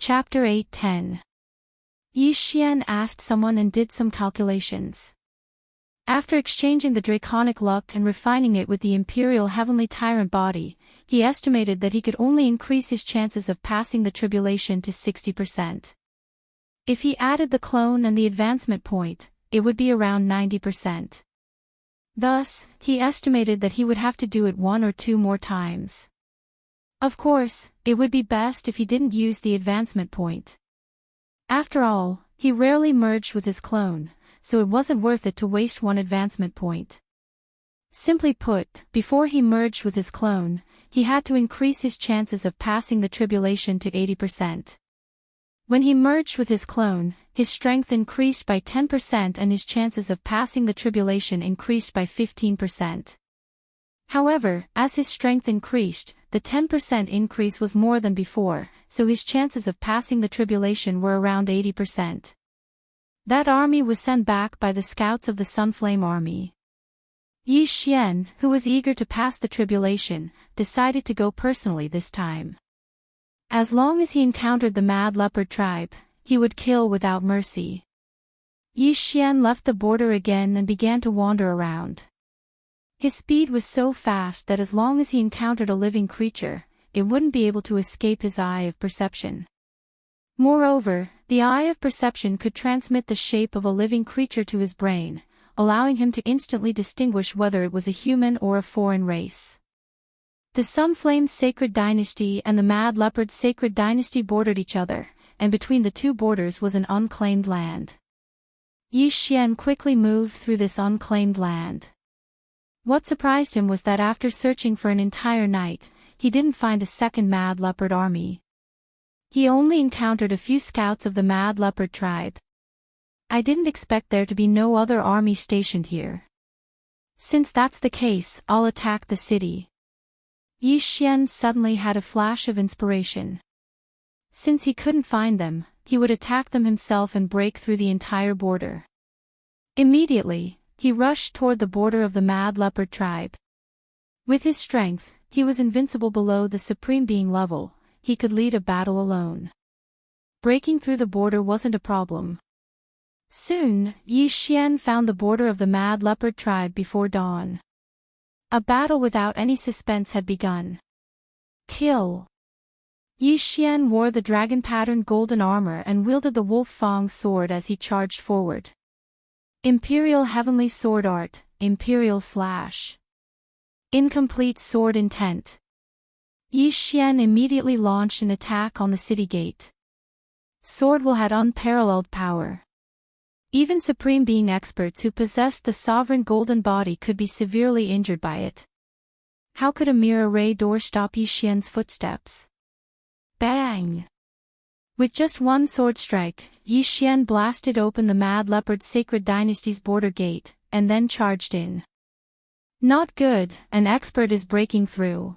Chapter 8:10. Yi Xian asked someone and did some calculations. After exchanging the draconic luck and refining it with the imperial heavenly tyrant body, he estimated that he could only increase his chances of passing the tribulation to 60%. If he added the clone and the advancement point, it would be around 90%. Thus, he estimated that he would have to do it 1 or 2 more times. Of course, it would be best if he didn't use the advancement point. After all, he rarely merged with his clone, so it wasn't worth it to waste 1 advancement point. Simply put, before he merged with his clone, he had to increase his chances of passing the tribulation to 80%. When he merged with his clone, his strength increased by 10% and his chances of passing the tribulation increased by 15%. However, as his strength increased, the 10% increase was more than before, so his chances of passing the tribulation were around 80%. That army was sent back by the scouts of the Sunflame army. Yi Xian, who was eager to pass the tribulation, decided to go personally this time. As long as he encountered the Mad Leopard tribe, he would kill without mercy. Yi Xian left the border again and began to wander around. His speed was so fast that as long as he encountered a living creature, it wouldn't be able to escape his eye of perception. Moreover, the eye of perception could transmit the shape of a living creature to his brain, allowing him to instantly distinguish whether it was a human or a foreign race. The Sunflame Sacred Dynasty and the Mad Leopard Sacred Dynasty bordered each other, and between the 2 borders was an unclaimed land. Yi Xian quickly moved through this unclaimed land. What surprised him was that after searching for an entire night, he didn't find a second Mad Leopard army. He only encountered a few scouts of the Mad Leopard tribe. I didn't expect there to be no other army stationed here. Since that's the case, I'll attack the city. Yi Xian suddenly had a flash of inspiration. Since he couldn't find them, he would attack them himself and break through the entire border. Immediately, he rushed toward the border of the Mad Leopard tribe. With his strength, he was invincible below the Supreme Being level, he could lead a battle alone. Breaking through the border wasn't a problem. Soon, Yi Xian found the border of the Mad Leopard tribe before dawn. A battle without any suspense had begun. Kill! Yi Xian wore the dragon-patterned golden armor and wielded the Wolf Fang sword as he charged forward. Imperial Heavenly Sword Art, Imperial Slash. Incomplete Sword Intent. Yi Xian immediately launched an attack on the city gate. Sword will had unparalleled power. Even Supreme Being experts who possessed the sovereign golden body could be severely injured by it. How could a mere array door stop Yi Xian's footsteps? Bang! With just 1 sword strike, Yi Xian blasted open the Mad Leopard Sacred Dynasty's border gate, and then charged in. Not good, an expert is breaking through.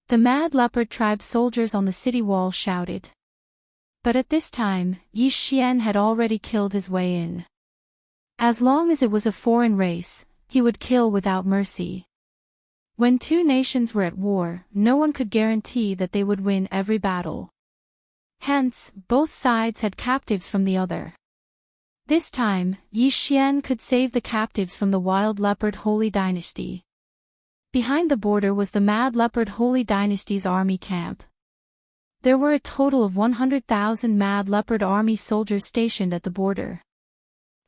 The Mad Leopard tribe soldiers on the city wall shouted. But at this time, Yi Xian had already killed his way in. As long as it was a foreign race, he would kill without mercy. When 2 nations were at war, no one could guarantee that they would win every battle. Hence, both sides had captives from the other. This time, Yi Xian could save the captives from the Wild Leopard Holy Dynasty. Behind the border was the Mad Leopard Holy Dynasty's army camp. There were a total of 100,000 Mad Leopard army soldiers stationed at the border.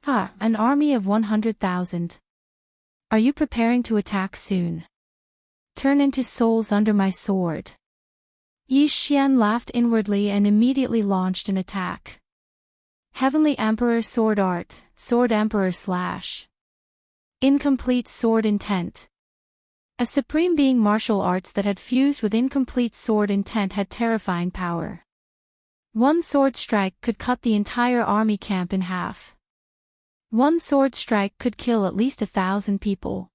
An army of 100,000. Are you preparing to attack soon? Turn into souls under my sword. Yi Xian laughed inwardly and immediately launched an attack. Heavenly Emperor Sword Art, Sword Emperor Slash. Incomplete Sword Intent. A Supreme Being martial arts that had fused with incomplete sword intent had terrifying power. 1 sword strike could cut the entire army camp in half. 1 sword strike could kill at least 1,000 people.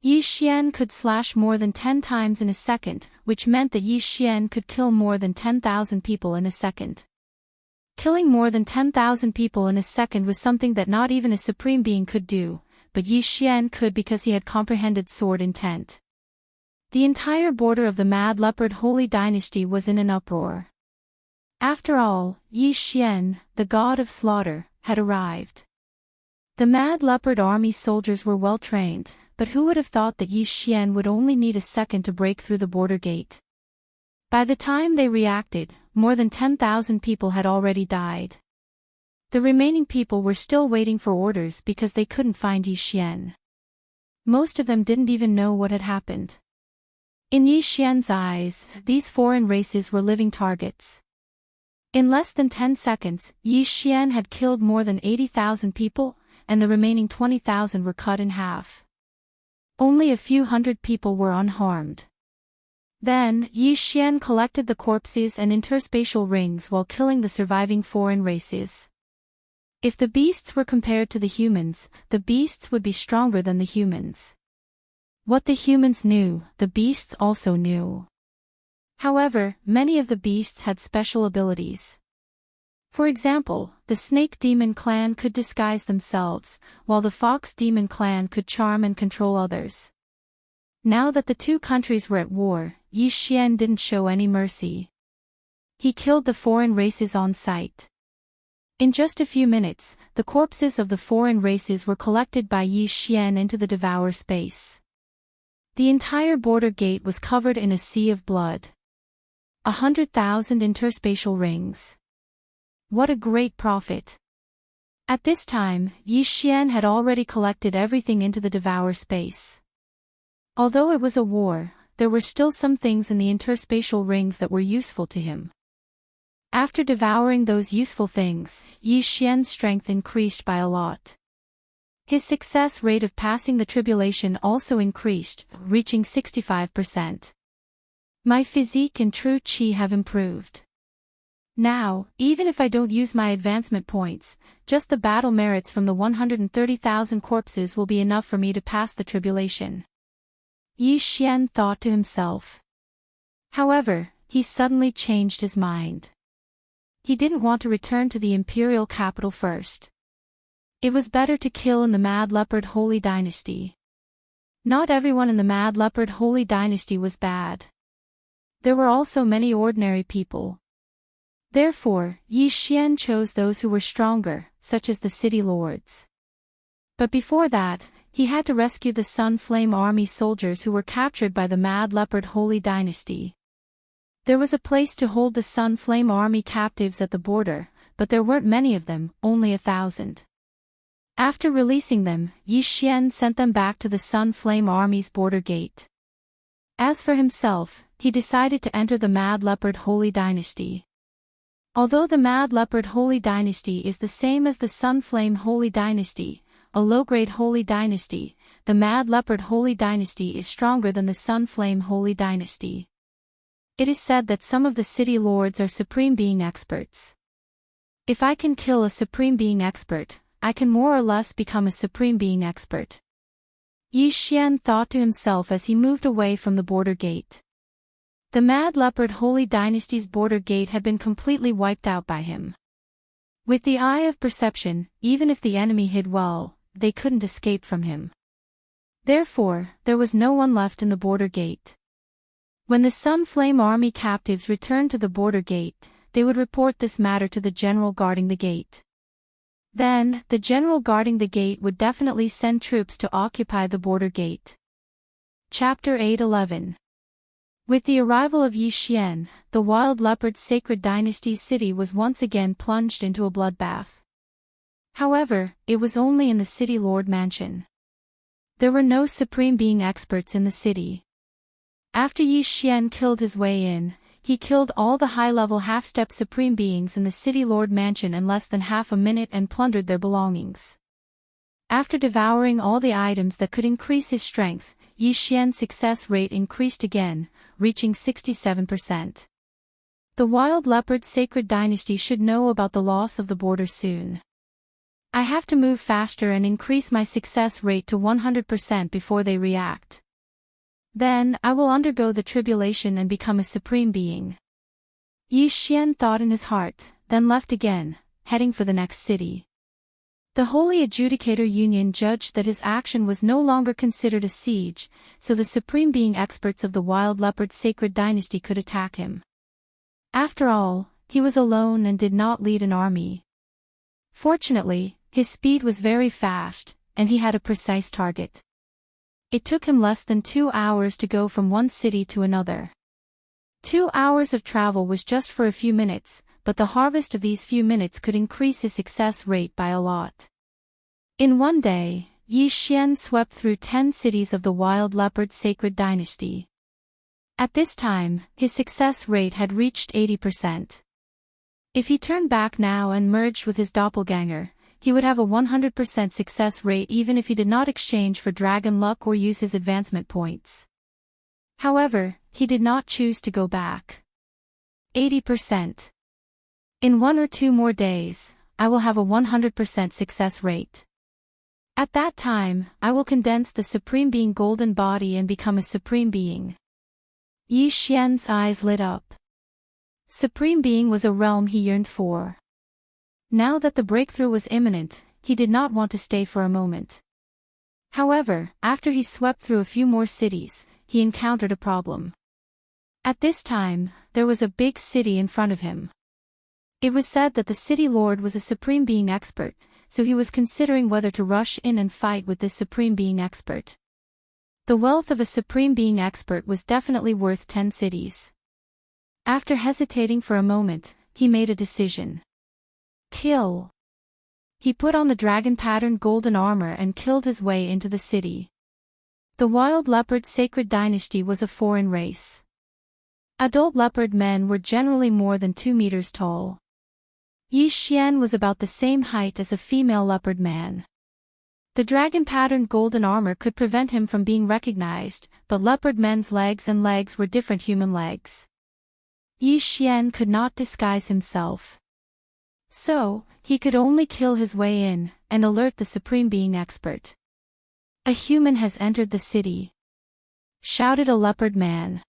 Yi Xian could slash more than 10 times in a second, which meant that Yi Xian could kill more than 10,000 people in a second. Killing more than 10,000 people in a second was something that not even a Supreme Being could do, but Yi Xian could because he had comprehended sword intent. The entire border of the Mad Leopard Holy Dynasty was in an uproar. After all, Yi Xian, the god of slaughter, had arrived. The mad leopard army soldiers were well trained, but who would have thought that Yi Xian would only need a second to break through the border gate? By the time they reacted, more than 10,000 people had already died. The remaining people were still waiting for orders because they couldn't find Yi Xian. Most of them didn't even know what had happened. In Yi Xian's eyes, these foreign races were living targets. In less than 10 seconds, Yi Xian had killed more than 80,000 people, and the remaining 20,000 were cut in half. Only a few hundred people were unharmed. Then, Yi Xian collected the corpses and interspatial rings while killing the surviving foreign races. If the beasts were compared to the humans, the beasts would be stronger than the humans. What the humans knew, the beasts also knew. However, many of the beasts had special abilities. For example, the snake demon clan could disguise themselves, while the fox demon clan could charm and control others. Now that the two countries were at war, Yi Xian didn't show any mercy. He killed the foreign races on sight. In just a few minutes, the corpses of the foreign races were collected by Yi Xian into the devour space. The entire border gate was covered in a sea of blood. 100,000 interspatial rings. What a great profit! At this time, Yi Xian had already collected everything into the devour space. Although it was a war, there were still some things in the interspatial rings that were useful to him. After devouring those useful things, Yi Xian's strength increased by a lot. His success rate of passing the tribulation also increased, reaching 65%. My physique and true qi have improved. Now, even if I don't use my advancement points, just the battle merits from the 130,000 corpses will be enough for me to pass the tribulation. Yi Xian thought to himself. However, he suddenly changed his mind. He didn't want to return to the imperial capital first. It was better to kill in the Mad Leopard Holy Dynasty. Not everyone in the Mad Leopard Holy Dynasty was bad. There were also many ordinary people. Therefore, Yi Xian chose those who were stronger, such as the city lords. But before that, he had to rescue the Sun Flame Army soldiers who were captured by the Mad Leopard Holy Dynasty. There was a place to hold the Sun Flame Army captives at the border, but there weren't many of them, only 1,000. After releasing them, Yi Xian sent them back to the Sun Flame Army's border gate. As for himself, he decided to enter the Mad Leopard Holy Dynasty. Although the Mad Leopard Holy Dynasty is the same as the Sun Flame Holy Dynasty, a low-grade Holy Dynasty, the Mad Leopard Holy Dynasty is stronger than the Sun Flame Holy Dynasty. It is said that some of the city lords are Supreme Being experts. If I can kill a Supreme Being expert, I can more or less become a Supreme Being expert. Yi Xian thought to himself as he moved away from the border gate. The Mad Leopard Holy Dynasty's border gate had been completely wiped out by him. With the eye of perception, even if the enemy hid well, they couldn't escape from him. Therefore, there was no one left in the border gate. When the Sun Flame Army captives returned to the border gate, they would report this matter to the general guarding the gate. Then, the general guarding the gate would definitely send troops to occupy the border gate. Chapter 8:11. With the arrival of Yi Xian, the Wild Leopard Sacred Dynasty's city was once again plunged into a bloodbath. However, it was only in the City Lord Mansion. There were no Supreme Being experts in the city. After Yi Xian killed his way in, he killed all the high-level half-step Supreme Beings in the City Lord Mansion in less than half a minute and plundered their belongings. After devouring all the items that could increase his strength, Yi Xian's success rate increased again, reaching 67%. The Wild Leopard Sacred Dynasty should know about the loss of the border soon. I have to move faster and increase my success rate to 100% before they react. Then, I will undergo the tribulation and become a Supreme Being. Yi Xian thought in his heart, then left again, heading for the next city. The Holy Adjudicator Union judged that his action was no longer considered a siege, so the Supreme Being experts of the Wild Leopard Sacred Dynasty could attack him. After all, he was alone and did not lead an army. Fortunately, his speed was very fast, and he had a precise target. It took him less than 2 hours to go from one city to another. 2 hours of travel was just for a few minutes, but the harvest of these few minutes could increase his success rate by a lot. In one day, Yi Xian swept through 10 cities of the wild leopard sacred dynasty. At this time, his success rate had reached 80%. If he turned back now and merged with his doppelganger, he would have a 100% success rate even if he did not exchange for dragon luck or use his advancement points. However, he did not choose to go back. 80%. In 1 or 2 more days, I will have a 100% success rate. At that time, I will condense the Supreme Being golden body and become a Supreme Being. Yi Xian's eyes lit up. Supreme Being was a realm he yearned for. Now that the breakthrough was imminent, he did not want to stay for a moment. However, after he swept through a few more cities, he encountered a problem. At this time, there was a big city in front of him. It was said that the city lord was a Supreme Being expert, so he was considering whether to rush in and fight with this Supreme Being expert. The wealth of a Supreme Being expert was definitely worth 10 cities. After hesitating for a moment, he made a decision. Kill. He put on the dragon-patterned golden armor and killed his way into the city. The wild leopard sacred dynasty was a foreign race. Adult leopard men were generally more than 2 meters tall. Yi Xian was about the same height as a female leopard man. The dragon-patterned golden armor could prevent him from being recognized, but leopard men's legs and legs were different human legs. Yi Xian could not disguise himself. So, he could only kill his way in, and alert the Supreme Being expert. A human has entered the city, shouted a leopard man.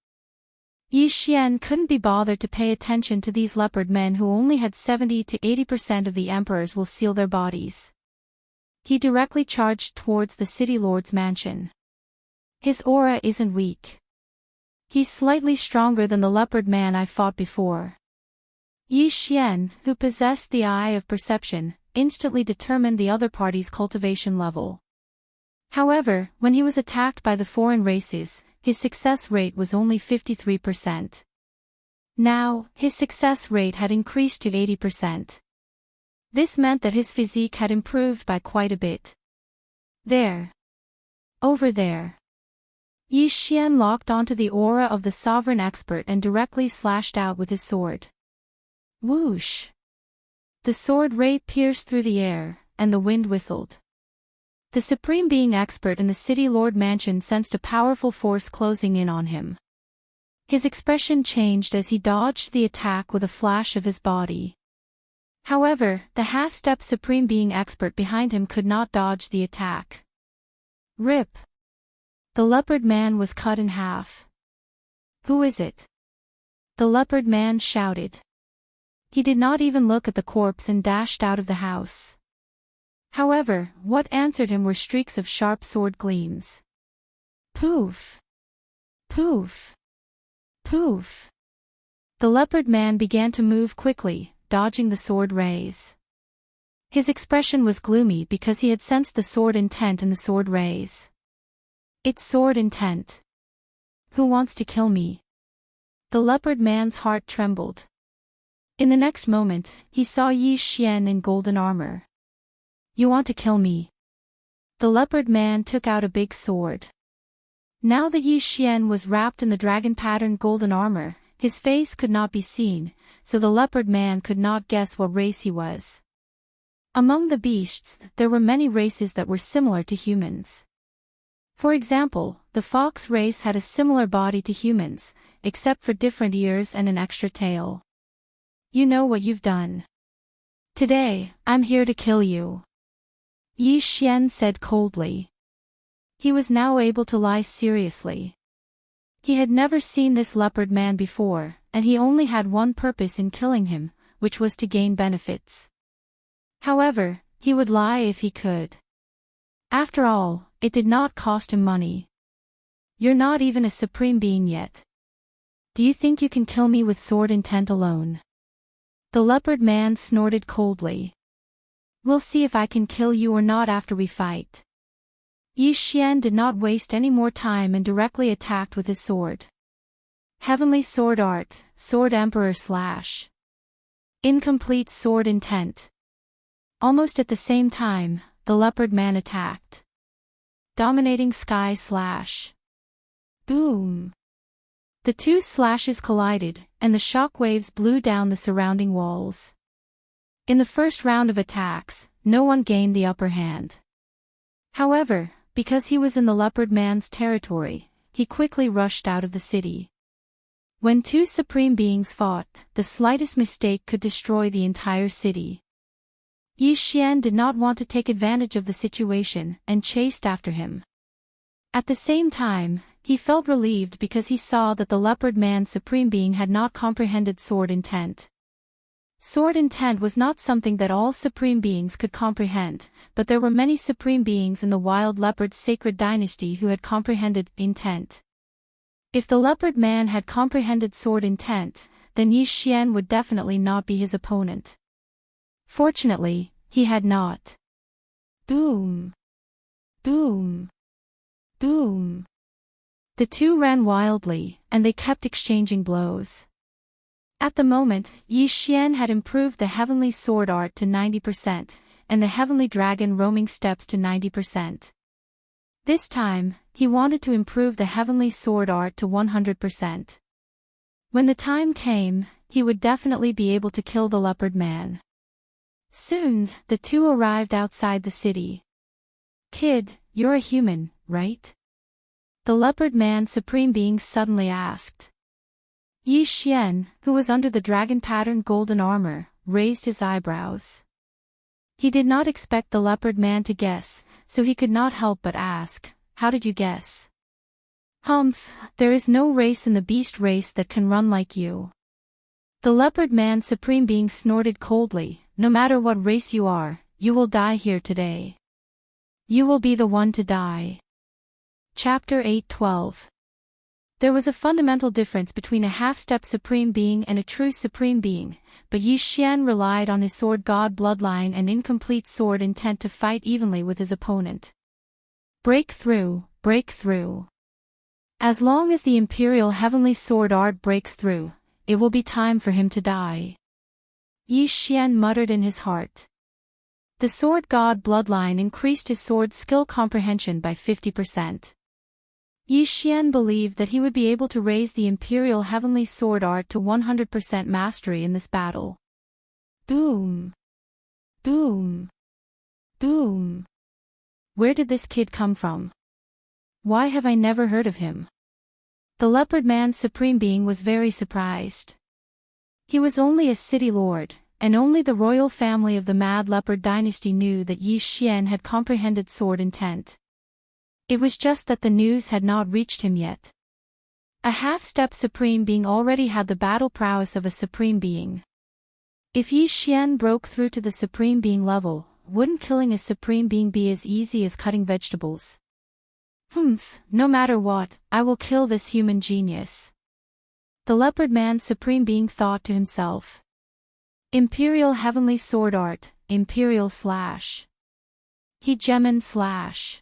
Yi Xian couldn't be bothered to pay attention to these leopard men who only had 70 to 80% of the emperors will seal their bodies. He directly charged towards the city lord's mansion. His aura isn't weak. He's slightly stronger than the leopard man I fought before. Yi Xian, who possessed the eye of perception, instantly determined the other party's cultivation level. However, when he was attacked by the foreign races, his success rate was only 53%. Now, his success rate had increased to 80%. This meant that his physique had improved by quite a bit. There. Over there. Yi Xian locked onto the aura of the sovereign expert and directly slashed out with his sword. Whoosh! The sword ray pierced through the air, and the wind whistled. The Supreme Being expert in the City Lord Mansion sensed a powerful force closing in on him. His expression changed as he dodged the attack with a flash of his body. However, the half-step Supreme Being expert behind him could not dodge the attack. Rip! The leopard man was cut in half. Who is it? The leopard man shouted. He did not even look at the corpse and dashed out of the house. However, what answered him were streaks of sharp sword gleams. Poof! Poof! Poof! The leopard man began to move quickly, dodging the sword rays. His expression was gloomy because he had sensed the sword intent in the sword rays. It's sword intent. Who wants to kill me? The leopard man's heart trembled. In the next moment, he saw Yi Xian in golden armor. You want to kill me? The leopard man took out a big sword. Now that Yi Xian was wrapped in the dragon-patterned golden armor, his face could not be seen, so the leopard man could not guess what race he was. Among the beasts, there were many races that were similar to humans. For example, the fox race had a similar body to humans, except for different ears and an extra tail. You know what you've done. Today, I'm here to kill you. Yi Xian said coldly. He was now able to lie seriously. He had never seen this leopard man before, and he only had one purpose in killing him, which was to gain benefits. However, he would lie if he could. After all, it did not cost him money. You're not even a Supreme Being yet. Do you think you can kill me with sword intent alone? The leopard man snorted coldly. We'll see if I can kill you or not after we fight. Yi Xian did not waste any more time and directly attacked with his sword. Heavenly Sword Art, Sword Emperor slash. Incomplete sword intent. Almost at the same time, the leopard man attacked. Dominating sky slash. Boom. The two slashes collided, and the shock waves blew down the surrounding walls. In the first round of attacks, no one gained the upper hand. However, because he was in the leopard man's territory, he quickly rushed out of the city. When two supreme beings fought, the slightest mistake could destroy the entire city. Yi Xian did not want to take advantage of the situation and chased after him. At the same time, he felt relieved because he saw that the leopard man's supreme being had not comprehended sword intent. Sword intent was not something that all supreme beings could comprehend, but there were many supreme beings in the wild leopard's sacred dynasty who had comprehended intent. If the leopard man had comprehended sword intent, then Yi Xian would definitely not be his opponent. Fortunately, he had not. Boom. Boom. Boom. The two ran wildly, and they kept exchanging blows. At the moment, Yi Xian had improved the heavenly sword art to 90%, and the heavenly dragon roaming steps to 90%. This time, he wanted to improve the heavenly sword art to 100%. When the time came, he would definitely be able to kill the leopard man. Soon, the two arrived outside the city. Kid, you're a human, right? The leopard man supreme being suddenly asked. Yi Xian, who was under the dragon-patterned golden armor, raised his eyebrows. He did not expect the leopard man to guess, so he could not help but ask, "How did you guess?" "Humph, there is no race in the beast race that can run like you." The leopard man supreme being snorted coldly, "No matter what race you are, you will die here today. You will be the one to die." Chapter 8:12. There was a fundamental difference between a half-step supreme being and a true supreme being, but Yi Xian relied on his sword god bloodline and incomplete sword intent to fight evenly with his opponent. Break through, break through. As long as the imperial heavenly sword art breaks through, it will be time for him to die. Yi Xian muttered in his heart. The sword god bloodline increased his sword skill comprehension by 50%. Yi Xian believed that he would be able to raise the imperial heavenly sword art to 100% mastery in this battle. Boom. Boom. Boom. Where did this kid come from? Why have I never heard of him? The leopard man's supreme being was very surprised. He was only a city lord, and only the royal family of the Mad Leopard dynasty knew that Yi Xian had comprehended sword intent. It was just that the news had not reached him yet. A half-step supreme being already had the battle prowess of a supreme being. If Yi Xian broke through to the supreme being level, wouldn't killing a supreme being be as easy as cutting vegetables? Humph, no matter what, I will kill this human genius. The leopard man's supreme being thought to himself. Imperial heavenly sword art, imperial slash. Hegemon slash.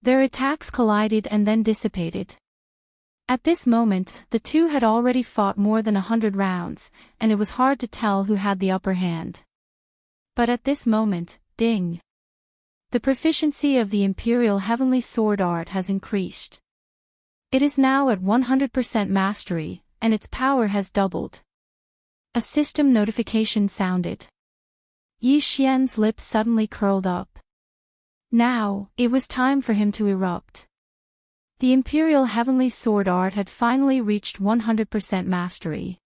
Their attacks collided and then dissipated. At this moment, the two had already fought more than 100 rounds, and it was hard to tell who had the upper hand. But at this moment, ding! The proficiency of the Imperial Heavenly Sword Art has increased. It is now at 100% mastery, and its power has doubled. A system notification sounded. Yi Xian's lips suddenly curled up. Now, it was time for him to erupt. The Imperial Heavenly Sword Art had finally reached 100% mastery.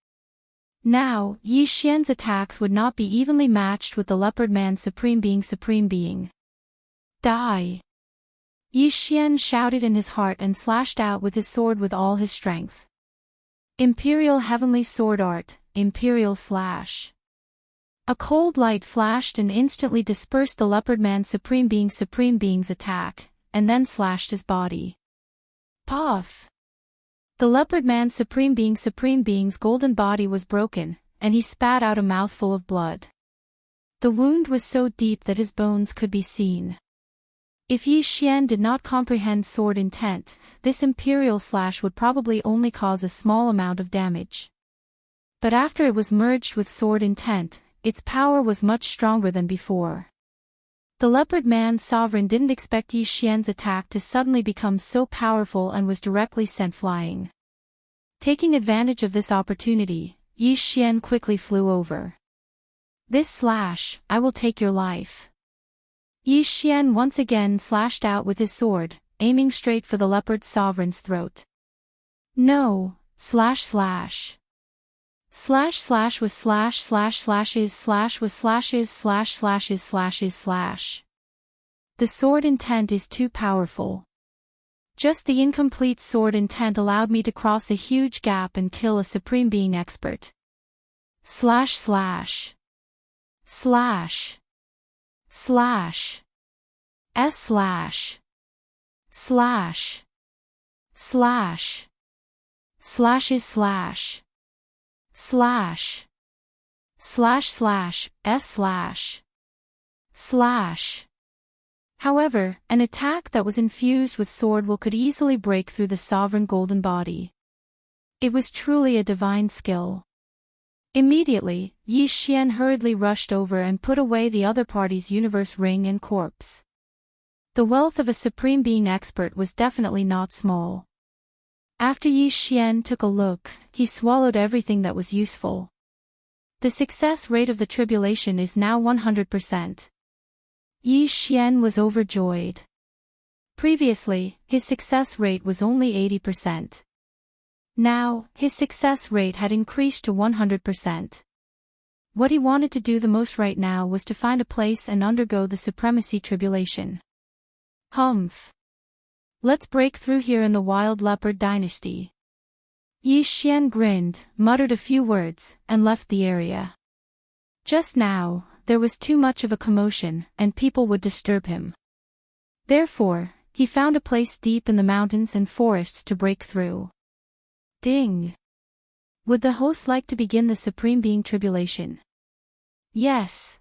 Now, Yi Xian's attacks would not be evenly matched with the Leopard Man's Supreme Being. Die! Yi Xian shouted in his heart and slashed out with his sword with all his strength. Imperial Heavenly Sword Art, Imperial Slash. A cold light flashed and instantly dispersed the Leopard Man's Supreme Being's attack, and then slashed his body. Puff! The Leopard Man's Supreme Being's golden body was broken, and he spat out a mouthful of blood. The wound was so deep that his bones could be seen. If Yi Xian did not comprehend sword intent, this imperial slash would probably only cause a small amount of damage. But after it was merged with sword intent, its power was much stronger than before. The leopard man sovereign didn't expect Yi Xian's attack to suddenly become so powerful and was directly sent flying. Taking advantage of this opportunity, Yi Xian quickly flew over. "This slash, I will take your life." Yi Xian once again slashed out with his sword, aiming straight for the leopard sovereign's throat. "No, slash slash. Slash slash with slash slash slashes slash with slashes slash slashes slashes slash. The sword intent is too powerful. Just the incomplete sword intent allowed me to cross a huge gap and kill a supreme being expert. Slash slash. Slash. Slash. Slash. Slash. Slash. Slashes slash. Slash. Slash slash, slash. Slash. However, an attack that was infused with sword will could easily break through the sovereign golden body. It was truly a divine skill. Immediately, Yi Xian hurriedly rushed over and put away the other party's universe ring and corpse. The wealth of a supreme being expert was definitely not small. After Yi Xian took a look, he swallowed everything that was useful. The success rate of the tribulation is now 100%. Yi Xian was overjoyed. Previously, his success rate was only 80%. Now, his success rate had increased to 100%. What he wanted to do the most right now was to find a place and undergo the supremacy tribulation. Humph. Let's break through here in the wild leopard dynasty. Yi Xian grinned, muttered a few words, and left the area. Just now, there was too much of a commotion, and people would disturb him. Therefore, he found a place deep in the mountains and forests to break through. Ding! Would the host like to begin the Supreme Being Tribulation? Yes.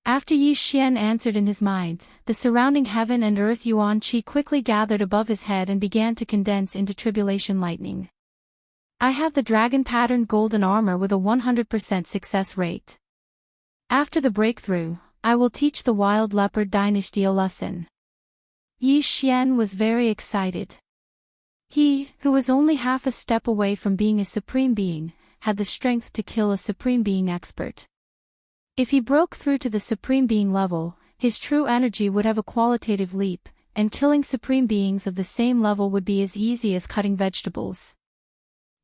After Yi Xian answered in his mind, the surrounding heaven and earth Yuan Qi quickly gathered above his head and began to condense into tribulation lightning. I have the dragon-patterned golden armor with a 100% success rate. After the breakthrough, I will teach the wild leopard dynasty a lesson. Yi Xian was very excited. He, who was only half a step away from being a supreme being, had the strength to kill a supreme being expert. If he broke through to the supreme being level, his true energy would have a qualitative leap, and killing supreme beings of the same level would be as easy as cutting vegetables.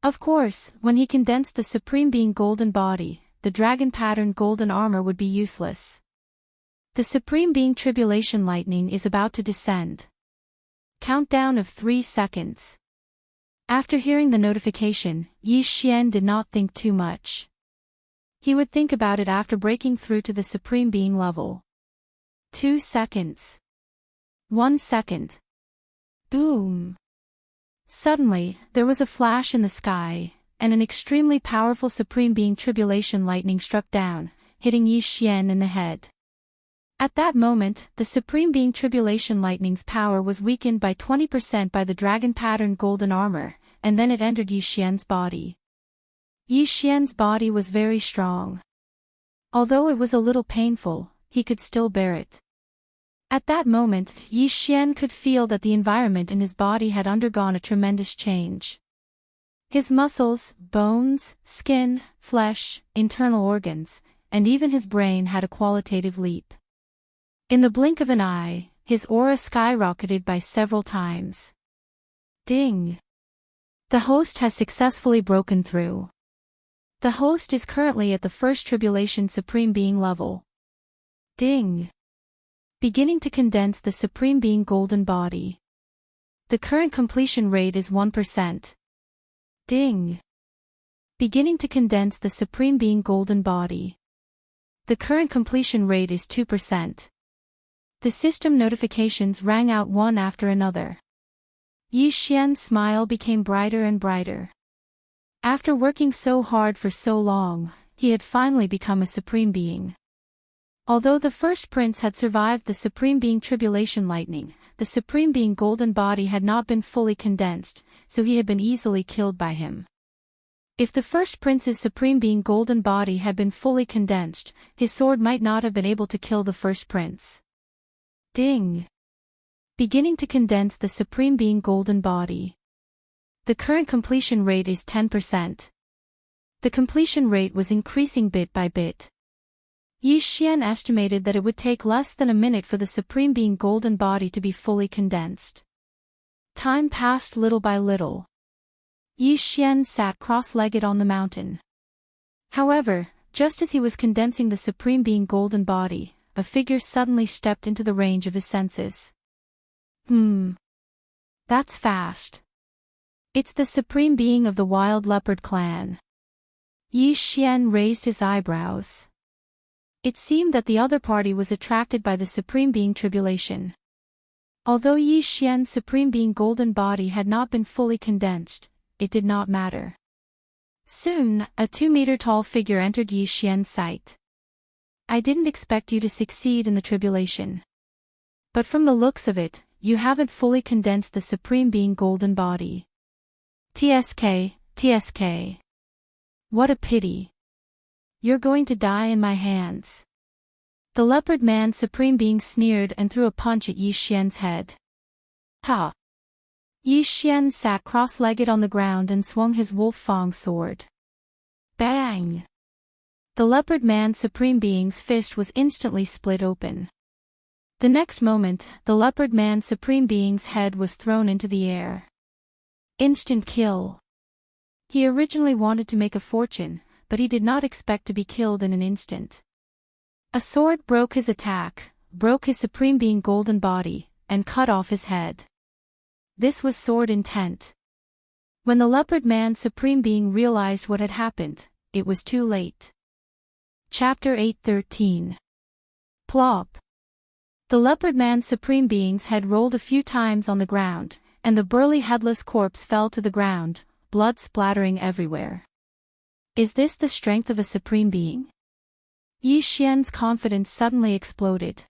Of course, when he condensed the supreme being golden body, the dragon-patterned golden armor would be useless. The supreme being tribulation lightning is about to descend. Countdown of 3 seconds. After hearing the notification, Yi Xian did not think too much. He would think about it after breaking through to the supreme being level. 2 seconds. 1 second. Boom. Suddenly, there was a flash in the sky, and an extremely powerful supreme being tribulation lightning struck down, hitting Yi Xian in the head. At that moment, the supreme being tribulation lightning's power was weakened by 20% by the dragon-patterned golden armor, and then it entered Yi Xian's body. Yi Xian's body was very strong. Although it was a little painful, he could still bear it. At that moment, Yi Xian could feel that the environment in his body had undergone a tremendous change. His muscles, bones, skin, flesh, internal organs, and even his brain had a qualitative leap. In the blink of an eye, his aura skyrocketed by several times. Ding! The host has successfully broken through. The host is currently at the first tribulation supreme being level. Ding! Beginning to condense the supreme being golden body. The current completion rate is 1%. Ding! Beginning to condense the supreme being golden body. The current completion rate is 2%. The system notifications rang out one after another. Yi Xian's smile became brighter and brighter. After working so hard for so long, he had finally become a supreme being. Although the first prince had survived the supreme being tribulation lightning, the supreme being golden body had not been fully condensed, so he had been easily killed by him. If the first prince's supreme being golden body had been fully condensed, his sword might not have been able to kill the first prince. Ding! Beginning to condense the supreme being golden body. The current completion rate is 10%. The completion rate was increasing bit by bit. Yi Xian estimated that it would take less than a minute for the supreme being golden body to be fully condensed. Time passed little by little. Yi Xian sat cross-legged on the mountain. However, just as he was condensing the supreme being golden body, a figure suddenly stepped into the range of his senses. That's fast. It's the supreme being of the wild leopard clan. Yi Xian raised his eyebrows. It seemed that the other party was attracted by the supreme being tribulation. Although Yi Xian's supreme being golden body had not been fully condensed, it did not matter. Soon, a 2-meter-tall figure entered Yi Xian's sight. I didn't expect you to succeed in the tribulation. But from the looks of it, you haven't fully condensed the supreme being golden body. TSK. What a pity. You're going to die in my hands. The leopard man supreme being sneered and threw a punch at Yi Xian's head. Ha! Yi Xian sat cross-legged on the ground and swung his wolf fang sword. Bang! The leopard man supreme being's fist was instantly split open. The next moment, the leopard man supreme being's head was thrown into the air. Instant kill. He originally wanted to make a fortune, but he did not expect to be killed in an instant. A sword broke his attack, broke his supreme being golden body, and cut off his head. This was sword intent. When the leopard man supreme being realized what had happened, it was too late. Chapter 8:13. Plop. The leopard man supreme being's head rolled a few times on the ground, and the burly headless corpse fell to the ground, blood splattering everywhere. Is this the strength of a supreme being? Yi Xian's confidence suddenly exploded.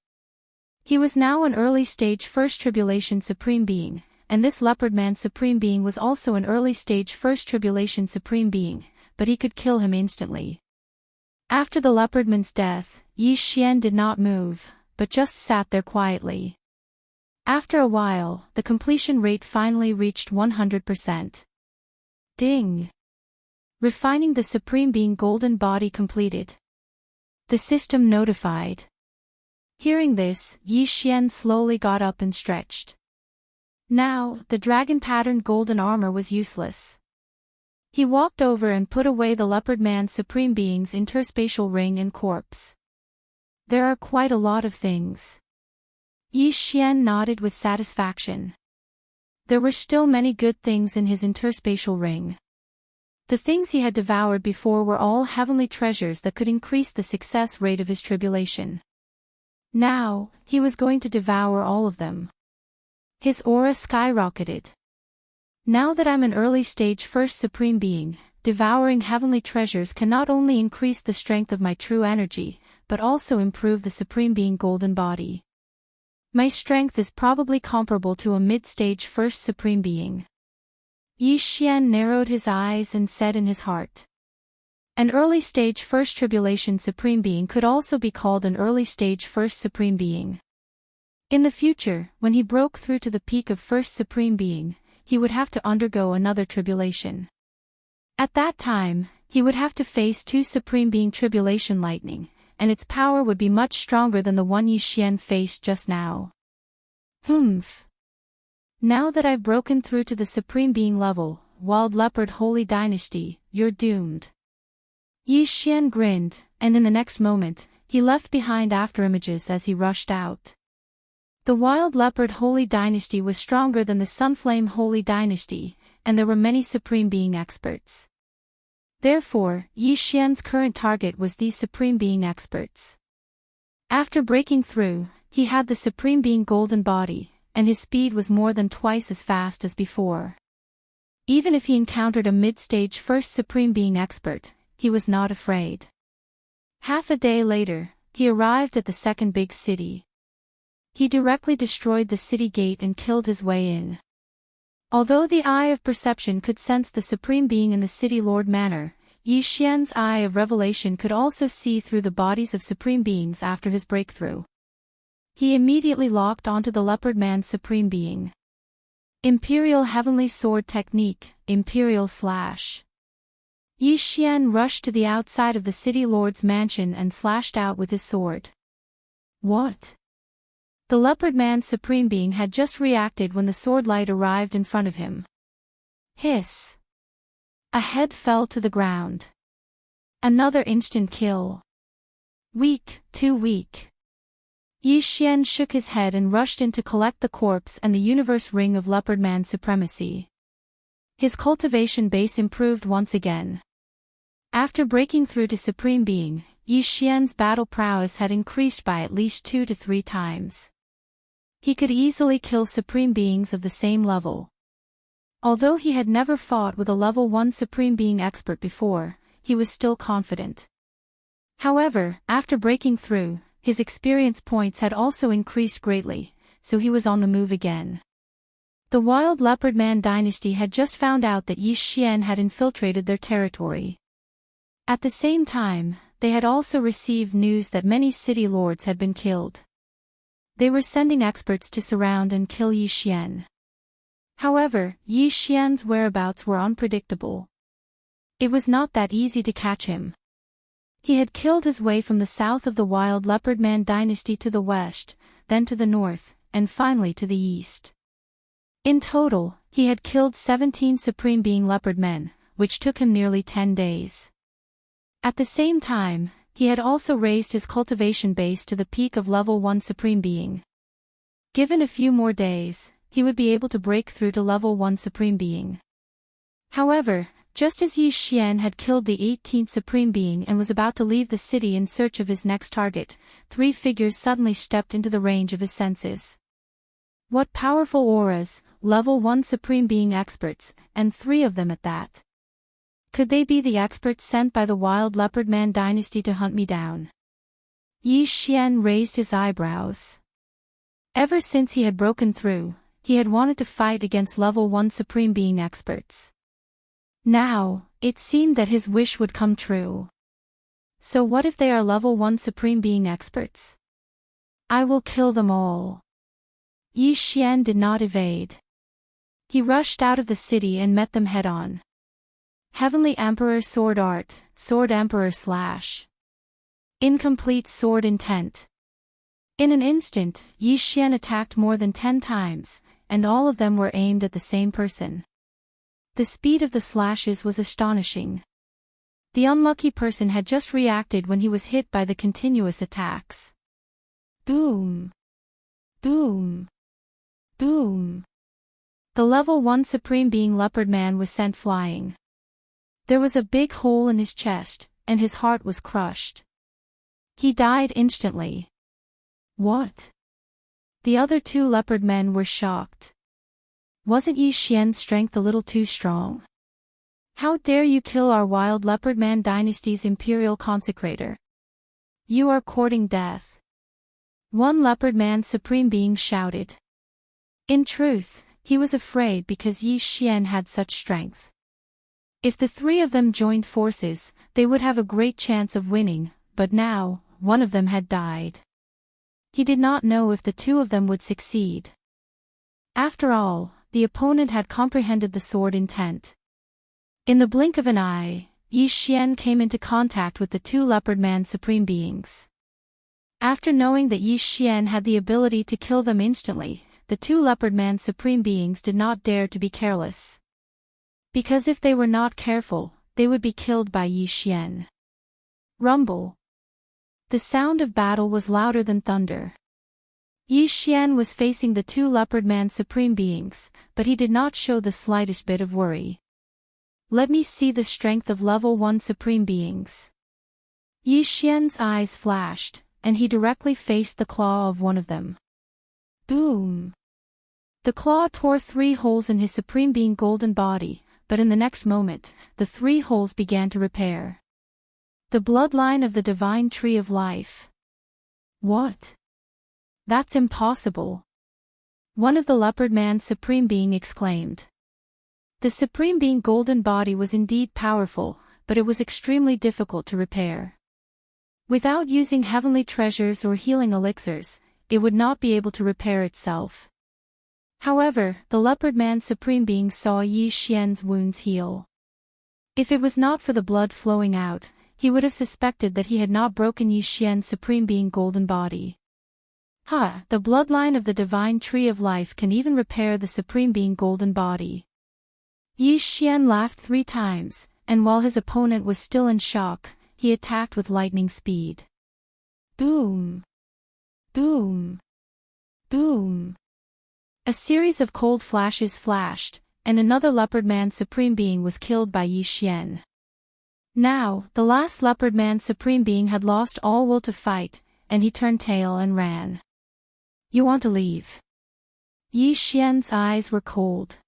He was now an early-stage first tribulation supreme being, and this leopard man supreme being was also an early-stage first tribulation supreme being, but he could kill him instantly. After the leopard man's death, Yi Xian did not move, but just sat there quietly. After a while, the completion rate finally reached 100%. Ding! Refining the supreme being golden body completed. The system notified. Hearing this, Yi Xian slowly got up and stretched. Now, the dragon-patterned golden armor was useless. He walked over and put away the leopard man's supreme being's interspatial ring and corpse. There are quite a lot of things. Yi Xian nodded with satisfaction. There were still many good things in his interspatial ring. The things he had devoured before were all heavenly treasures that could increase the success rate of his tribulation. Now, he was going to devour all of them. His aura skyrocketed. Now that I'm an early-stage first supreme being, devouring heavenly treasures can not only increase the strength of my true energy, but also improve the supreme being golden body. My strength is probably comparable to a mid-stage first supreme being. Yi Xian narrowed his eyes and said in his heart. An early-stage first tribulation supreme being could also be called an early-stage first supreme being. In the future, when he broke through to the peak of first supreme being, he would have to undergo another tribulation. At that time, he would have to face 2 supreme being tribulation lightning, and its power would be much stronger than the one Yi Xian faced just now. Humph. Now that I've broken through to the supreme being level, Wild Leopard Holy Dynasty, you're doomed. Yi Xian grinned, and in the next moment, he left behind afterimages as he rushed out. The Wild Leopard Holy Dynasty was stronger than the Sunflame Holy Dynasty, and there were many supreme being experts. Therefore, Yi Xian's current target was these supreme being experts. After breaking through, he had the supreme being golden body, and his speed was more than twice as fast as before. Even if he encountered a mid-stage first Supreme Being expert, he was not afraid. Half a day later, he arrived at the second big city. He directly destroyed the city gate and killed his way in. Although the eye of perception could sense the Supreme Being in the City Lord manner, Yi Xian's eye of revelation could also see through the bodies of Supreme Beings after his breakthrough. He immediately locked onto the Leopard Man's Supreme Being. Imperial Heavenly Sword Technique, Imperial Slash. Yi Xian rushed to the outside of the City Lord's mansion and slashed out with his sword. What? The Leopard Man's Supreme Being had just reacted when the sword light arrived in front of him. Hiss! A head fell to the ground. Another instant kill. Weak, too weak. Yi Xian shook his head and rushed in to collect the corpse and the universe ring of Leopard Man's supremacy. His cultivation base improved once again. After breaking through to Supreme Being, Yi Xian's battle prowess had increased by at least 2 to 3 times. He could easily kill Supreme Beings of the same level. Although he had never fought with a level 1 Supreme Being expert before, he was still confident. However, after breaking through, his experience points had also increased greatly, so he was on the move again. The Wild Leopard Man dynasty had just found out that Yi Xian had infiltrated their territory. At the same time, they had also received news that many city lords had been killed. They were sending experts to surround and kill Yi Xian. However, Yi Xian's whereabouts were unpredictable. It was not that easy to catch him. He had killed his way from the south of the Wild Leopard Man dynasty to the west, then to the north, and finally to the east. In total, he had killed 17 Supreme Being Leopard Men, which took him nearly 10 days. At the same time, he had also raised his cultivation base to the peak of level 1 Supreme Being. Given a few more days, he would be able to break through to level 1 Supreme Being. However, just as Yi Xian had killed the 18th Supreme Being and was about to leave the city in search of his next target, 3 figures suddenly stepped into the range of his senses. What powerful auras, level 1 Supreme Being experts, and 3 of them at that. Could they be the experts sent by the Wild Leopard Man dynasty to hunt me down? Yi Xian raised his eyebrows. Ever since he had broken through, he had wanted to fight against level 1 Supreme Being experts. Now, it seemed that his wish would come true. So what if they are level 1 Supreme Being experts? I will kill them all. Yi Xian did not evade. He rushed out of the city and met them head-on. Heavenly Emperor Sword Art, Sword Emperor Slash. Incomplete Sword Intent. In an instant, Yi Xian attacked more than 10 times, and all of them were aimed at the same person. The speed of the slashes was astonishing. The unlucky person had just reacted when he was hit by the continuous attacks. Boom! Boom! Boom! The level 1 Supreme Being Leopard Man was sent flying. There was a big hole in his chest, and his heart was crushed. He died instantly. What? The other 2 leopard men were shocked. Wasn't Yi Xian's strength a little too strong? How dare you kill our Wild Leopard Man dynasty's imperial consecrator? You are courting death. One Leopard Man Supreme Being shouted. In truth, he was afraid because Yi Xian had such strength. If the 3 of them joined forces, they would have a great chance of winning, but now, one of them had died. He did not know if the 2 of them would succeed. After all, the opponent had comprehended the sword intent. In the blink of an eye, Yi Xian came into contact with the 2 Leopard Man Supreme Beings. After knowing that Yi Xian had the ability to kill them instantly, the 2 Leopard Man Supreme Beings did not dare to be careless. Because if they were not careful, they would be killed by Yi Xian. Rumble. The sound of battle was louder than thunder. Yi Xian was facing the 2 Leopard Man Supreme Beings, but he did not show the slightest bit of worry. Let me see the strength of level 1 Supreme Beings. Yi Xian's eyes flashed, and he directly faced the claw of one of them. Boom! The claw tore 3 holes in his Supreme Being golden body, but in the next moment, the 3 holes began to repair. The bloodline of the divine tree of life. What? That's impossible. One of the leopard man's supreme being exclaimed. The supreme being golden body was indeed powerful, but it was extremely difficult to repair. Without using heavenly treasures or healing elixirs, it would not be able to repair itself. However, the leopard man's supreme being saw Yi Xian's wounds heal. If it was not for the blood flowing out, he would have suspected that he had not broken Yi Xian's supreme being golden body. The bloodline of the divine tree of life can even repair the supreme being golden body. Yi Xian laughed 3 times, and while his opponent was still in shock, he attacked with lightning speed. Boom! Boom! Boom! A series of cold flashes flashed, and another leopard man's supreme being was killed by Yi Xian. Now, the last leopard man's supreme being had lost all will to fight, and he turned tail and ran. You want to leave? Yi Xian's eyes were cold.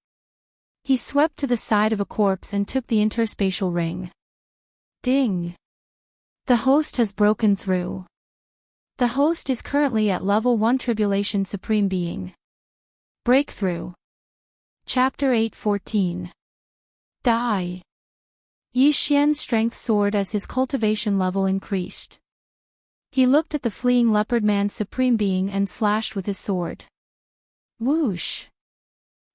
He swept to the side of a corpse and took the interspatial ring. Ding! The host has broken through. The host is currently at level 1 Tribulation Supreme Being. Breakthrough. Chapter 8:14. Die. Yi Xian's strength soared as his cultivation level increased. He looked at the fleeing leopard man's supreme being and slashed with his sword. Whoosh!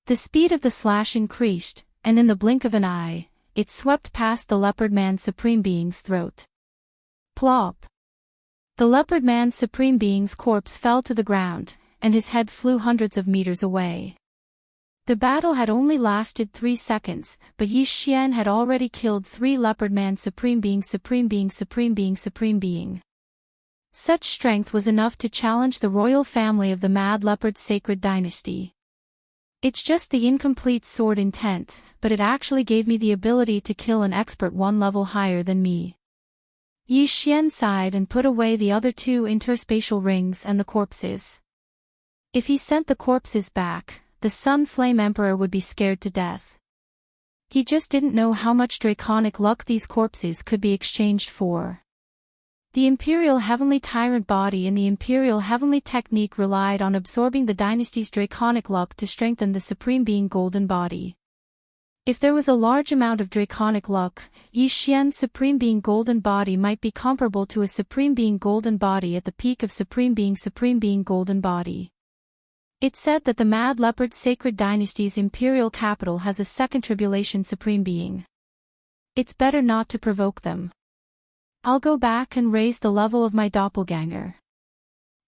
The speed of the slash increased, and in the blink of an eye, it swept past the leopard man's supreme being's throat. Plop! The leopard man's supreme being's corpse fell to the ground, and his head flew hundreds of meters away. The battle had only lasted 3 seconds, but Yi Xian had already killed 3 leopard man's supreme being. Such strength was enough to challenge the royal family of the Mad Leopard Sacred Dynasty. It's just the incomplete sword intent, but it actually gave me the ability to kill an expert 1 level higher than me. Yi Xian sighed and put away the other 2 interspatial rings and the corpses. If he sent the corpses back, the Sun Flame Emperor would be scared to death. He just didn't know how much draconic luck these corpses could be exchanged for. The Imperial Heavenly Tyrant body and the Imperial Heavenly Technique relied on absorbing the dynasty's draconic luck to strengthen the Supreme Being Golden Body. If there was a large amount of draconic luck, Yi Xian's Supreme Being Golden Body might be comparable to a Supreme Being Golden Body at the peak of Supreme Being Golden Body. It's said that the Mad Leopard Sacred Dynasty's imperial capital has a 2nd Tribulation Supreme Being. It's better not to provoke them. I'll go back and raise the level of my doppelganger.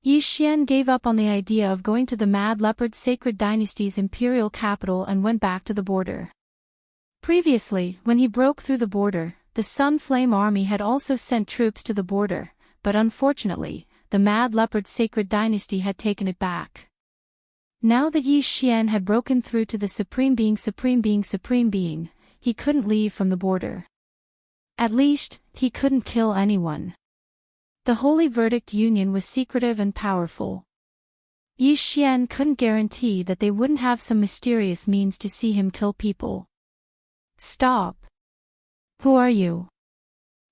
Yi Xian gave up on the idea of going to the Mad Leopard Sacred Dynasty's imperial capital and went back to the border. Previously, when he broke through the border, the Sun Flame Army had also sent troops to the border, but unfortunately, the Mad Leopard Sacred Dynasty had taken it back. Now that Yi Xian had broken through to the Supreme Being, he couldn't leave from the border. At least, he couldn't kill anyone. The Holy Verdict Union was secretive and powerful. Yi Xian couldn't guarantee that they wouldn't have some mysterious means to see him kill people. Stop! Who are you?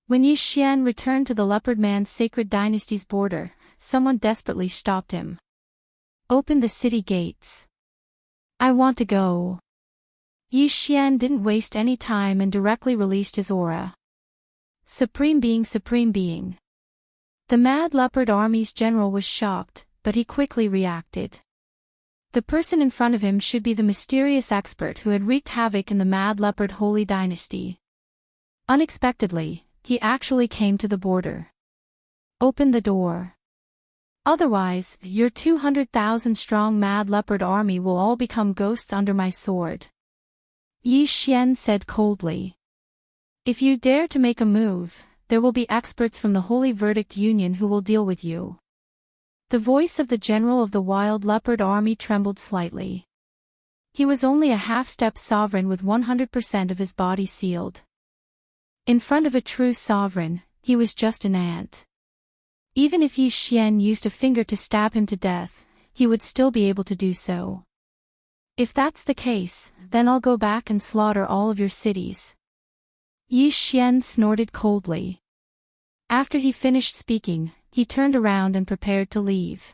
When Yi Xian returned to the Leopard Man's Sacred Dynasty's border, someone desperately stopped him. Open the city gates. I want to go. Yi Xian didn't waste any time and directly released his aura. Supreme Being. The Mad Leopard Army's general was shocked, but he quickly reacted. The person in front of him should be the mysterious expert who had wreaked havoc in the Mad Leopard Holy Dynasty. Unexpectedly, he actually came to the border. Open the door. Otherwise, your 200,000-strong Mad Leopard army will all become ghosts under my sword. Yi Xian said coldly. If you dare to make a move, there will be experts from the Holy Verdict Union who will deal with you. The voice of the general of the Wild Leopard army trembled slightly. He was only a half-step sovereign with 100% of his body sealed. In front of a true sovereign, he was just an ant. Even if Yi Xian used a finger to stab him to death, he would still be able to do so. If that's the case, then I'll go back and slaughter all of your cities. Yi Xian snorted coldly. After he finished speaking, he turned around and prepared to leave.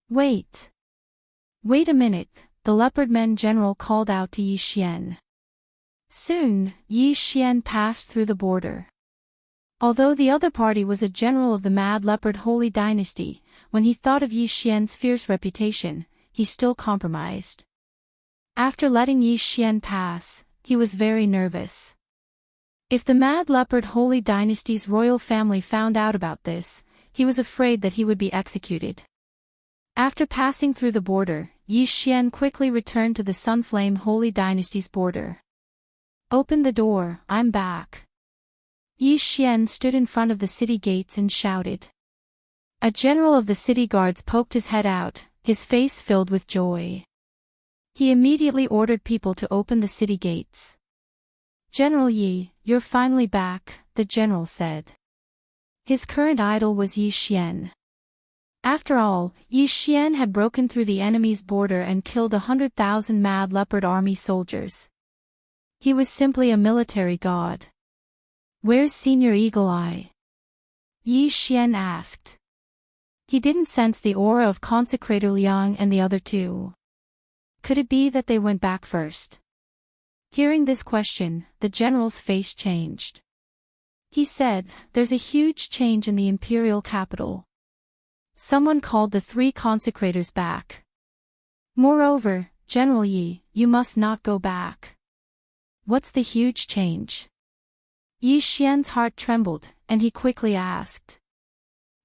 Wait. Wait a minute, the Leopard Men general called out to Yi Xian. Soon, Yi Xian passed through the border. Although the other party was a general of the Mad Leopard Holy Dynasty, when he thought of Yi Xian's fierce reputation, he still compromised. After letting Yi Xian pass, he was very nervous. If the Mad Leopard Holy Dynasty's royal family found out about this, he was afraid that he would be executed. After passing through the border, Yi Xian quickly returned to the Sunflame Holy Dynasty's border. Open the door, I'm back. Yi Xian stood in front of the city gates and shouted. A general of the city guards poked his head out, his face filled with joy. He immediately ordered people to open the city gates. General Yi, you're finally back, the general said. His current idol was Yi Xian. After all, Yi Xian had broken through the enemy's border and killed 100,000 Mad Leopard army soldiers. He was simply a military god. Where's Senior Eagle Eye? Yi Xian asked. He didn't sense the aura of Consecrator Liang and the other two. Could it be that they went back first? Hearing this question, the general's face changed. He said, there's a huge change in the imperial capital. Someone called the 3 consecrators back. Moreover, General Yi, you must not go back. What's the huge change? Yi Xian's heart trembled, and he quickly asked.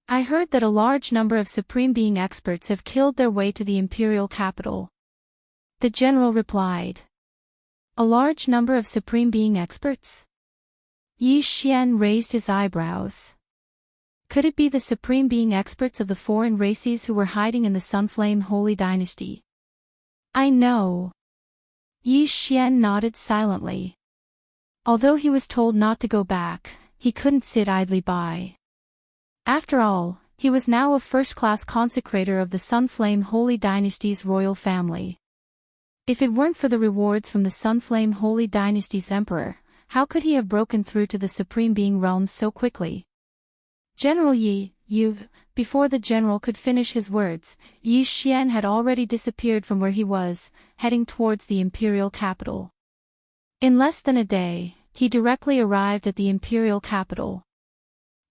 I heard that a large number of Supreme Being experts have killed their way to the imperial capital. The general replied. A large number of Supreme Being experts? Yi Xian raised his eyebrows. Could it be the Supreme Being experts of the foreign races who were hiding in the Sunflame Holy Dynasty? I know. Yi Xian nodded silently. Although he was told not to go back, he couldn't sit idly by. After all, he was now a first-class consecrator of the Sunflame Holy Dynasty's royal family. If it weren't for the rewards from the Sunflame Holy Dynasty's emperor, how could he have broken through to the Supreme Being realms so quickly? General Yi, before the general could finish his words, Yi Xian had already disappeared from where he was, heading towards the imperial capital. In less than a day, he directly arrived at the imperial capital.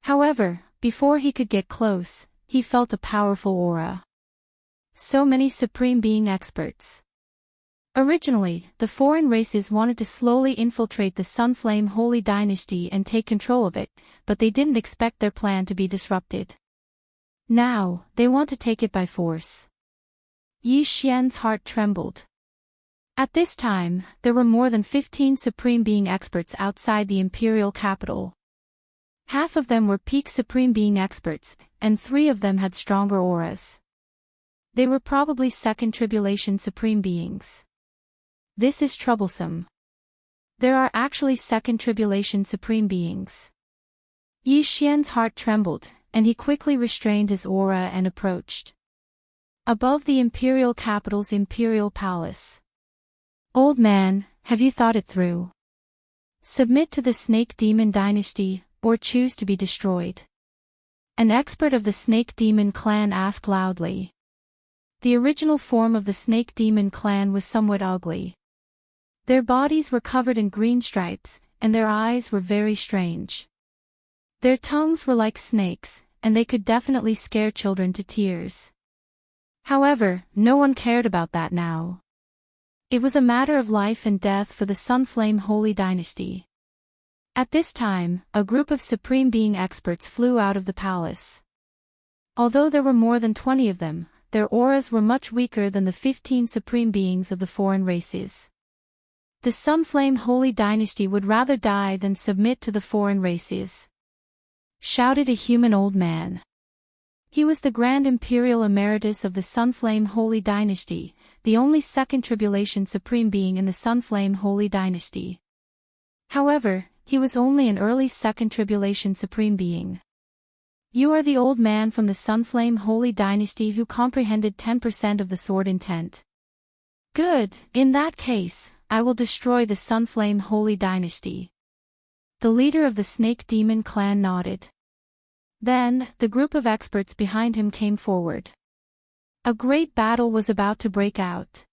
However, before he could get close, he felt a powerful aura. So many Supreme Being experts. Originally, the foreign races wanted to slowly infiltrate the Sunflame Holy Dynasty and take control of it, but they didn't expect their plan to be disrupted. Now, they want to take it by force. Yi Xian's heart trembled. At this time, there were more than 15 Supreme Being experts outside the imperial capital. Half of them were peak Supreme Being experts, and 3 of them had stronger auras. They were probably Second Tribulation Supreme Beings. This is troublesome. There are actually Second Tribulation Supreme Beings. Yi Xian's heart trembled, and he quickly restrained his aura and approached. Above the imperial capital's imperial palace. Old man, have you thought it through? Submit to the Snake Demon Dynasty, or choose to be destroyed? An expert of the Snake Demon clan asked loudly. The original form of the Snake Demon clan was somewhat ugly. Their bodies were covered in green stripes, and their eyes were very strange. Their tongues were like snakes, and they could definitely scare children to tears. However, no one cared about that now. It was a matter of life and death for the Sunflame Holy Dynasty. At this time, a group of Supreme Being experts flew out of the palace. Although there were more than 20 of them, their auras were much weaker than the 15 Supreme Beings of the foreign races. The Sunflame Holy Dynasty would rather die than submit to the foreign races. Shouted a human old man. He was the Grand Imperial Emeritus of the Sunflame Holy Dynasty, the only Second Tribulation Supreme Being in the Sunflame Holy Dynasty. However, he was only an early Second Tribulation Supreme Being. You are the old man from the Sunflame Holy Dynasty who comprehended 10% of the sword intent. Good, in that case, I will destroy the Sunflame Holy Dynasty. The leader of the Snake Demon clan nodded. Then, the group of experts behind him came forward. A great battle was about to break out.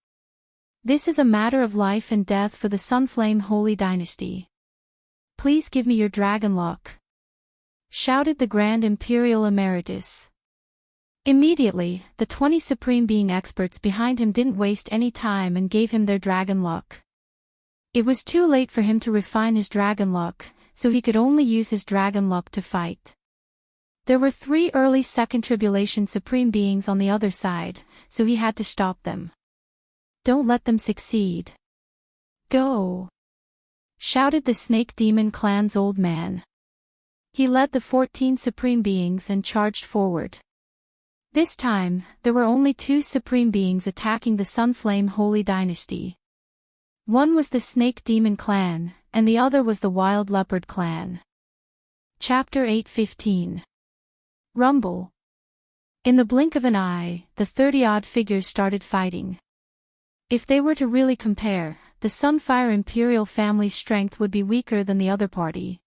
This is a matter of life and death for the Sunflame Holy Dynasty. Please give me your dragon luck, shouted the Grand Imperial Emeritus. Immediately, the 20 Supreme Being experts behind him didn't waste any time and gave him their dragon luck. It was too late for him to refine his dragon luck, so he could only use his dragon luck to fight. There were 3 early Second Tribulation Supreme Beings on the other side, so he had to stop them. Don't let them succeed. Go! Shouted the Snake Demon clan's old man. He led the 14 Supreme Beings and charged forward. This time, there were only 2 Supreme Beings attacking the Sunflame Holy Dynasty. One was the Snake Demon clan, and the other was the Wild Leopard clan. Chapter 8:15. Rumble. In the blink of an eye, the 30-odd figures started fighting. If they were to really compare, the Sunfire Imperial family's strength would be weaker than the other party.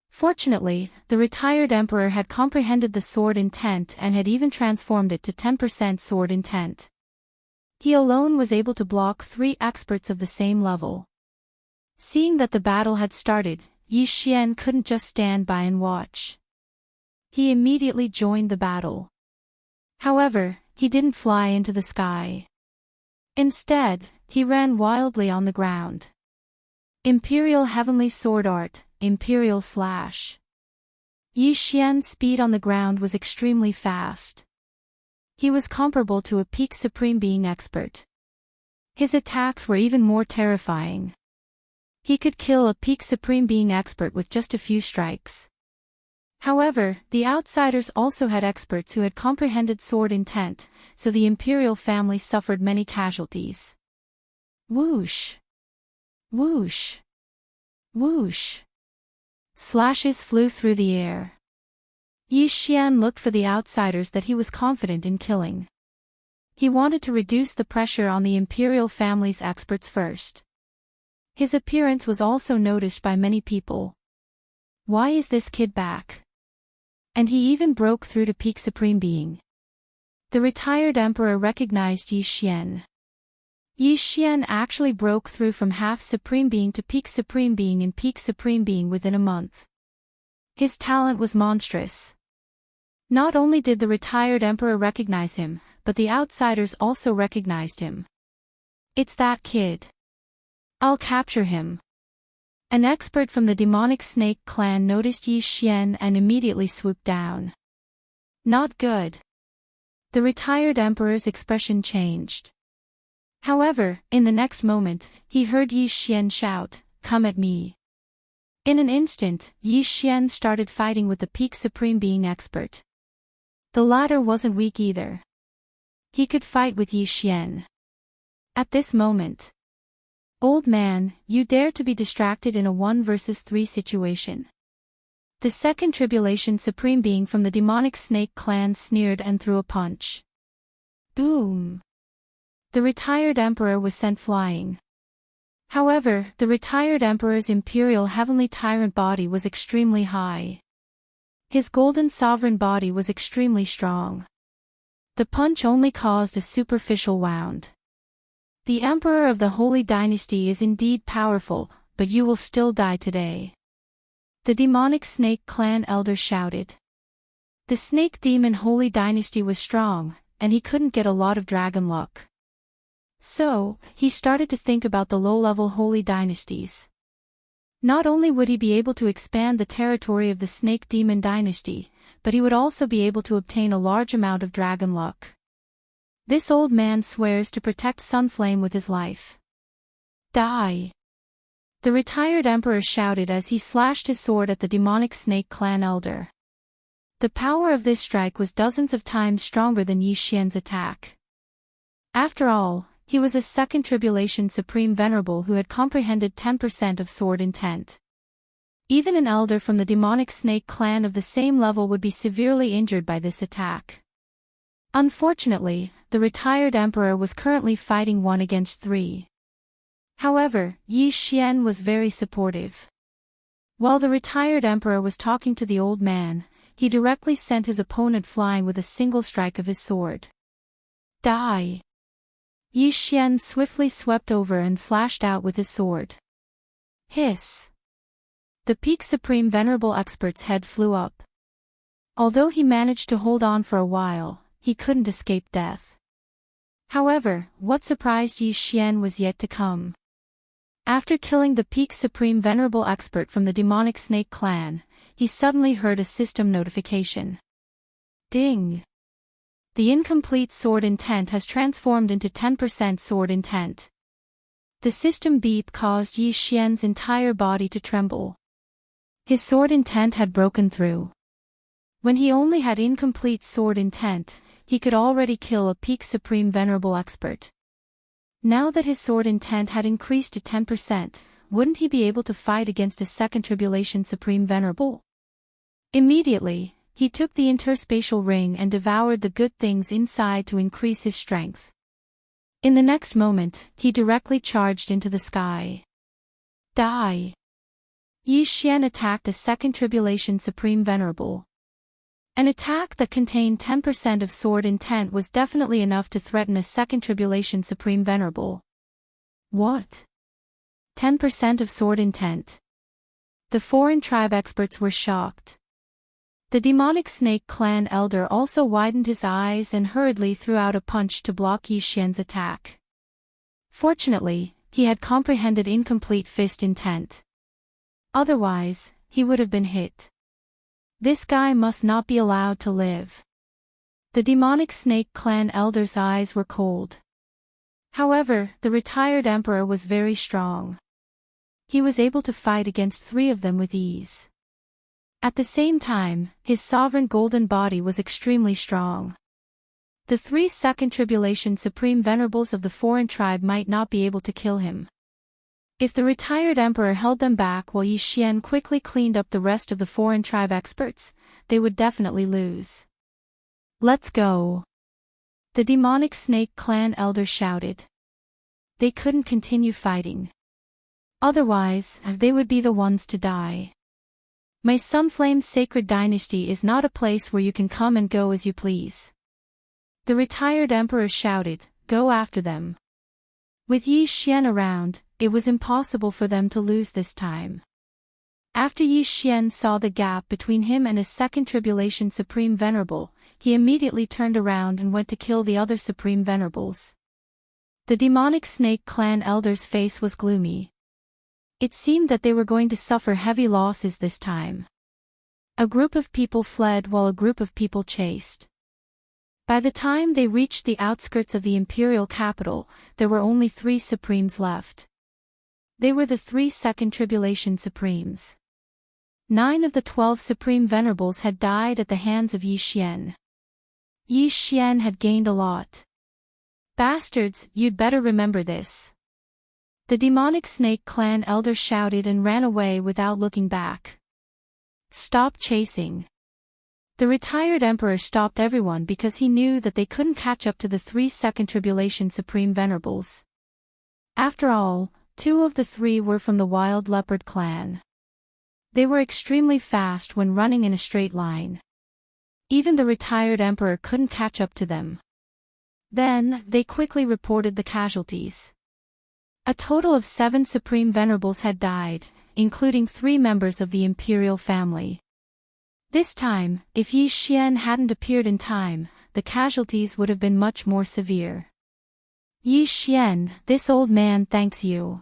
Fortunately, the retired emperor had comprehended the sword intent and had even transformed it to 10% sword intent. He alone was able to block 3 experts of the same level. Seeing that the battle had started, Yi Xian couldn't just stand by and watch. He immediately joined the battle. However, he didn't fly into the sky. Instead, he ran wildly on the ground. Imperial Heavenly Sword Art, Imperial Slash. Yi Xian's speed on the ground was extremely fast. He was comparable to a peak Supreme Being expert. His attacks were even more terrifying. He could kill a peak Supreme Being expert with just a few strikes. However, the outsiders also had experts who had comprehended sword intent, so the Imperial family suffered many casualties. Whoosh! Whoosh! Whoosh! Slashes flew through the air. Yi Xian looked for the outsiders that he was confident in killing. He wanted to reduce the pressure on the Imperial family's experts first. His appearance was also noticed by many people. Why is this kid back? And he even broke through to peak Supreme Being. The retired emperor recognized Yi Xian. Yi Xian actually broke through from half Supreme Being to peak Supreme Being and peak Supreme Being within a month. His talent was monstrous. Not only did the retired emperor recognize him, but the outsiders also recognized him. It's that kid. I'll capture him. An expert from the demonic snake clan noticed Yi Xian and immediately swooped down. Not good. The retired emperor's expression changed. However, in the next moment, he heard Yi Xian shout, "Come at me." In an instant, Yi Xian started fighting with the peak Supreme Being expert. The latter wasn't weak either. He could fight with Yi Xian. At this moment, "Old man, you dare to be distracted in a 1 versus 3 situation." The Second Tribulation Supreme Being from the demonic snake clan sneered and threw a punch. Boom! The retired emperor was sent flying. However, the retired emperor's imperial heavenly tyrant body was extremely high. His golden sovereign body was extremely strong. The punch only caused a superficial wound. The Emperor of the Holy Dynasty is indeed powerful, but you will still die today. The demonic snake clan elder shouted. The snake demon Holy Dynasty was strong, and he couldn't get a lot of dragon luck. So, he started to think about the low-level Holy Dynasties. Not only would he be able to expand the territory of the Snake Demon Dynasty, but he would also be able to obtain a large amount of dragon luck. This old man swears to protect Sunflame with his life. Die! The retired emperor shouted as he slashed his sword at the demonic snake clan elder. The power of this strike was dozens of times stronger than Yi Xian's attack. After all, he was a Second Tribulation Supreme Venerable who had comprehended 10% of sword intent. Even an elder from the demonic snake clan of the same level would be severely injured by this attack. Unfortunately, the retired emperor was currently fighting 1 against 3. However, Yi Xian was very supportive. While the retired emperor was talking to the old man, he directly sent his opponent flying with a single strike of his sword. Die! Yi Xian swiftly swept over and slashed out with his sword. Hiss! The peak supreme venerable expert's head flew up. Although he managed to hold on for a while, he couldn't escape death. However, what surprised Yi Xian was yet to come. After killing the peak supreme venerable expert from the demonic snake clan, he suddenly heard a system notification. Ding! The incomplete sword intent has transformed into 10% sword intent. The system beep caused Yi Xian's entire body to tremble. His sword intent had broken through. When he only had incomplete sword intent, he could already kill a peak supreme venerable expert. Now that his sword intent had increased to 10%, wouldn't he be able to fight against a second tribulation supreme venerable? Immediately, he took the interspatial ring and devoured the good things inside to increase his strength. In the next moment, he directly charged into the sky. Die! Yi Xian attacked a second tribulation supreme venerable. An attack that contained 10% of sword intent was definitely enough to threaten a second tribulation supreme venerable. What? 10% of sword intent? The foreign tribe experts were shocked. The demonic snake clan elder also widened his eyes and hurriedly threw out a punch to block Yi Xian's attack. Fortunately, he had comprehended incomplete fist intent. Otherwise, he would have been hit. This guy must not be allowed to live. The demonic snake clan elder's eyes were cold. However, the retired emperor was very strong. He was able to fight against 3 of them with ease. At the same time, his sovereign golden body was extremely strong. The 3 second tribulation supreme venerables of the foreign tribe might not be able to kill him. If the retired emperor held them back while Yi Xian quickly cleaned up the rest of the foreign tribe experts, they would definitely lose. Let's go! The demonic snake clan elder shouted. They couldn't continue fighting. Otherwise, they would be the ones to die. My Sunflame's sacred dynasty is not a place where you can come and go as you please. The retired emperor shouted, go after them. With Yi Xian around, it was impossible for them to lose this time. After Yi Xian saw the gap between him and his second tribulation supreme venerable, he immediately turned around and went to kill the other supreme venerables. The demonic snake clan elder's face was gloomy. It seemed that they were going to suffer heavy losses this time. A group of people fled while a group of people chased. By the time they reached the outskirts of the imperial capital, there were only 3 supremes left. They were the 3 second tribulation supremes. 9 of the 12 supreme venerables had died at the hands of Yi Xian. Yi Xian had gained a lot. Bastards, you'd better remember this. The demonic snake clan elder shouted and ran away without looking back. Stop chasing. The retired emperor stopped everyone because he knew that they couldn't catch up to the 3 second tribulation supreme venerables. After all, 2 of the 3 were from the wild leopard clan. They were extremely fast when running in a straight line. Even the retired emperor couldn't catch up to them. Then, they quickly reported the casualties. A total of 7 supreme venerables had died, including 3 members of the imperial family. This time, if Yi Xian hadn't appeared in time, the casualties would have been much more severe. Yi Xian, this old man thanks you.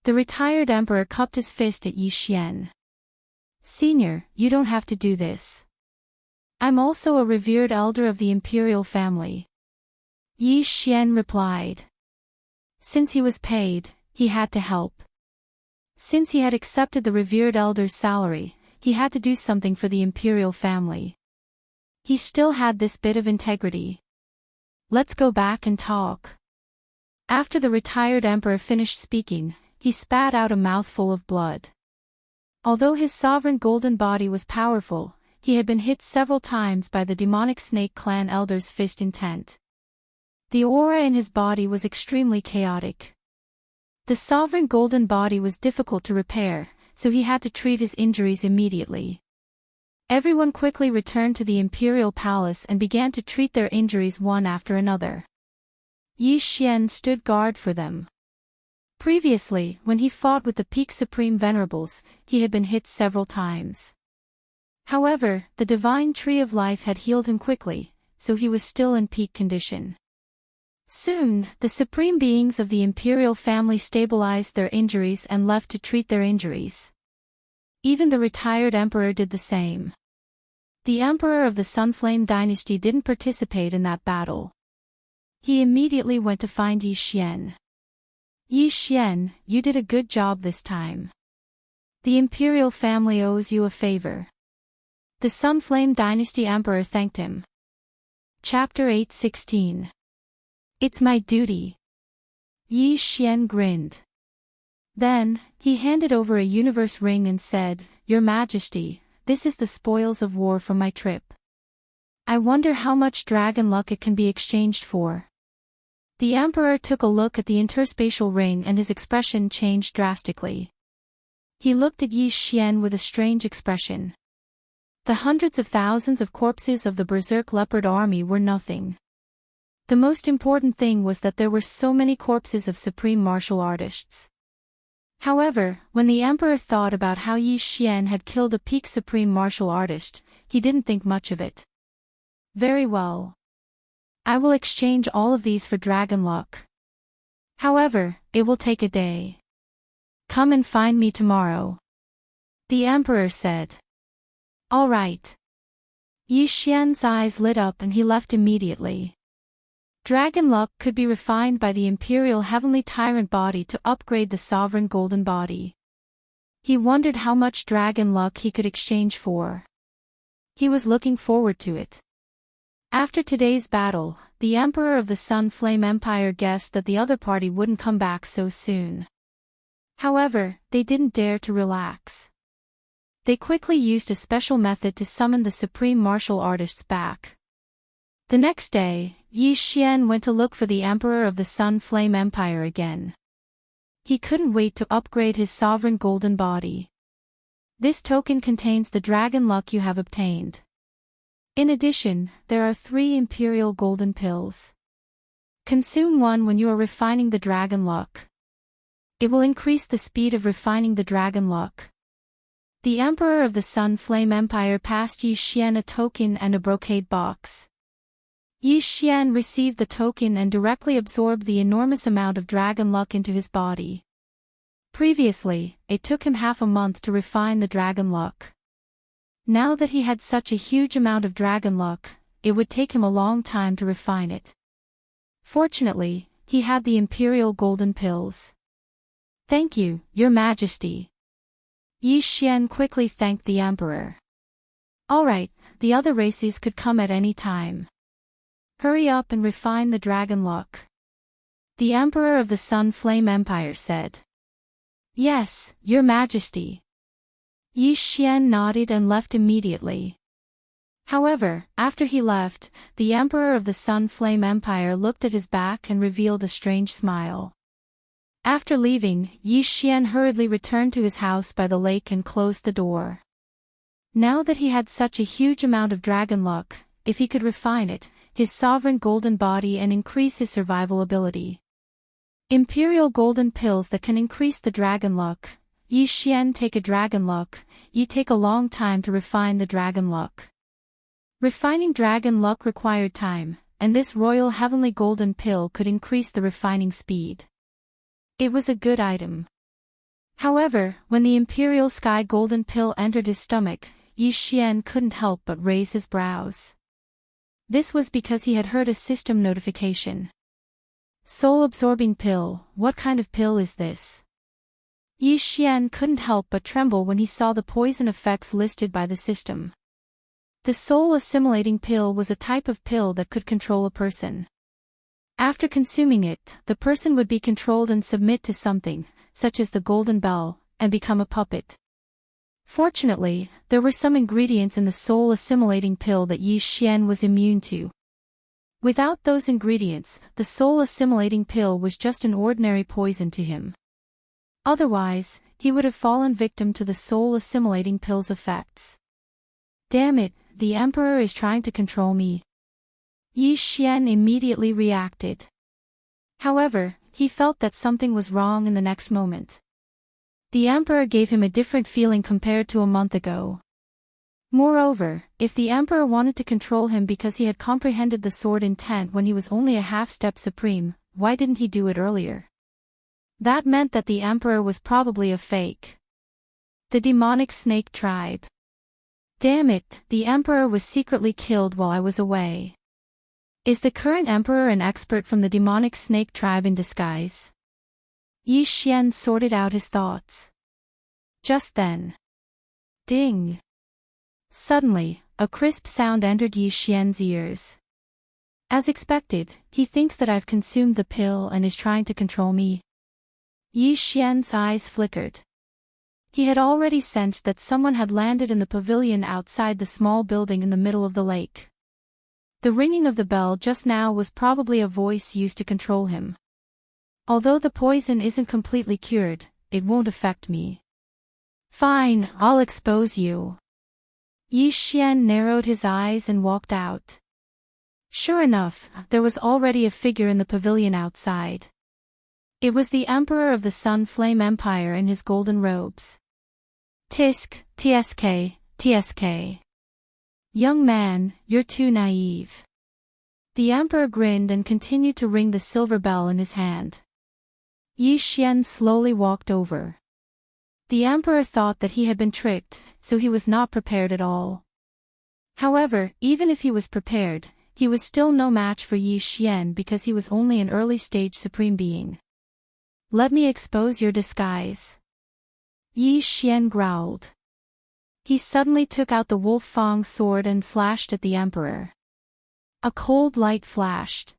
The retired emperor cupped his fist at Yi Xian. Senior, you don't have to do this. I'm also a revered elder of the imperial family. Yi Xian replied. Since he was paid, he had to help. Since he had accepted the revered elder's salary, he had to do something for the imperial family. He still had this bit of integrity. Let's go back and talk. After the retired emperor finished speaking, he spat out a mouthful of blood. Although his sovereign golden body was powerful, he had been hit several times by the demonic snake clan elder's fist intent. The aura in his body was extremely chaotic. The sovereign golden body was difficult to repair, so he had to treat his injuries immediately. Everyone quickly returned to the imperial palace and began to treat their injuries one after another. Yi Xian stood guard for them. Previously, when he fought with the Peak Supreme Venerables, he had been hit several times. However, the Divine Tree of Life had healed him quickly, so he was still in peak condition. Soon, the supreme beings of the imperial family stabilized their injuries and left to treat their injuries. Even the retired emperor did the same. The emperor of the Sunflame dynasty didn't participate in that battle. He immediately went to find Yi Xian. Yi Xian, you did a good job this time. The imperial family owes you a favor. The Sunflame dynasty emperor thanked him. Chapter 8:16. It's my duty. Yi Xian grinned. Then, he handed over a universe ring and said, Your Majesty, this is the spoils of war from my trip. I wonder how much dragon luck it can be exchanged for. The emperor took a look at the interspatial ring and his expression changed drastically. He looked at Yi Xian with a strange expression. The hundreds of thousands of corpses of the Berserk Leopard army were nothing. The most important thing was that there were so many corpses of supreme martial artists. However, when the emperor thought about how Yi Xian had killed a peak supreme martial artist, he didn't think much of it. Very well. I will exchange all of these for dragon luck. However, it will take a day. Come and find me tomorrow. The emperor said. All right. Yi Xian's eyes lit up and he left immediately. Dragon luck could be refined by the imperial heavenly tyrant body to upgrade the sovereign golden body. He wondered how much dragon luck he could exchange for. He was looking forward to it. After today's battle, the emperor of the Sun Flame Empire guessed that the other party wouldn't come back so soon. However, they didn't dare to relax. They quickly used a special method to summon the supreme martial artists back. The next day, Yi Xian went to look for the emperor of the Sun Flame Empire again. He couldn't wait to upgrade his sovereign golden body. This token contains the dragon luck you have obtained. In addition, there are 3 imperial golden pills. Consume one when you are refining the dragon luck. It will increase the speed of refining the dragon luck. The emperor of the Sun Flame Empire passed Yi Xian a token and a brocade box. Yi Xian received the token and directly absorbed the enormous amount of dragon luck into his body. Previously, it took him half a month to refine the dragon luck. Now that he had such a huge amount of dragon luck, it would take him a long time to refine it. Fortunately, he had the imperial golden pills. Thank you, Your Majesty. Yi Xian quickly thanked the emperor. Alright, the other races could come at any time. Hurry up and refine the dragon luck. The emperor of the Sun Flame Empire said. Yes, Your Majesty. Yi Xian nodded and left immediately. However, after he left, the emperor of the Sun Flame Empire looked at his back and revealed a strange smile. After leaving, Yi Xian hurriedly returned to his house by the lake and closed the door. Now that he had such a huge amount of dragon luck, if he could refine it, his sovereign golden body and increase his survival ability. Imperial golden pills that can increase the dragon luck. Yi Xian take a dragon luck, you take a long time to refine the dragon luck. Refining dragon luck required time, and this royal heavenly golden pill could increase the refining speed. It was a good item. However, when the imperial sky golden pill entered his stomach, Yi Xian couldn't help but raise his brows. This was because he had heard a system notification. Soul-absorbing pill, what kind of pill is this? Yi Xian couldn't help but tremble when he saw the poison effects listed by the system. The soul-assimilating pill was a type of pill that could control a person. After consuming it, the person would be controlled and submit to something, such as the golden bell, and become a puppet. Fortunately, there were some ingredients in the soul-assimilating pill that Yi Xian was immune to. Without those ingredients, the soul-assimilating pill was just an ordinary poison to him. Otherwise, he would have fallen victim to the soul-assimilating pill's effects. Damn it, the Emperor is trying to control me. Yi Xian immediately reacted. However, he felt that something was wrong in the next moment. The Emperor gave him a different feeling compared to a month ago. Moreover, if the Emperor wanted to control him because he had comprehended the sword intent when he was only a half-step supreme, why didn't he do it earlier? That meant that the Emperor was probably a fake. The demonic snake tribe. Damn it, the Emperor was secretly killed while I was away. Is the current Emperor an expert from the demonic snake tribe in disguise? Yi Xian sorted out his thoughts. Just then. Ding! Suddenly, a crisp sound entered Yi Xian's ears. As expected, he thinks that I've consumed the pill and is trying to control me. Yi Xian's eyes flickered. He had already sensed that someone had landed in the pavilion outside the small building in the middle of the lake. The ringing of the bell just now was probably a voice used to control him. Although the poison isn't completely cured, it won't affect me. Fine, I'll expose you. Yi Xian narrowed his eyes and walked out. Sure enough, there was already a figure in the pavilion outside. It was the Emperor of the Sun Flame Empire in his golden robes. Tisk, tsk, tsk. Young man, you're too naive. The Emperor grinned and continued to ring the silver bell in his hand. Yi Xian slowly walked over. The Emperor thought that he had been tricked, so he was not prepared at all. However, even if he was prepared, he was still no match for Yi Xian because he was only an early-stage supreme being. Let me expose your disguise. Yi Xian growled. He suddenly took out the Wolf Fang sword and slashed at the Emperor. A cold light flashed.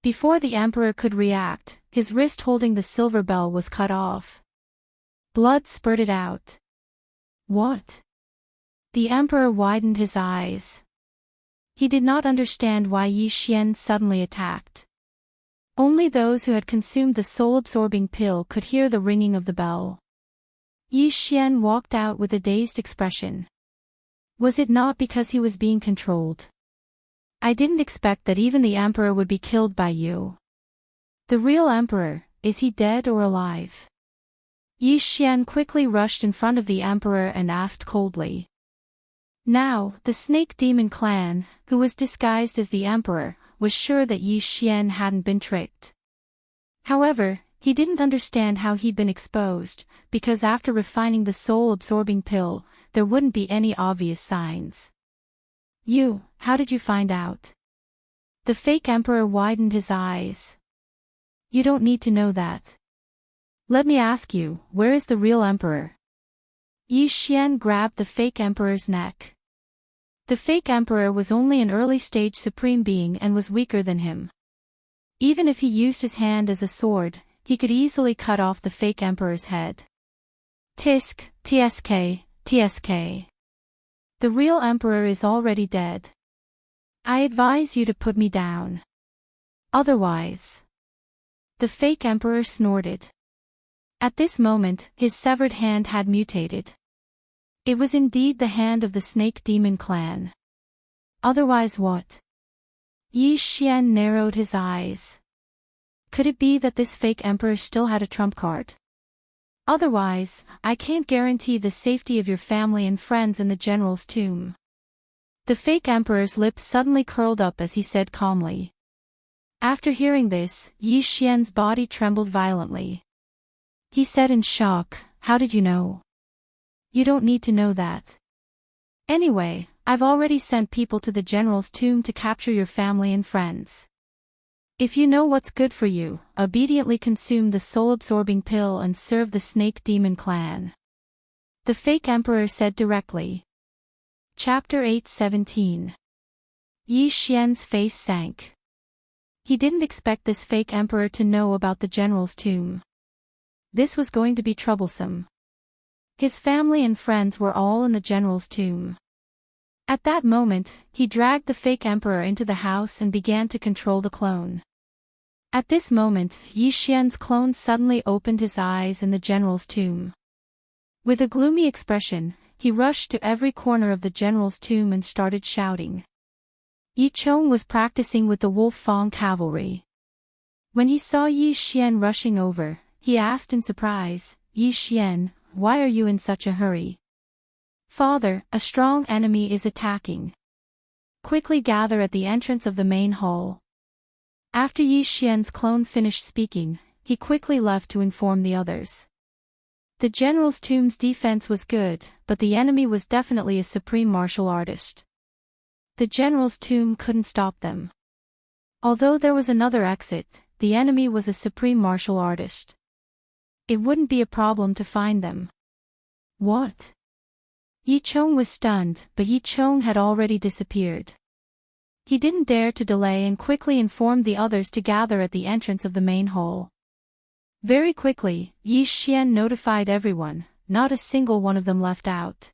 Before the Emperor could react, his wrist holding the silver bell was cut off. Blood spurted out. What? The Emperor widened his eyes. He did not understand why Yi Xian suddenly attacked. Only those who had consumed the soul-absorbing pill could hear the ringing of the bell. Yi Xian walked out with a dazed expression. Was it not because he was being controlled? I didn't expect that even the Emperor would be killed by you. The real Emperor, is he dead or alive? Yi Xian quickly rushed in front of the Emperor and asked coldly. Now, the Snake Demon clan, who was disguised as the Emperor, was sure that Yi Xian hadn't been tricked. However, he didn't understand how he'd been exposed, because after refining the soul-absorbing pill, there wouldn't be any obvious signs. How did you find out? The fake Emperor widened his eyes. You don't need to know that. Let me ask you, where is the real Emperor? Yi Xian grabbed the fake Emperor's neck. The fake Emperor was only an early-stage supreme being and was weaker than him. Even if he used his hand as a sword, he could easily cut off the fake Emperor's head. Tisk, tsk, tsk. The real Emperor is already dead. I advise you to put me down. Otherwise. The fake Emperor snorted. At this moment, his severed hand had mutated. It was indeed the hand of the Snake Demon clan. Otherwise what? Yi Xian narrowed his eyes. Could it be that this fake Emperor still had a trump card? Otherwise, I can't guarantee the safety of your family and friends in the general's tomb. The fake Emperor's lips suddenly curled up as he said calmly. After hearing this, Yi Xian's body trembled violently. He said in shock, "How did you know?" You don't need to know that. Anyway, I've already sent people to the general's tomb to capture your family and friends. If you know what's good for you, obediently consume the soul-absorbing pill and serve the Snake Demon clan. The fake Emperor said directly. Chapter 8:17. Yi Xian's face sank. He didn't expect this fake Emperor to know about the general's tomb. This was going to be troublesome. His family and friends were all in the general's tomb. At that moment, he dragged the fake emperor into the house and began to control the clone. At this moment, Yi Xian's clone suddenly opened his eyes in the general's tomb. With a gloomy expression, he rushed to every corner of the general's tomb and started shouting. Yi Chong was practicing with the Wolf Fang cavalry. When he saw Yi Xian rushing over, he asked in surprise, "Yi Xian, why are you in such a hurry?" "Father, a strong enemy is attacking. Quickly gather at the entrance of the main hall." After Yi Xian's clone finished speaking, he quickly left to inform the others. The general's tomb's defense was good, but the enemy was definitely a supreme martial artist. The general's tomb couldn't stop them. Although there was another exit, the enemy was a supreme martial artist. It wouldn't be a problem to find them. What? Yi Chong was stunned, but Yi Chong had already disappeared. He didn't dare to delay and quickly informed the others to gather at the entrance of the main hall. Very quickly, Yi Xian notified everyone, not a single one of them left out.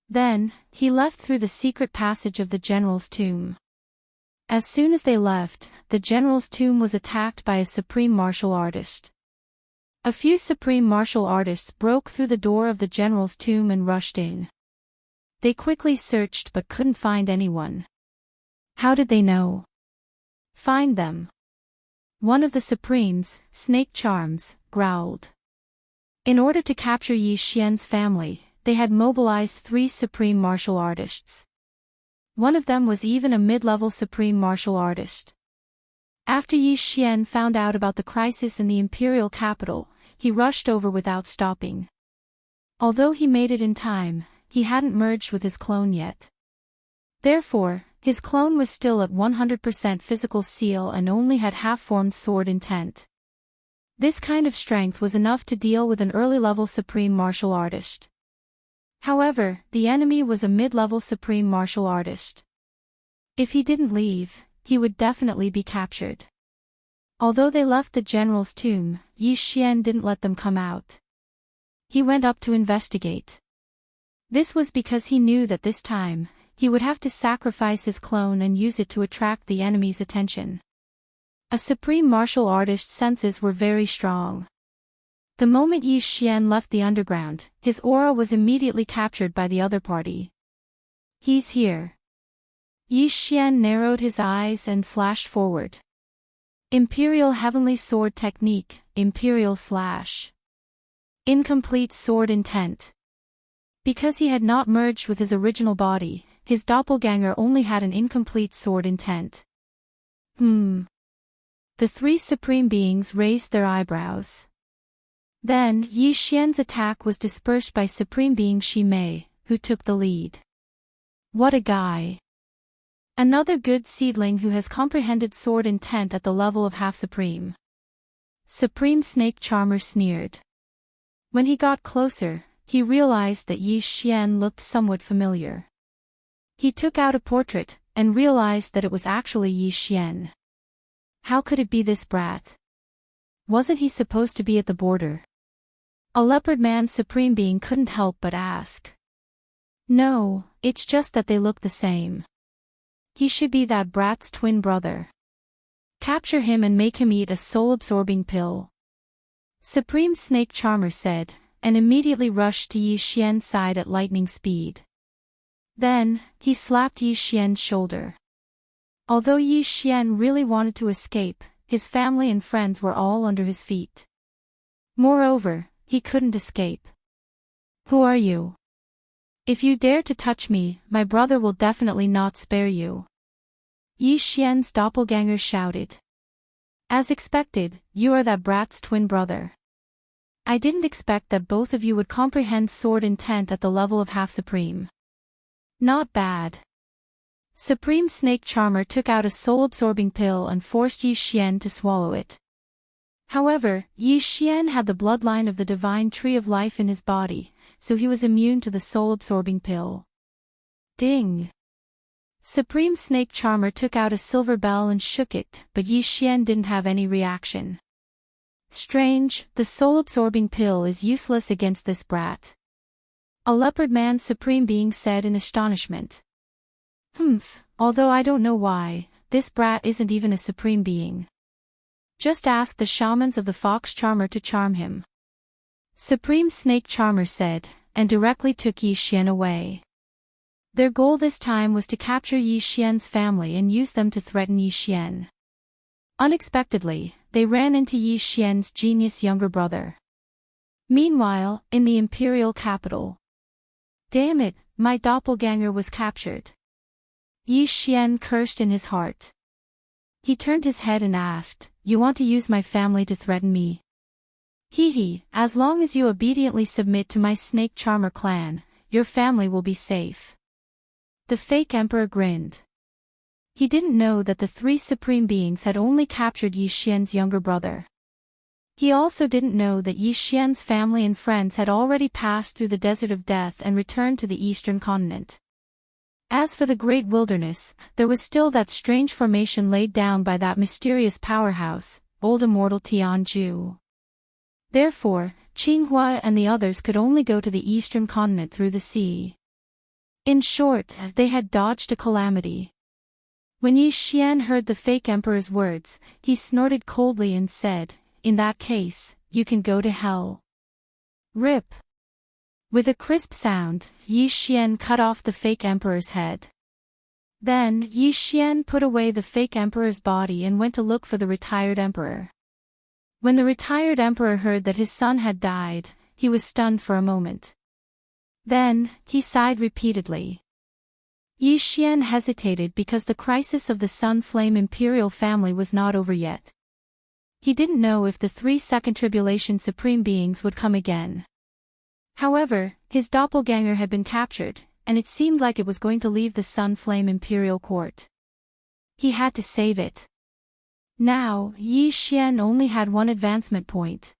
Then, he left through the secret passage of the general's tomb. As soon as they left, the general's tomb was attacked by a supreme martial artist. A few supreme martial artists broke through the door of the general's tomb and rushed in. They quickly searched but couldn't find anyone. How did they know? Find them. One of the supremes, Snake Charms, growled. In order to capture Yi Xian's family, they had mobilized 3 supreme martial artists. One of them was even a mid-level supreme martial artist. After Yi Xian found out about the crisis in the imperial capital, he rushed over without stopping. Although he made it in time, he hadn't merged with his clone yet. Therefore, his clone was still at 100% physical seal and only had half-formed sword intent. This kind of strength was enough to deal with an early-level supreme martial artist. However, the enemy was a mid-level supreme martial artist. If he didn't leave, he would definitely be captured. Although they left the general's tomb, Yi Xian didn't let them come out. He went up to investigate. This was because he knew that this time, he would have to sacrifice his clone and use it to attract the enemy's attention. A supreme martial artist's senses were very strong. The moment Yi Xian left the underground, his aura was immediately captured by the other party. "He's here." Yi Xian narrowed his eyes and slashed forward. Imperial Heavenly Sword Technique, Imperial Slash. Incomplete sword intent. Because he had not merged with his original body, his doppelganger only had an incomplete sword intent. The 3 supreme beings raised their eyebrows. Then, Yi Xian's attack was dispersed by Supreme Being Shi Mei, who took the lead. What a guy! Another good seedling who has comprehended sword intent at the level of half-supreme. Supreme Snake Charmer sneered. When he got closer, he realized that Yi Xian looked somewhat familiar. He took out a portrait, and realized that it was actually Yi Xian. How could it be this brat? Wasn't he supposed to be at the border? A leopard man supreme being couldn't help but ask. No, it's just that they look the same. He should be that brat's twin brother. Capture him and make him eat a soul-absorbing pill. Supreme Snake Charmer said, and immediately rushed to Yi Xian's side at lightning speed. Then, he slapped Yi Xian's shoulder. Although Yi Xian really wanted to escape, his family and friends were all under his feet. Moreover, he couldn't escape. Who are you? If you dare to touch me, my brother will definitely not spare you. Yi Xian's doppelganger shouted. As expected, you are that brat's twin brother. I didn't expect that both of you would comprehend sword intent at the level of half-supreme. Not bad. Supreme Snake Charmer took out a soul-absorbing pill and forced Yi Xian to swallow it. However, Yi Xian had the bloodline of the divine tree of life in his body, so he was immune to the soul-absorbing pill. Ding! Supreme Snake Charmer took out a silver bell and shook it, but Yi Xian didn't have any reaction. Strange, the soul-absorbing pill is useless against this brat. A leopard man supreme being said in astonishment. Although I don't know why, this brat isn't even a supreme being. Just ask the shamans of the fox charmer to charm him. Supreme Snake Charmer said, and directly took Yi Xian away. Their goal this time was to capture Yi Xian's family and use them to threaten Yi Xian. Unexpectedly, they ran into Yi Xian's genius younger brother. Meanwhile, in the imperial capital. Damn it, my doppelganger was captured. Yi Xian cursed in his heart. He turned his head and asked, "You want to use my family to threaten me?" Hee, as long as you obediently submit to my Snake Charmer clan, your family will be safe. The fake emperor grinned. He didn't know that the three supreme beings had only captured Yi Xian's younger brother. He also didn't know that Yi Xian's family and friends had already passed through the desert of death and returned to the eastern continent. As for the great wilderness, there was still that strange formation laid down by that mysterious powerhouse, old immortal Tianju. Therefore, Qinghua and the others could only go to the eastern continent through the sea. In short, they had dodged a calamity. When Yi Xian heard the fake emperor's words, he snorted coldly and said, "In that case, you can go to hell." Rip. With a crisp sound, Yi Xian cut off the fake emperor's head. Then, Yi Xian put away the fake emperor's body and went to look for the retired emperor. When the retired emperor heard that his son had died, he was stunned for a moment. Then, he sighed repeatedly. Yi Xian hesitated because the crisis of the Sun Flame imperial family was not over yet. He didn't know if the 3 Second Tribulation Supreme Beings would come again. However, his doppelganger had been captured, and it seemed like it was going to leave the Sun Flame imperial court. He had to save it. Now, Yi Xian only had 1 advancement point.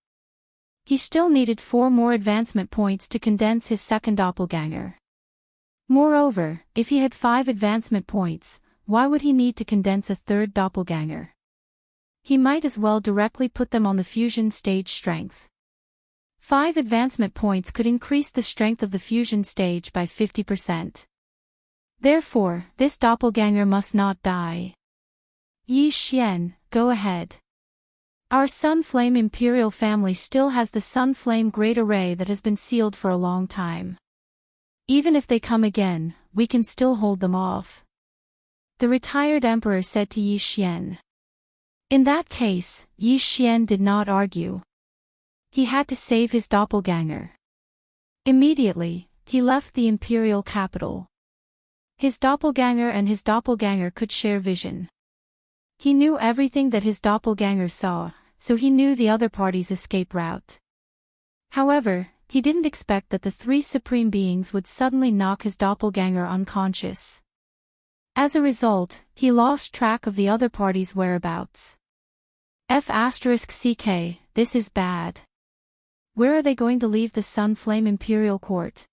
He still needed 4 more advancement points to condense his second doppelganger. Moreover, if he had 5 advancement points, why would he need to condense a third doppelganger? He might as well directly put them on the fusion stage strength. 5 advancement points could increase the strength of the fusion stage by 50%. Therefore, this doppelganger must not die. Yi Xian, go ahead. Our Sun Flame Imperial family still has the Sun Flame Great Array that has been sealed for a long time. Even if they come again, we can still hold them off. The retired emperor said to Yi Xian. In that case, Yi Xian did not argue. He had to save his doppelganger. Immediately, he left the imperial capital. His doppelganger and his doppelganger could share vision. He knew everything that his doppelganger saw, so he knew the other party's escape route. However, he didn't expect that the 3 supreme beings would suddenly knock his doppelganger unconscious. As a result, he lost track of the other party's whereabouts. F***CK, this is bad. Where are they going to leave the Sun Flame Imperial Court?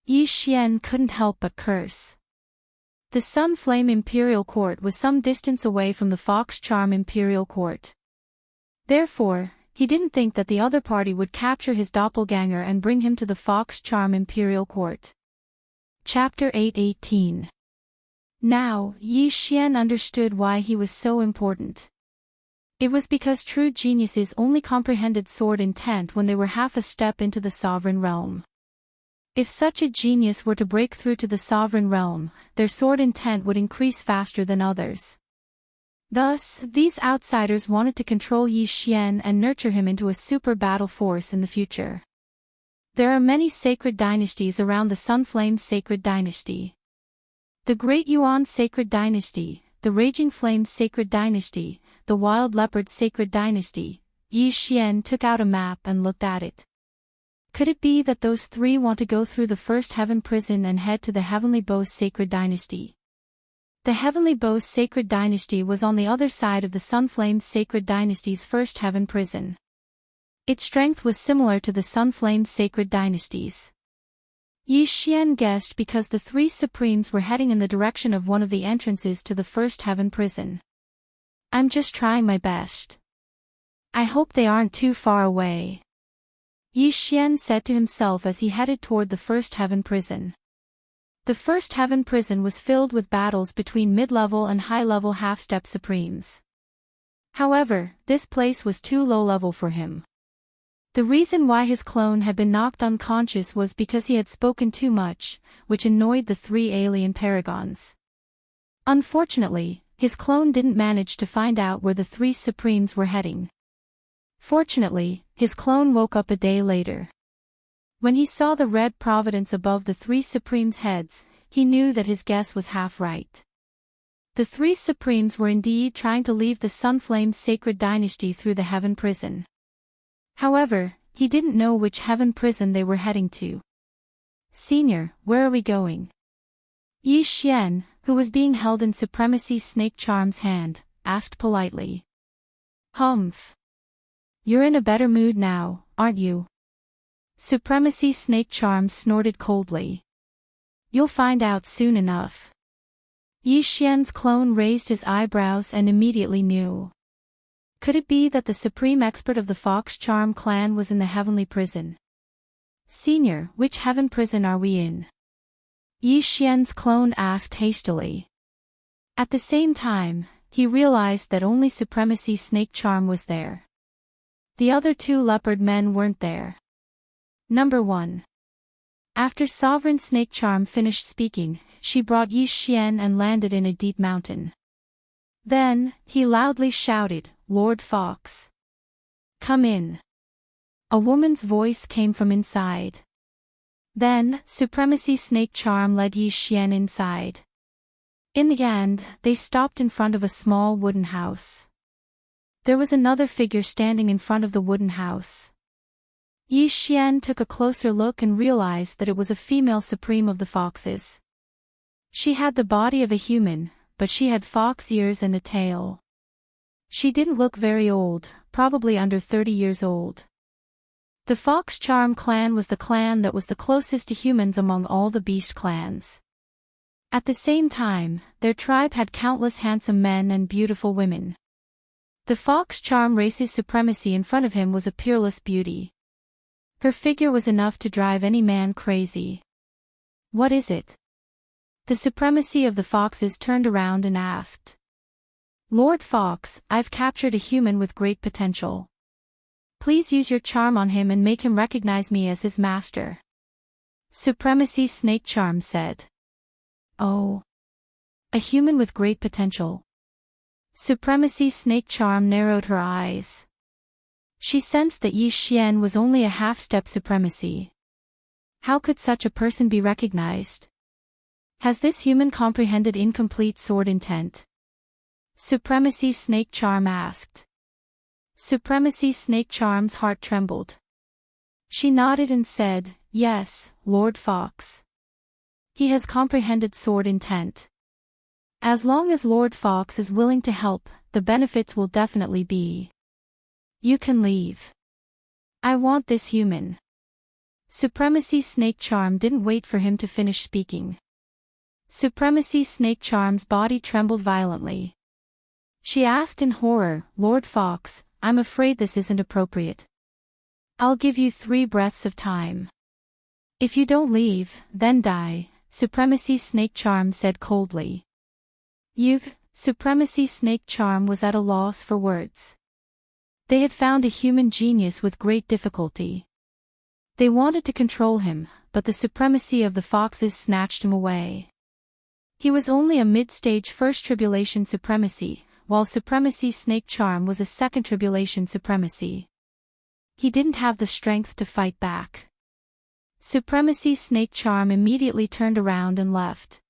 Yi Xian couldn't help but curse. The Sun Flame Imperial Court was some distance away from the Fox Charm Imperial Court. Therefore, he didn't think that the other party would capture his doppelganger and bring him to the Fox Charm Imperial Court. Chapter 8:18. Now, Yi Xian understood why he was so important. It was because true geniuses only comprehended sword intent when they were half a step into the sovereign realm. If such a genius were to break through to the sovereign realm, their sword intent would increase faster than others. Thus, these outsiders wanted to control Yi Xian and nurture him into a super battle force in the future. There are many sacred dynasties around the Sunflame Sacred Dynasty. The Great Yuan Sacred Dynasty, the Raging Flame Sacred Dynasty, the Wild Leopard Sacred Dynasty. Yi Xian took out a map and looked at it. Could it be that those 3 want to go through the First Heaven Prison and head to the Heavenly Bow Sacred Dynasty? The Heavenly Bow Sacred Dynasty was on the other side of the Sunflame Sacred Dynasty's First Heaven Prison. Its strength was similar to the Sunflame Sacred Dynasty's. Yi Xian guessed because the 3 Supremes were heading in the direction of one of the entrances to the First Heaven Prison. I'm just trying my best. I hope they aren't too far away. Yi Xian said to himself as he headed toward the First Heaven Prison. The first heaven prison was filled with battles between mid-level and high-level half-step supremes. However, this place was too low-level for him. The reason why his clone had been knocked unconscious was because he had spoken too much, which annoyed the three alien paragons. Unfortunately, his clone didn't manage to find out where the three supremes were heading. Fortunately, his clone woke up a day later. When he saw the red providence above the three supremes' heads, he knew that his guess was half right. The three supremes were indeed trying to leave the Sunflame's sacred dynasty through the heaven prison. However, he didn't know which heaven prison they were heading to. "Senior, where are we going?" Yi Xian, who was being held in Supremacy Snake Charm's hand, asked politely. "Humph. You're in a better mood now, aren't you?" Supremacy Snake Charm snorted coldly. "You'll find out soon enough." Yi Xian's clone raised his eyebrows and immediately knew. Could it be that the supreme expert of the Fox Charm clan was in the heavenly prison? "Senior, which heaven prison are we in?" Yi Xian's clone asked hastily. At the same time, he realized that only Supremacy Snake Charm was there. The other two leopard men weren't there. Number 1. After Sovereign Snake Charm finished speaking, she brought Yi Xian and landed in a deep mountain. Then, he loudly shouted, "Lord Fox! Come in!" A woman's voice came from inside. Then, Supremacy Snake Charm led Yi Xian inside. In the end, they stopped in front of a small wooden house. There was another figure standing in front of the wooden house. Yi Xian took a closer look and realized that it was a female supreme of the foxes. She had the body of a human, but she had fox ears and a tail. She didn't look very old, probably under 30 years old. The Fox Charm clan was the clan that was the closest to humans among all the beast clans. At the same time, their tribe had countless handsome men and beautiful women. The Fox Charm race's supremacy in front of him was a peerless beauty. Her figure was enough to drive any man crazy. "What is it?" The supremacy of the foxes turned around and asked. "Lord Fox, I've captured a human with great potential. Please use your charm on him and make him recognize me as his master." Supremacy Snake Charm said. "Oh. A human with great potential." Supremacy Snake Charm narrowed her eyes. She sensed that Yi Xian was only a half-step supremacy. How could such a person be recognized? Has this human comprehended incomplete sword intent? Supremacy Snake Charm asked. Supremacy Snake Charm's heart trembled. She nodded and said, "Yes, Lord Fox. He has comprehended sword intent. As long as Lord Fox is willing to help, the benefits will definitely be. You can leave. I want this human." Supremacy Snake Charm didn't wait for him to finish speaking. Supremacy Snake Charm's body trembled violently. She asked in horror, "Lord Fox, I'm afraid this isn't appropriate. I'll give you 3 breaths of time. If you don't leave, then die," Supremacy Snake Charm said coldly. Supremacy Snake Charm was at a loss for words. They had found a human genius with great difficulty. They wanted to control him, but the supremacy of the foxes snatched him away. He was only a mid-stage First Tribulation supremacy, while Supremacy Snake Charm was a Second Tribulation supremacy. He didn't have the strength to fight back. Supremacy Snake Charm immediately turned around and left.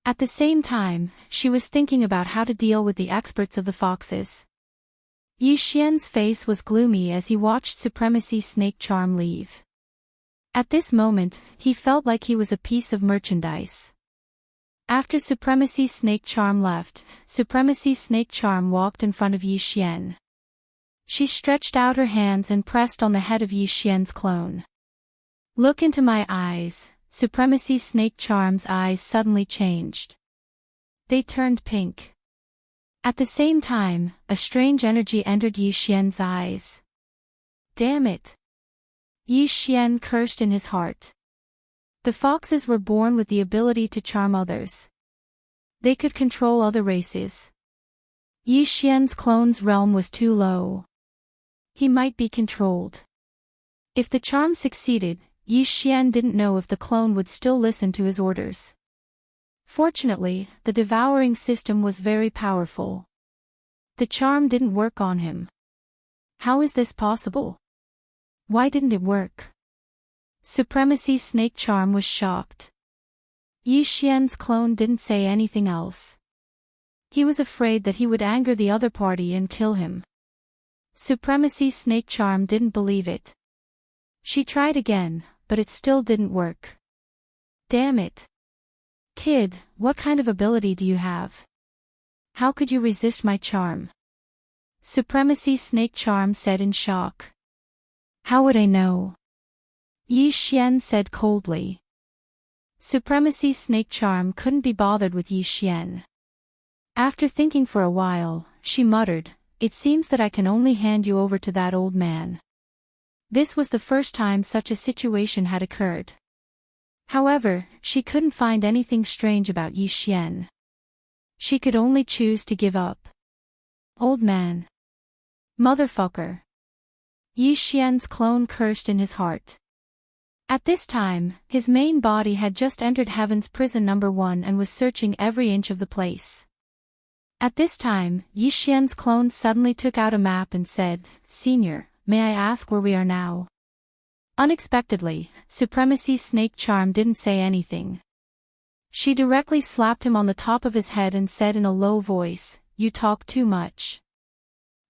At the same time, she was thinking about how to deal with the experts of the foxes. Yi Xian's face was gloomy as he watched Supremacy Snake Charm leave. At this moment, he felt like he was a piece of merchandise. After Supremacy Snake Charm left, Supremacy Snake Charm walked in front of Yi Xian. She stretched out her hands and pressed on the head of Yi Xian's clone. "Look into my eyes." Supremacy Snake Charm's eyes suddenly changed. They turned pink. At the same time, a strange energy entered Yi Xian's eyes. "Damn it!" Yi Xian cursed in his heart. The foxes were born with the ability to charm others. They could control other races. Yi Xian's clone's realm was too low. He might be controlled. If the charm succeeded, Yi Xian didn't know if the clone would still listen to his orders. Fortunately, the devouring system was very powerful. The charm didn't work on him. How is this possible? Why didn't it work? Supremacy Snake Charm was shocked. Yi Xian's clone didn't say anything else. He was afraid that he would anger the other party and kill him. Supremacy Snake Charm didn't believe it. She tried again, but it still didn't work. Damn it. Kid, what kind of ability do you have? How could you resist my charm? Supremacy Snake Charm said in shock. How would I know? Yi Xian said coldly. Supremacy Snake Charm couldn't be bothered with Yi Xian. After thinking for a while, she muttered, "It seems that I can only hand you over to that old man." This was the first time such a situation had occurred. However, she couldn't find anything strange about Yi Xian. She could only choose to give up. Old man. Motherfucker. Yi Xian's clone cursed in his heart. At this time, his main body had just entered Heaven's Prison number 1 and was searching every inch of the place. At this time, Yi Xian's clone suddenly took out a map and said, "Senior, may I ask where we are now?" Unexpectedly, Supremacy Snake Charm didn't say anything. She directly slapped him on the top of his head and said in a low voice, "You talk too much."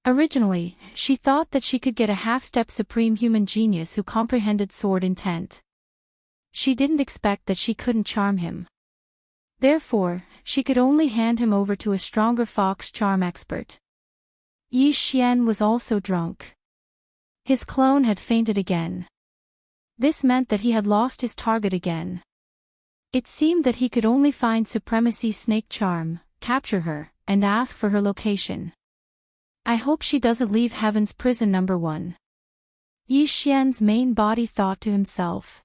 Originally, she thought that she could get a half-step supreme human genius who comprehended sword intent. She didn't expect that she couldn't charm him. Therefore, she could only hand him over to a stronger fox charm expert. Yi Xian was also drunk. His clone had fainted again. This meant that he had lost his target again. It seemed that he could only find Supremacy Snake Charm, capture her, and ask for her location. I hope she doesn't leave Heaven's Prison number 1. Yi Xian's main body thought to himself.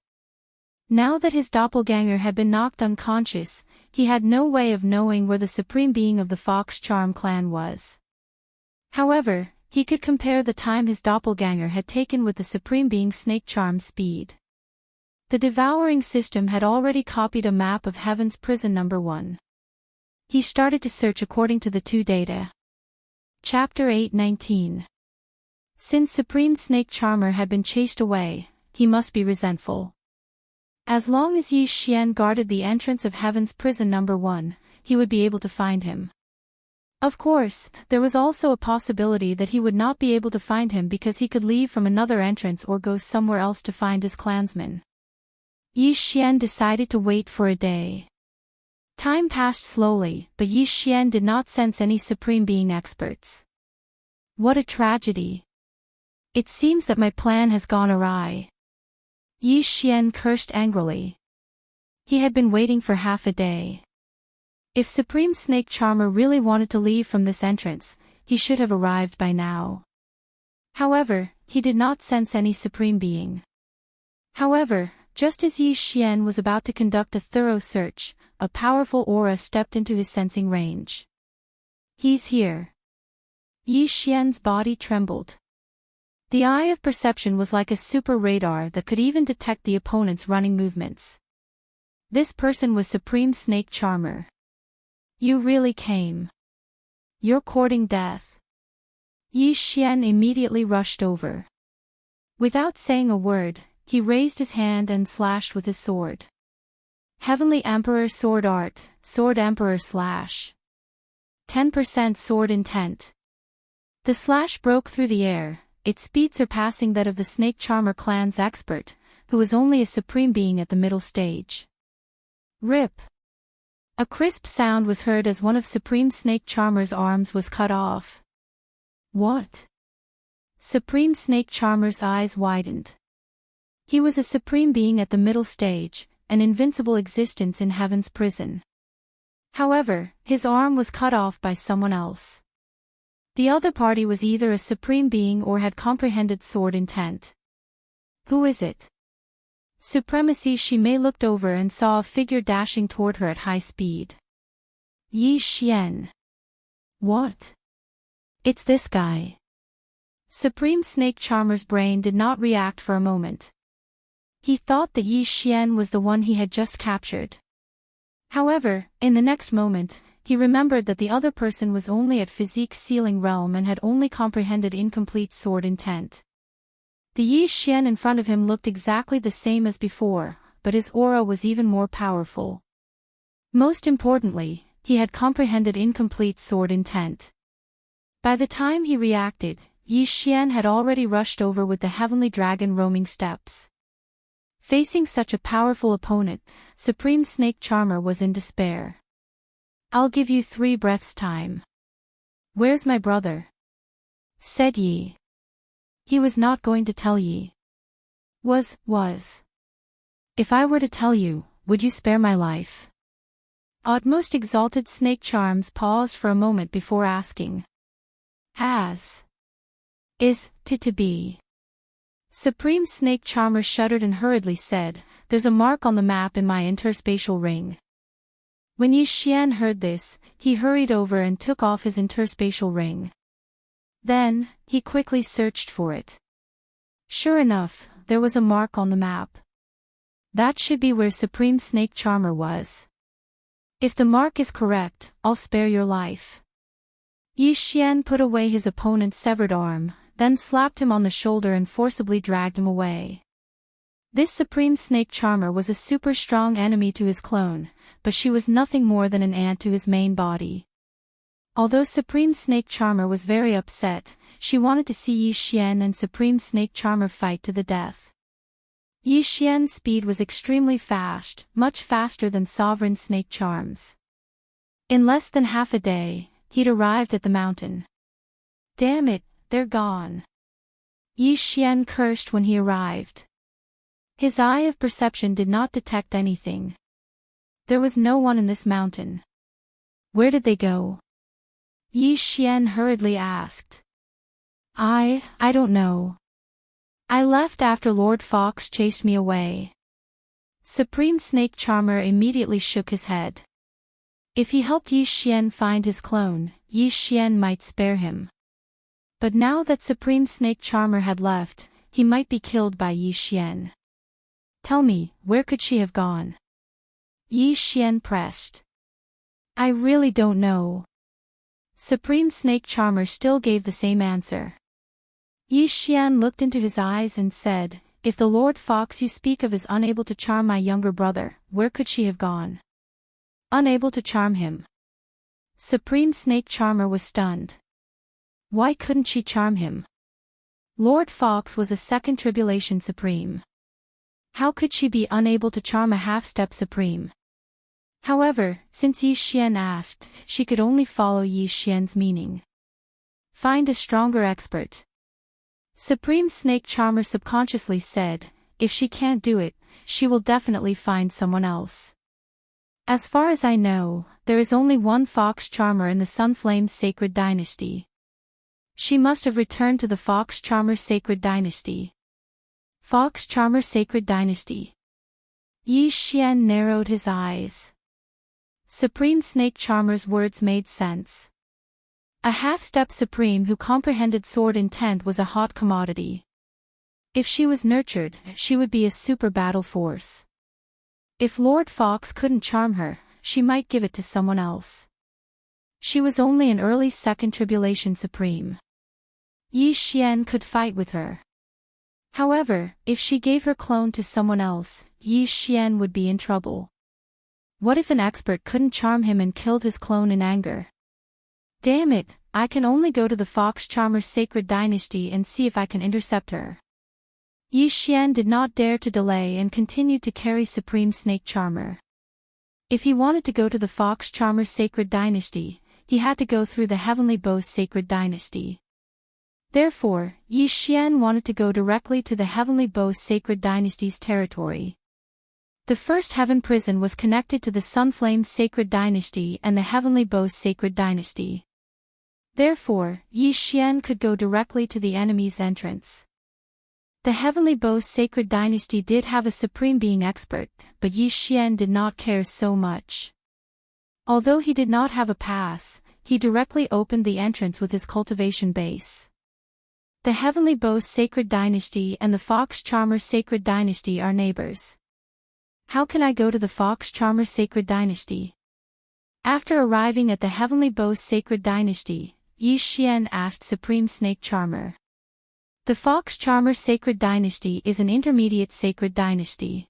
Now that his doppelganger had been knocked unconscious, he had no way of knowing where the supreme being of the Fox Charm clan was. However, he could compare the time his doppelganger had taken with the supreme being Snake Charm's speed. The devouring system had already copied a map of Heaven's Prison number 1. He started to search according to the two data. Chapter 8:19. Since Supreme Snake Charmer had been chased away, he must be resentful. As long as Yi Xian guarded the entrance of Heaven's Prison number 1, he would be able to find him. Of course, there was also a possibility that he would not be able to find him because he could leave from another entrance or go somewhere else to find his clansmen. Yi Xian decided to wait for a day. Time passed slowly, but Yi Xian did not sense any Supreme Being experts. What a tragedy. It seems that my plan has gone awry. Yi Xian cursed angrily. He had been waiting for half a day. If Supreme Snake Charmer really wanted to leave from this entrance, he should have arrived by now. However, he did not sense any Supreme Being. However, just as Yi Xian was about to conduct a thorough search, a powerful aura stepped into his sensing range. He's here. Yi Xian's body trembled. The eye of perception was like a super radar that could even detect the opponent's running movements. This person was Supreme Snake Charmer. You really came. You're courting death. Yi Xian immediately rushed over. Without saying a word, he raised his hand and slashed with his sword. Heavenly Emperor Sword Art, Sword Emperor Slash. 10% Sword Intent. The slash broke through the air, its speed surpassing that of the Snake Charmer clan's expert, who was only a supreme being at the middle stage. Rip. A crisp sound was heard as one of Supreme Snake Charmer's arms was cut off. What? Supreme Snake Charmer's eyes widened. He was a supreme being at the middle stage, an invincible existence in Heaven's Prison. However, his arm was cut off by someone else. The other party was either a supreme being or had comprehended sword intent. Who is it? Supremacy. She may looked over and saw a figure dashing toward her at high speed. Yi Xian. What? It's this guy. Supreme Snake Charmer's brain did not react for a moment. He thought that Yi Xian was the one he had just captured. However, in the next moment, he remembered that the other person was only at physique ceiling realm and had only comprehended incomplete sword intent. The Yi Xian in front of him looked exactly the same as before, but his aura was even more powerful. Most importantly, he had comprehended incomplete sword intent. By the time he reacted, Yi Xian had already rushed over with the heavenly dragon roaming steps. Facing such a powerful opponent, Supreme Snake Charmer was in despair. I'll give you 3 breaths time. Where's my brother? Said Yi. He was not going to tell Yi. Was. If I were to tell you, would you spare my life? Utmost exalted Snake Charms paused for a moment before asking. Is to be. Supreme Snake Charmer shuddered and hurriedly said, there's a mark on the map in my interspatial ring. When Yi Xian heard this, he hurried over and took off his interspatial ring. Then, he quickly searched for it. Sure enough, there was a mark on the map. That should be where Supreme Snake Charmer was. If the mark is correct, I'll spare your life. Yi Xian put away his opponent's severed arm, then slapped him on the shoulder and forcibly dragged him away. This Supreme Snake Charmer was a super strong enemy to his clone, but she was nothing more than an ant to his main body. Although Supreme Snake Charmer was very upset, she wanted to see Yi Xian and Supreme Snake Charmer fight to the death. Yi Xian's speed was extremely fast, much faster than Sovereign Snake Charms. In less than half a day, he'd arrived at the mountain. Damn it, they're gone. Yi Xian cursed when he arrived. His eye of perception did not detect anything. There was no one in this mountain. Where did they go? Yi Xian hurriedly asked. I don't know. I left after Lord Fox chased me away. Supreme Snake Charmer immediately shook his head. If he helped Yi Xian find his clone, Yi Xian might spare him. But now that Supreme Snake Charmer had left, he might be killed by Yi Xian. Tell me, where could she have gone? Yi Xian pressed. I really don't know. Supreme Snake Charmer still gave the same answer. Yi Xian looked into his eyes and said, if the Lord Fox you speak of is unable to charm my younger brother, where could she have gone? Unable to charm him. Supreme Snake Charmer was stunned. Why couldn't she charm him? Lord Fox was a second Tribulation Supreme. How could she be unable to charm a half-step Supreme? However, since Yi Xian asked, she could only follow Yi Xian's meaning. Find a stronger expert. Supreme Snake Charmer subconsciously said, if she can't do it, she will definitely find someone else. As far as I know, there is only one Fox Charmer in the Sunflame Sacred Dynasty. She must have returned to the Fox Charmer Sacred Dynasty. Fox Charmer Sacred Dynasty. Yi Xian narrowed his eyes. Supreme Snake Charmer's words made sense. A half-step Supreme who comprehended sword intent was a hot commodity. If she was nurtured, she would be a super battle force. If Lord Fox couldn't charm her, she might give it to someone else. She was only an early second Tribulation Supreme. Yi Xian could fight with her. However, if she gave her clone to someone else, Yi Xian would be in trouble. What if an expert couldn't charm him and killed his clone in anger? Damn it, I can only go to the Fox Charmer Sacred Dynasty and see if I can intercept her. Yi Xian did not dare to delay and continued to carry Supreme Snake Charmer. If he wanted to go to the Fox Charmer Sacred Dynasty, he had to go through the Heavenly Bow Sacred Dynasty. Therefore, Yi Xian wanted to go directly to the Heavenly Bow Sacred Dynasty's territory. The first Heaven Prison was connected to the Sunflame Sacred Dynasty and the Heavenly Bow Sacred Dynasty. Therefore, Yi Xian could go directly to the enemy's entrance. The Heavenly Bow's sacred dynasty did have a supreme being expert, but Yi Xian did not care so much. Although he did not have a pass, he directly opened the entrance with his cultivation base. The Heavenly Bow's sacred dynasty and the Fox Charmer sacred dynasty are neighbors. How can I go to the Fox Charmer sacred dynasty? After arriving at the Heavenly Bow's sacred dynasty, Yi Xian asked Supreme Snake Charmer. The Fox Charmer sacred dynasty is an intermediate sacred dynasty.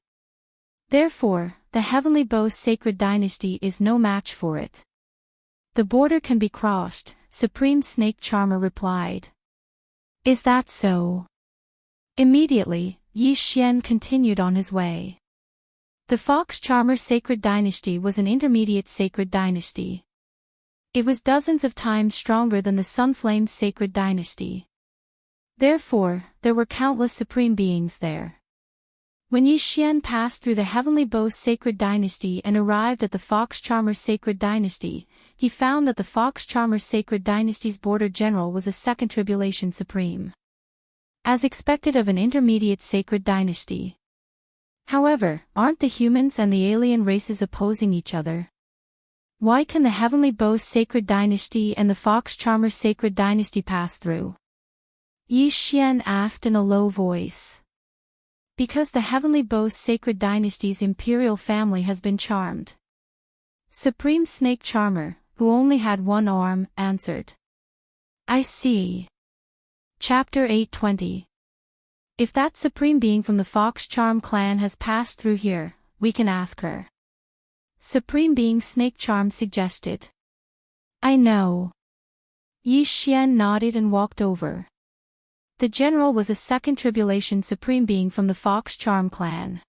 Therefore, the Heavenly Bow's sacred dynasty is no match for it. The border can be crossed, Supreme Snake Charmer replied. Is that so? Immediately, Yi Xian continued on his way. The Fox Charmer sacred dynasty was an intermediate sacred dynasty. It was dozens of times stronger than the Sunflame's sacred dynasty. Therefore, there were countless supreme beings there. When Yi Xian passed through the Heavenly Bow's sacred dynasty and arrived at the Fox Charmer sacred dynasty, he found that the Fox Charmer sacred dynasty's border general was a second tribulation supreme. As expected of an intermediate sacred dynasty. However, aren't the humans and the alien races opposing each other? Why can the Heavenly Bow's sacred dynasty and the Fox Charmer sacred dynasty pass through? Yi Xian asked in a low voice. Because the Heavenly Bow's sacred dynasty's imperial family has been charmed. Supreme Snake Charmer, who only had one arm, answered. I see. Chapter 820. If that supreme being from the Fox Charm clan has passed through here, we can ask her. Supreme being Snake Charm suggested. I know. Yi Xian nodded and walked over. The general was a second tribulation supreme being from the Fox Charm clan.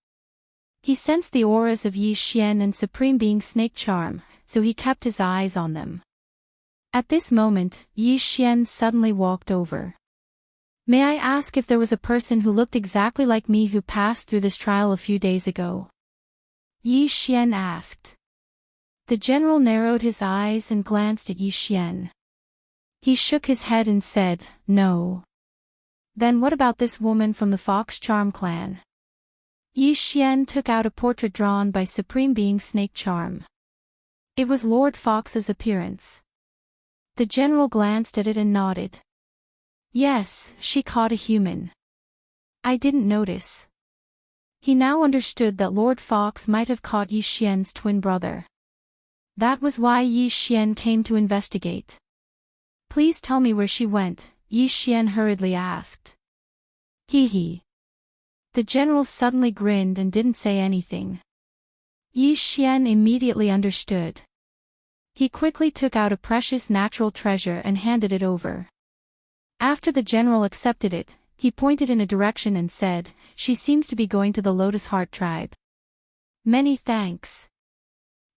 He sensed the auras of Yi Xian and supreme being Snake Charm, so he kept his eyes on them. At this moment, Yi Xian suddenly walked over. May I ask if there was a person who looked exactly like me who passed through this trial a few days ago? Yi Xian asked. The general narrowed his eyes and glanced at Yi Xian. He shook his head and said, no. Then what about this woman from the Fox Charm clan? Yi Xian took out a portrait drawn by Supreme Being Snake Charm. It was Lord Fox's appearance. The general glanced at it and nodded. Yes, she caught a human. I didn't notice. He now understood that Lord Fox might have caught Yi Xian's twin brother. That was why Yi Xian came to investigate. Please tell me where she went, Yi Xian hurriedly asked. Hee. The general suddenly grinned and didn't say anything. Yi Xian immediately understood. He quickly took out a precious natural treasure and handed it over. After the general accepted it, he pointed in a direction and said, she seems to be going to the Lotus Heart tribe. Many thanks.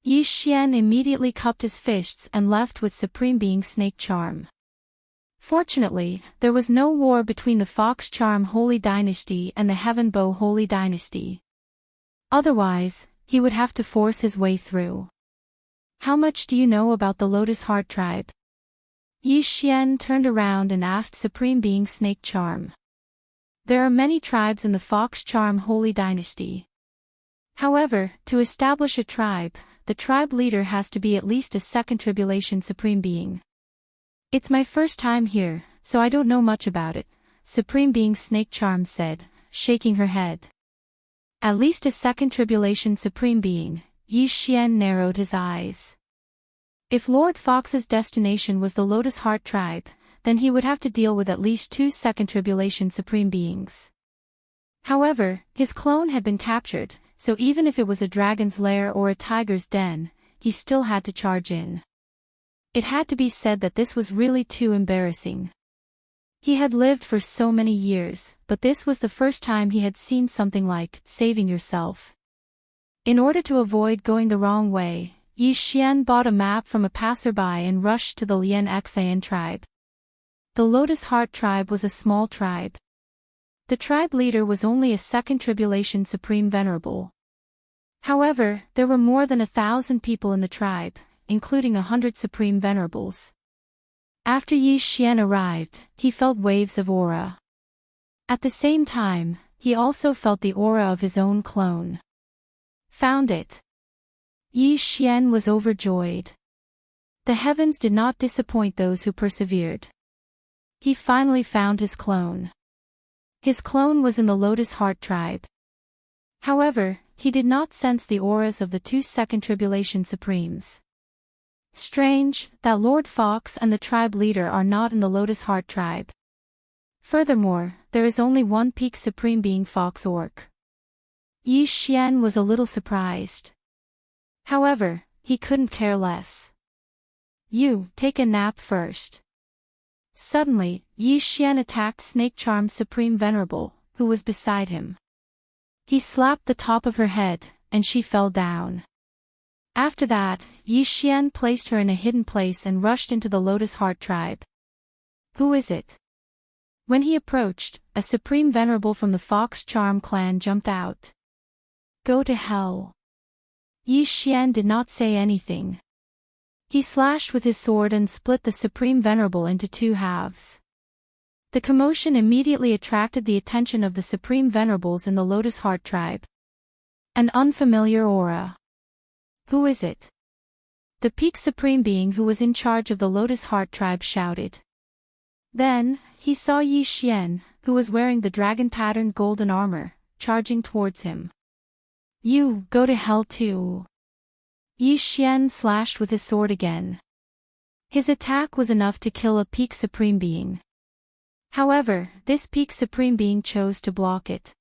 Yi Xian immediately cupped his fists and left with Supreme Being Snake Charm. Fortunately, there was no war between the Fox Charm Holy Dynasty and the Heaven Bow Holy Dynasty. Otherwise, he would have to force his way through. How much do you know about the Lotus Heart tribe? Yi Xian turned around and asked Supreme Being Snake Charm. There are many tribes in the Fox Charm Holy Dynasty. However, to establish a tribe, the tribe leader has to be at least a second tribulation supreme being. It's my first time here, so I don't know much about it, Supreme Being Snake Charm said, shaking her head. At least a second tribulation supreme being, Yi Xian narrowed his eyes. If Lord Fox's destination was the Lotus Heart tribe, then he would have to deal with at least 2 second tribulation supreme beings. However, his clone had been captured, so even if it was a dragon's lair or a tiger's den, he still had to charge in. It had to be said that this was really too embarrassing. He had lived for so many years, but this was the first time he had seen something like saving yourself. In order to avoid going the wrong way, Yi Xian bought a map from a passerby and rushed to the Lian Xian tribe. The Lotus Heart tribe was a small tribe. The tribe leader was only a second tribulation supreme venerable. However, there were more than 1,000 people in the tribe, including 100 supreme venerables. After Yi Xian arrived, he felt waves of aura. At the same time, he also felt the aura of his own clone. Found it. Yi Xian was overjoyed. The heavens did not disappoint those who persevered. He finally found his clone. His clone was in the Lotus Heart tribe. However, he did not sense the auras of the two Second Tribulation Supremes. Strange, that Lord Fox and the tribe leader are not in the Lotus Heart tribe. Furthermore, there is only one peak Supreme Being Fox Orc. Yi Xian was a little surprised. However, he couldn't care less. You, take a nap first. Suddenly, Yi Xian attacked Snake Charm's Supreme Venerable, who was beside him. He slapped the top of her head, and she fell down. After that, Yi Xian placed her in a hidden place and rushed into the Lotus Heart tribe. Who is it? When he approached, a Supreme Venerable from the Fox Charm clan jumped out. Go to hell. Yi Xian did not say anything. He slashed with his sword and split the Supreme Venerable into two halves. The commotion immediately attracted the attention of the Supreme Venerables in the Lotus Heart tribe. An unfamiliar aura. Who is it? The peak Supreme Being who was in charge of the Lotus Heart tribe shouted. Then, he saw Yi Xian, who was wearing the dragon-patterned golden armor, charging towards him. You, go to hell too. Yi Xian slashed with his sword again. His attack was enough to kill a peak Supreme Being. However, this peak Supreme Being chose to block it.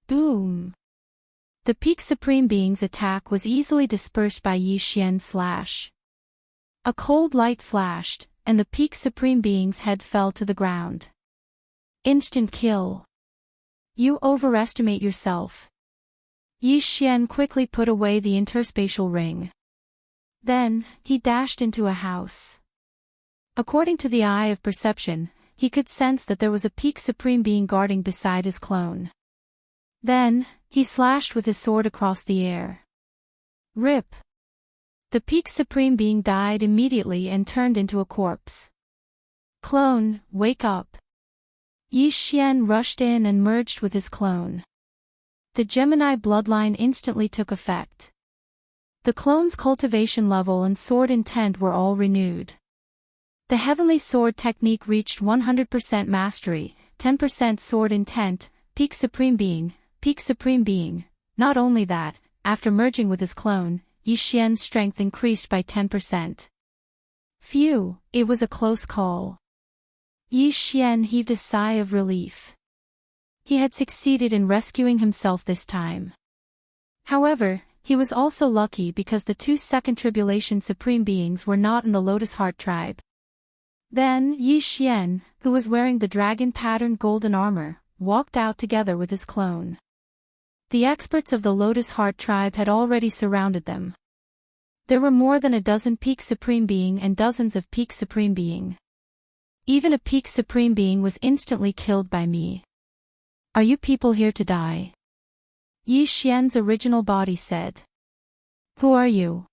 Boom! The peak Supreme Being's attack was easily dispersed by Yi Xian's slash. A cold light flashed, and the peak Supreme Being's head fell to the ground. Instant kill. You overestimate yourself. Yi Xian quickly put away the interspatial ring. Then, he dashed into a house. According to the eye of perception, he could sense that there was a peak Supreme Being guarding beside his clone. Then, he slashed with his sword across the air. Rip! The peak Supreme Being died immediately and turned into a corpse. Clone, wake up! Yi Xian rushed in and merged with his clone. The Gemini bloodline instantly took effect. The clone's cultivation level and sword intent were all renewed. The heavenly sword technique reached 100% mastery, 10% sword intent, peak Supreme Being, peak Supreme Being. Not only that, after merging with his clone, Yi Xian's strength increased by 10%. Phew, it was a close call. Yi Xian heaved a sigh of relief. He had succeeded in rescuing himself this time. However, he was also lucky because the two Second Tribulation Supreme Beings were not in the Lotus Heart tribe. Then, Yi Xian, who was wearing the dragon-patterned golden armor, walked out together with his clone. The experts of the Lotus Heart tribe had already surrounded them. There were more than a dozen peak Supreme Being and dozens of peak Supreme Being. Even a peak Supreme Being was instantly killed by me. Are you people here to die? Yi Xian's original body said. Who are you?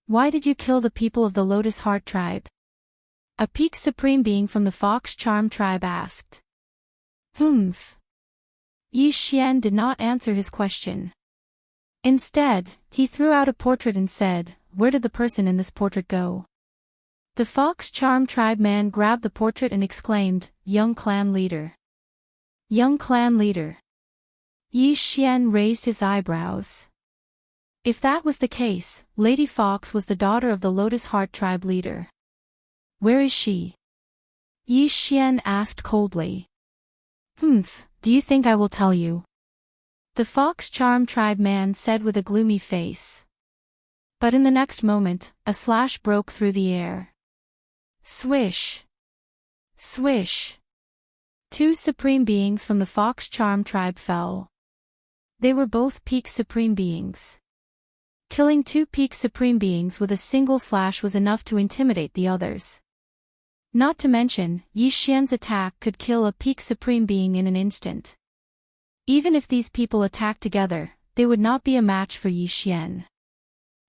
Why did you kill the people of the Lotus Heart tribe? A peak Supreme Being from the Fox Charm tribe asked. Humph. Yi Xian did not answer his question. Instead, he threw out a portrait and said, where did the person in this portrait go? The Fox Charm tribe man grabbed the portrait and exclaimed, young clan leader. Young clan leader. Yi Xian raised his eyebrows. If that was the case, Lady Fox was the daughter of the Lotus Heart tribe leader. Where is she? Yi Xian asked coldly. Humph, do you think I will tell you? The Fox Charm tribe man said with a gloomy face. But in the next moment, a slash broke through the air. Swish! Swish! Two Supreme Beings from the Fox Charm tribe fell. They were both peak Supreme Beings. Killing two peak Supreme Beings with a single slash was enough to intimidate the others. Not to mention, Yi Xian's attack could kill a peak Supreme Being in an instant. Even if these people attacked together, they would not be a match for Yi Xian.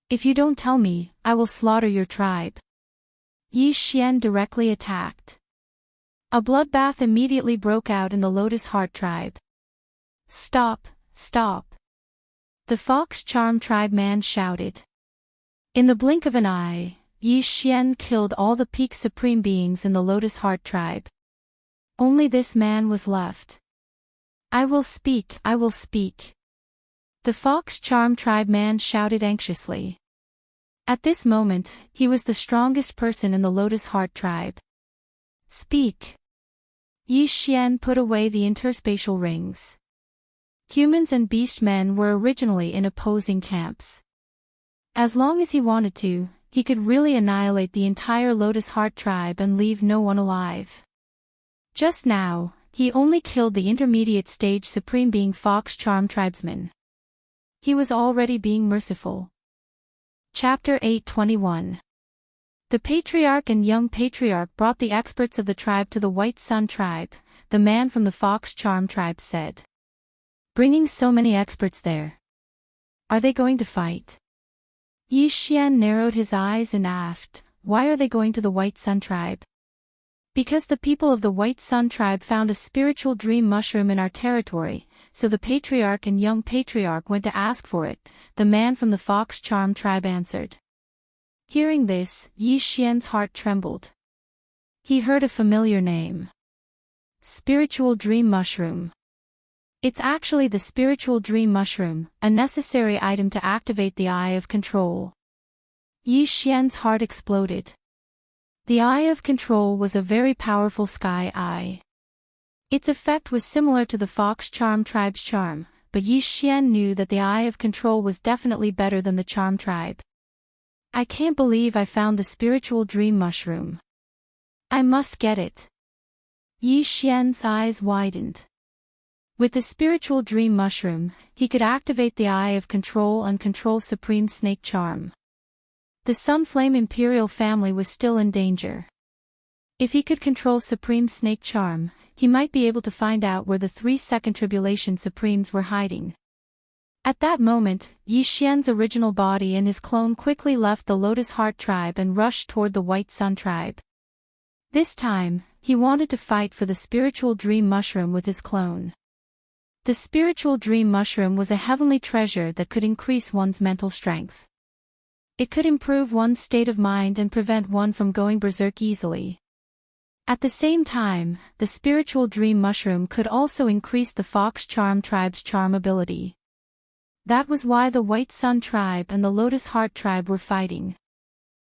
If you don't tell me, I will slaughter your tribe. Yi Xian directly attacked. A bloodbath immediately broke out in the Lotus Heart tribe. "Stop, stop!" the Fox Charm tribe man shouted. In the blink of an eye, Yi Xian killed all the peak supreme beings in the Lotus Heart tribe. Only this man was left. "I will speak, I will speak," the Fox Charm tribe man shouted anxiously. At this moment, he was the strongest person in the Lotus Heart tribe. "Speak." Yi Xian put away the interspatial rings. Humans and beast men were originally in opposing camps. As long as he wanted to, he could really annihilate the entire Lotus Heart tribe and leave no one alive. Just now, he only killed the intermediate stage supreme being Fox Charm tribesman. He was already being merciful. Chapter 8:21. The patriarch and young patriarch brought the experts of the tribe to the White Sun tribe, the man from the Fox Charm tribe said. "Bringing so many experts there. Are they going to fight?" Yi Xian narrowed his eyes and asked, "Why are they going to the White Sun tribe?" "Because the people of the White Sun tribe found a spiritual dream mushroom in our territory, so the patriarch and young patriarch went to ask for it," the man from the Fox Charm tribe answered. Hearing this, Yi Xian's heart trembled. He heard a familiar name. Spiritual dream mushroom. It's actually the spiritual dream mushroom, a necessary item to activate the Eye of Control. Yi Xian's heart exploded. The Eye of Control was a very powerful sky eye. Its effect was similar to the Fox Charm tribe's charm, but Yi Xian knew that the Eye of Control was definitely better than the Charm tribe. "I can't believe I found the spiritual dream mushroom. I must get it." Yi Xian's eyes widened. With the spiritual dream mushroom, he could activate the Eye of Control and control Supreme Snake Charm. The Sunflame Imperial family was still in danger. If he could control Supreme Snake Charm, he might be able to find out where the 3 Second Tribulation Supremes were hiding. At that moment, Yi Xian's original body and his clone quickly left the Lotus Heart tribe and rushed toward the White Sun tribe. This time, he wanted to fight for the spiritual dream mushroom with his clone. The spiritual dream mushroom was a heavenly treasure that could increase one's mental strength. It could improve one's state of mind and prevent one from going berserk easily. At the same time, the spiritual dream mushroom could also increase the Fox Charm tribe's charm ability. That was why the White Sun tribe and the Lotus Heart tribe were fighting.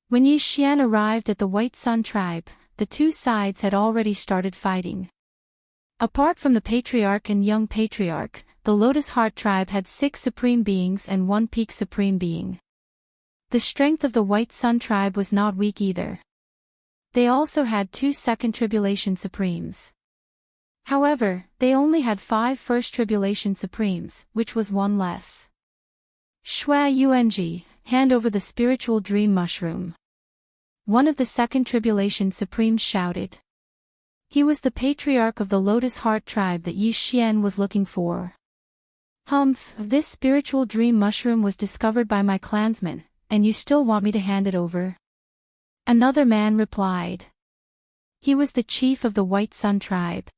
When Yi Xian arrived at the White Sun tribe, the two sides had already started fighting. Apart from the patriarch and young patriarch, the Lotus Heart tribe had 6 supreme beings and 1 peak supreme being. The strength of the White Sun tribe was not weak either. They also had 2 Second Tribulation Supremes. However, they only had 5 First Tribulation Supremes, which was 1 less. "Shui Yuanji, hand over the spiritual dream mushroom," one of the Second Tribulation Supremes shouted. He was the patriarch of the Lotus Heart tribe that Yi Xian was looking for. "Humph, this spiritual dream mushroom was discovered by my clansmen, and you still want me to hand it over?" Another man replied. He was the chief of the White Sun tribe.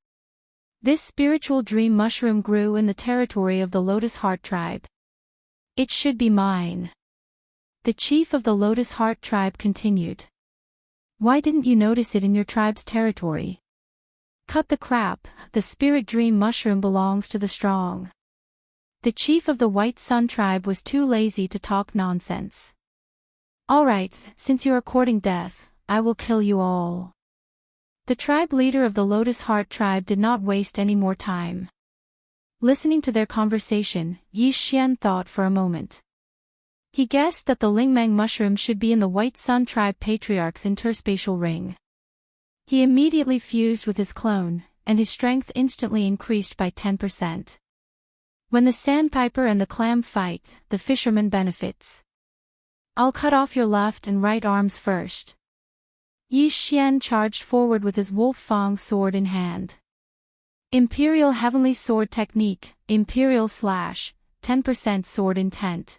This spiritual dream mushroom grew in the territory of the Lotus Heart tribe. "It should be mine," the chief of the Lotus Heart tribe continued. "Why didn't you notice it in your tribe's territory?" "Cut the crap, the spirit dream mushroom belongs to the strong." The chief of the White Sun tribe was too lazy to talk nonsense. "Alright, since you are courting death, I will kill you all." The tribe leader of the Lotus Heart tribe did not waste any more time. Listening to their conversation, Yi Xian thought for a moment. He guessed that the Lingmang mushroom should be in the White Sun tribe patriarch's interspatial ring. He immediately fused with his clone, and his strength instantly increased by 10%. When the sandpiper and the clam fight, the fisherman benefits. "I'll cut off your left and right arms first." Yi Xian charged forward with his wolf fang sword in hand. Imperial Heavenly Sword Technique, Imperial Slash, 10% Sword Intent.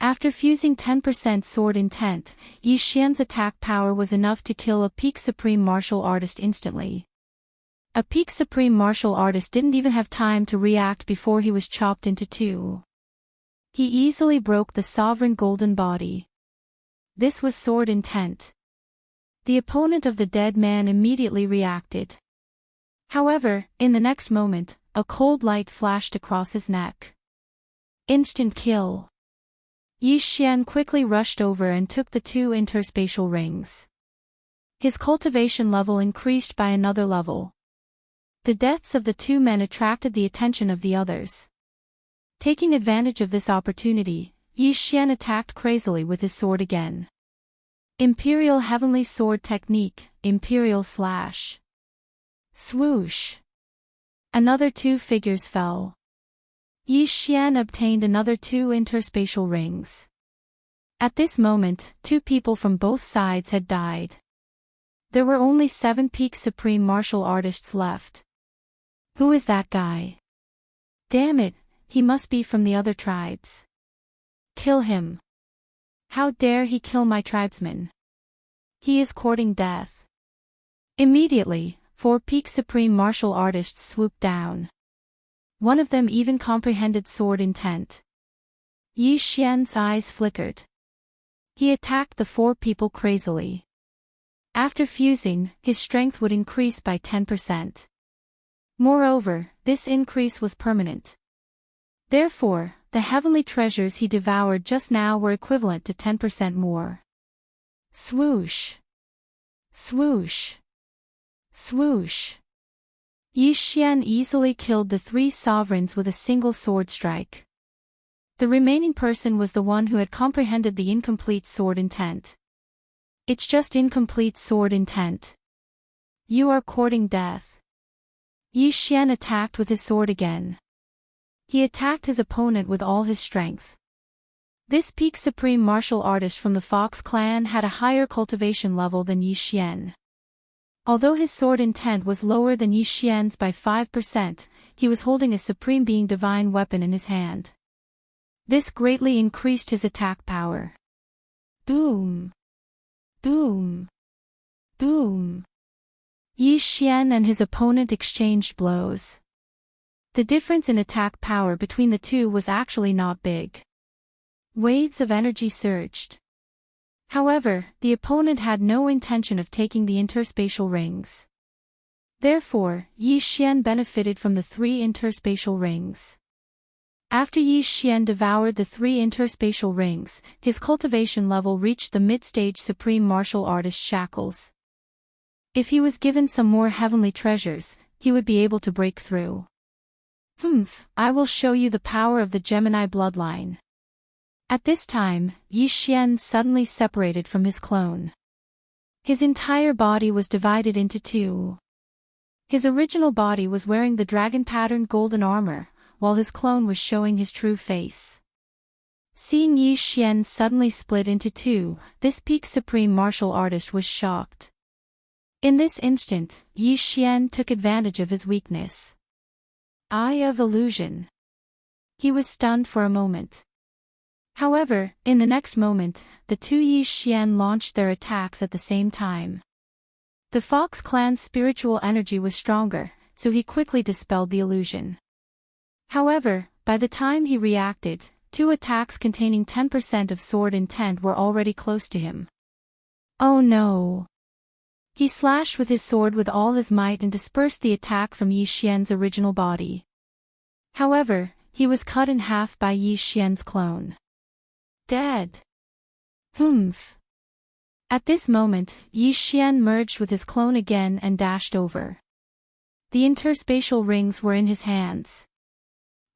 After fusing 10% Sword Intent, Yi Xian's attack power was enough to kill a peak supreme martial artist instantly. A peak supreme martial artist didn't even have time to react before he was chopped into two. He easily broke the sovereign golden body. This was sword intent. The opponent of the dead man immediately reacted. However, in the next moment, a cold light flashed across his neck. Instant kill. Yi Xian quickly rushed over and took the two interspatial rings. His cultivation level increased by another level. The deaths of the two men attracted the attention of the others. Taking advantage of this opportunity, Yi Xian attacked crazily with his sword again. Imperial Heavenly Sword Technique, Imperial Slash. Swoosh. Another two figures fell. Yi Xian obtained another two interspatial rings. At this moment, two people from both sides had died. There were only 7 peak supreme martial artists left. Who is that guy? Damn it, he must be from the other tribes. Kill him. How dare he kill my tribesman? He is courting death. Immediately, 4 peak supreme martial artists swooped down. One of them even comprehended sword intent. Yi Xian's eyes flickered. He attacked the 4 people crazily. After fusing, his strength would increase by 10%. Moreover, this increase was permanent. Therefore, the heavenly treasures he devoured just now were equivalent to 10% more. Swoosh. Swoosh. Swoosh. Yi Xian easily killed the 3 sovereigns with a single sword strike. The remaining person was the one who had comprehended the incomplete sword intent. It's just incomplete sword intent. You are courting death. Yi Xian attacked with his sword again. He attacked his opponent with all his strength. This peak supreme martial artist from the Fox clan had a higher cultivation level than Yi Xian. Although his sword intent was lower than Yi Xian's by 5%, he was holding a supreme being divine weapon in his hand. This greatly increased his attack power. Boom! Boom! Boom! Yi Xian and his opponent exchanged blows. The difference in attack power between the two was actually not big. Waves of energy surged. However, the opponent had no intention of taking the interspatial rings. Therefore, Yi Xian benefited from the 3 interspatial rings. After Yi Xian devoured the 3 interspatial rings, his cultivation level reached the mid-stage supreme martial artist shackles. If he was given some more heavenly treasures, he would be able to break through. I will show you the power of the Gemini bloodline. At this time, Yi Xian suddenly separated from his clone. His entire body was divided into 2. His original body was wearing the dragon-patterned golden armor, while his clone was showing his true face. Seeing Yi Xian suddenly split into 2, this peak supreme martial artist was shocked. In this instant, Yi Xian took advantage of his weakness. Eye of illusion. He was stunned for a moment. However, in the next moment, the 2 Yi Xian launched their attacks at the same time. The Fox clan's spiritual energy was stronger, so he quickly dispelled the illusion. However, by the time he reacted, 2 attacks containing 10% of sword intent were already close to him. Oh no! He slashed with his sword with all his might and dispersed the attack from Yi Xian's original body. However, he was cut in half by Yi Xian's clone. Dead. Humph. At this moment, Yi Xian merged with his clone again and dashed over. The interspatial rings were in his hands.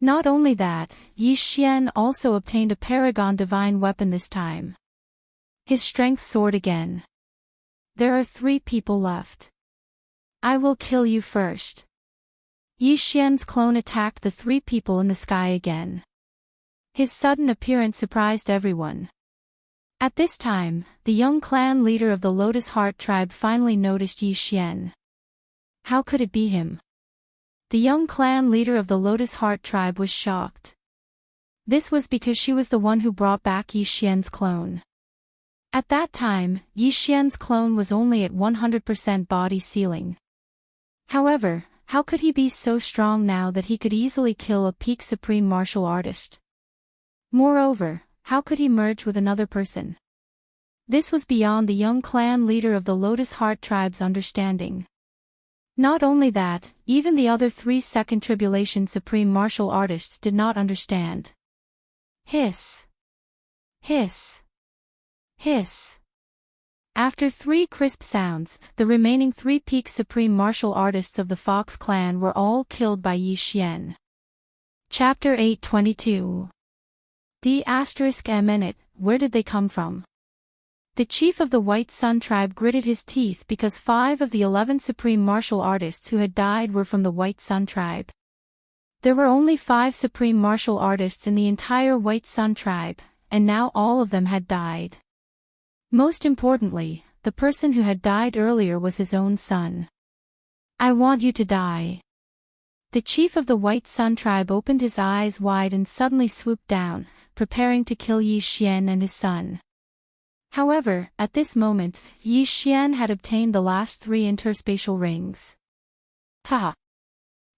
Not only that, Yi Xian also obtained a paragon divine weapon this time. His strength soared again. There are 3 people left. I will kill you first. Yi Xian's clone attacked the 3 people in the sky again. His sudden appearance surprised everyone. At this time, the young clan leader of the Lotus Heart tribe finally noticed Yi Xian. How could it be him? The young clan leader of the Lotus Heart tribe was shocked. This was because she was the one who brought back Yi Xian's clone. At that time, Yi Xian's clone was only at 100% body sealing. However, How could he be so strong now that he could easily kill a peak supreme martial artist? Moreover, how could he merge with another person? This was beyond the young clan leader of the Lotus Heart tribe's understanding. Not only that, even the other 3 Second Tribulation supreme martial artists did not understand. Hiss. Hiss. Hiss. After 3 crisp sounds, the remaining 3 peak supreme martial artists of the Fox clan were all killed by Yi Xian. Chapter 822. D***, where did they come from? The chief of the White Sun tribe gritted his teeth because 5 of the 11 supreme martial artists who had died were from the White Sun tribe. There were only 5 supreme martial artists in the entire White Sun tribe, and now all of them had died. Most importantly, the person who had died earlier was his own son. I want you to die. The chief of the White Sun tribe opened his eyes wide and suddenly swooped down, preparing to kill Yi Xian and his son. However, at this moment, Yi Xian had obtained the last 3 interspatial rings. Ha!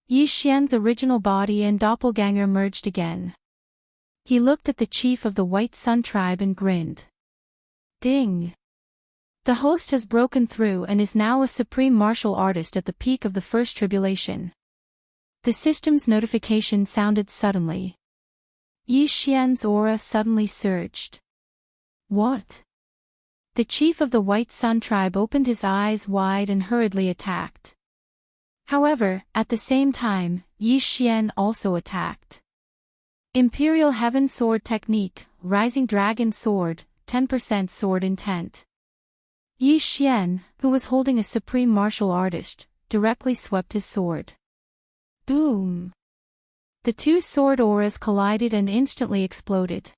Yi Xian's original body and doppelganger merged again. He looked at the chief of the White Sun tribe and grinned. Ding! The host has broken through and is now a supreme martial artist at the peak of the First Tribulation. The system's notification sounded suddenly. Yi Xian's aura suddenly surged. What? The chief of the White Sun tribe opened his eyes wide and hurriedly attacked. However, at the same time, Yi Xian also attacked. Imperial Heaven Sword Technique, Rising Dragon Sword, 10% Sword Intent. Yi Xian, who was holding a supreme martial artist, directly swept his sword. Boom! The 2 sword auras collided and instantly exploded.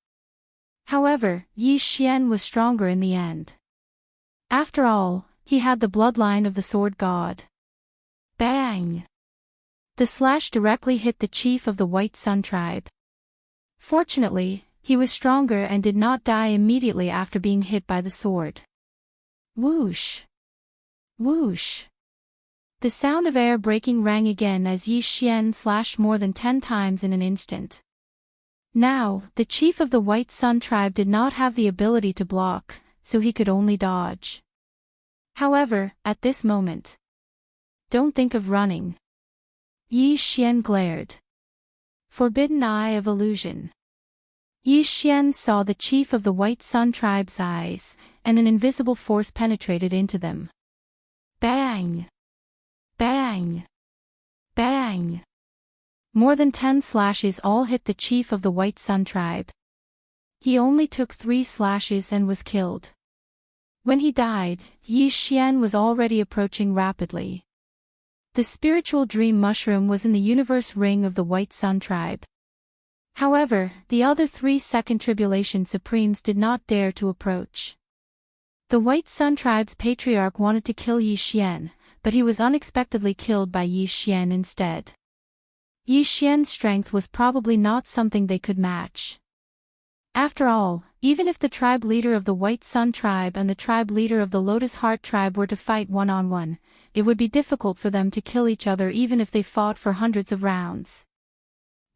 However, Yi Xian was stronger in the end. After all, he had the bloodline of the sword god. Bang! The slash directly hit the chief of the White Sun tribe. Fortunately, he was stronger and did not die immediately after being hit by the sword. Whoosh! Whoosh! The sound of air breaking rang again as Yi Xian slashed more than 10 times in an instant. Now, the chief of the White Sun tribe did not have the ability to block, so he could only dodge. However, at this moment, don't think of running. Yi Xian glared. Forbidden Eye of Illusion. Yi Xian saw the chief of the White Sun tribe's eyes, and an invisible force penetrated into them. Bang! Bang! Bang! More than 10 slashes all hit the chief of the White Sun tribe. He only took 3 slashes and was killed. When he died, Yi Xian was already approaching rapidly. The spiritual dream mushroom was in the universe ring of the White Sun tribe. However, the other 3 Second Tribulation Supremes did not dare to approach. The White Sun tribe's patriarch wanted to kill Yi Xian, but he was unexpectedly killed by Yi Xian instead. Yi Xian's strength was probably not something they could match. After all, even if the tribe leader of the White Sun tribe and the tribe leader of the Lotus Heart tribe were to fight one-on-one, it would be difficult for them to kill each other even if they fought for hundreds of rounds.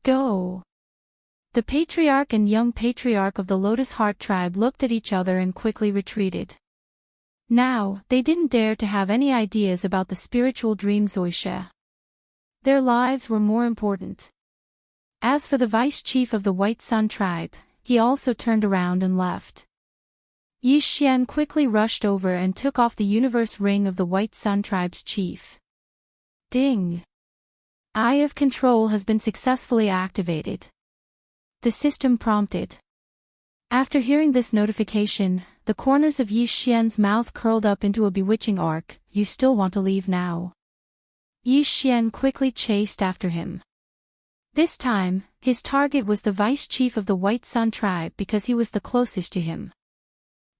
Go! The patriarch and young patriarch of the Lotus Heart tribe looked at each other and quickly retreated. Now, they didn't dare to have any ideas about the spiritual dream Zoisha. Their lives were more important. As for the vice chief of the White Sun tribe, he also turned around and left. Yi Xian quickly rushed over and took off the universe ring of the White Sun tribe's chief. Ding! Eye of Control has been successfully activated. The system prompted. After hearing this notification, the corners of Yi Xian's mouth curled up into a bewitching arc. You still want to leave now? Yi Xian quickly chased after him. This time, his target was the vice chief of the White Sun tribe because he was the closest to him.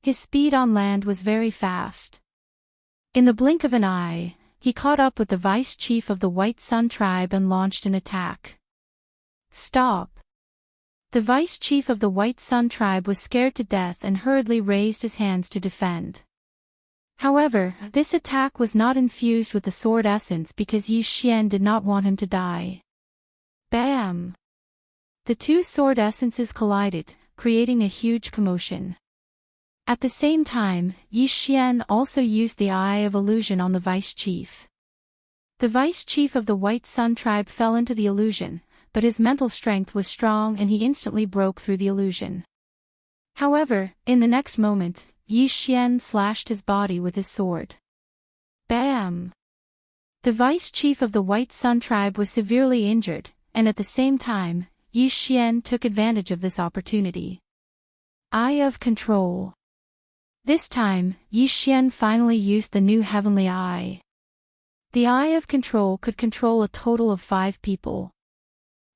His speed on land was very fast. In the blink of an eye, he caught up with the vice chief of the White Sun tribe and launched an attack. Stop! The vice chief of the White Sun tribe was scared to death and hurriedly raised his hands to defend. However, this attack was not infused with the sword essence because Yi Xian did not want him to die. Bam! The two sword essences collided, creating a huge commotion. At the same time, Yi Xian also used the Eye of Illusion on the vice chief. The vice chief of the White Sun tribe fell into the illusion, but his mental strength was strong and he instantly broke through the illusion. However, in the next moment, Yi Xian slashed his body with his sword. Bam! The vice chief of the White Sun tribe was severely injured, and at the same time, Yi Xian took advantage of this opportunity. Eye of Control. This time, Yi Xian finally used the new heavenly eye. The Eye of Control could control a total of 5 people.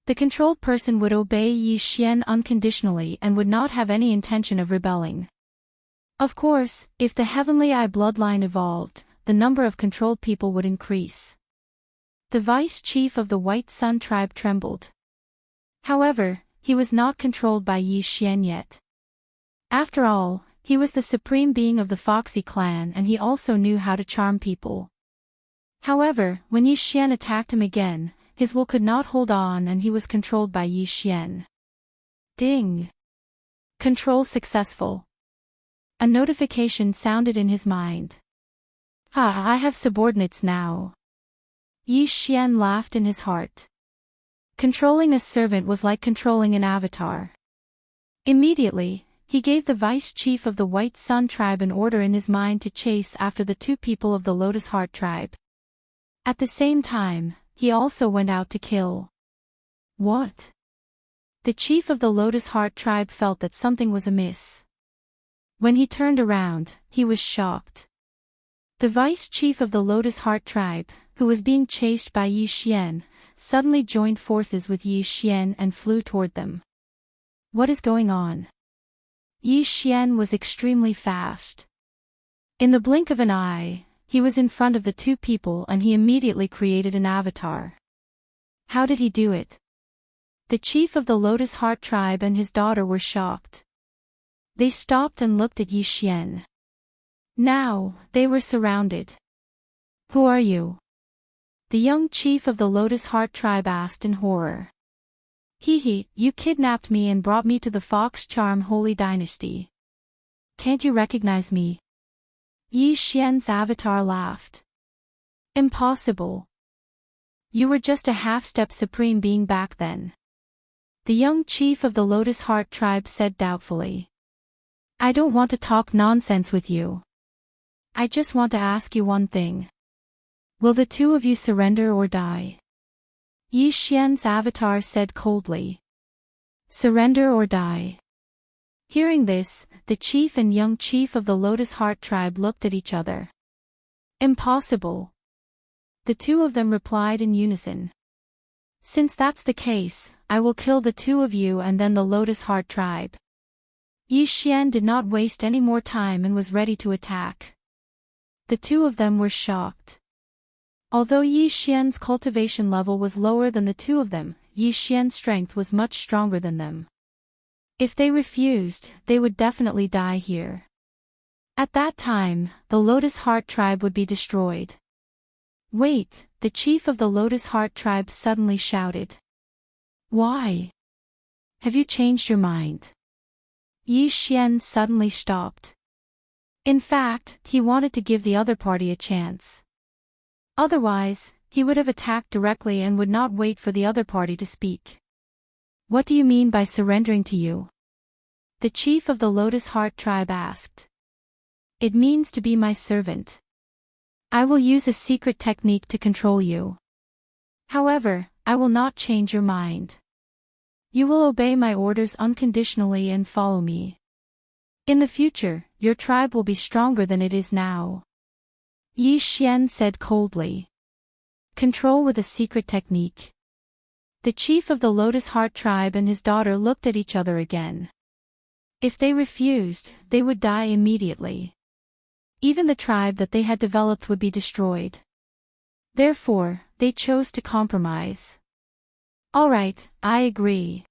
The controlled person would obey Yi Xian unconditionally and would not have any intention of rebelling. Of course, if the Heavenly Eye bloodline evolved, the number of controlled people would increase. The vice chief of the White Sun tribe trembled. However, he was not controlled by Yi Xian yet. After all, he was the supreme being of the Foxy clan and he also knew how to charm people. However, when Yi Xian attacked him again, his will could not hold on and he was controlled by Yi Xian. Ding! Control successful. A notification sounded in his mind. I have subordinates now. Yi Xian laughed in his heart. Controlling a servant was like controlling an avatar. Immediately, he gave the vice chief of the White Sun tribe an order in his mind to chase after the 2 people of the Lotus Heart tribe. At the same time, he also went out to kill. What? The chief of the Lotus Heart tribe felt that something was amiss. When he turned around, he was shocked. The vice chief of the Lotus Heart tribe, who was being chased by Yi Xian, suddenly joined forces with Yi Xian and flew toward them. What is going on? Yi Xian was extremely fast. In the blink of an eye, he was in front of the 2 people and he immediately created an avatar. How did he do it? The chief of the Lotus Heart tribe and his daughter were shocked. They stopped and looked at Yi Xian. Now, they were surrounded. Who are you? The young chief of the Lotus Heart tribe asked in horror. You kidnapped me and brought me to the Fox Charm Holy Dynasty. Can't you recognize me? Yi Xian's avatar laughed. Impossible. You were just a half-step supreme being back then. The young chief of the Lotus Heart tribe said doubtfully. I don't want to talk nonsense with you. I just want to ask you one thing. Will the 2 of you surrender or die? Yi Xian's avatar said coldly. Surrender or die. Hearing this, the chief and young chief of the Lotus Heart tribe looked at each other. Impossible. The 2 of them replied in unison. Since that's the case, I will kill the 2 of you and then the Lotus Heart tribe. Yi Xian did not waste any more time and was ready to attack. The 2 of them were shocked. Although Yi Xian's cultivation level was lower than the 2 of them, Yi Xian's strength was much stronger than them. If they refused, they would definitely die here. At that time, the Lotus Heart tribe would be destroyed. Wait, the chief of the Lotus Heart tribe suddenly shouted. Why? Have you changed your mind? Yi Xian suddenly stopped. In fact, he wanted to give the other party a chance. Otherwise, he would have attacked directly and would not wait for the other party to speak. What do you mean by surrendering to you? The chief of the Lotus Heart tribe asked. It means to be my servant. I will use a secret technique to control you. However, I will not change your mind. You will obey my orders unconditionally and follow me. In the future, your tribe will be stronger than it is now. Yi Xian said coldly. Control with a secret technique. The chief of the Lotus Heart tribe and his daughter looked at each other again. If they refused, they would die immediately. Even the tribe that they had developed would be destroyed. Therefore, they chose to compromise. All right, I agree.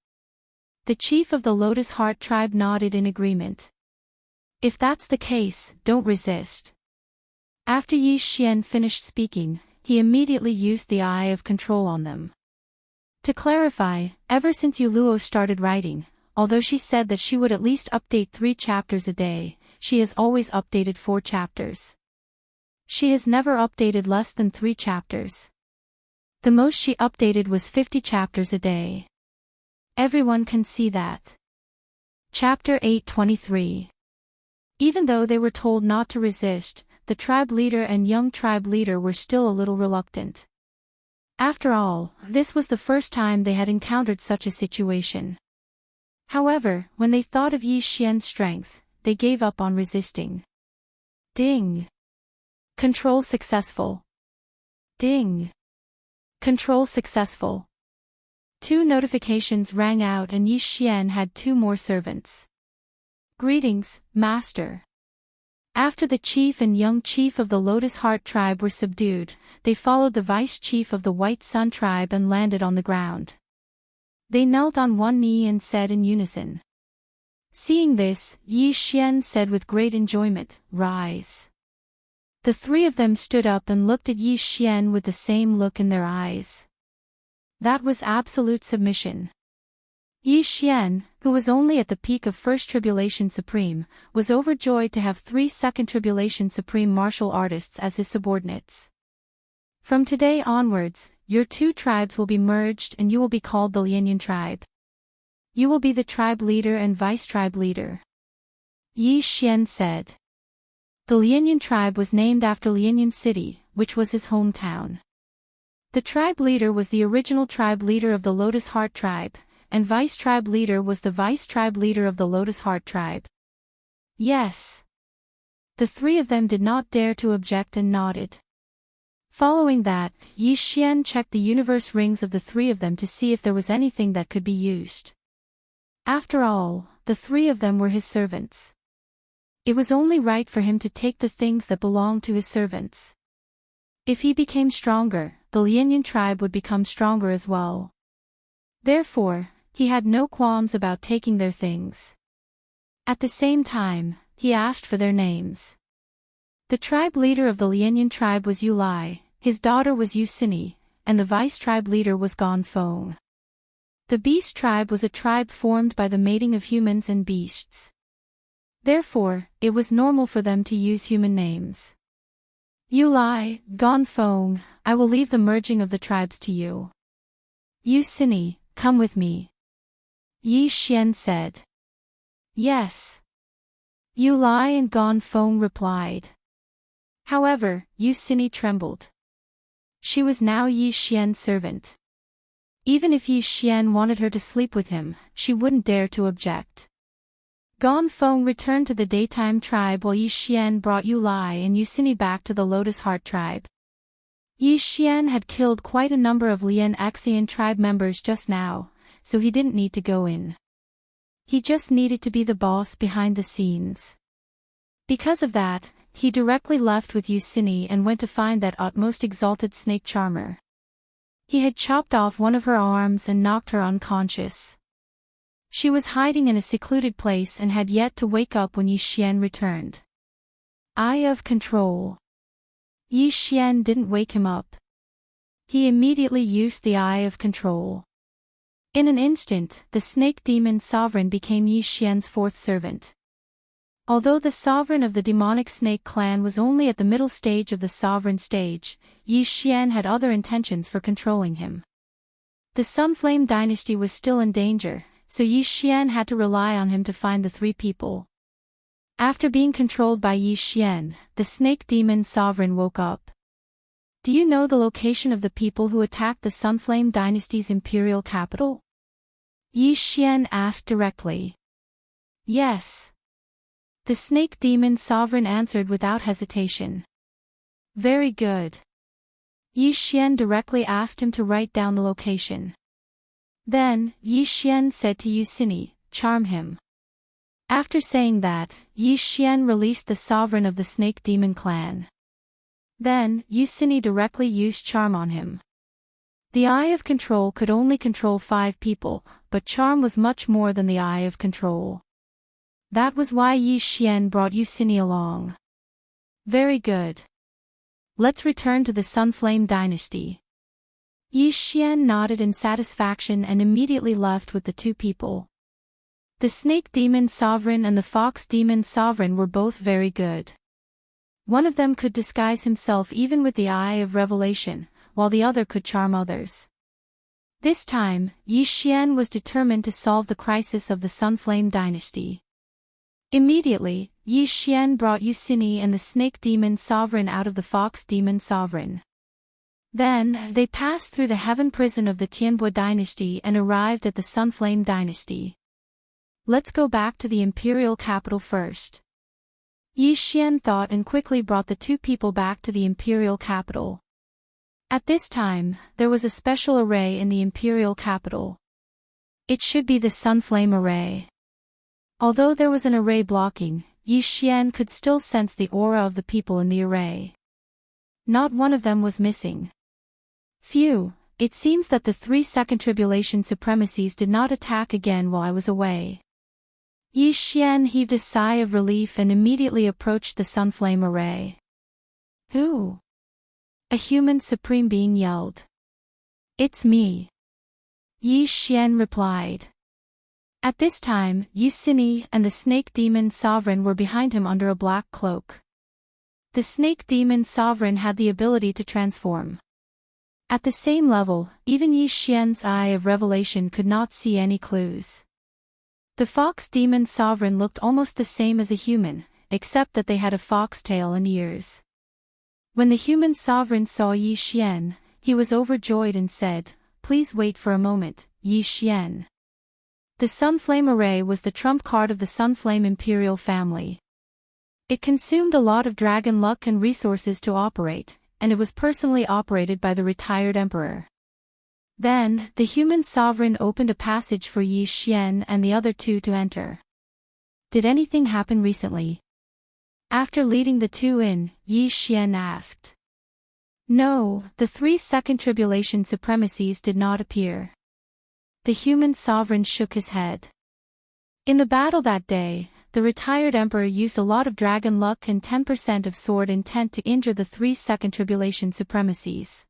The chief of the Lotus Heart tribe nodded in agreement. If that's the case, don't resist. After Yi Xian finished speaking, he immediately used the eye of control on them. To clarify, ever since Yu Luo started writing, although she said that she would at least update 3 chapters a day, she has always updated 4 chapters. She has never updated less than 3 chapters. The most she updated was 50 chapters a day. Everyone can see that. Chapter 823. Even though they were told not to resist, the tribe leader and young tribe leader were still a little reluctant. After all, this was the first time they had encountered such a situation. However, when they thought of Yi Xian's strength, they gave up on resisting. Ding! Control successful. Ding! Control successful. 2 notifications rang out and Yi Xian had 2 more servants. Greetings, Master. After the chief and young chief of the Lotus Heart tribe were subdued, they followed the vice chief of the White Sun tribe and landed on the ground. They knelt on one knee and said in unison. Seeing this, Yi Xian said with great enjoyment, "Rise." The 3 of them stood up and looked at Yi Xian with the same look in their eyes. That was absolute submission. Yi Xian, who was only at the peak of First Tribulation Supreme, was overjoyed to have 3 Second Tribulation Supreme martial artists as his subordinates. From today onwards, your 2 tribes will be merged and you will be called the Lianyan tribe. You will be the tribe leader and vice tribe leader. Yi Xian said. The Lianyan tribe was named after Lianyan City, which was his hometown. The tribe leader was the original tribe leader of the Lotus Heart tribe, and vice tribe leader was the vice tribe leader of the Lotus Heart tribe. Yes. The 3 of them did not dare to object and nodded. Following that, Yi Xian checked the universe rings of the 3 of them to see if there was anything that could be used. After all, the 3 of them were his servants. It was only right for him to take the things that belonged to his servants. If he became stronger, the Lianyan tribe would become stronger as well. Therefore, he had no qualms about taking their things. At the same time, he asked for their names. The tribe leader of the Lianyan tribe was Yu Lai, his daughter was Yu Sini, and the vice tribe leader was Gan Feng. The beast tribe was a tribe formed by the mating of humans and beasts. Therefore, it was normal for them to use human names. Yu Lai, Gan Feng, I will leave the merging of the tribes to you. Yu Sini, come with me. Yi Xian said. Yes. Yu Lai and Gan Feng replied. However, Yu Sini trembled. She was now Yi Xian's servant. Even if Yi Xian wanted her to sleep with him, she wouldn't dare to object. Gan Feng returned to the daytime tribe while Yi Xian brought Yu Lai and Yu Sini back to the Lotus Heart tribe. Yi Xian had killed quite a number of Lian Xian tribe members just now, so he didn't need to go in. He just needed to be the boss behind the scenes. Because of that, he directly left with Yu Sini and went to find that utmost exalted snake charmer. He had chopped off one of her arms and knocked her unconscious. She was hiding in a secluded place and had yet to wake up when Yi Xian returned. Eye of control. Yi Xian didn't wake him up. He immediately used the eye of control. In an instant, the snake demon sovereign became Yi Xian's 4th servant. Although the sovereign of the demonic snake clan was only at the middle stage of the sovereign stage, Yi Xian had other intentions for controlling him. The Sunflame dynasty was still in danger, so Yi Xian had to rely on him to find the 3 people. After being controlled by Yi Xian, the snake demon sovereign woke up. Do you know the location of the people who attacked the Sunflame dynasty's imperial capital? Yi Xian asked directly. Yes. The snake demon sovereign answered without hesitation. Very good. Yi Xian directly asked him to write down the location. Then, Yi Xian said to Yu Sini, charm him. After saying that, Yi Xian released the sovereign of the snake demon clan. Then, Yu Sini directly used charm on him. The eye of control could only control 5 people, but charm was much more than the eye of control. That was why Yi Xian brought Yu Sini along. Very good. Let's return to the Sunflame dynasty. Yi Xian nodded in satisfaction and immediately left with the two people. The Snake Demon Sovereign and the Fox Demon Sovereign were both very good. One of them could disguise himself even with the Eye of Revelation, while the other could charm others. This time, Yi Xian was determined to solve the crisis of the Sunflame dynasty. Immediately, Yi Xian brought Yucini and the Snake Demon Sovereign out of the Fox Demon Sovereign. Then, they passed through the heaven prison of the Tianbo dynasty and arrived at the Sunflame dynasty. Let's go back to the imperial capital first. Yi Xian thought and quickly brought the two people back to the imperial capital. At this time, there was a special array in the imperial capital. It should be the Sunflame array. Although there was an array blocking, Yi Xian could still sense the aura of the people in the array. Not one of them was missing. Phew, it seems that the 3 second tribulation supremacies did not attack again while I was away. Yi Xian heaved a sigh of relief and immediately approached the Sunflame array. Who? A human supreme being yelled. It's me. Yi Xian replied. At this time, Yucini and the Snake Demon Sovereign were behind him under a black cloak. The Snake Demon Sovereign had the ability to transform. At the same level, even Yi Xian's Eye of Revelation could not see any clues. The Fox Demon Sovereign looked almost the same as a human, except that they had a fox tail and ears. When the human sovereign saw Yi Xian, he was overjoyed and said, "Please wait for a moment, Yi Xian." The Sunflame array was the trump card of the Sunflame imperial family. It consumed a lot of dragon luck and resources to operate, and it was personally operated by the retired emperor. Then, the human sovereign opened a passage for Yi Xian and the other two to enter. Did anything happen recently? After leading the two in, Yi Xian asked. No, the 3 second tribulation supremacies did not appear. The human sovereign shook his head. In the battle that day, the retired emperor used a lot of dragon luck and 10% of sword intent to injure the 3 second tribulation supremacies.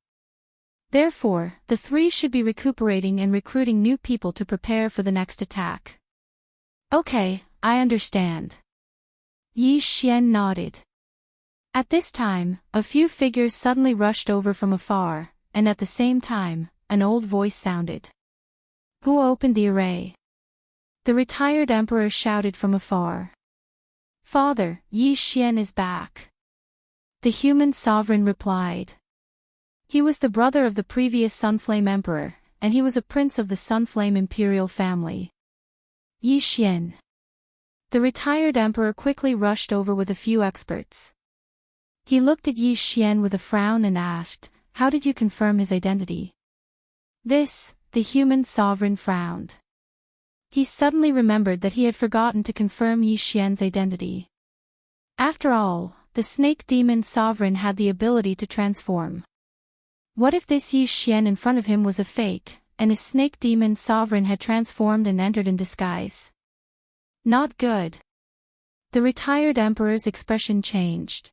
Therefore, the 3 should be recuperating and recruiting new people to prepare for the next attack. Okay, I understand. Yi Xian nodded. At this time, a few figures suddenly rushed over from afar, and at the same time, an old voice sounded. Who opened the array? The retired emperor shouted from afar. Father, Yi Xian is back. The human sovereign replied. He was the brother of the previous Sunflame emperor, and he was a prince of the Sunflame imperial family. Yi Xian. The retired emperor quickly rushed over with a few experts. He looked at Yi Xian with a frown and asked, how did you confirm his identity? The human sovereign frowned. He suddenly remembered that he had forgotten to confirm Yi Xian's identity. After all, the Snake Demon Sovereign had the ability to transform. What if this Yi Xian in front of him was a fake, and a Snake Demon Sovereign had transformed and entered in disguise? Not good. The retired emperor's expression changed.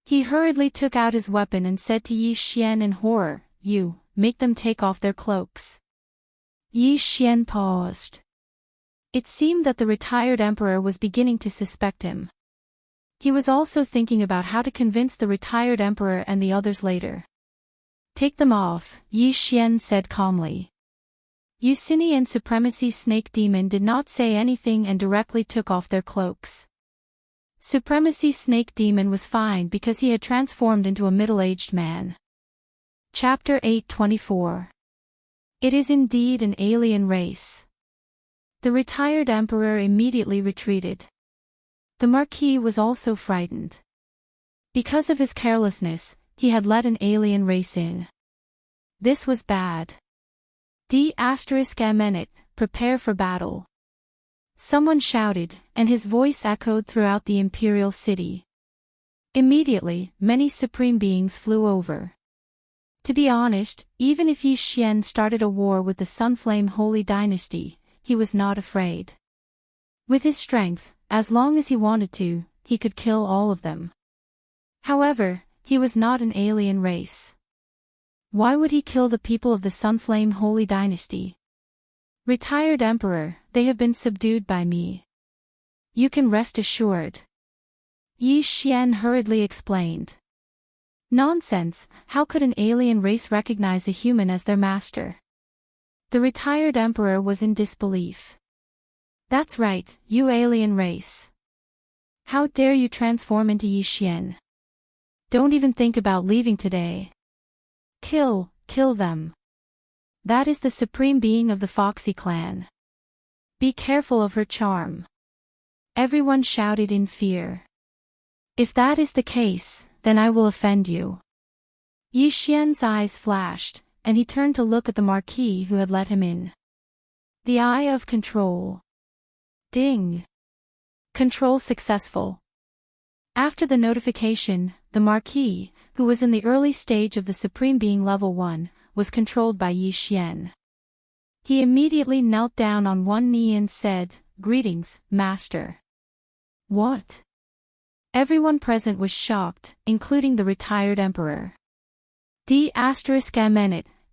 He hurriedly took out his weapon and said to Yi Xian in horror, You, make them take off their cloaks. Yi Xian paused. It seemed that the retired emperor was beginning to suspect him. He was also thinking about how to convince the retired emperor and the others later. Take them off, Yi Xian said calmly. Yucini and Supremacy Snake Demon did not say anything and directly took off their cloaks. Supremacy Snake Demon was fine because he had transformed into a middle-aged man. Chapter 824. It is indeed an alien race. The retired emperor immediately retreated. The Marquis was also frightened. Because of his carelessness, he had let an alien race in. This was bad. D***, prepare for battle. Someone shouted, and his voice echoed throughout the imperial city. Immediately, many supreme beings flew over. To be honest, even if Yi Xian started a war with the Sunflame Holy Dynasty, he was not afraid. With his strength, as long as he wanted to, he could kill all of them. However, he was not an alien race. Why would he kill the people of the Sunflame Holy Dynasty? Retired Emperor, they have been subdued by me. You can rest assured. Yi Xian hurriedly explained. Nonsense, how could an alien race recognize a human as their master? The retired emperor was in disbelief. That's right, you alien race. How dare you transform into Yi Xian? Don't even think about leaving today. Kill them. That is the supreme being of the Foxy clan. Be careful of her charm. Everyone shouted in fear. If that is the case, then I will offend you. Yi Xian's eyes flashed, and he turned to look at the Marquis who had let him in. The Eye of Control. Ding. Control successful. After the notification, the Marquis, who was in the early stage of the Supreme Being Level 1, was controlled by Yi Xian. He immediately knelt down on one knee and said, "Greetings, Master." What? Everyone present was shocked, including the retired emperor. D****,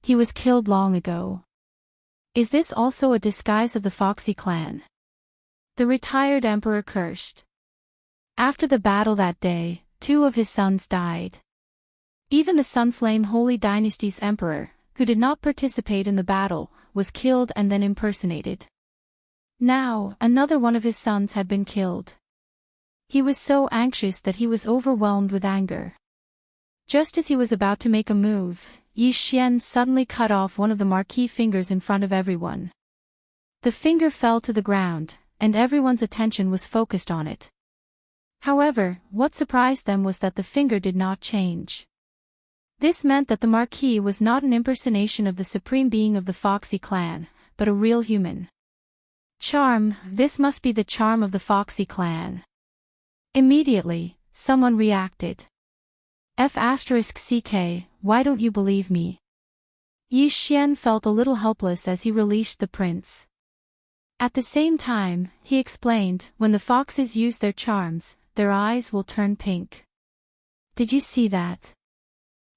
he was killed long ago. Is this also a disguise of the Foxy clan? The retired emperor cursed. After the battle that day, 2 of his sons died. Even the Sunflame Holy Dynasty's emperor, who did not participate in the battle, was killed and then impersonated. Now, another one of his sons had been killed. He was so anxious that he was overwhelmed with anger. Just as he was about to make a move, Yi Xian suddenly cut off one of the Marquis fingers in front of everyone. The finger fell to the ground, and everyone's attention was focused on it. However, what surprised them was that the finger did not change. This meant that the Marquis was not an impersonation of the supreme being of the Foxy clan, but a real human. Charm, this must be the charm of the Foxy clan. Immediately, someone reacted. F***ck, why don't you believe me? Yi Xian felt a little helpless as he released the prince. At the same time, he explained, when the foxes use their charms, their eyes will turn pink. Did you see that?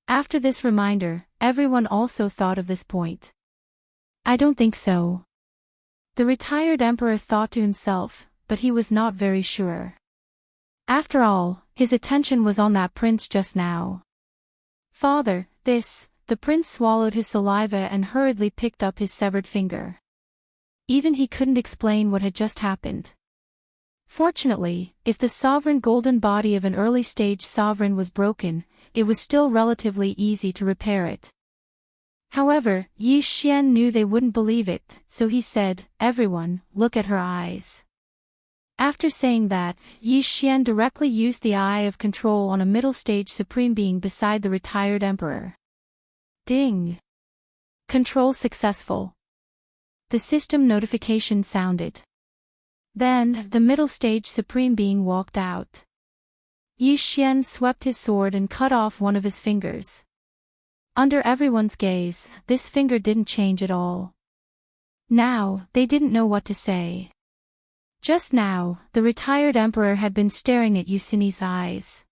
After this reminder, everyone also thought of this point. I don't think so. The retired emperor thought to himself, but he was not very sure. After all, his attention was on that prince just now. Father, the prince swallowed his saliva and hurriedly picked up his severed finger. Even he couldn't explain what had just happened. Fortunately, if the sovereign golden body of an early-stage sovereign was broken, it was still relatively easy to repair it. However, Yi Xian knew they wouldn't believe it, so he said, "Everyone, look at her eyes." After saying that, Yi Xian directly used the Eye of Control on a middle-stage supreme being beside the retired emperor. Ding! Control successful. The system notification sounded. Then, the middle-stage supreme being walked out. Yi Xian swept his sword and cut off one of his fingers. Under everyone's gaze, this finger didn't change at all. Now, they didn't know what to say. Just now, the retired emperor had been staring at Yusini's eyes.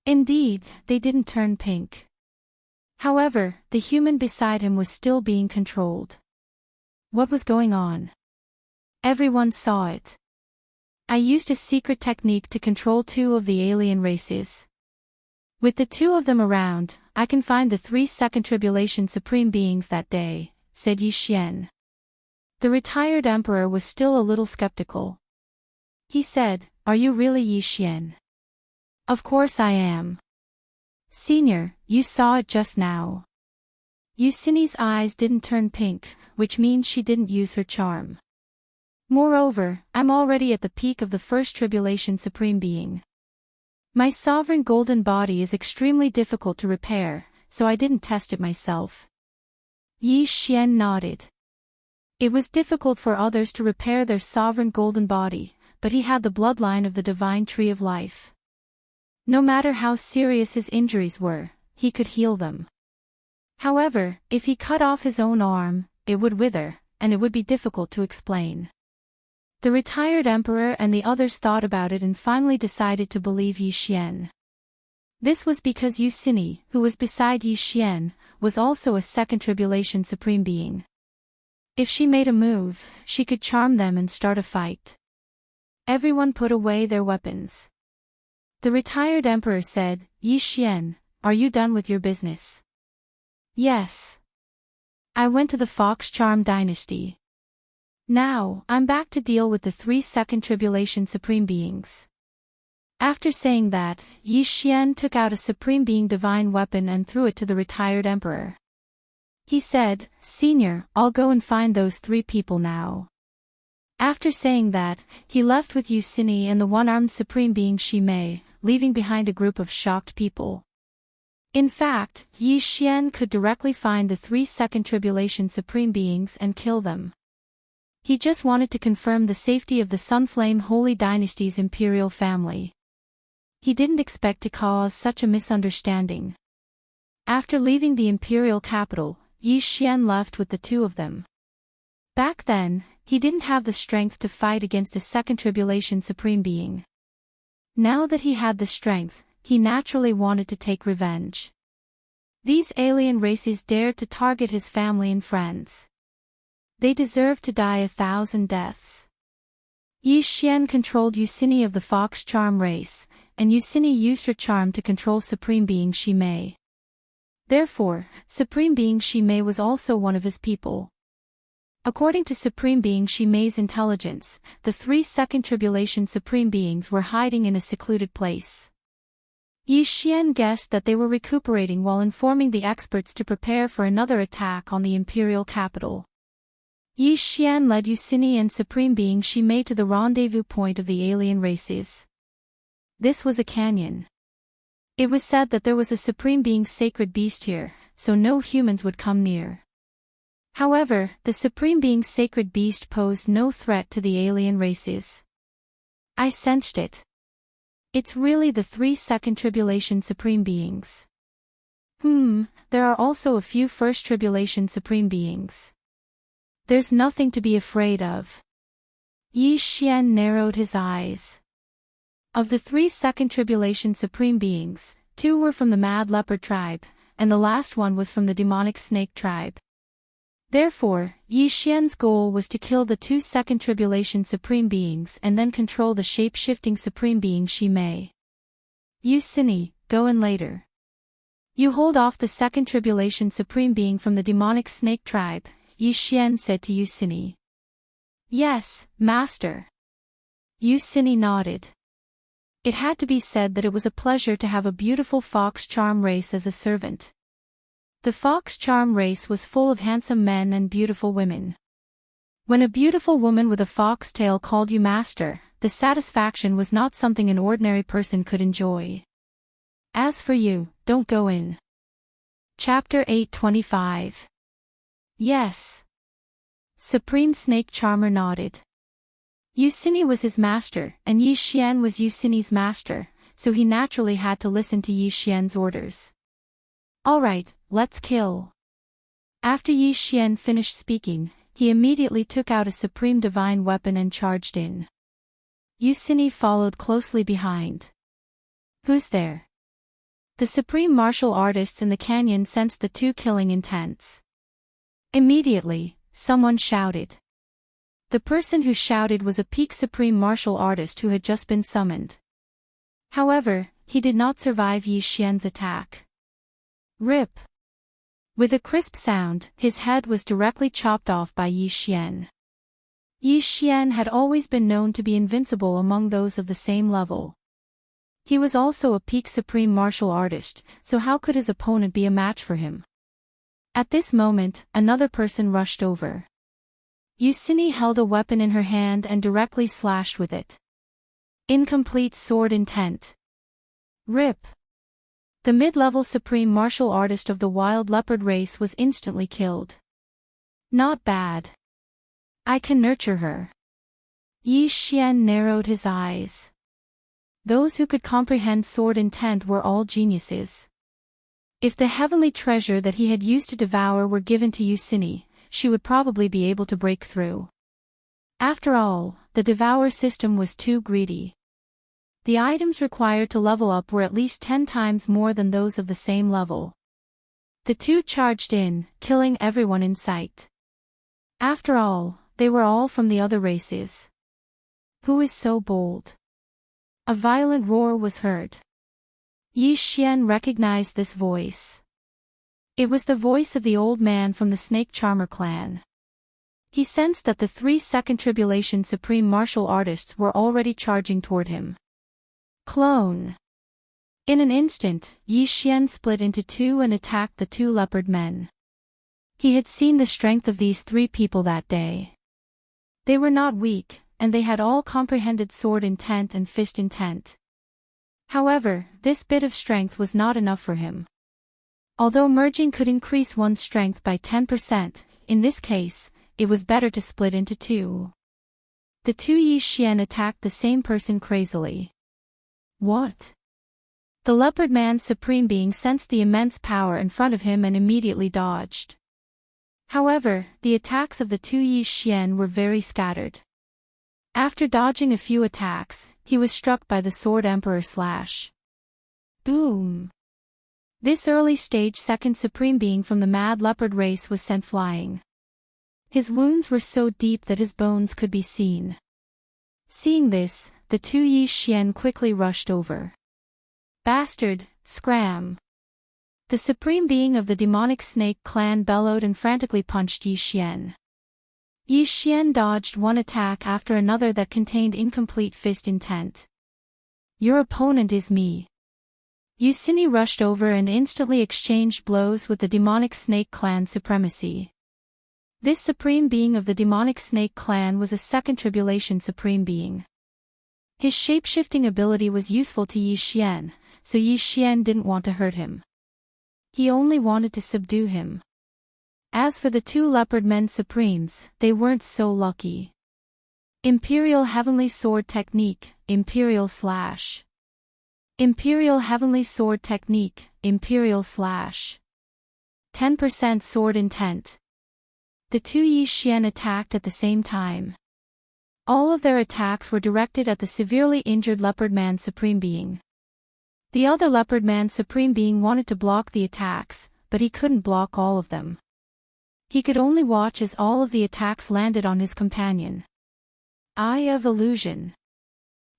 Indeed, they didn't turn pink. However, the human beside him was still being controlled. What was going on? Everyone saw it. I used a secret technique to control 2 of the alien races. With the 2 of them around, I can find the 3 Second Tribulation Supreme Beings that day, said Yi Xian. The retired emperor was still a little skeptical. He said, "Are you really Yi Xian?" "Of course I am." "Senior, you saw it just now." Yusini's eyes didn't turn pink, which means she didn't use her charm. Moreover, I'm already at the peak of the First Tribulation Supreme Being. My sovereign golden body is extremely difficult to repair, so I didn't test it myself. Yi Xian nodded. It was difficult for others to repair their sovereign golden body, but he had the bloodline of the divine tree of life. No matter how serious his injuries were, he could heal them. However, if he cut off his own arm, it would wither, and it would be difficult to explain. The retired emperor and the others thought about it and finally decided to believe Yi Xian. This was because Yu Cini, who was beside Yi Xian, was also a second tribulation supreme being. If she made a move, she could charm them and start a fight. Everyone put away their weapons. The retired emperor said, "Yi Xian, are you done with your business?" "Yes. I went to the Fox Charm dynasty. Now, I'm back to deal with the 3 second tribulation supreme beings." After saying that, Yi Xian took out a supreme being divine weapon and threw it to the retired emperor. He said, "Senior, I'll go and find those 3 people now." After saying that, he left with Yu Cini and the one-armed supreme being Shi Mei, leaving behind a group of shocked people. In fact, Yi Xian could directly find the 3 second tribulation supreme beings and kill them. He just wanted to confirm the safety of the Sunflame Holy Dynasty's imperial family. He didn't expect to cause such a misunderstanding. After leaving the imperial capital, Yi Xian left with the 2 of them. Back then, he didn't have the strength to fight against a second tribulation supreme being. Now that he had the strength, he naturally wanted to take revenge. These alien races dared to target his family and friends. They deserved to die 1,000 deaths. Yi Xian controlled Yu Cini of the Fox Charm race, and Yu Cini used her charm to control Supreme Being Shi Mei. Therefore, Supreme Being Shi Mei was also one of his people. According to Supreme Being Shi Mei's intelligence, the 3 second tribulation supreme beings were hiding in a secluded place. Yi Xian guessed that they were recuperating while informing the experts to prepare for another attack on the imperial capital. Yi Xian led Yu Cini and Supreme Being Shi Mei to the rendezvous point of the alien races. This was a canyon. It was said that there was a Supreme Being sacred beast here, so no humans would come near. However, the Supreme Being's sacred beast posed no threat to the alien races. I sensed it. It's really the 3 second tribulation supreme beings. There are also a few first tribulation supreme beings. There's nothing to be afraid of. Yi Xian narrowed his eyes. Of the 3 second tribulation supreme beings, 2 were from the Mad Leopard tribe, and the last one was from the demonic snake tribe. Therefore, Yi Xian's goal was to kill the 2 second tribulation supreme beings and then control the shape-shifting supreme being Shi Mei. Yu Cini, go in later. You hold off the second tribulation supreme being from the demonic snake tribe, Yi Xian said to Yu Cini. Yes, master. Yu Cini nodded. It had to be said that it was a pleasure to have a beautiful fox charm race as a servant. The Fox Charm race was full of handsome men and beautiful women. When a beautiful woman with a fox tail called you master, the satisfaction was not something an ordinary person could enjoy. As for you, don't go in. Chapter 825. Yes. Supreme Snake Charmer nodded. Yu Cini was his master, and Yi Xian was Yu Cini's master, so he naturally had to listen to Yi Xian's orders. Alright, let's kill. After Yi Xian finished speaking, he immediately took out a supreme divine weapon and charged in. Yu Cini followed closely behind. Who's there? The supreme martial artists in the canyon sensed the 2 killing intents. Immediately, someone shouted. The person who shouted was a peak supreme martial artist who had just been summoned. However, he did not survive Yi Xian's attack. Rip. With a crisp sound, his head was directly chopped off by Yi Xian. Yi Xian had always been known to be invincible among those of the same level. He was also a peak supreme martial artist, so how could his opponent be a match for him? At this moment, another person rushed over. Yu Cini held a weapon in her hand and directly slashed with it. Incomplete sword intent. Rip. The mid-level supreme martial artist of the wild leopard race was instantly killed. Not bad. I can nurture her. Yi Xian narrowed his eyes. Those who could comprehend sword intent were all geniuses. If the heavenly treasure that he had used to devour were given to Yu Cini, she would probably be able to break through. After all, the devour system was too greedy. The items required to level up were at least 10 times more than those of the same level. The two charged in, killing everyone in sight. After all, they were all from the other races. Who is so bold? A violent roar was heard. Yi Xian recognized this voice. It was the voice of the old man from the Snake Charmer clan. He sensed that the 3 Second Tribulation Supreme Martial Artists were already charging toward him. Clone. In an instant, Yi Xian split into 2 and attacked the 2 leopard men. He had seen the strength of these 3 people that day. They were not weak, and they had all comprehended sword intent and fist intent. However, this bit of strength was not enough for him. Although merging could increase one's strength by 10%, in this case, it was better to split into 2. The 2 Yi Xian attacked the same person crazily. What? The leopard man's supreme being sensed the immense power in front of him and immediately dodged. However, the attacks of the 2 Yi Xian were very scattered. After dodging a few attacks, he was struck by the Sword Emperor slash. Boom! This early-stage second supreme being from the mad leopard race was sent flying. His wounds were so deep that his bones could be seen. Seeing this, the 2 Yi Xian quickly rushed over. Bastard, scram! The supreme being of the demonic snake clan bellowed and frantically punched Yi Xian. Yi Xian dodged one attack after another that contained incomplete fist intent. Your opponent is me. Yusini rushed over and instantly exchanged blows with the demonic snake clan supremacy. This supreme being of the demonic snake clan was a second tribulation supreme being. His shape-shifting ability was useful to Yi Xian, so Yi Xian didn't want to hurt him. He only wanted to subdue him. As for the 2 leopard men supremes, they weren't so lucky. Imperial Heavenly Sword Technique, Imperial Slash. Imperial Heavenly Sword Technique, Imperial Slash. 10% Sword Intent. The 2 Yi Xian attacked at the same time. All of their attacks were directed at the severely injured Leopard Man Supreme Being. The other Leopard Man Supreme Being wanted to block the attacks, but he couldn't block all of them. He could only watch as all of the attacks landed on his companion. Eye of Illusion.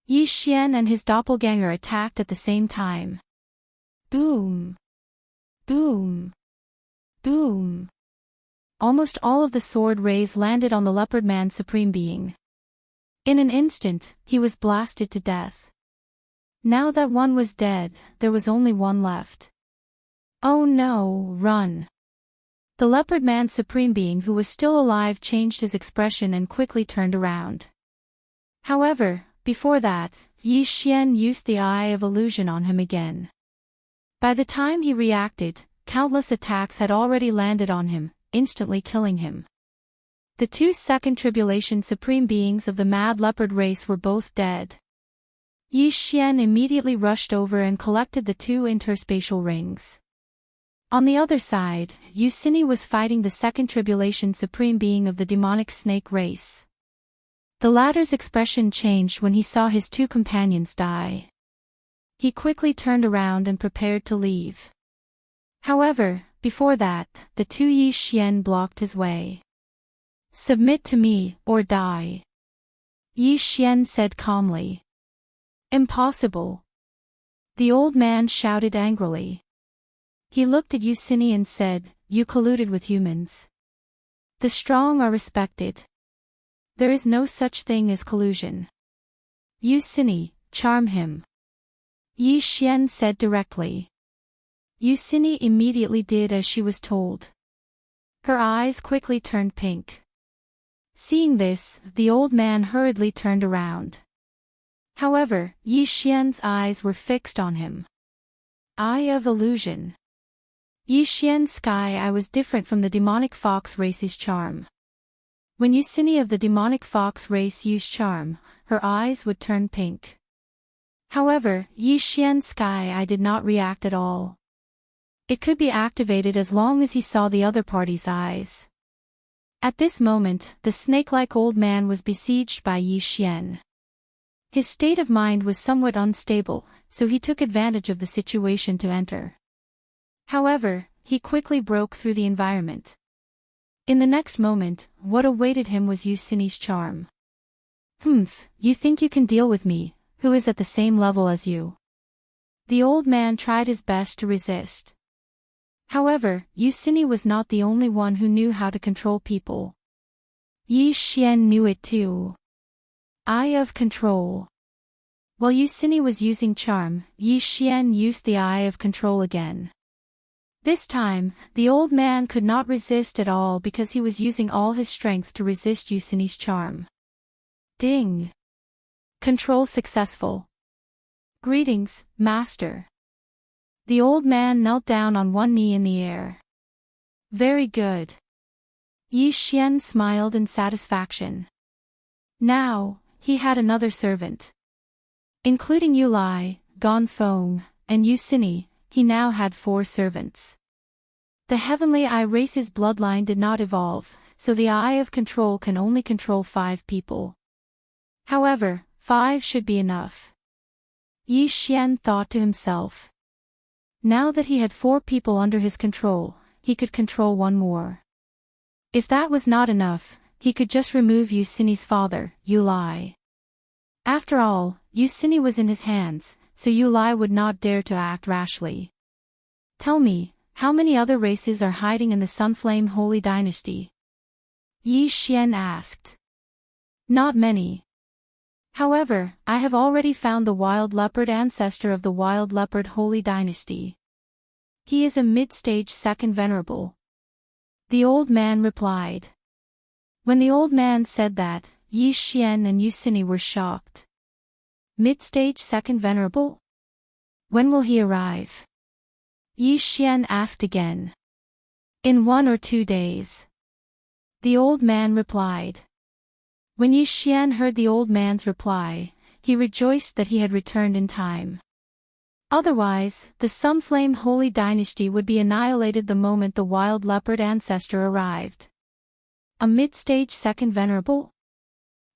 Yi Xian and his doppelganger attacked at the same time. Boom! Boom! Boom! Almost all of the sword rays landed on the Leopard Man Supreme Being. In an instant, he was blasted to death. Now that one was dead, there was only one left. Oh no, run! The Leopard Man Supreme Being who was still alive changed his expression and quickly turned around. However, before that, Yi Xian used the Eye of Illusion on him again. By the time he reacted, countless attacks had already landed on him, instantly killing him. The 2 Second Tribulation Supreme Beings of the Mad Leopard race were both dead. Yi Xian immediately rushed over and collected the 2 interspatial rings. On the other side, Yusini was fighting the Second Tribulation Supreme Being of the demonic snake race. The latter's expression changed when he saw his 2 companions die. He quickly turned around and prepared to leave. However, before that, the 2 Yi Xian blocked his way. Submit to me, or die. Yi Xian said calmly. Impossible. The old man shouted angrily. He looked at Yusini and said, You colluded with humans. The strong are respected. There is no such thing as collusion. Yusini, charm him. Yi Xian said directly. Yusini immediately did as she was told. Her eyes quickly turned pink. Seeing this, the old man hurriedly turned around. However, Yi Xian's eyes were fixed on him. Eye of Illusion. Yi Xian's sky eye was different from the demonic fox race's charm. When Yusini of the demonic fox race used charm, her eyes would turn pink. However, Yi Xian's sky eye did not react at all. It could be activated as long as he saw the other party's eyes. At this moment, the snake-like old man was besieged by Yi Xian. His state of mind was somewhat unstable, so he took advantage of the situation to enter. However, he quickly broke through the environment. In the next moment, what awaited him was Yucini's charm. "Humph, you think you can deal with me, who is at the same level as you?" The old man tried his best to resist. However, Yucini was not the only one who knew how to control people. Yi Xian knew it too. Eye of control. While Yucini was using charm, Yi Xian used the eye of control again. This time, the old man could not resist at all because he was using all his strength to resist Yucini's charm. Ding! Control successful. Greetings, Master. The old man knelt down on one knee in the air. Very good. Yi Xian smiled in satisfaction. Now, he had another servant. Including Yu Lai, Gong Feng, and Yucini, he now had 4 servants. The Heavenly Eye race's bloodline did not evolve, so the Eye of Control can only control 5 people. However, 5 should be enough. Yi Xian thought to himself. Now that he had 4 people under his control, he could control 1 more. If that was not enough, he could just remove Yucini's father, Yu Lai. After all, Yucini was in his hands, so Yu Lai would not dare to act rashly. Tell me, how many other races are hiding in the Sunflame Holy Dynasty? Yi Xian asked. Not many. However, I have already found the Wild Leopard ancestor of the Wild Leopard Holy Dynasty. He is a mid-stage second venerable. The old man replied. When the old man said that, Yi Xian and Yucini were shocked. Mid-stage second venerable? When will he arrive? Yi Xian asked again. In 1 or 2 days. The old man replied. When Yi Xian heard the old man's reply, he rejoiced that he had returned in time. Otherwise, the Sunflame Holy Dynasty would be annihilated the moment the Wild Leopard ancestor arrived. A mid-stage second venerable?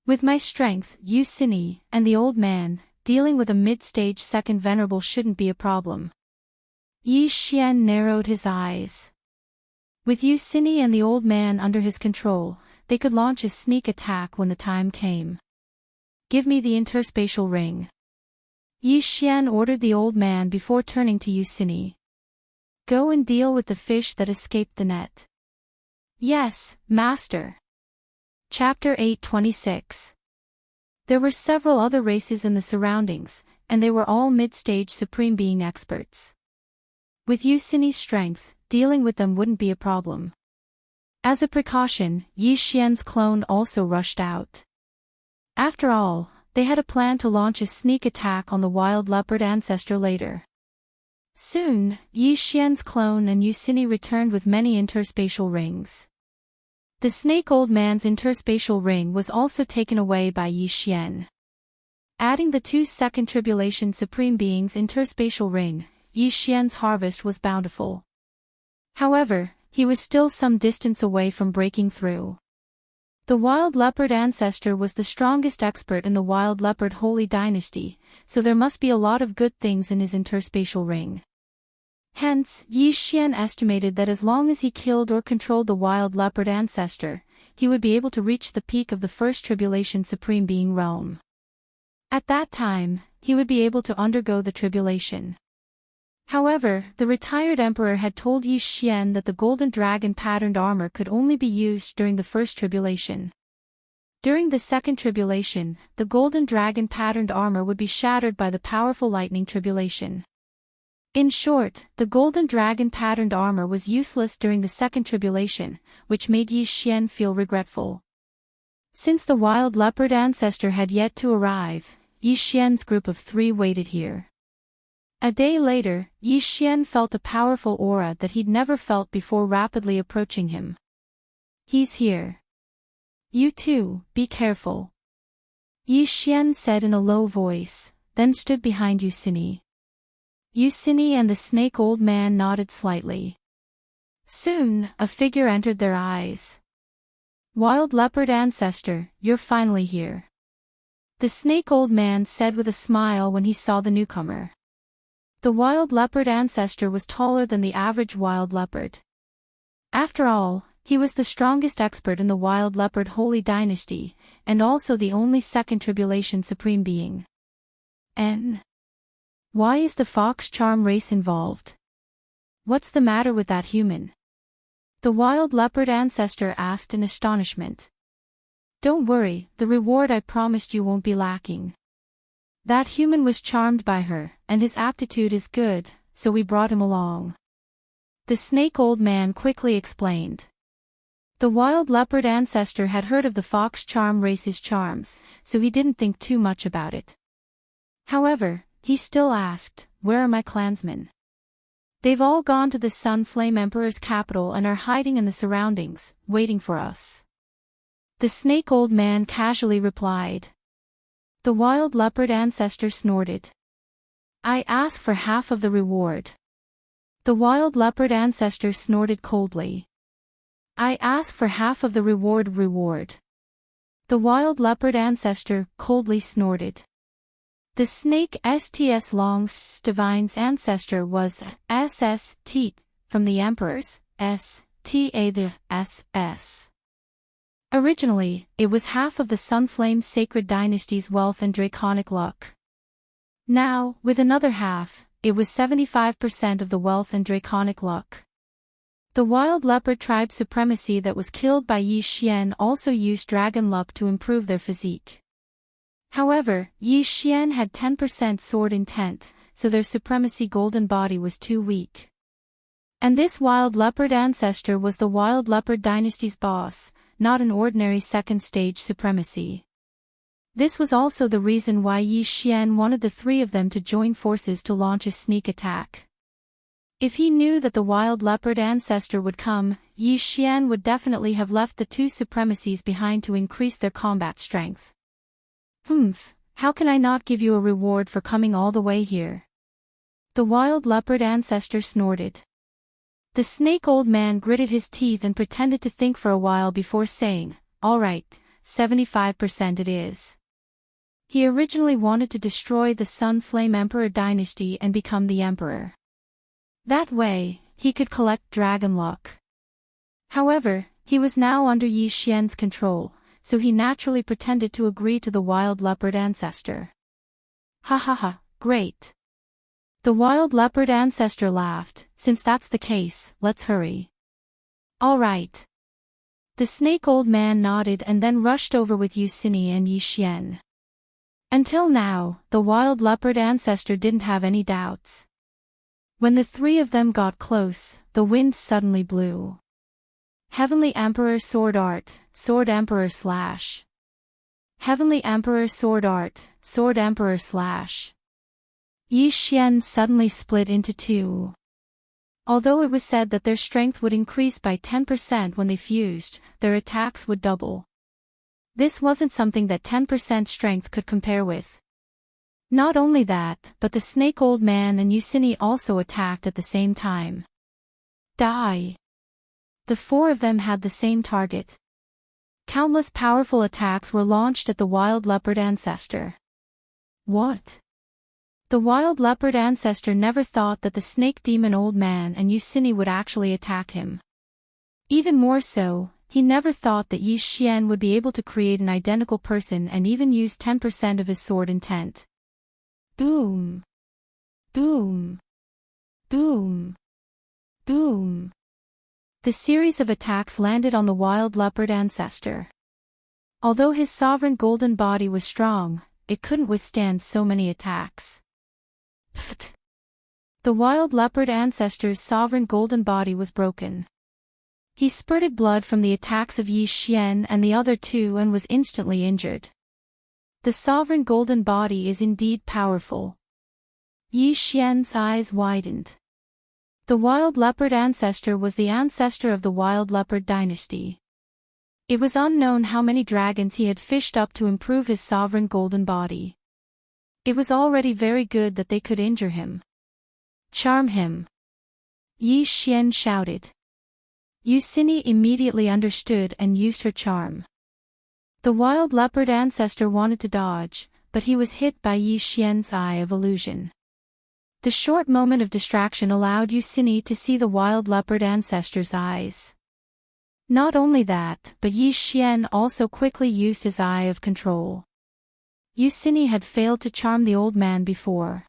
With my strength, Yucini, and the old man, dealing with a mid-stage second venerable shouldn't be a problem. Yi Xian narrowed his eyes. With Yucini and the old man under his control, they could launch a sneak attack when the time came. Give me the interspatial ring. Yi Xian ordered the old man before turning to Yucini. Go and deal with the fish that escaped the net. Yes, Master. Chapter 826. There were several other races in the surroundings, and they were all mid-stage Supreme Being experts. With Yucini's strength, dealing with them wouldn't be a problem. As a precaution, Yi Xian's clone also rushed out. After all, they had a plan to launch a sneak attack on the Wild Leopard ancestor later. Soon, Yi Xian's clone and Yucini returned with many interspatial rings. The snake old man's interspatial ring was also taken away by Yi Xian. Adding the 2 second tribulation supreme beings' interspatial ring, Yi Xian's harvest was bountiful. However, he was still some distance away from breaking through. The Wild Leopard ancestor was the strongest expert in the Wild Leopard Holy Dynasty, so there must be a lot of good things in his interspatial ring. Hence, Yi Xian estimated that as long as he killed or controlled the Wild Leopard ancestor, he would be able to reach the peak of the first tribulation Supreme Being realm. At that time, he would be able to undergo the tribulation. However, the retired emperor had told Yi Xian that the golden dragon patterned armor could only be used during the first tribulation. During the second tribulation, the golden dragon patterned armor would be shattered by the powerful lightning tribulation. In short, the golden dragon patterned armor was useless during the second tribulation, which made Yi Xian feel regretful. Since the Wild Leopard ancestor had yet to arrive, Yi Xian's group of 3 waited here. A day later, Yi Xian felt a powerful aura that he'd never felt before rapidly approaching him. He's here. You too, be careful. Yi Xian said in a low voice, then stood behind Yucini. Yucini and the snake old man nodded slightly. Soon, a figure entered their eyes. Wild Leopard ancestor, you're finally here. the snake old man said with a smile when he saw the newcomer. The wild leopard ancestor was taller than the average wild leopard. After all, he was the strongest expert in the wild leopard holy dynasty, and also the only second tribulation supreme being. And why is the fox charm race involved? What's the matter with that human? The wild leopard ancestor asked in astonishment. Don't worry, the reward I promised you won't be lacking. That human was charmed by her, and his aptitude is good, so we brought him along. The snake old man quickly explained. The wild leopard ancestor had heard of the fox charm race's charms, so he didn't think too much about it. However, he still asked, where are my clansmen? They've all gone to the Sun Flame Emperor's capital and are hiding in the surroundings, waiting for us. The snake old man casually replied. The wild leopard ancestor snorted. I ask for half of the reward. The wild leopard ancestor snorted coldly. I ask for half of the reward. The wild leopard ancestor coldly snorted. The snake STS Long's divine's ancestor was SS Teat, from the emperor's STA the SS. Originally, it was half of the Sunflame Sacred Dynasty's wealth and draconic luck. Now, with another half, it was 75% of the wealth and draconic luck. The wild leopard tribe supremacy that was killed by Yi Xian also used dragon luck to improve their physique. However, Yi Xian had 10% sword intent, so their supremacy golden body was too weak. And this wild leopard ancestor was the wild leopard dynasty's boss, not an ordinary second-stage supremacy. This was also the reason why Yi Xian wanted the three of them to join forces to launch a sneak attack. If he knew that the wild leopard ancestor would come, Yi Xian would definitely have left the two supremacies behind to increase their combat strength. How can I not give you a reward for coming all the way here? The wild leopard ancestor snorted. The snake old man gritted his teeth and pretended to think for a while before saying, all right, 75% it is. He originally wanted to destroy the Sun Flame Emperor dynasty and become the emperor. That way, he could collect dragon luck. However, he was now under Yi Xian's control, so he naturally pretended to agree to the wild leopard ancestor. Ha ha ha, great. The wild leopard ancestor laughed. Since that's the case, let's hurry. All right. The snake old man nodded and then rushed over with Yucini and Yi Xian. Until now, the wild leopard ancestor didn't have any doubts. When the three of them got close, the wind suddenly blew. Heavenly Emperor Sword Art, Sword Emperor Slash. Heavenly Emperor Sword Art, Sword Emperor Slash. Yi Xian suddenly split into two. Although it was said that their strength would increase by 10% when they fused, their attacks would double. This wasn't something that 10% strength could compare with. Not only that, but the snake old man and Yucini also attacked at the same time. Die! The four of them had the same target. Countless powerful attacks were launched at the wild leopard ancestor. What? The wild leopard ancestor never thought that the snake demon old man and Yucini would actually attack him. Even more so, he never thought that Yi Xian would be able to create an identical person and even use 10% of his sword intent. Boom! Boom! Boom! Boom! The series of attacks landed on the wild leopard ancestor. Although his sovereign golden body was strong, it couldn't withstand so many attacks. Pfft! The wild leopard ancestor's sovereign golden body was broken. He spurted blood from the attacks of Yi Xian and the other two and was instantly injured. The sovereign golden body is indeed powerful. Yi Xian's eyes widened. The wild leopard ancestor was the ancestor of the wild leopard dynasty. It was unknown how many dragons he had fished up to improve his sovereign golden body. It was already very good that they could injure him. Charm him! Yi Xian shouted. Yucini immediately understood and used her charm. The wild leopard ancestor wanted to dodge, but he was hit by Yi Xian's eye of illusion. The short moment of distraction allowed Yucini to see the wild leopard ancestor's eyes. Not only that, but Yi Xian also quickly used his eye of control. Yucini had failed to charm the old man before.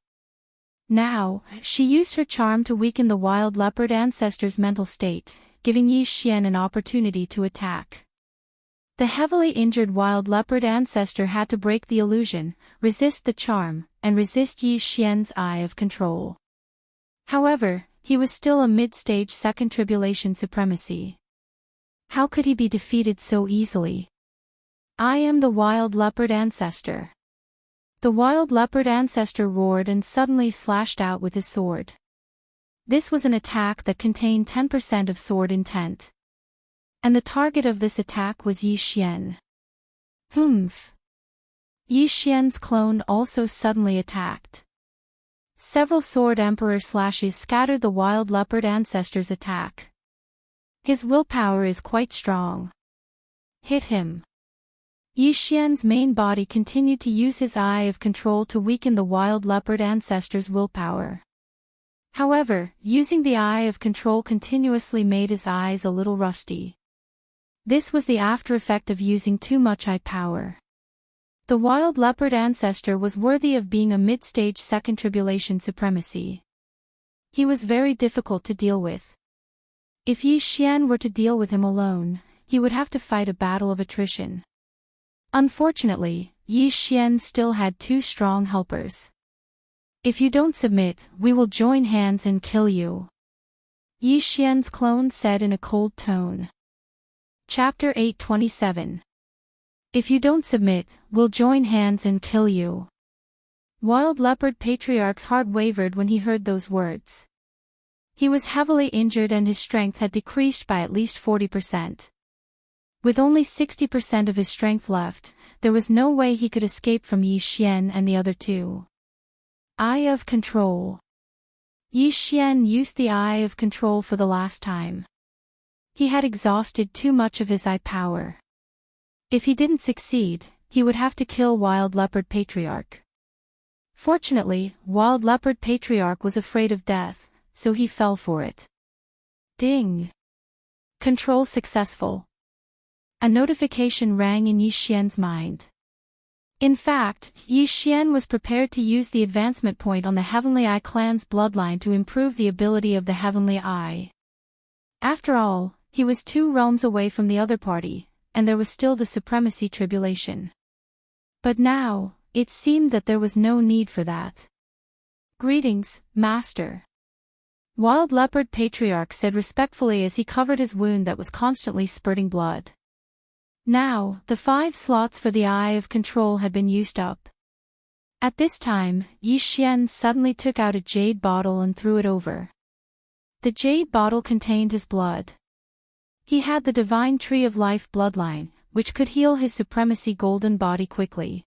Now, she used her charm to weaken the wild leopard ancestor's mental state, giving Yi Xian an opportunity to attack. The heavily injured wild leopard ancestor had to break the illusion, resist the charm, and resist Yi Xian's eye of control. However, he was still a mid-stage second tribulation supremacy. How could he be defeated so easily? I am the wild leopard ancestor. The wild leopard ancestor roared and suddenly slashed out with his sword. This was an attack that contained 10% of sword intent. And the target of this attack was Yi Xian. Humph! Yi Xian's clone also suddenly attacked. Several sword emperor slashes scattered the wild leopard ancestor's attack. His willpower is quite strong. Hit him. Yi Xian's main body continued to use his eye of control to weaken the wild leopard ancestor's willpower. However, using the eye of control continuously made his eyes a little rusty. This was the after effect of using too much eye power. The wild leopard ancestor was worthy of being a mid-stage second tribulation supremacy. He was very difficult to deal with. If Yi Xian were to deal with him alone, he would have to fight a battle of attrition. Unfortunately, Yi Xian still had two strong helpers. If you don't submit, we will join hands and kill you, Yi Xian's clone said in a cold tone. Chapter 827. If you don't submit, we'll join hands and kill you. Wild leopard patriarch's heart wavered when he heard those words. He was heavily injured and his strength had decreased by at least 40%. With only 60% of his strength left, there was no way he could escape from Yi Xian and the other two. Eye of Control. Yi Xian used the Eye of Control for the last time. He had exhausted too much of his eye power. If he didn't succeed, he would have to kill Wild Leopard Patriarch. Fortunately, Wild Leopard Patriarch was afraid of death, so he fell for it. Ding! Control successful. A notification rang in Yi Xian's mind. In fact, Yi Xian was prepared to use the advancement point on the Heavenly Eye clan's bloodline to improve the ability of the Heavenly Eye. After all, he was 2 realms away from the other party, and there was still the supremacy tribulation. But now, it seemed that there was no need for that. Greetings, Master. Wild Leopard Patriarch said respectfully as he covered his wound that was constantly spurting blood. Now, the 5 slots for the Eye of Control had been used up. At this time, Yi Xian suddenly took out a jade bottle and threw it over. The jade bottle contained his blood. He had the Divine Tree of Life bloodline, which could heal his supremacy golden body quickly.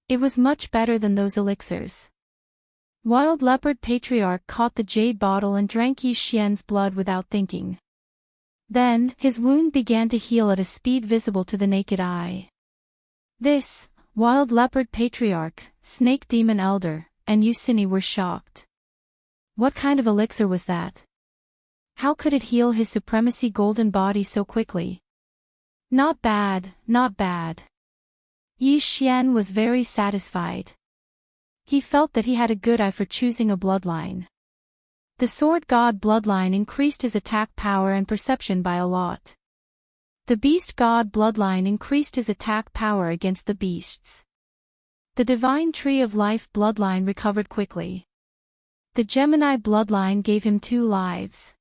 It was much better than those elixirs. Wild Leopard Patriarch caught the jade bottle and drank Yi Xian's blood without thinking. Then, his wound began to heal at a speed visible to the naked eye. This, Wild Leopard Patriarch, Snake Demon Elder, and Yucini were shocked. What kind of elixir was that? How could it heal his supremacy golden body so quickly? Not bad, not bad. Yi Xian was very satisfied. He felt that he had a good eye for choosing a bloodline. The Sword God bloodline increased his attack power and perception by a lot. The Beast God bloodline increased his attack power against the beasts. The Divine Tree of Life bloodline recovered quickly. The Gemini bloodline gave him 2 lives.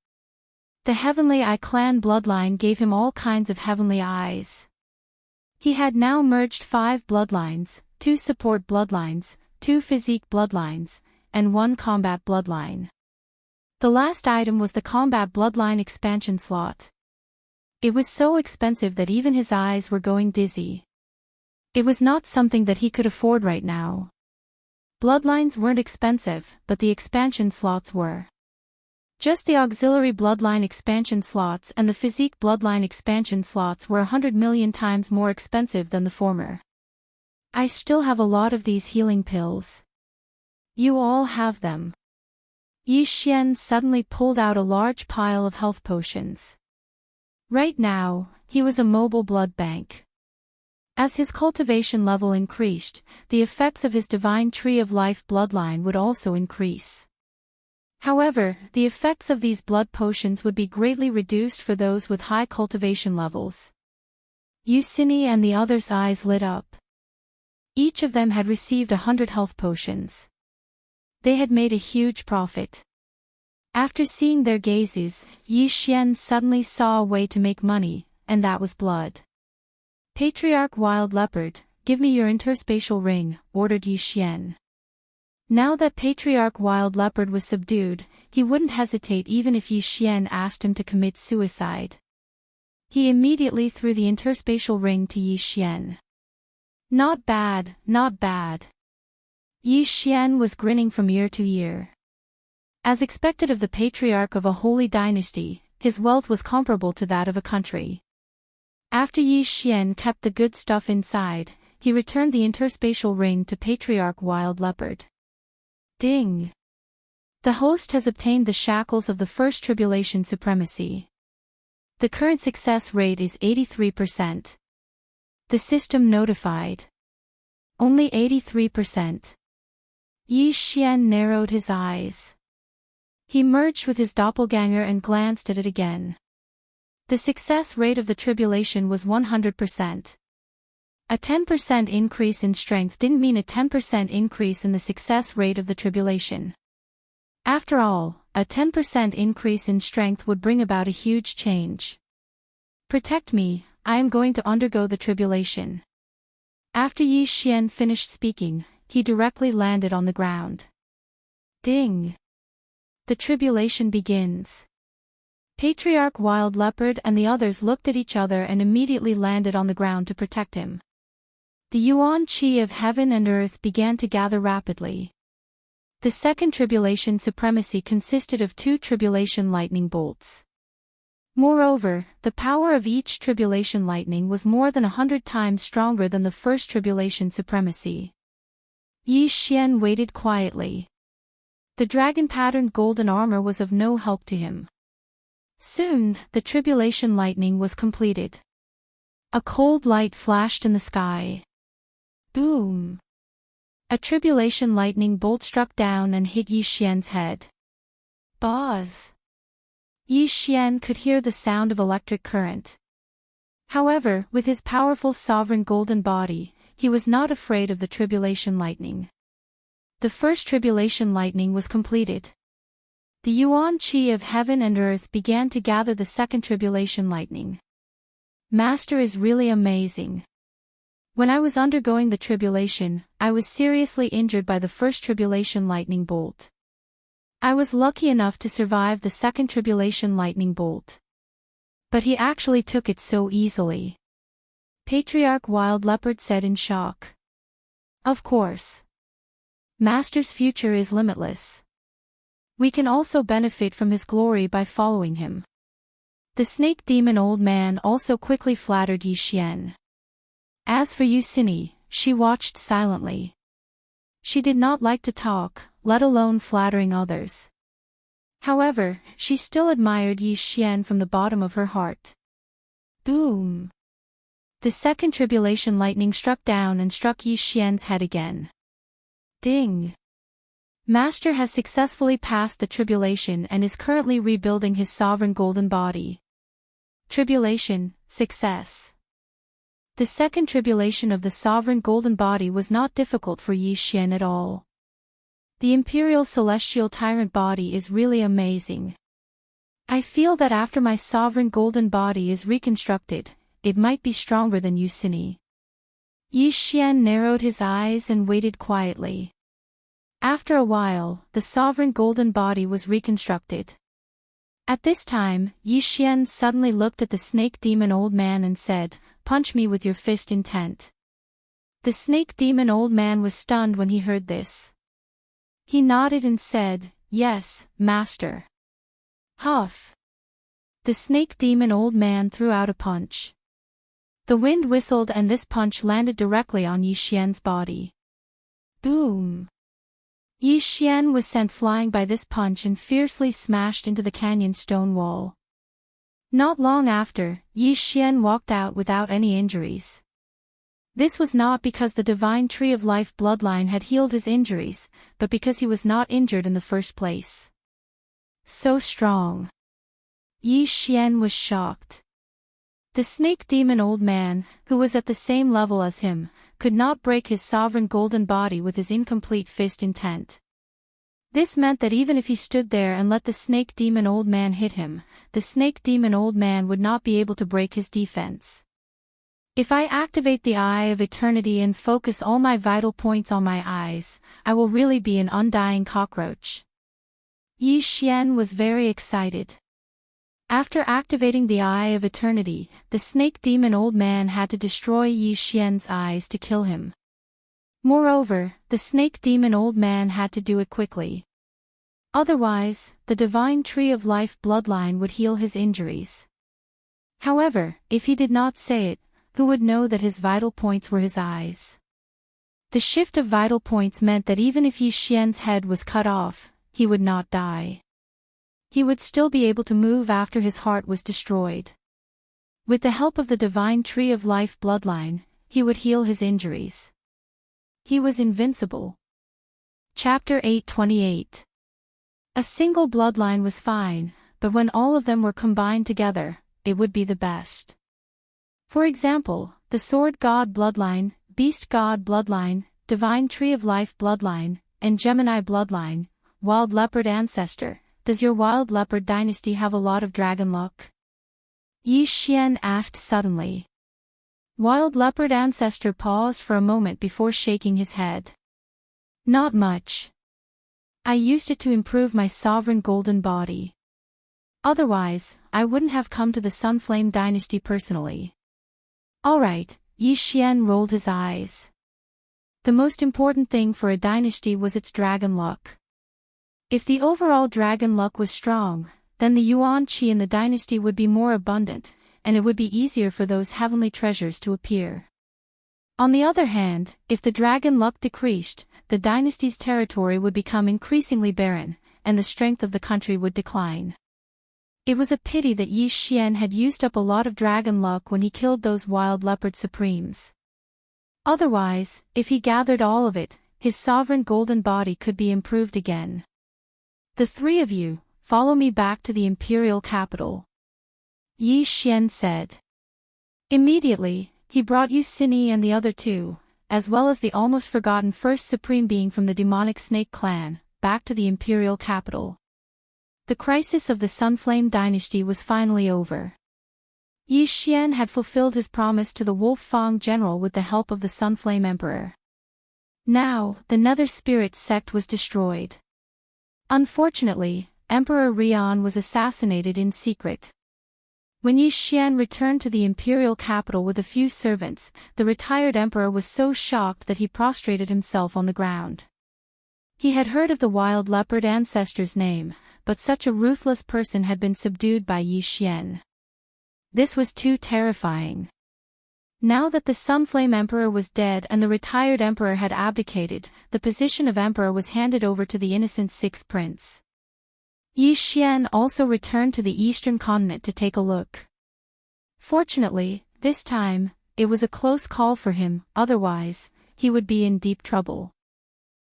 The Heavenly Eye clan bloodline gave him all kinds of heavenly eyes. He had now merged 5 bloodlines, 2 support bloodlines, 2 physique bloodlines, and 1 combat bloodline. The last item was the combat bloodline expansion slot. It was so expensive that even his eyes were going dizzy. It was not something that he could afford right now. Bloodlines weren't expensive, but the expansion slots were. Just the auxiliary bloodline expansion slots and the physique bloodline expansion slots were 100 million times more expensive than the former. I still have a lot of these healing pills. You all have them. Yi Xian suddenly pulled out a large pile of health potions. Right now, he was a mobile blood bank. As his cultivation level increased, the effects of his divine tree of life bloodline would also increase. However, the effects of these blood potions would be greatly reduced for those with high cultivation levels. Yusini and the others' eyes lit up. Each of them had received 100 health potions. They had made a huge profit. After seeing their gazes, Yi Xian suddenly saw a way to make money, and that was blood. Patriarch Wild Leopard, give me your interspatial ring, ordered Yi Xian. Now that Patriarch Wild Leopard was subdued, he wouldn't hesitate even if Yi Xian asked him to commit suicide. He immediately threw the interspatial ring to Yi Xian. Not bad, not bad. Yi Xian was grinning from ear to ear. As expected of the patriarch of a holy dynasty, his wealth was comparable to that of a country. After Yi Xian kept the good stuff inside, he returned the interspatial ring to Patriarch Wild Leopard. Ding! The host has obtained the shackles of the first tribulation supremacy. The current success rate is 83%. The system notified. Only 83%. Yi Xian narrowed his eyes. He merged with his doppelganger and glanced at it again. The success rate of the tribulation was 100%. A 10% increase in strength didn't mean a 10% increase in the success rate of the tribulation. After all, a 10% increase in strength would bring about a huge change. Protect me, I am going to undergo the tribulation. After Yi Xian finished speaking, he directly landed on the ground. Ding! The tribulation begins. Patriarch Wild Leopard and the others looked at each other and immediately landed on the ground to protect him. The yuan qi of heaven and earth began to gather rapidly. The second tribulation supremacy consisted of 2 tribulation lightning bolts. Moreover, the power of each tribulation lightning was more than 100 times stronger than the first tribulation supremacy. Yi Xian waited quietly. The dragon-patterned golden armor was of no help to him. Soon, the tribulation lightning was completed. A cold light flashed in the sky. Boom! A tribulation lightning bolt struck down and hit Yi Xian's head. Buzz! Yi Xian could hear the sound of electric current. However, with his powerful sovereign golden body, he was not afraid of the tribulation lightning. The first tribulation lightning was completed. The yuan qi of heaven and earth began to gather the second tribulation lightning. Master is really amazing. When I was undergoing the tribulation, I was seriously injured by the first tribulation lightning bolt. I was lucky enough to survive the second tribulation lightning bolt. But he actually took it so easily. Patriarch Wild Leopard said in shock. Of course. Master's future is limitless. We can also benefit from his glory by following him. The snake demon old man also quickly flattered Yi Xian. As for Yusini, she watched silently. She did not like to talk, let alone flattering others. However, she still admired Yi Xian from the bottom of her heart. Boom! The second tribulation lightning struck down and struck Yi Xian's head again. Ding! Master has successfully passed the tribulation and is currently rebuilding his sovereign golden body. Tribulation, success. The second tribulation of the sovereign golden body was not difficult for Yi Xian at all. The imperial celestial tyrant body is really amazing. I feel that after my sovereign golden body is reconstructed, it might be stronger than Yusini. Yi Xian narrowed his eyes and waited quietly. After a while, the sovereign golden body was reconstructed. At this time, Yi Xian suddenly looked at the snake demon old man and said, "Punch me with your fist intent." The snake demon old man was stunned when he heard this. He nodded and said, "Yes, master." Huff! The snake demon old man threw out a punch. The wind whistled and this punch landed directly on Yi Xian's body. Boom! Yi Xian was sent flying by this punch and fiercely smashed into the canyon stone wall. Not long after, Yi Xian walked out without any injuries. This was not because the divine tree of life bloodline had healed his injuries, but because he was not injured in the first place. So strong. Yi Xian was shocked. The snake demon old man, who was at the same level as him, could not break his sovereign golden body with his incomplete fist intent. This meant that even if he stood there and let the snake demon old man hit him, the snake demon old man would not be able to break his defense. If I activate the Eye of Eternity and focus all my vital points on my eyes, I will really be an undying cockroach. Yi Xian was very excited. After activating the Eye of Eternity, the snake demon old man had to destroy Yi Xian's eyes to kill him. Moreover, the snake demon old man had to do it quickly. Otherwise, the divine tree of life bloodline would heal his injuries. However, if he did not say it, who would know that his vital points were his eyes? The shift of vital points meant that even if Yi Xian's head was cut off, he would not die. He would still be able to move after his heart was destroyed. With the help of the divine tree of life bloodline, he would heal his injuries. He was invincible. Chapter 828. A single bloodline was fine, but when all of them were combined together, it would be the best. For example, the Sword God bloodline, Beast God bloodline, Divine Tree of Life bloodline, and Gemini bloodline, Wild Leopard ancestor. Does your Wild Leopard dynasty have a lot of dragon luck? Yi Xian asked suddenly. Wild Leopard ancestor paused for a moment before shaking his head. Not much. I used it to improve my sovereign golden body. Otherwise, I wouldn't have come to the Sunflame dynasty personally. Alright, Yi Xian rolled his eyes. The most important thing for a dynasty was its dragon luck. If the overall dragon luck was strong, then the yuan qi in the dynasty would be more abundant, and it would be easier for those heavenly treasures to appear. On the other hand, if the dragon luck decreased, the dynasty's territory would become increasingly barren, and the strength of the country would decline. It was a pity that Yi Xian had used up a lot of dragon luck when he killed those wild leopard supremes. Otherwise, if he gathered all of it, his sovereign golden body could be improved again. The three of you, follow me back to the imperial capital. Yi Xian said. Immediately, he brought Yu Cini and the other two, as well as the almost forgotten first supreme being from the demonic snake clan, back to the imperial capital. The crisis of the Sunflame dynasty was finally over. Yi Xian had fulfilled his promise to the Wolf Fang general with the help of the Sunflame emperor. Now, the Nether Spirit sect was destroyed. Unfortunately, Emperor Rian was assassinated in secret. When Yi Xian returned to the imperial capital with a few servants, the retired emperor was so shocked that he prostrated himself on the ground. He had heard of the wild leopard ancestor's name, but such a ruthless person had been subdued by Yi Xian. This was too terrifying. Now that the Sunflame Emperor was dead and the retired emperor had abdicated, the position of emperor was handed over to the innocent sixth prince. Yi Xian also returned to the eastern continent to take a look. Fortunately, this time, it was a close call for him, otherwise, he would be in deep trouble.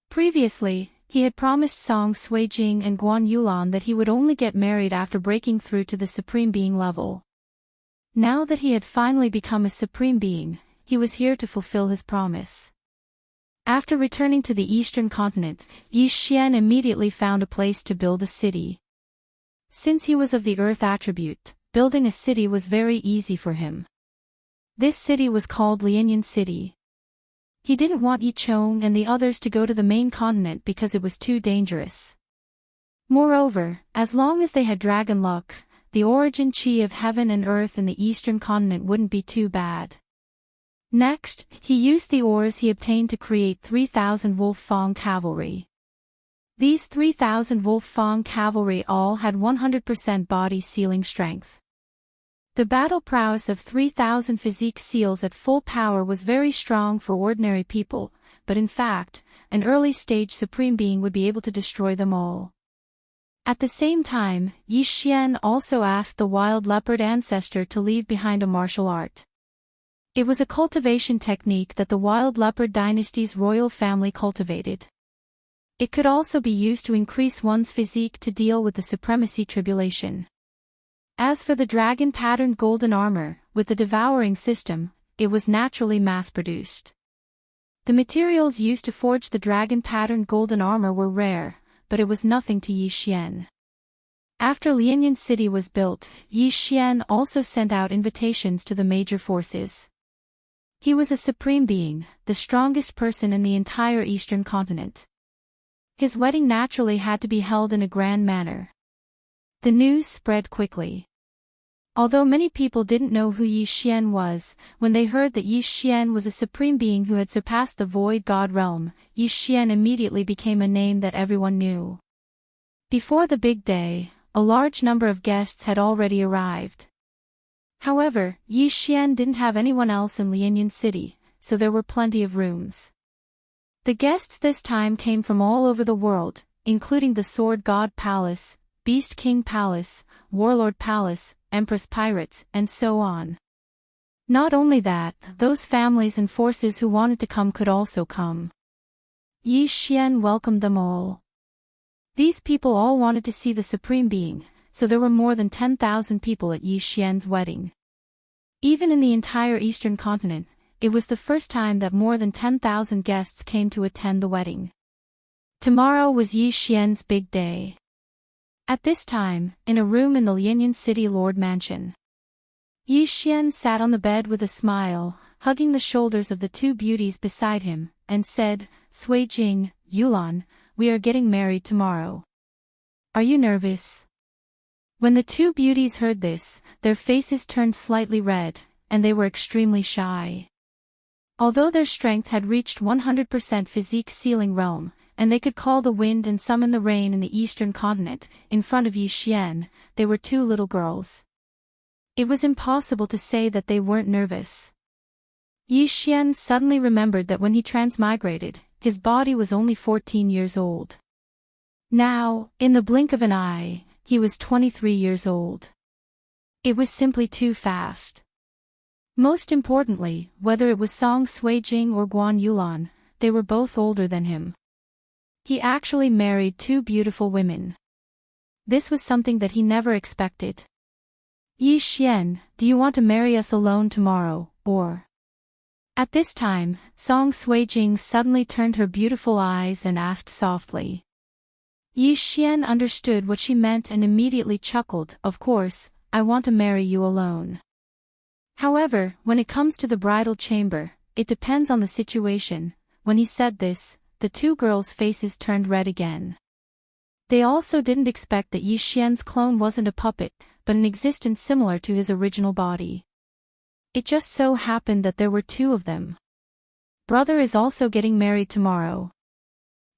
Previously, he had promised Song Suijing and Guan Yulan that he would only get married after breaking through to the Supreme Being level. Now that he had finally become a Supreme Being, he was here to fulfill his promise. After returning to the eastern continent, Yi Xian immediately found a place to build a city. Since he was of the earth attribute, building a city was very easy for him. This city was called Lianyan City. He didn't want Yi Chong and the others to go to the main continent because it was too dangerous. Moreover, as long as they had dragon luck, the origin chi of heaven and earth in the eastern continent wouldn't be too bad. Next, he used the ores he obtained to create 3,000 Wolf Fang cavalry. These 3,000 Wolf Fang cavalry all had 100% body sealing strength. The battle prowess of 3,000 physique seals at full power was very strong for ordinary people, but in fact, an early-stage supreme being would be able to destroy them all. At the same time, Yi Xian also asked the wild leopard ancestor to leave behind a martial art. It was a cultivation technique that the wild leopard dynasty's royal family cultivated. It could also be used to increase one's physique to deal with the supremacy tribulation. As for the dragon-patterned golden armor, with the devouring system, it was naturally mass-produced. The materials used to forge the dragon-patterned golden armor were rare, but it was nothing to Yi Xian. After Lianyan City was built, Yi Xian also sent out invitations to the major forces. He was a supreme being, the strongest person in the entire eastern continent. His wedding naturally had to be held in a grand manner. The news spread quickly. Although many people didn't know who Yi Xian was, when they heard that Yi Xian was a supreme being who had surpassed the void god realm, Yi Xian immediately became a name that everyone knew. Before the big day, a large number of guests had already arrived. However, Yi Xian didn't have anyone else in Lianyan City, so there were plenty of rooms. The guests this time came from all over the world, including the Sword God Palace, Beast King Palace, Warlord Palace, Empress Pirates, and so on. Not only that, those families and forces who wanted to come could also come. Yi Xian welcomed them all. These people all wanted to see the Supreme Being, so there were more than 10,000 people at Yi Xian's wedding. Even in the entire eastern continent, it was the first time that more than 10,000 guests came to attend the wedding. Tomorrow was Yi Xian's big day. At this time, in a room in the Lianyan City Lord Mansion, Yi Xian sat on the bed with a smile, hugging the shoulders of the two beauties beside him, and said, "Sui Jing, Yulan, we are getting married tomorrow. Are you nervous?" When the two beauties heard this, their faces turned slightly red, and they were extremely shy. Although their strength had reached 100% physique sealing realm, and they could call the wind and summon the rain in the eastern continent, in front of Yi Xian, they were two little girls. It was impossible to say that they weren't nervous. Yi Xian suddenly remembered that when he transmigrated, his body was only 14 years old. Now, in the blink of an eye, he was 23 years old. It was simply too fast. Most importantly, whether it was Song Suijing or Guan Yulan, they were both older than him. He actually married two beautiful women. This was something that he never expected. "Yi Xian, do you want to marry us alone tomorrow, or?" At this time, Song Suijing suddenly turned her beautiful eyes and asked softly. Yi Xian understood what she meant and immediately chuckled. "Of course, I want to marry you alone. However, when it comes to the bridal chamber, it depends on the situation." When he said this, the two girls' faces turned red again. They also didn't expect that Yi Xian's clone wasn't a puppet, but an existence similar to his original body. It just so happened that there were two of them. "Brother is also getting married tomorrow.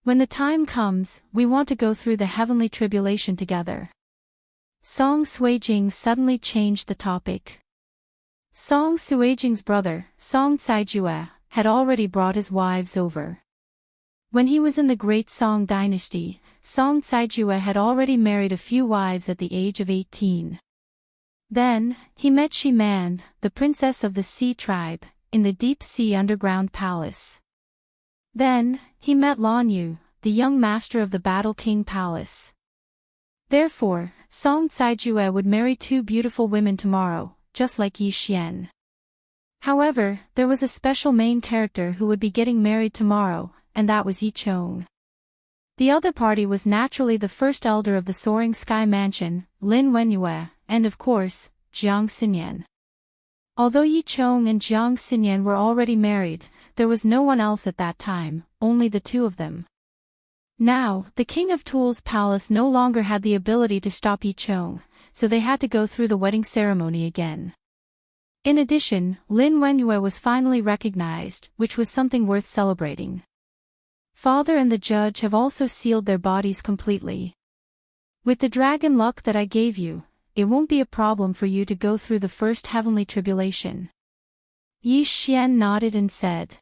When the time comes, we want to go through the heavenly tribulation together." Song Suijing suddenly changed the topic. Song Suijing's brother, Song Caijue, had already brought his wives over. When he was in the Great Song dynasty, Song Caijue had already married a few wives at the age of 18. Then, he met Shiman, the princess of the Sea tribe, in the deep sea underground palace. Then, he met Lan Yu, the young master of the Battle King Palace. Therefore, Song Caijue would marry two beautiful women tomorrow, just like Yi Xian. However, there was a special main character who would be getting married tomorrow, and that was Yi Chong. The other party was naturally the first elder of the Soaring Sky Mansion, Lin Wenyue, and of course, Jiang Xinyan. Although Yi Chong and Jiang Xinyan were already married, there was no one else at that time, only the two of them. Now, the King of Tule's palace no longer had the ability to stop Yi Chong, so they had to go through the wedding ceremony again. In addition, Lin Wenyue was finally recognized, which was something worth celebrating. Father and the judge have also sealed their bodies completely. With the dragon luck that I gave you, it won't be a problem for you to go through the first heavenly tribulation." Yi Xian nodded and said.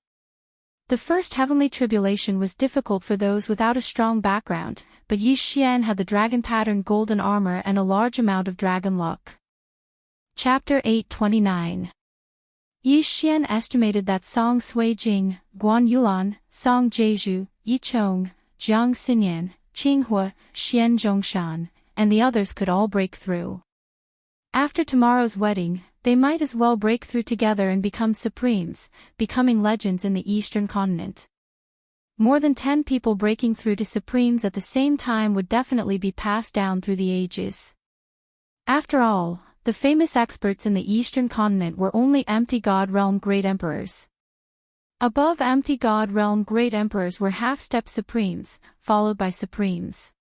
The first heavenly tribulation was difficult for those without a strong background, but Yi Xian had the dragon-patterned golden armor and a large amount of dragon luck. Chapter 829. Yi Xian estimated that Song Suijing, Guan Yulan, Song Jeju, Yi Chong, Jiang Xinyan, Qinghua, Xian Zhongshan, and the others could all break through. After tomorrow's wedding, they might as well break through together and become supremes, becoming legends in the Eastern continent. More than 10 people breaking through to supremes at the same time would definitely be passed down through the ages. After all, the famous experts in the Eastern continent were only empty God Realm Great Emperors. Above empty God Realm Great Emperors were half-step supremes, followed by supremes.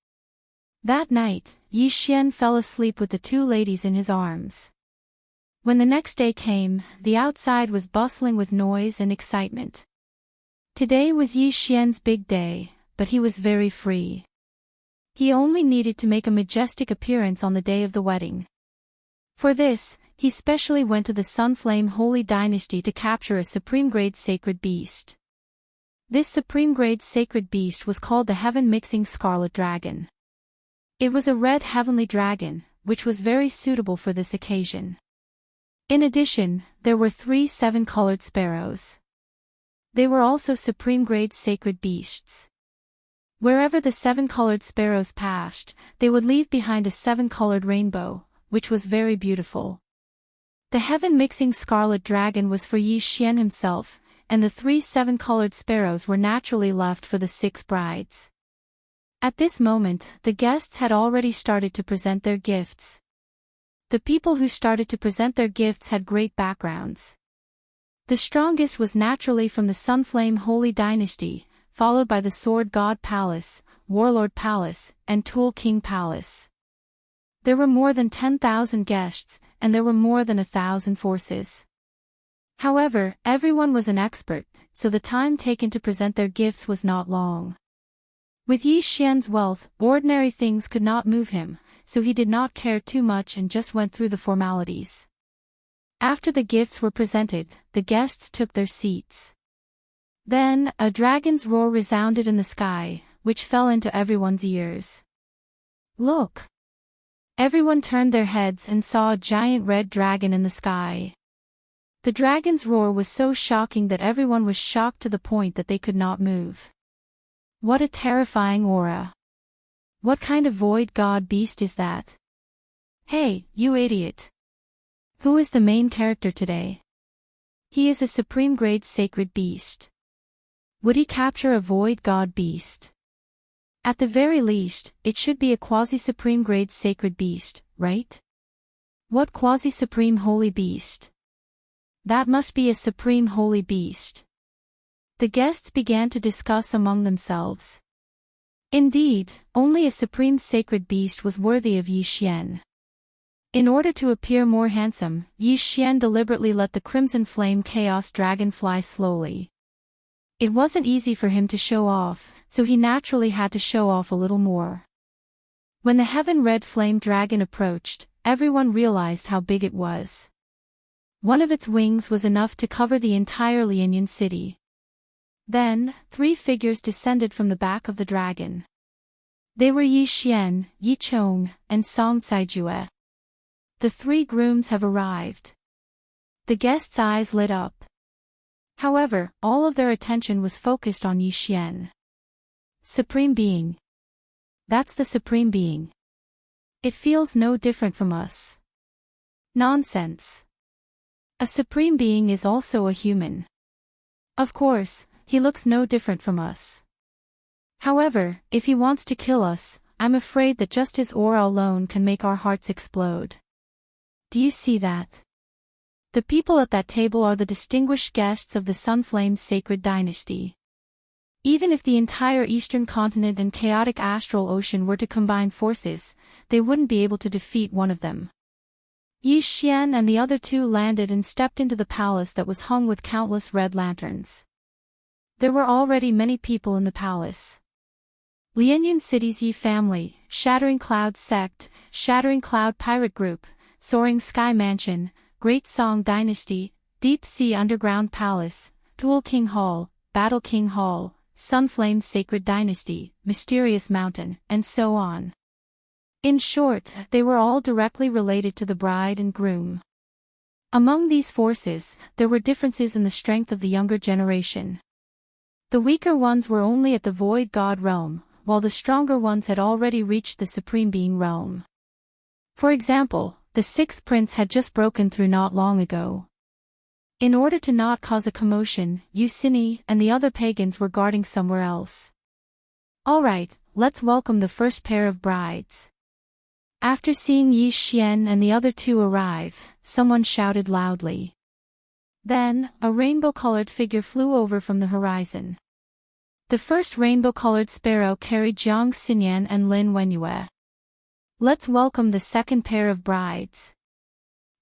That night, Yi Xian fell asleep with the two ladies in his arms. When the next day came, the outside was bustling with noise and excitement. Today was Yi Xian's big day, but he was very free. He only needed to make a majestic appearance on the day of the wedding. For this, he specially went to the Sunflame Holy Dynasty to capture a supreme-grade sacred beast. This supreme-grade sacred beast was called the Heaven-Mixing Scarlet Dragon. It was a red heavenly dragon, which was very suitable for this occasion. In addition, there were 3 7-colored sparrows. They were also supreme-grade sacred beasts. Wherever the 7-colored sparrows passed, they would leave behind a 7-colored rainbow, which was very beautiful. The heaven-mixing scarlet dragon was for Yi Xian himself, and the 3 7-colored sparrows were naturally left for the 6 brides. At this moment, the guests had already started to present their gifts. The people who started to present their gifts had great backgrounds. The strongest was naturally from the Sunflame Holy Dynasty, followed by the Sword God Palace, Warlord Palace, and Tool King Palace. There were more than 10,000 guests, and there were more than 1,000 forces. However, everyone was an expert, so the time taken to present their gifts was not long. With Yi Xian's wealth, ordinary things could not move him, so he did not care too much and just went through the formalities. After the gifts were presented, the guests took their seats. Then, a dragon's roar resounded in the sky, which fell into everyone's ears. Look! Everyone turned their heads and saw a giant red dragon in the sky. The dragon's roar was so shocking that everyone was shocked to the point that they could not move. What a terrifying aura! What kind of void god beast is that? Hey, you idiot! Who is the main character today? He is a supreme-grade sacred beast. Would he capture a void god beast? At the very least, it should be a quasi-supreme-grade sacred beast, right? What quasi-supreme holy beast? That must be a supreme holy beast. The guests began to discuss among themselves. Indeed, only a supreme sacred beast was worthy of Yi Xian. In order to appear more handsome, Yi Xian deliberately let the Crimson Flame Chaos Dragon fly slowly. It wasn't easy for him to show off, so he naturally had to show off a little more. When the Heaven Red Flame Dragon approached, everyone realized how big it was. One of its wings was enough to cover the entire Lianyan city. Then, 3 figures descended from the back of the dragon. They were Yi Xian, Yi Chong, and Song Caijue. The 3 grooms have arrived. The guests' eyes lit up. However, all of their attention was focused on Yi Xian. Supreme Being. That's the Supreme Being. It feels no different from us. Nonsense. A Supreme Being is also a human. Of course, he looks no different from us. However, if he wants to kill us, I'm afraid that just his aura alone can make our hearts explode. Do you see that? The people at that table are the distinguished guests of the Sunflame Sacred Dynasty. Even if the entire Eastern continent and chaotic astral ocean were to combine forces, they wouldn't be able to defeat one of them. Yi Xian and the other 2 landed and stepped into the palace that was hung with countless red lanterns. There were already many people in the palace. Lianyan City's Yi family, Shattering Cloud sect, Shattering Cloud pirate group, Soaring Sky mansion, Great Song dynasty, Deep Sea underground palace, Dual King hall, Battle King hall, Sunflame sacred dynasty, Mysterious mountain, and so on. In short, they were all directly related to the bride and groom. Among these forces, there were differences in the strength of the younger generation. The weaker ones were only at the void god realm, while the stronger ones had already reached the supreme being realm. For example, the sixth prince had just broken through not long ago. In order to not cause a commotion, Yusini and the other pagans were guarding somewhere else. Alright, let's welcome the first pair of brides. After seeing Yi Xian and the other two arrive, someone shouted loudly. Then, a rainbow-colored figure flew over from the horizon. The first rainbow-colored sparrow carried Jiang Xinyan and Lin Wenyue. Let's welcome the second pair of brides.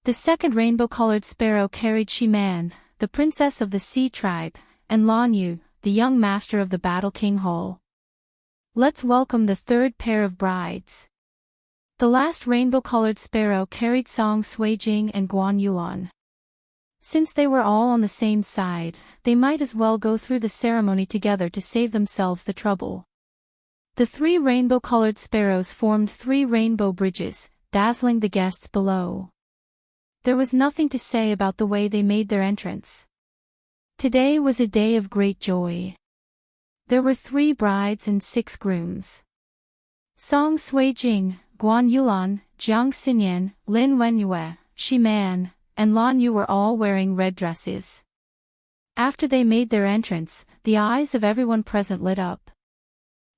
The second rainbow-colored sparrow carried Shiman, the princess of the Sea tribe, and Lan Yu, the young master of the Battle King Hall. Let's welcome the third pair of brides. The last rainbow-colored sparrow carried Song Suijing and Guan Yulan. Since they were all on the same side, they might as well go through the ceremony together to save themselves the trouble. The three rainbow-colored sparrows formed three rainbow bridges, dazzling the guests below. There was nothing to say about the way they made their entrance. Today was a day of great joy. There were 3 brides and 6 grooms. Song Suijing, Guan Yulan, Jiang Xinyan, Lin Wenyue, Shiman, and Lan Yu were all wearing red dresses. After they made their entrance, the eyes of everyone present lit up.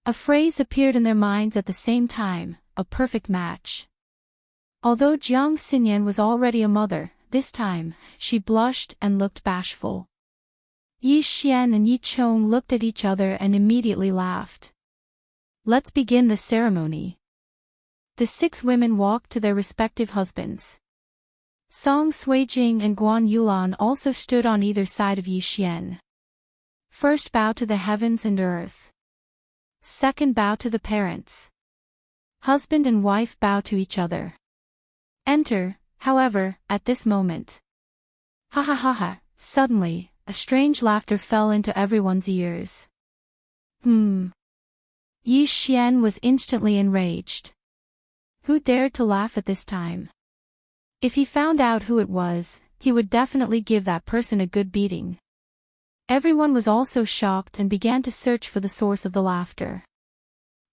A phrase appeared in their minds at the same time, a perfect match. Although Jiang Xinyan was already a mother, this time, she blushed and looked bashful. Yi Xian and Yi Chong looked at each other and immediately laughed. Let's begin the ceremony. The 6 women walked to their respective husbands. Song Suijing and Guan Yulan also stood on either side of Yi Xian. First bow to the heavens and earth. Second bow to the parents. Husband and wife bow to each other. Enter, however, at this moment. Ha ha ha ha, suddenly, a strange laughter fell into everyone's ears. Yi Xian was instantly enraged. Who dared to laugh at this time? If he found out who it was, he would definitely give that person a good beating. Everyone was also shocked and began to search for the source of the laughter.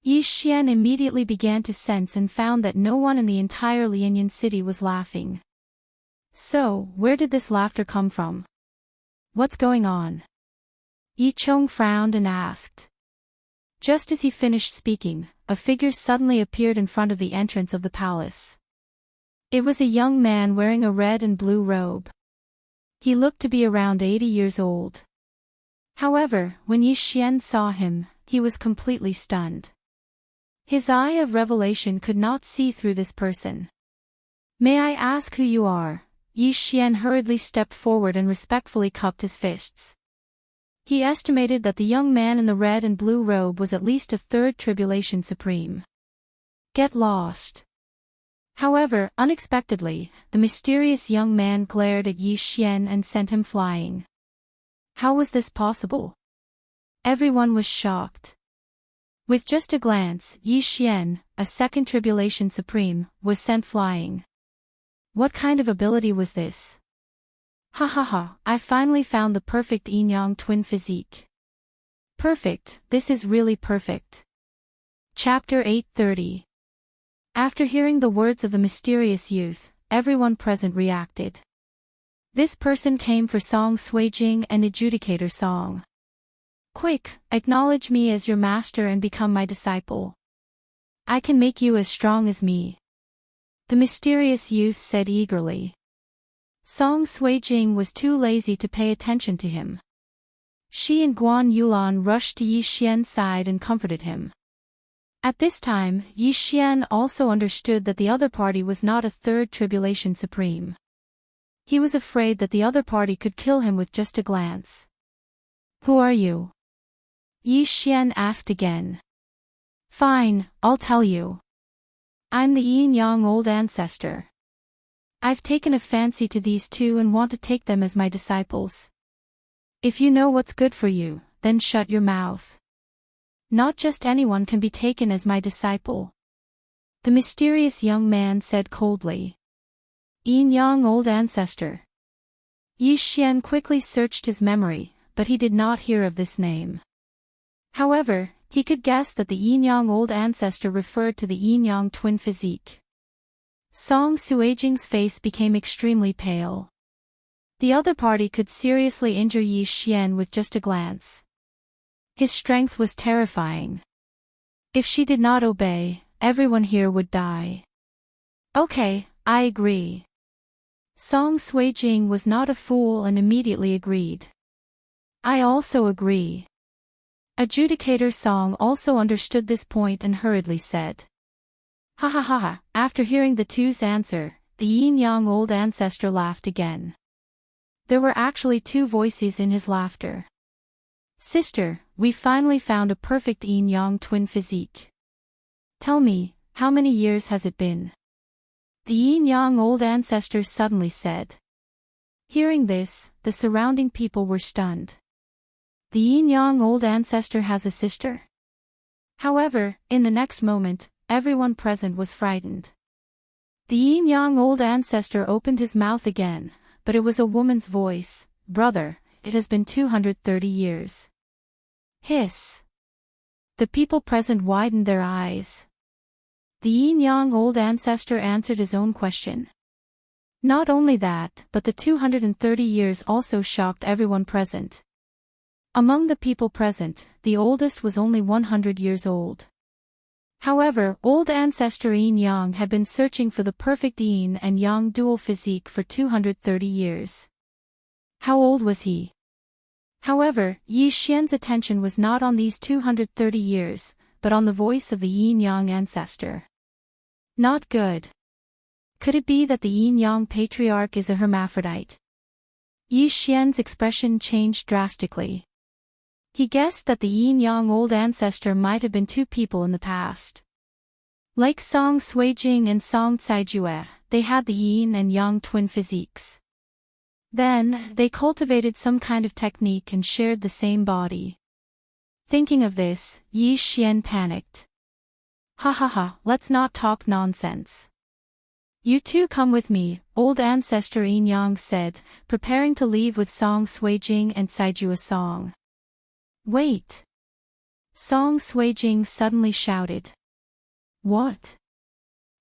Yi Xian immediately began to sense and found that no one in the entire Lianyan city was laughing. So, where did this laughter come from? What's going on? Yi Chong frowned and asked. Just as he finished speaking, a figure suddenly appeared in front of the entrance of the palace. It was a young man wearing a red and blue robe. He looked to be around 80 years old. However, when Yi Xian saw him, he was completely stunned. His eye of revelation could not see through this person. May I ask who you are? Yi Xian hurriedly stepped forward and respectfully cupped his fists. He estimated that the young man in the red and blue robe was at least a 3rd Tribulation Supreme. Get lost. However, unexpectedly, the mysterious young man glared at Yi Xian and sent him flying. How was this possible? Everyone was shocked. With just a glance, Yi Xian, a 2nd Tribulation Supreme, was sent flying. What kind of ability was this? Ha ha ha, I finally found the perfect yin-yang twin physique. Perfect, this is really perfect. Chapter 830. After hearing the words of the mysterious youth, everyone present reacted. This person came for Song Suijing and Adjudicator Song. Quick, acknowledge me as your master and become my disciple. I can make you as strong as me. The mysterious youth said eagerly. Song Suijing was too lazy to pay attention to him. She and Guan Yulan rushed to Yi Xian's side and comforted him. At this time, Yi Xian also understood that the other party was not a 3rd Tribulation Supreme. He was afraid that the other party could kill him with just a glance. Who are you? Yi Xian asked again. Fine, I'll tell you. I'm the yin-yang old ancestor. I've taken a fancy to these two and want to take them as my disciples. If you know what's good for you, then shut your mouth. Not just anyone can be taken as my disciple. The mysterious young man said coldly. Yin-yang old ancestor. Yi Xian quickly searched his memory, but he did not hear of this name. However, he could guess that the yin-yang old ancestor referred to the yin-yang twin physique. Song Suijing's face became extremely pale. The other party could seriously injure Yi Xian with just a glance. His strength was terrifying. If she did not obey, everyone here would die. Okay, I agree. Song Suijing was not a fool and immediately agreed. I also agree. Adjudicator Song also understood this point and hurriedly said. Ha ha ha ha. After hearing the two's answer, the yin-yang old ancestor laughed again. There were actually two voices in his laughter. Sister, we finally found a perfect yin-yang twin physique. Tell me, how many years has it been? The yin-yang old ancestor suddenly said. Hearing this, the surrounding people were stunned. The yin-yang old ancestor has a sister? However, in the next moment, everyone present was frightened. The yin-yang old ancestor opened his mouth again, but it was a woman's voice. Brother, it has been 230 years. Hiss. The people present widened their eyes. The yin-yang old ancestor answered his own question. Not only that, but the 230 years also shocked everyone present. Among the people present, the oldest was only 100 years old. However, old ancestor yin-yang had been searching for the perfect yin and yang dual physique for 230 years. How old was he? However, Yi Xian's attention was not on these 230 years, but on the voice of the yin-yang ancestor. Not good. Could it be that the yin-yang patriarch is a hermaphrodite? Yi Xian's expression changed drastically. He guessed that the yin-yang old ancestor might have been two people in the past. Like Song Suijing and Song Caijue, they had the yin and yang twin physiques. Then, they cultivated some kind of technique and shared the same body. Thinking of this, Yi Xian panicked. Ha ha ha, let's not talk nonsense. You two come with me, old ancestor yin-yang said, preparing to leave with Song Suijing and Caijue Song. Wait! Song Suijing suddenly shouted. What?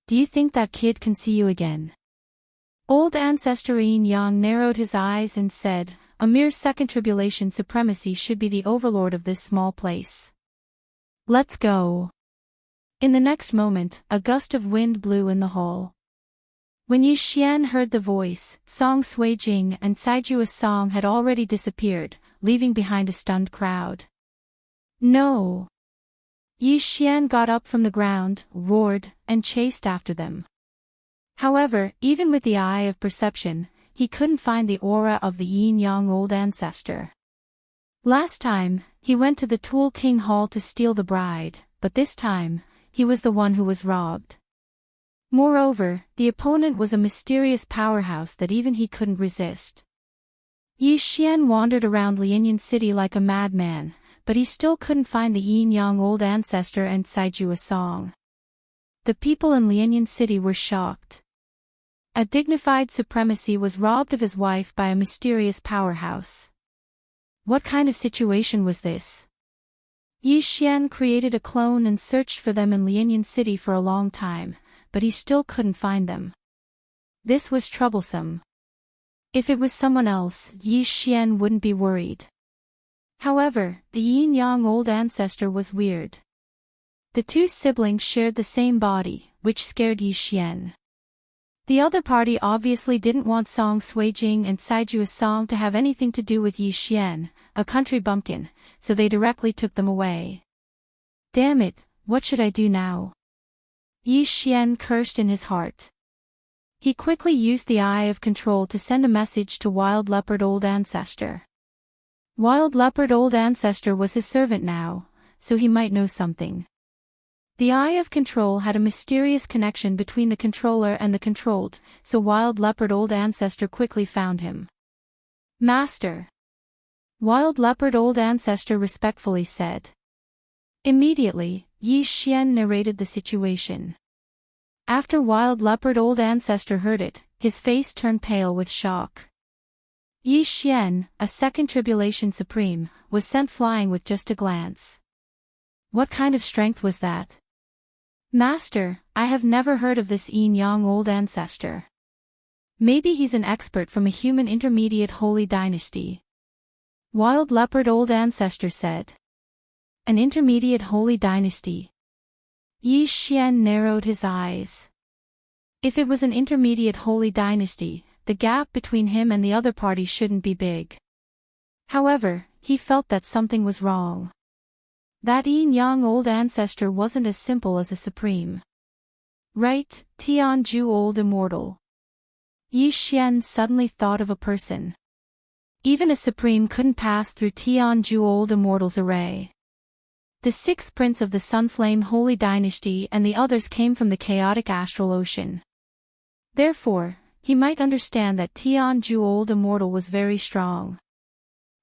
Do you think that kid can see you again? Old ancestor yin-yang narrowed his eyes and said, a mere second tribulation supremacy should be the overlord of this small place. Let's go. In the next moment, a gust of wind blew in the hall. When Yi Xian heard the voice, Song Suijing and Caijue Song had already disappeared, leaving behind a stunned crowd. No! Yi Xian got up from the ground, roared, and chased after them. However, even with the eye of perception, he couldn't find the aura of the yin-yang old ancestor. Last time, he went to the Tool King Hall to steal the bride, but this time, he was the one who was robbed. Moreover, the opponent was a mysterious powerhouse that even he couldn't resist. Yi Xian wandered around Lianyan City like a madman, but he still couldn't find the yin-yang old ancestor and Caijue Song. The people in Lianyan City were shocked. A dignified supremacy was robbed of his wife by a mysterious powerhouse. What kind of situation was this? Yi Xian created a clone and searched for them in Lianyan City for a long time, but he still couldn't find them. This was troublesome. If it was someone else, Yi Xian wouldn't be worried. However, the yin-yang old ancestor was weird. The two siblings shared the same body, which scared Yi Xian. The other party obviously didn't want Song Suijing and Caijue Song to have anything to do with Yi Xian, a country bumpkin, so they directly took them away. Damn it, what should I do now? Yi Xian cursed in his heart. He quickly used the Eye of Control to send a message to Wild Leopard Old Ancestor. Wild Leopard Old Ancestor was his servant now, so he might know something. The Eye of Control had a mysterious connection between the controller and the controlled, so Wild Leopard Old Ancestor quickly found him. Master. Wild Leopard Old Ancestor respectfully said. Immediately, Yi Xian narrated the situation. After Wild Leopard Old Ancestor heard it, his face turned pale with shock. Yi Xian, a second Tribulation Supreme, was sent flying with just a glance. What kind of strength was that? Master, I have never heard of this Yin Yang Old Ancestor. Maybe he's an expert from a human intermediate holy dynasty. Wild Leopard Old Ancestor said. An intermediate holy dynasty. Yi Xian narrowed his eyes. If it was an intermediate holy dynasty, the gap between him and the other party shouldn't be big. However, he felt that something was wrong. That Yin Yang Old Ancestor wasn't as simple as a supreme. Right, Tianju Old Immortal. Yi Xian suddenly thought of a person. Even a supreme couldn't pass through Tianju Old Immortal's array. The sixth prince of the Sunflame Holy Dynasty and the others came from the chaotic astral ocean. Therefore, he might understand that Tianju Old Immortal was very strong.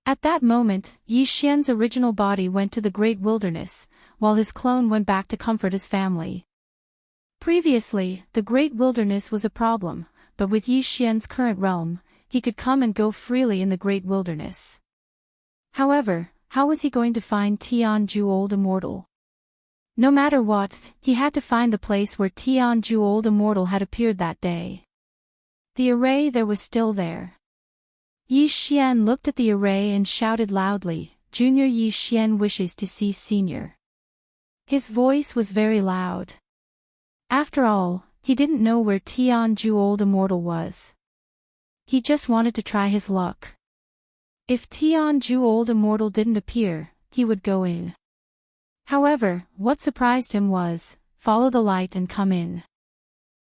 At that moment, Yi Xian's original body went to the great wilderness, while his clone went back to comfort his family. Previously, the great wilderness was a problem, but with Yi Xian's current realm, he could come and go freely in the great wilderness. However, how was he going to find Tianju Old Immortal? No matter what, he had to find the place where Tianju Old Immortal had appeared that day. The array there was still there. Yi Xian looked at the array and shouted loudly, Junior Yi Xian wishes to see Senior. His voice was very loud. After all, he didn't know where Tianju Old Immortal was. He just wanted to try his luck. If Tianju Old Immortal didn't appear, he would go in. However, what surprised him was, follow the light and come in.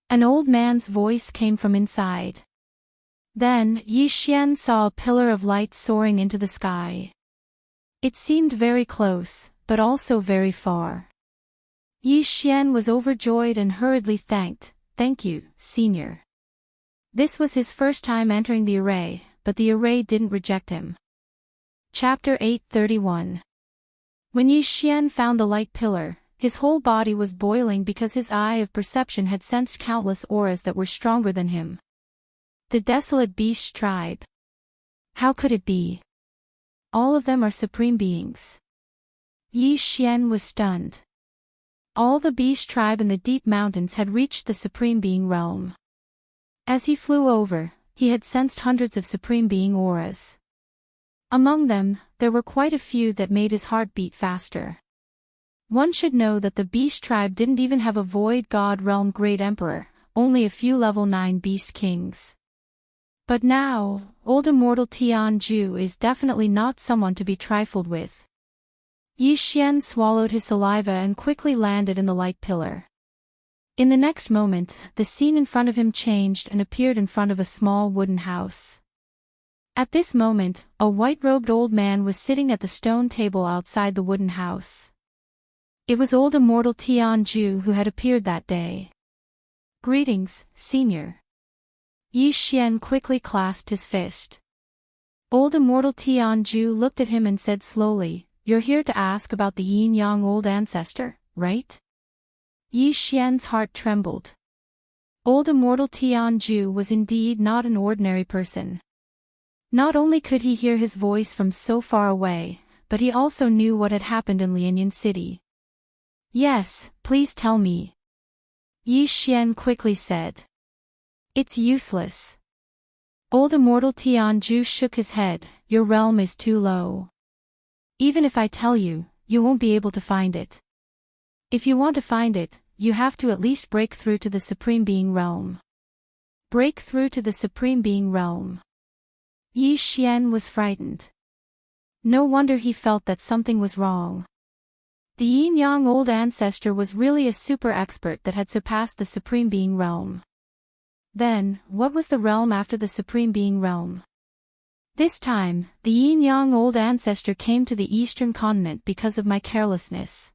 An old man's voice came from inside. Then, Yi Xian saw a pillar of light soaring into the sky. It seemed very close, but also very far. Yi Xian was overjoyed and hurriedly thanked, Thank you, Senior. This was his first time entering the array, but the array didn't reject him. Chapter 831. When Yi Xian found the light pillar, his whole body was boiling because his eye of perception had sensed countless auras that were stronger than him. The desolate beast tribe. How could it be? All of them are supreme beings. Yi Xian was stunned. All the beast tribe in the deep mountains had reached the supreme being realm. As he flew over, he had sensed hundreds of supreme being auras. Among them, there were quite a few that made his heart beat faster. One should know that the beast tribe didn't even have a void god realm great emperor, only a few level 9 beast kings. But now, Old Immortal Tianju is definitely not someone to be trifled with. Yi Xian swallowed his saliva and quickly landed in the light pillar. In the next moment, the scene in front of him changed and appeared in front of a small wooden house. At this moment, a white-robed old man was sitting at the stone table outside the wooden house. It was Old Immortal Tianju who had appeared that day. Greetings, Senior. Yi Xian quickly clasped his fist. Old Immortal Tianju looked at him and said slowly, You're here to ask about the Yin Yang Old Ancestor, right? Yi Xian's heart trembled. Old Immortal Tianju was indeed not an ordinary person. Not only could he hear his voice from so far away, but he also knew what had happened in Lianyan City. Yes, please tell me. Yi Xian quickly said. It's useless. Old Immortal Tianju shook his head, Your realm is too low. Even if I tell you, you won't be able to find it. If you want to find it, you have to at least break through to the Supreme Being realm. Break through to the Supreme Being realm. Yi Xian was frightened. No wonder he felt that something was wrong. The Yin Yang Old Ancestor was really a super expert that had surpassed the Supreme Being realm. Then, what was the realm after the Supreme Being realm? This time, the Yin Yang Old Ancestor came to the Eastern continent because of my carelessness.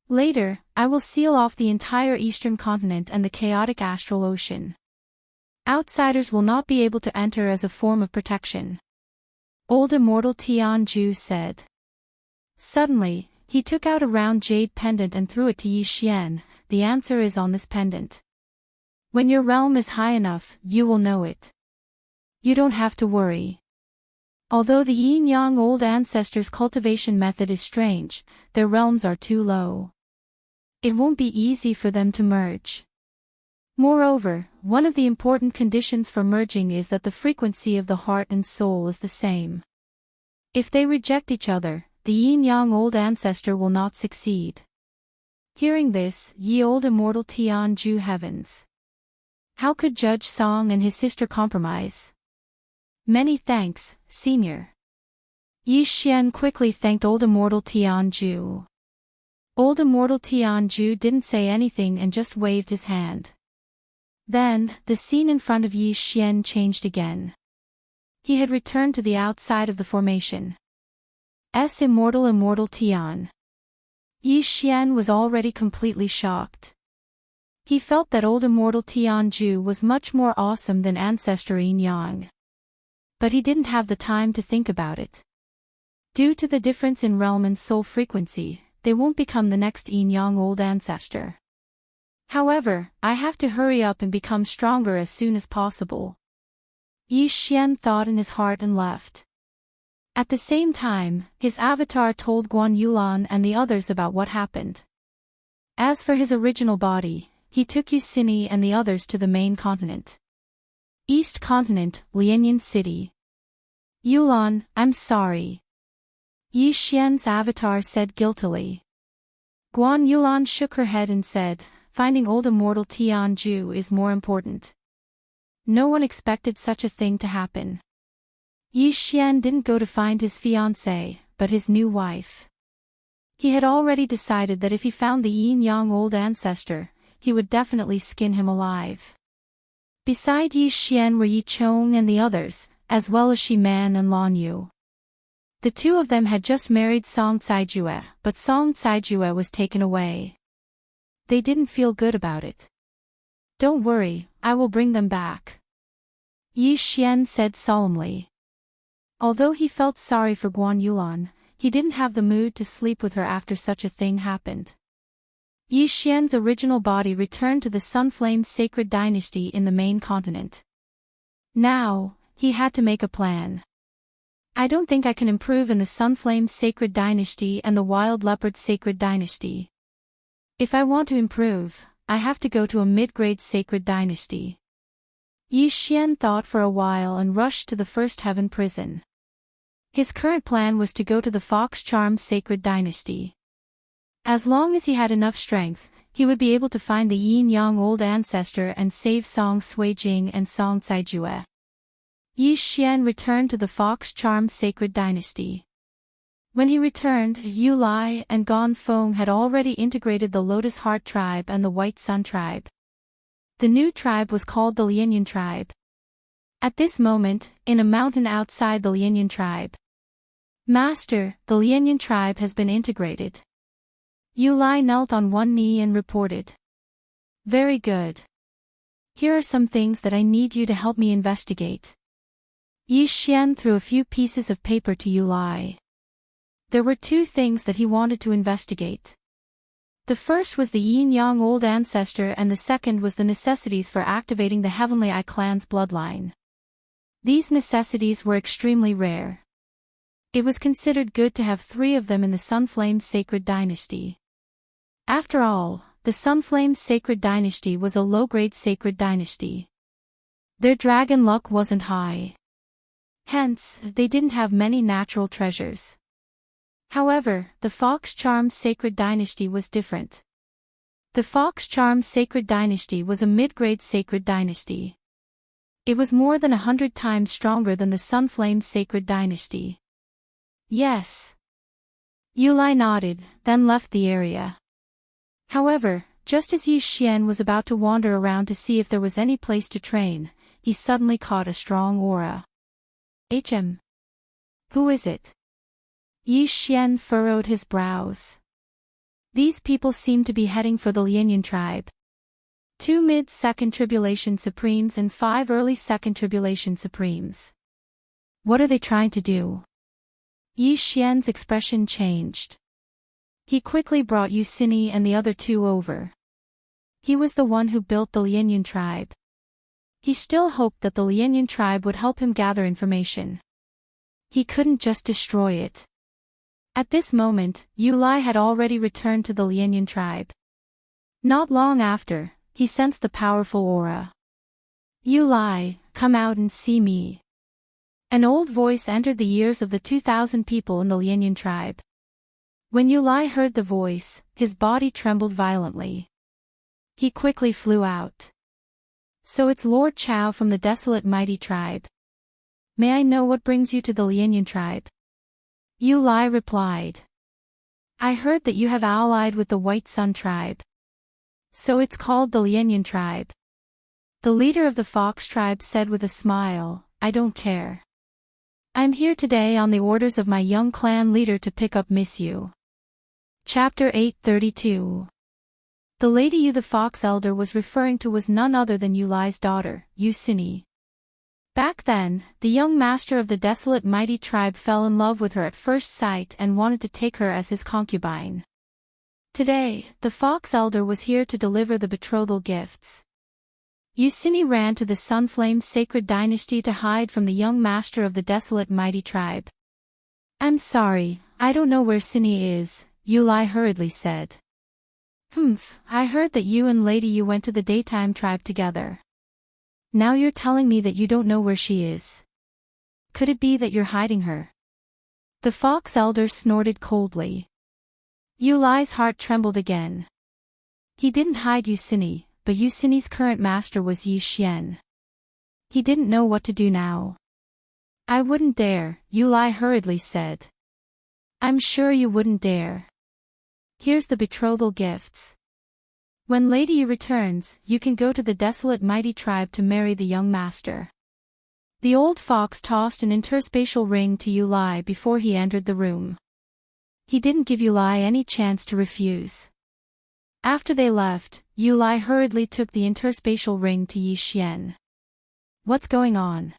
Later, I will seal off the entire eastern continent and the chaotic astral ocean. Outsiders will not be able to enter as a form of protection. Old immortal Tianju said. Suddenly, he took out a round jade pendant and threw it to Yi Xian. The answer is on this pendant. When your realm is high enough, you will know it. You don't have to worry. Although the yin-yang old ancestors' cultivation method is strange, their realms are too low. It won't be easy for them to merge. Moreover, one of the important conditions for merging is that the frequency of the heart and soul is the same. If they reject each other, the yin-yang old ancestor will not succeed. Hearing this, ye old immortal Tianju heavens! How could Judge Song and his sister compromise? Many thanks, Senior. Yi Xian quickly thanked old immortal Tianju. Old immortal Tianju didn't say anything and just waved his hand. Then, the scene in front of Yi Xian changed again. He had returned to the outside of the formation. Immortal Tian. Yi Xian was already completely shocked. He felt that old immortal Tianju was much more awesome than ancestor Yin Yang. But he didn't have the time to think about it. Due to the difference in realm and soul frequency, they won't become the next Yin Yang old ancestor. However, I have to hurry up and become stronger as soon as possible. Yi Xian thought in his heart and left. At the same time, his avatar told Guan Yulan and the others about what happened. As for his original body, he took Yusini and the others to the main continent. East Continent, Lianyan City. Yulan, I'm sorry. Yi Xian's avatar said guiltily. Guan Yulan shook her head and said, finding old immortal Tianju is more important. No one expected such a thing to happen. Yi Xian didn't go to find his fiancée, but his new wife. He had already decided that if he found the yin-yang old ancestor, he would definitely skin him alive. Beside Yi Xian were Yi Chong and the others, as well as Shi Man and Lan Yu. The two of them had just married Song Caijue, but Song Caijue was taken away. They didn't feel good about it. Don't worry, I will bring them back. Yi Xian said solemnly. Although he felt sorry for Guan Yulan, he didn't have the mood to sleep with her after such a thing happened. Yi Xian's original body returned to the Sunflame Sacred Dynasty in the main continent. Now, he had to make a plan. I don't think I can improve in the Sunflame Sacred Dynasty and the Wild Leopard Sacred Dynasty. If I want to improve, I have to go to a mid-grade Sacred Dynasty. Yi Xian thought for a while and rushed to the First Heaven prison. His current plan was to go to the Fox Charm Sacred Dynasty. As long as he had enough strength, he would be able to find the yin-yang old ancestor and save Song Suijing and Song Caijue. Yi Xian returned to the Fox Charm Sacred Dynasty. When he returned, Yu Lai and Gan Feng had already integrated the Lotus Heart tribe and the White Sun tribe. The new tribe was called the Lianyan tribe. At this moment, in a mountain outside the Lianyan tribe. Master, the Lianyan tribe has been integrated. Yu Lai knelt on one knee and reported. Very good. Here are some things that I need you to help me investigate. Yi Xian threw a few pieces of paper to Yu Lai. There were two things that he wanted to investigate. The first was the yin-yang old ancestor and the second was the necessities for activating the Heavenly Eye clan's bloodline. These necessities were extremely rare. It was considered good to have 3 of them in the Sunflame Sacred Dynasty. After all, the Sunflame Sacred Dynasty was a low-grade sacred dynasty. Their dragon luck wasn't high. Hence, they didn't have many natural treasures. However, the Fox Charm Sacred Dynasty was different. The Fox Charm Sacred Dynasty was a mid-grade sacred dynasty. It was more than 100 times stronger than the Sunflame Sacred Dynasty. Yes. Yu Lai nodded, then left the area. However, just as Yi Xian was about to wander around to see if there was any place to train, he suddenly caught a strong aura. Who is it? Yi Xian furrowed his brows. These people seem to be heading for the Lianyan tribe. 2 mid-second tribulation supremes and 5 early second tribulation supremes. What are they trying to do? Yi Xian's expression changed. He quickly brought Yu Xini and the other 2 over. He was the one who built the Lianyan tribe. He still hoped that the Lianyan tribe would help him gather information. He couldn't just destroy it. At this moment, Yu Lai had already returned to the Lianyan tribe. Not long after, he sensed the powerful aura. Yu Lai, come out and see me. An old voice entered the ears of the 2,000 people in the Lianyan tribe. When Yu Lai heard the voice, his body trembled violently. He quickly flew out. So it's Lord Chao from the desolate mighty tribe. May I know what brings you to the Lianyan tribe? Yu Lai replied. I heard that you have allied with the White Sun tribe. So it's called the Lianyan tribe. The leader of the Fox tribe said with a smile, I don't care. I'm here today on the orders of my young clan leader to pick up Miss Yu. Chapter 832. The lady Yu the Fox Elder was referring to was none other than Yu Lai's daughter, Yu Xini. Back then, the young master of the desolate mighty tribe fell in love with her at first sight and wanted to take her as his concubine. Today, the Fox Elder was here to deliver the betrothal gifts. Yu Xini ran to the Sunflame sacred dynasty to hide from the young master of the desolate mighty tribe. I'm sorry, I don't know where Xini is, Yu Lai hurriedly said. I heard that you and Lady Yu went to the daytime tribe together. Now you're telling me that you don't know where she is. Could it be that you're hiding her? The Fox Elder snorted coldly. Yu Lai's heart trembled again. He didn't hide Yu Xini, but Yu Xini's current master was Yi Xian. He didn't know what to do now. I wouldn't dare, Yu Lai hurriedly said. I'm sure you wouldn't dare. Here's the betrothal gifts. When Lady Yu returns, you can go to the desolate mighty tribe to marry the young master. The old fox tossed an interspatial ring to Yu Lai before he entered the room. He didn't give Yu Lai any chance to refuse. After they left, Yu Lai hurriedly took the interspatial ring to Yi Xian. What's going on?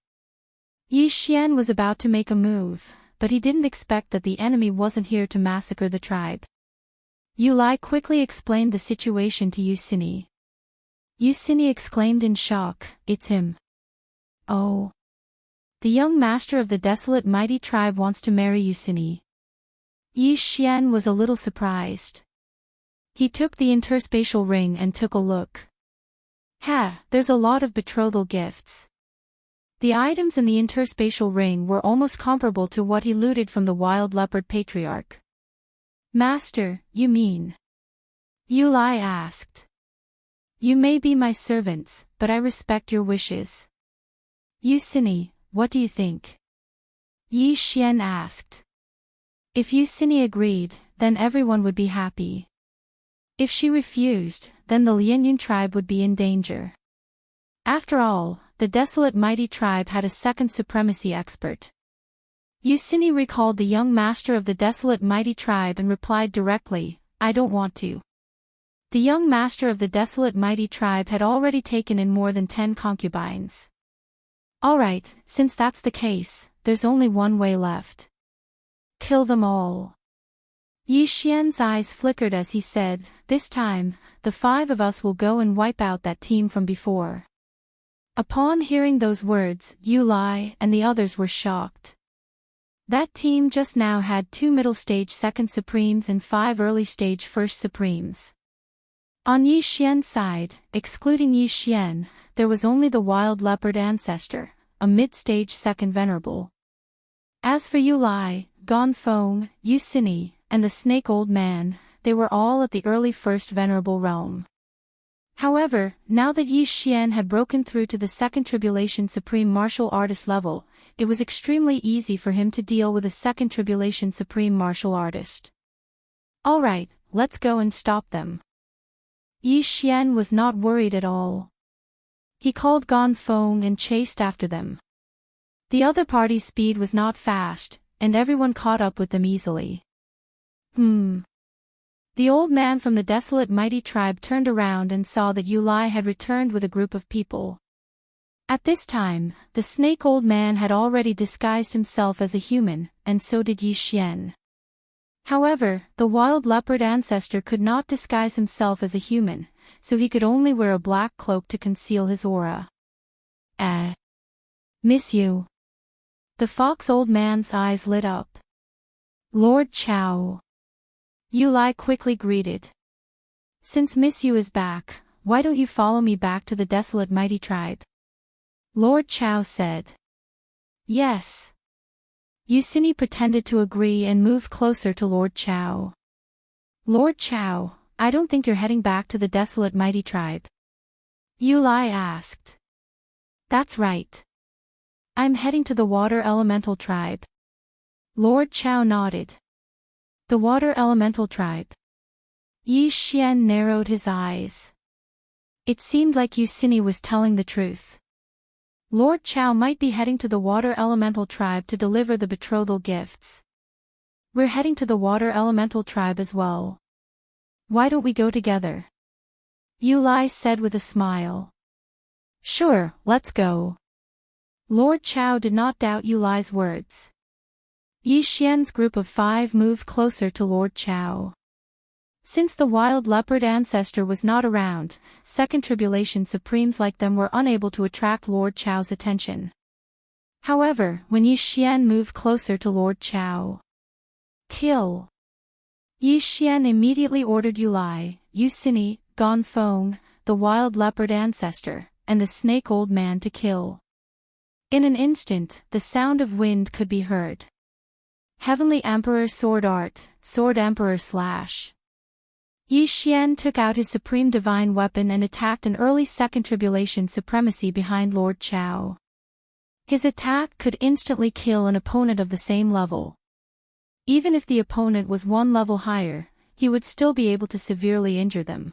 Yi Xian was about to make a move, but he didn't expect that the enemy wasn't here to massacre the tribe. Yu Lai quickly explained the situation to Yu Xini. Yu Xini exclaimed in shock, it's him. Oh. The young master of the desolate mighty tribe wants to marry Yu Xini. Yi Xian was a little surprised. He took the interspatial ring and took a look. There's a lot of betrothal gifts. The items in the interspatial ring were almost comparable to what he looted from the wild leopard patriarch. Master, you mean? Yu Lai asked. You may be my servants, but I respect your wishes. Yu Xini, what do you think? Yi Xian asked. If Yu Xini agreed, then everyone would be happy. If she refused, then the Lianyan tribe would be in danger. After all, the desolate mighty tribe had a second supremacy expert. Yu Xini recalled the young master of the desolate mighty tribe and replied directly, I don't want to. The young master of the desolate mighty tribe had already taken in more than 10 concubines. Alright, since that's the case, there's only one way left. Kill them all. Yi Xian's eyes flickered as he said, this time, the 5 of us will go and wipe out that team from before. Upon hearing those words, Yu Lai and the others were shocked. That team just now had 2 middle stage second supremes and 5 early stage first supremes. On Yi Xian's side, excluding Yi Xian, there was only the wild leopard ancestor, a mid-stage second venerable. As for Yu Lai, Gonfeng, Yu Xini, and the snake old man, they were all at the early first venerable realm. However, now that Yi Xian had broken through to the second tribulation supreme martial artist level, it was extremely easy for him to deal with a second tribulation supreme martial artist. Alright, let's go and stop them. Yi Xian was not worried at all. He called Gonfeng and chased after them. The other party's speed was not fast, and everyone caught up with them easily. The The old man from the desolate mighty tribe turned around and saw that Yu Lai had returned with a group of people. At this time, the snake old man had already disguised himself as a human, and so did Yi Xian. However, the wild leopard ancestor could not disguise himself as a human, so he could only wear a black cloak to conceal his aura. Miss you. The fox old man's eyes lit up. Lord Chow. Yu Lai quickly greeted. Since Miss Yu is back, why don't you follow me back to the desolate mighty tribe? Lord Chow said. Yes. Yu Sini pretended to agree and moved closer to Lord Chow. Lord Chow, I don't think you're heading back to the desolate mighty tribe. Yu Lai asked. That's right. I'm heading to the water elemental tribe. Lord Chow nodded. The water elemental tribe. Yi Xian narrowed his eyes. It seemed like Yu Sini was telling the truth. Lord Chow might be heading to the water elemental tribe to deliver the betrothal gifts. We're heading to the water elemental tribe as well. Why don't we go together? Yu Lai said with a smile. Sure, let's go. Lord Chow did not doubt Yu Lai's words. Yi Xian's group of 5 moved closer to Lord Chow. Since the wild leopard ancestor was not around, Second Tribulation Supremes like them were unable to attract Lord Chow's attention. However, when Yi Xian moved closer to Lord Chow, kill. Yi Xian immediately ordered Yu Lai, Yu Sini, Gong Feng, the wild leopard ancestor, and the snake old man to kill. In an instant, the sound of wind could be heard. Heavenly Emperor Sword Art, Sword Emperor Slash. Yi Xian took out his supreme divine weapon and attacked an early Second Tribulation supremacy behind Lord Chow. His attack could instantly kill an opponent of the same level. Even if the opponent was 1 level higher, he would still be able to severely injure them.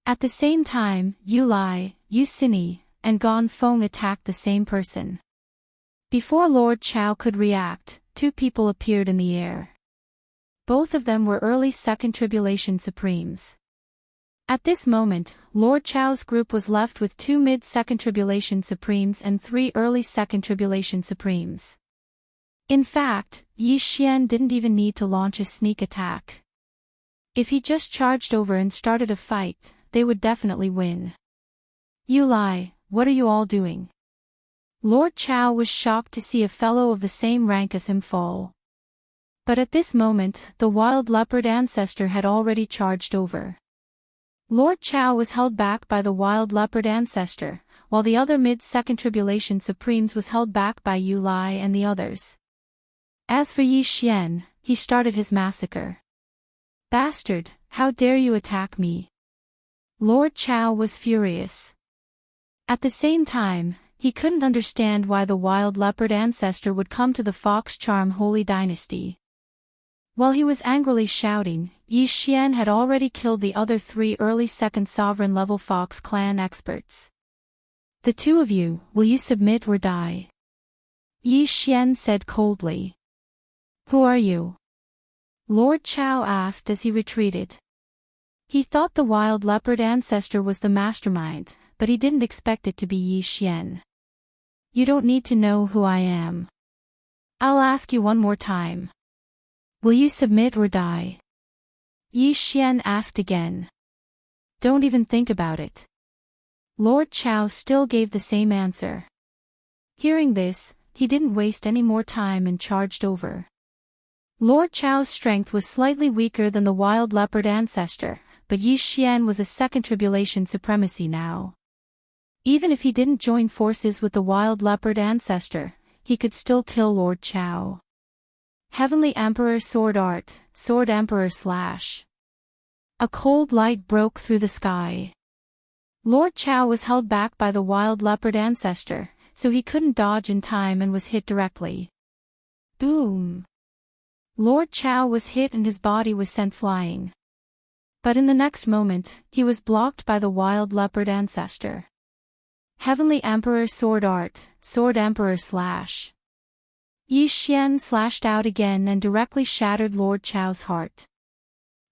At the same time, Yu Lai, Yu Sini, and Gong Feng attacked the same person. Before Lord Chow could react, 2 people appeared in the air. Both of them were early Second Tribulation Supremes. At this moment, Lord Chow's group was left with 2 mid-Second Tribulation Supremes and 3 early Second Tribulation Supremes. In fact, Yi Xian didn't even need to launch a sneak attack. If he just charged over and started a fight, they would definitely win. Yu Lai, what are you all doing? Lord Chow was shocked to see a fellow of the same rank as him fall. But at this moment, the wild leopard ancestor had already charged over. Lord Chow was held back by the wild leopard ancestor, while the other mid-Second Tribulation Supremes was held back by Yu Lai and the others. As for Yi Xian, he started his massacre. Bastard, how dare you attack me? Lord Chow was furious. At the same time, he couldn't understand why the wild leopard ancestor would come to the Fox Charm Holy Dynasty. While he was angrily shouting, Yi Xian had already killed the other 3 early Second Sovereign level Fox clan experts. The 2 of you, will you submit or die? Yi Xian said coldly. Who are you? Lord Chow asked as he retreated. He thought the wild leopard ancestor was the mastermind, but he didn't expect it to be Yi Xian. You don't need to know who I am. I'll ask you one more time. Will you submit or die? Yi Xian asked again. Don't even think about it. Lord Chow still gave the same answer. Hearing this, he didn't waste any more time and charged over. Lord Chow's strength was slightly weaker than the wild leopard ancestor, but Yi Xian was a Second Tribulation supremacy now. Even if he didn't join forces with the wild leopard ancestor, he could still kill Lord Chow. Heavenly Emperor Sword Art, Sword Emperor Slash. A cold light broke through the sky. Lord Chow was held back by the wild leopard ancestor, so he couldn't dodge in time and was hit directly. Boom! Lord Chow was hit and his body was sent flying. But in the next moment, he was blocked by the wild leopard ancestor. Heavenly Emperor Sword Art, Sword Emperor Slash. Yi Xian slashed out again and directly shattered Lord Chow's heart.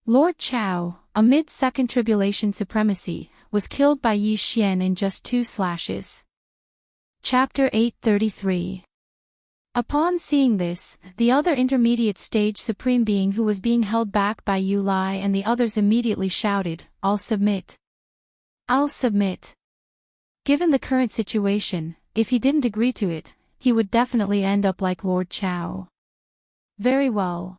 Lord Chao, amid Second Tribulation supremacy, was killed by Yi Xian in just 2 slashes. Chapter 833. Upon seeing this, the other intermediate stage supreme being who was being held back by Yu Lai and the others immediately shouted, "I'll submit. I'll submit." Given the current situation, if he didn't agree to it, he would definitely end up like Lord Chao. Very well.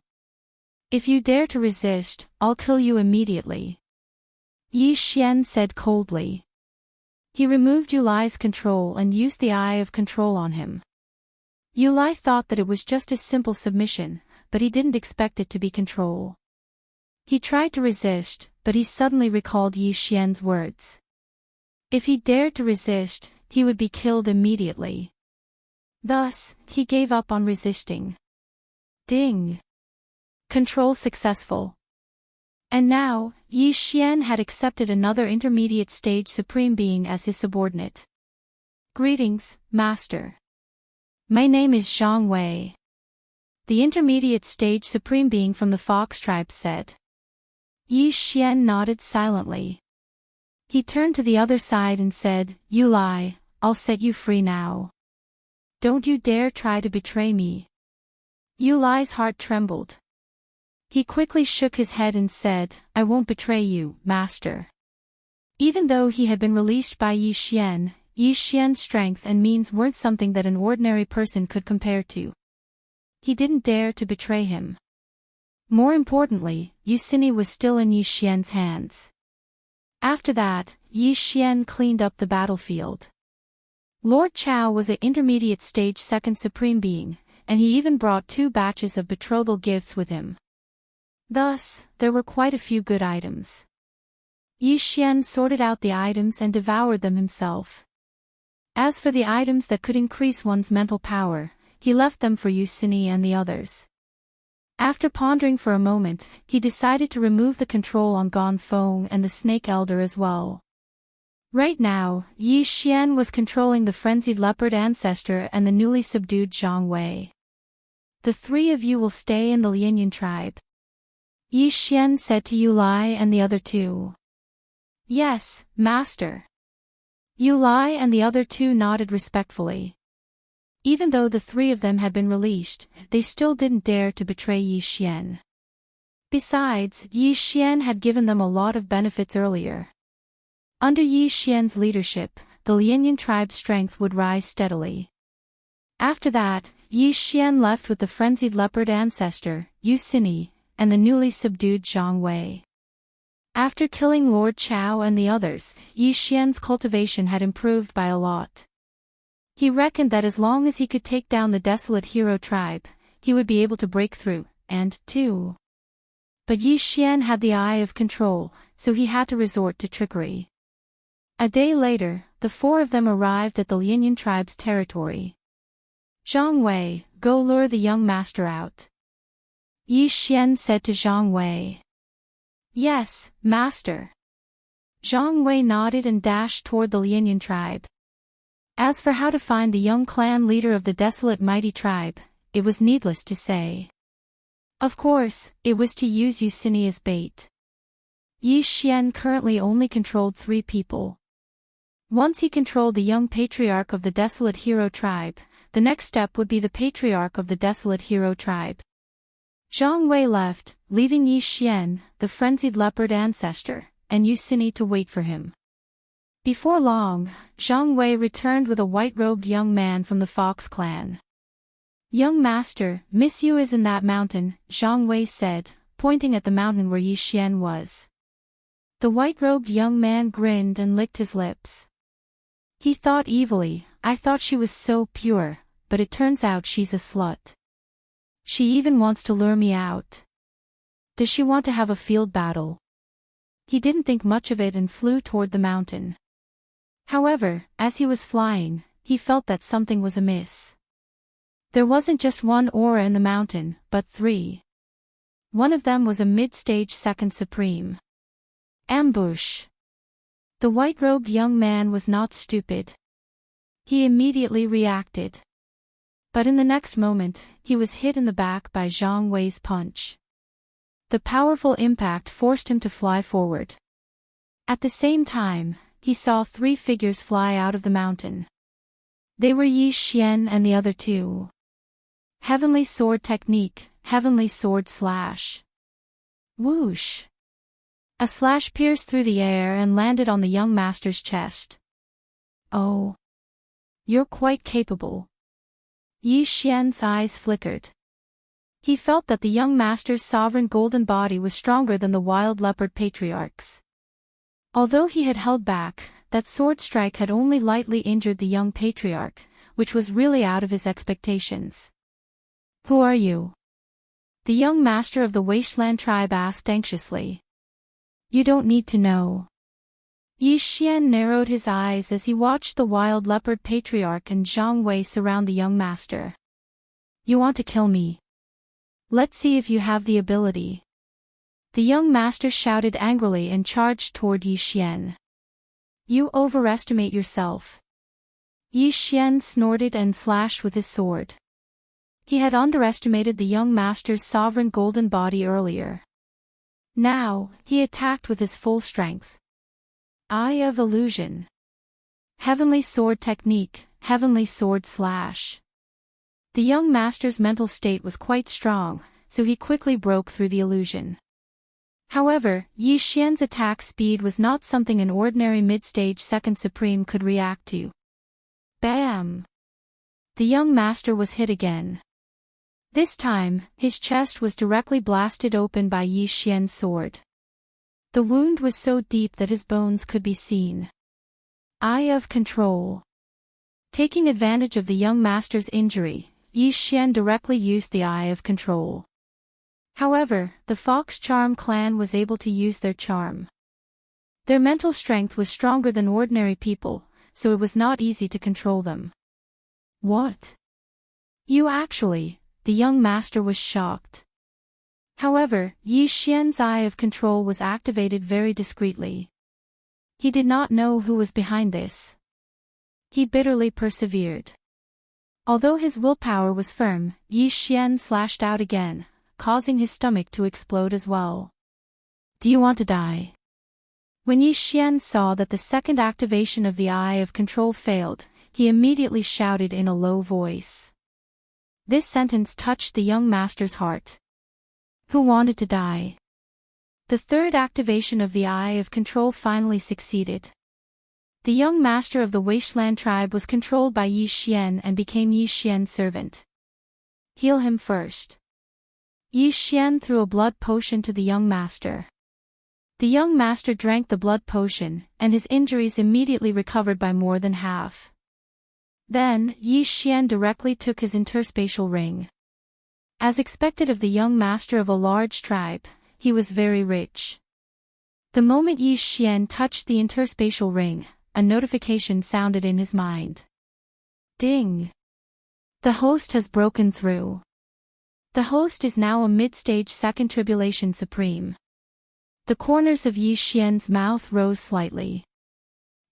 If you dare to resist, I'll kill you immediately. Yi Xian said coldly. He removed Yu Lai's control and used the eye of control on him. Yu Lai thought that it was just a simple submission, but he didn't expect it to be control. He tried to resist, but he suddenly recalled Yi Xian's words. If he dared to resist, he would be killed immediately. Thus, he gave up on resisting. Ding! Control successful. And now, Yi Xian had accepted another intermediate stage supreme being as his subordinate. Greetings, Master. My name is Zhang Wei. The intermediate stage supreme being from the Fox tribe said. Yi Xian nodded silently. He turned to the other side and said, "Yu Lai, I'll set you free now. Don't you dare try to betray me." Yu Lai's heart trembled. He quickly shook his head and said, "I won't betray you, Master." Even though he had been released by Yi Xian's strength and means weren't something that an ordinary person could compare to. He didn't dare to betray him. More importantly, Yu Xini was still in Yi Xian's hands. After that, Yi Xian cleaned up the battlefield. Lord Chao was an intermediate stage second supreme being, and he even brought 2 batches of betrothal gifts with him. Thus, there were quite a few good items. Yi Xian sorted out the items and devoured them himself. As for the items that could increase one's mental power, he left them for Yu Xini and the others. After pondering for a moment, he decided to remove the control on Gong Feng and the Snake Elder as well. Right now, Yi Xian was controlling the frenzied leopard ancestor and the newly subdued Zhang Wei. The 3 of you will stay in the Lianyan tribe. Yi Xian said to Yu Lai and the other 2. Yes, Master. Yu Lai and the other 2 nodded respectfully. Even though the 3 of them had been released, they still didn't dare to betray Yi Xian. Besides, Yi Xian had given them a lot of benefits earlier. Under Yi Xian's leadership, the Lianyan tribe's strength would rise steadily. After that, Yi Xian left with the frenzied leopard ancestor, Yu Xini, and the newly subdued Zhang Wei. After killing Lord Chao and the others, Yi Xian's cultivation had improved by a lot. He reckoned that as long as he could take down the desolate hero tribe, he would be able to break through, and, too. But Yi Xian had the eye of control, so he had to resort to trickery. A day later, the 4 of them arrived at the Lianyan tribe's territory. Zhang Wei, go lure the young master out. Yi Xian said to Zhang Wei. Yes, Master. Zhang Wei nodded and dashed toward the Lianyan tribe. As for how to find the young clan leader of the desolate mighty tribe, it was needless to say. Of course, it was to use Yu Xini as bait. Yi Xian currently only controlled 3 people. Once he controlled the young patriarch of the desolate hero tribe, the next step would be the patriarch of the desolate hero tribe. Zhang Wei left, leaving Yi Xian, the frenzied leopard ancestor, and Yu Xini to wait for him. Before long, Zhang Wei returned with a white-robed young man from the Fox clan. Young master, Miss Yu is in that mountain, Zhang Wei said, pointing at the mountain where Yi Xian was. The white-robed young man grinned and licked his lips. He thought evilly, I thought she was so pure, but it turns out she's a slut. She even wants to lure me out. Does she want to have a field battle? He didn't think much of it and flew toward the mountain. However, as he was flying, he felt that something was amiss. There wasn't just 1 aura in the mountain, but 3. One of them was a mid-stage second supreme. Ambush. The white-robed young man was not stupid. He immediately reacted. But in the next moment, he was hit in the back by Zhang Wei's punch. The powerful impact forced him to fly forward. At the same time, he saw 3 figures fly out of the mountain. They were Yi Xian and the other 2. Heavenly sword technique, heavenly sword slash. Whoosh! A slash pierced through the air and landed on the young master's chest. Oh. You're quite capable. Yi Xian's eyes flickered. He felt that the young master's sovereign golden body was stronger than the wild leopard patriarch's. Although he had held back, that sword strike had only lightly injured the young patriarch, which was really out of his expectations. Who are you? The young master of the wasteland tribe asked anxiously. You don't need to know. Yi Xian narrowed his eyes as he watched the wild leopard patriarch and Zhang Wei surround the young master. You want to kill me? Let's see if you have the ability. The young master shouted angrily and charged toward Yi Xian. You overestimate yourself. Yi Xian snorted and slashed with his sword. He had underestimated the young master's sovereign golden body earlier. Now, he attacked with his full strength. Eye of Illusion. Heavenly sword technique, heavenly sword slash. The young master's mental state was quite strong, so he quickly broke through the illusion. However, Yi Xian's attack speed was not something an ordinary mid-stage second supreme could react to. Bam! The young master was hit again. This time, his chest was directly blasted open by Yi Xian's sword. The wound was so deep that his bones could be seen. Eye of Control. Taking advantage of the young master's injury, Yi Xian directly used the Eye of Control. However, the Fox Charm clan was able to use their charm. Their mental strength was stronger than ordinary people, so it was not easy to control them. What? You actually... The young master was shocked. However, Yi Xian's Eye of Control was activated very discreetly. He did not know who was behind this. He bitterly persevered. Although his willpower was firm, Yi Xian slashed out again, causing his stomach to explode as well. Do you want to die? When Yi Xian saw that the second activation of the Eye of Control failed, he immediately shouted in a low voice. This sentence touched the young master's heart. Who wanted to die? The third activation of the Eye of Control finally succeeded. The young master of the Wasteland tribe was controlled by Yi Xian and became Yi Xian's servant. Heal him first. Yi Xian threw a blood potion to the young master. The young master drank the blood potion, and his injuries immediately recovered by more than half. Then, Yi Xian directly took his interspatial ring. As expected of the young master of a large tribe, he was very rich. The moment Yi Xian touched the interspatial ring, a notification sounded in his mind. Ding! The host has broken through. The host is now a mid-stage second tribulation supreme. The corners of Yi Xian's mouth rose slightly.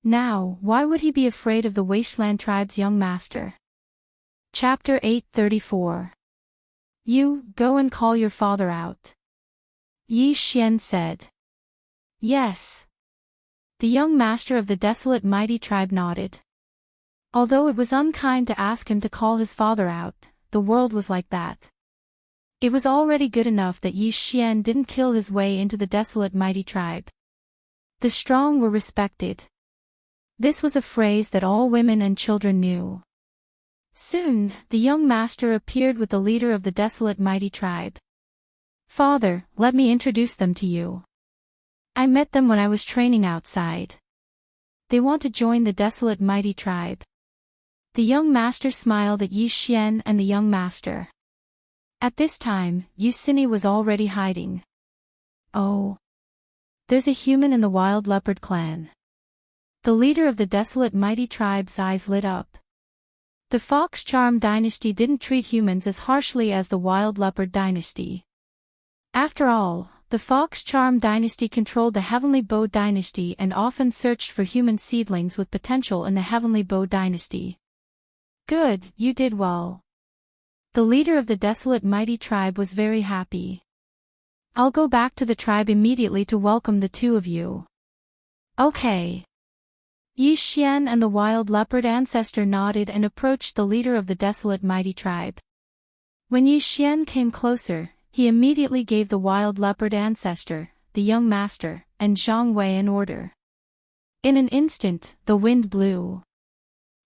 Now, why would he be afraid of the Wasteland tribe's young master? Chapter 834. You, go and call your father out. Yi Xian said. Yes. The young master of the desolate mighty tribe nodded. Although it was unkind to ask him to call his father out, the world was like that. It was already good enough that Yi Xian didn't kill his way into the desolate mighty tribe. The strong were respected. This was a phrase that all women and children knew. Soon, the young master appeared with the leader of the desolate mighty tribe. Father, let me introduce them to you. I met them when I was training outside. They want to join the desolate mighty tribe. The young master smiled at Yi Xian and the young master. At this time, Yu Sini was already hiding. Oh. There's a human in the wild leopard clan. The leader of the desolate mighty tribe's eyes lit up. The Fox Charm dynasty didn't treat humans as harshly as the wild leopard dynasty. After all, the Fox Charm dynasty controlled the Heavenly Bow dynasty and often searched for human seedlings with potential in the Heavenly Bow dynasty. Good, you did well. The leader of the desolate mighty tribe was very happy. I'll go back to the tribe immediately to welcome the two of you. Okay. Yi Xian and the wild leopard ancestor nodded and approached the leader of the desolate mighty tribe. When Yi Xian came closer, he immediately gave the wild leopard ancestor, the young master, and Zhang Wei an order. In an instant, the wind blew.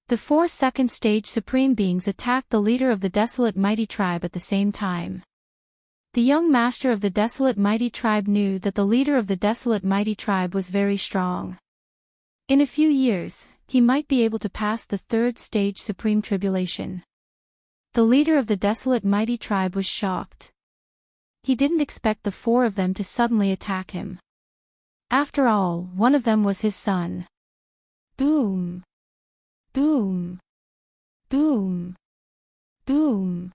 The 4 second-stage supreme beings attacked the leader of the desolate mighty tribe at the same time. The young master of the desolate mighty tribe knew that the leader of the desolate mighty tribe was very strong. In a few years, he might be able to pass the 3rd stage supreme tribulation. The leader of the desolate mighty tribe was shocked. He didn't expect the 4 of them to suddenly attack him. After all, one of them was his son. Boom! Boom! Boom! Boom!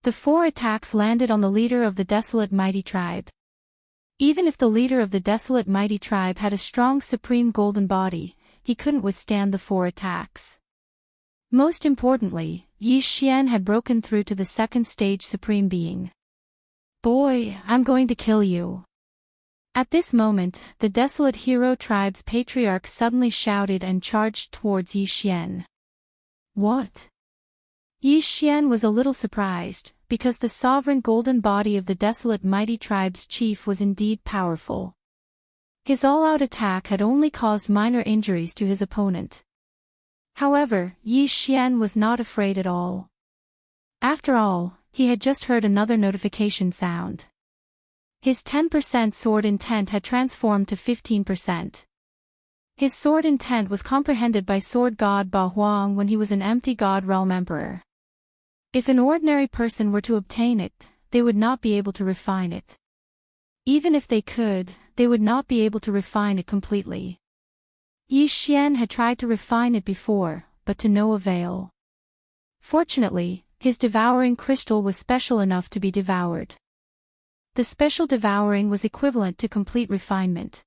The 4 attacks landed on the leader of the desolate mighty tribe. Even if the leader of the desolate mighty tribe had a strong supreme golden body, he couldn't withstand the 4 attacks. Most importantly, Yi Xian had broken through to the 2nd stage supreme being. Boy, I'm going to kill you. At this moment, the desolate hero tribe's patriarch suddenly shouted and charged towards Yi Xian. What? Yi Xian was a little surprised, because the sovereign golden body of the desolate mighty tribe's chief was indeed powerful. His all-out attack had only caused minor injuries to his opponent. However, Yi Xian was not afraid at all. After all, he had just heard another notification sound. His 10% sword intent had transformed to 15%. His sword intent was comprehended by sword god Ba Huang when he was an empty god realm emperor. If an ordinary person were to obtain it, they would not be able to refine it. Even if they could, they would not be able to refine it completely. Yi Xian had tried to refine it before, but to no avail. Fortunately, his devouring crystal was special enough to be devoured. The special devouring was equivalent to complete refinement.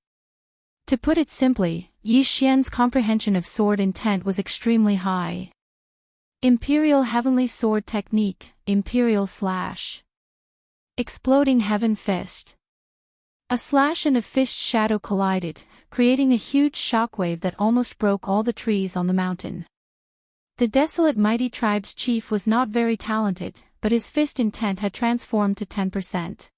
To put it simply, Yi Xian's comprehension of sword intent was extremely high. Imperial Heavenly Sword Technique, Imperial Slash. Exploding Heaven Fist. A slash and a fist shadow collided, creating a huge shockwave that almost broke all the trees on the mountain. The desolate mighty tribe's chief was not very talented, but his fist intent had transformed to 10%.